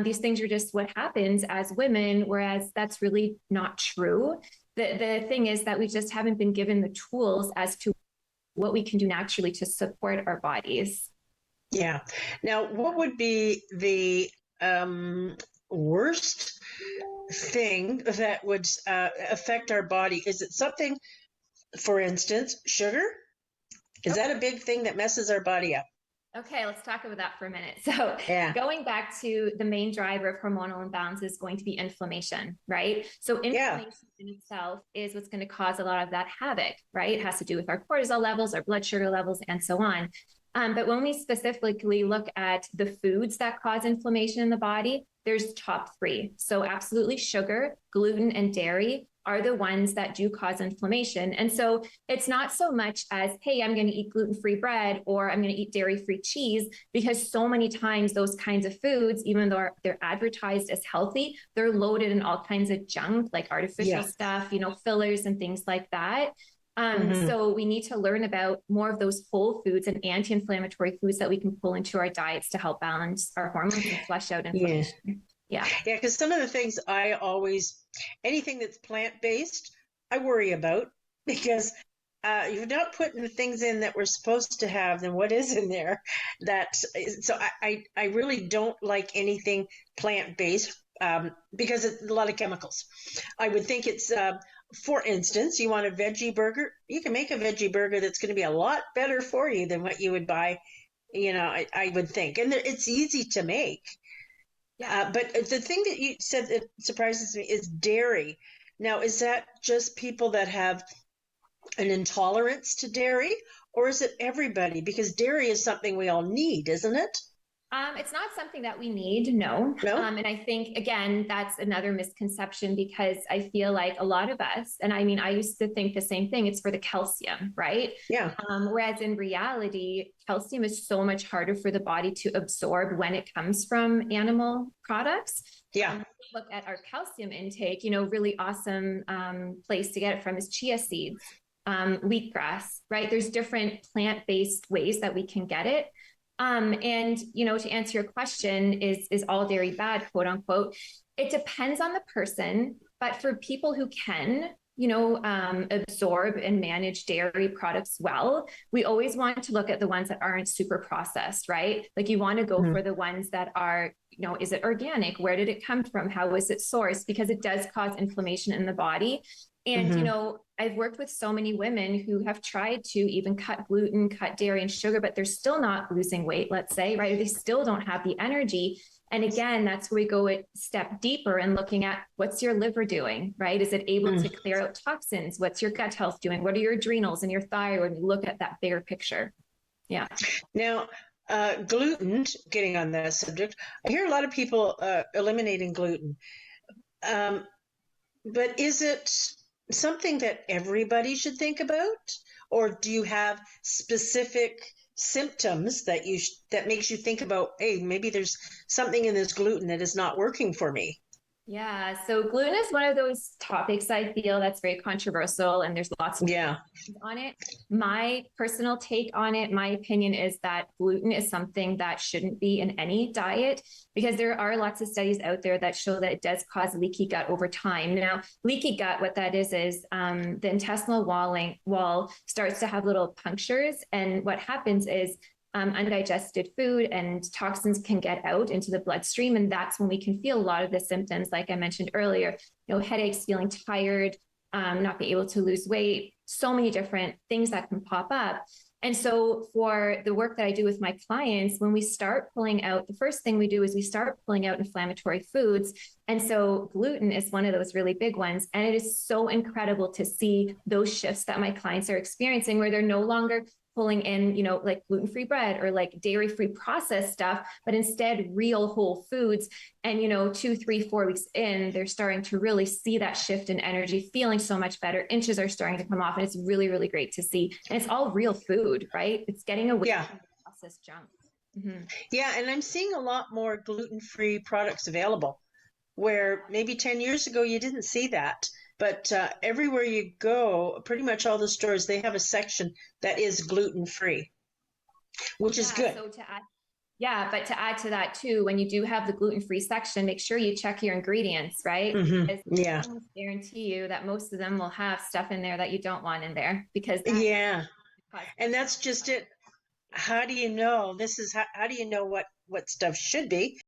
These things are just what happens as women, whereas that's really not true. The thing is that we just haven't been given the tools as to what we can do naturally to support our bodies. Yeah. Now, what would be the worst thing that would affect our body? Is it something, for instance, sugar? Is that a big thing that messes our body up? Okay, let's talk about that for a minute. So, going back to the main driver of hormonal imbalance is going to be inflammation, right? So, inflammation in itself is what's going to cause a lot of that havoc, right? It has to do with our cortisol levels, our blood sugar levels, and so on. But when we specifically look at the foods that cause inflammation in the body, there's top three. So, absolutely sugar, gluten, and dairy are the ones that do cause inflammation. And so it's not so much as, hey, I'm going to eat gluten-free bread or I'm going to eat dairy-free cheese, because so many times those kinds of foods, even though they're advertised as healthy, they're loaded in all kinds of junk, like artificial stuff, fillers and things like that. So we need to learn about more of those whole foods and anti-inflammatory foods that we can pull into our diets to help balance our hormones and flush out inflammation. Yeah, because some of the things anything that's plant-based, I worry about, because you're not putting the things in that we're supposed to have, then what is in there? So I really don't like anything plant-based because it's a lot of chemicals. I would think it's, for instance, you want a veggie burger, you can make a veggie burger that's going to be a lot better for you than what you would buy, I would think. And it's easy to make. Yeah. But the thing that you said that surprises me is dairy. Now, is that just people that have an intolerance to dairy, or is it everybody? Because dairy is something we all need, isn't it? It's not something that we need, no. And I think, again, that's another misconception, because I feel like a lot of us, and I mean, I used to think the same thing, it's for the calcium, right? Yeah. Whereas in reality, calcium is so much harder for the body to absorb when it comes from animal products. Yeah. Look at our calcium intake, really awesome place to get it from is chia seeds, wheatgrass, right? There's different plant-based ways that we can get it. And, to answer your question, is all dairy bad, quote unquote? It depends on the person, but for people who can, absorb and manage dairy products well, we always want to look at the ones that aren't super processed, right? Like you want to go for the ones that are, is it organic? Where did it come from? How was it sourced? Because it does cause inflammation in the body. And, I've worked with so many women who have tried to even cut gluten, cut dairy and sugar, but they're still not losing weight, let's say, right? They still don't have the energy. And again, that's where we go a step deeper and looking at what's your liver doing, right? Is it able to clear out toxins? What's your gut health doing? What are your adrenals and your thyroid? We look at that bigger picture. Yeah. Now, gluten, getting on that subject, I hear a lot of people eliminating gluten. But is it something that everybody should think about, or do you have specific symptoms that that makes you think about, hey, maybe there's something in this gluten that is not working for me? Yeah, so gluten is one of those topics I feel that's very controversial, and there's lots of on it. My personal take on it, my opinion is that gluten is something that shouldn't be in any diet, because there are lots of studies out there that show that it does cause leaky gut over time. Now, leaky gut, what that is the intestinal wall starts to have little punctures, and what happens is undigested food and toxins can get out into the bloodstream. And that's when we can feel a lot of the symptoms, like I mentioned earlier, headaches, feeling tired, not be able to lose weight, so many different things that can pop up. And so for the work that I do with my clients, when we start pulling out, the first thing we do is we start pulling out inflammatory foods. And so gluten is one of those really big ones. And it is so incredible to see those shifts that my clients are experiencing, where they're no longer pulling in, like gluten-free bread or like dairy-free processed stuff, but instead real whole foods. And, 2, 3, 4 weeks in, they're starting to really see that shift in energy, feeling so much better. Inches are starting to come off, and it's really, really great to see. And it's all real food, right? It's getting away from the processed junk. Mm-hmm. Yeah. And I'm seeing a lot more gluten-free products available, where maybe 10 years ago, you didn't see that. But everywhere you go, pretty much all the stores, they have a section that is gluten-free, which is good. So but to add to that too, when you do have the gluten-free section, make sure you check your ingredients, right? Mm-hmm. I guarantee you that most of them will have stuff in there that you don't want in there, because and that's just it. How do you know? How do you know what stuff should be?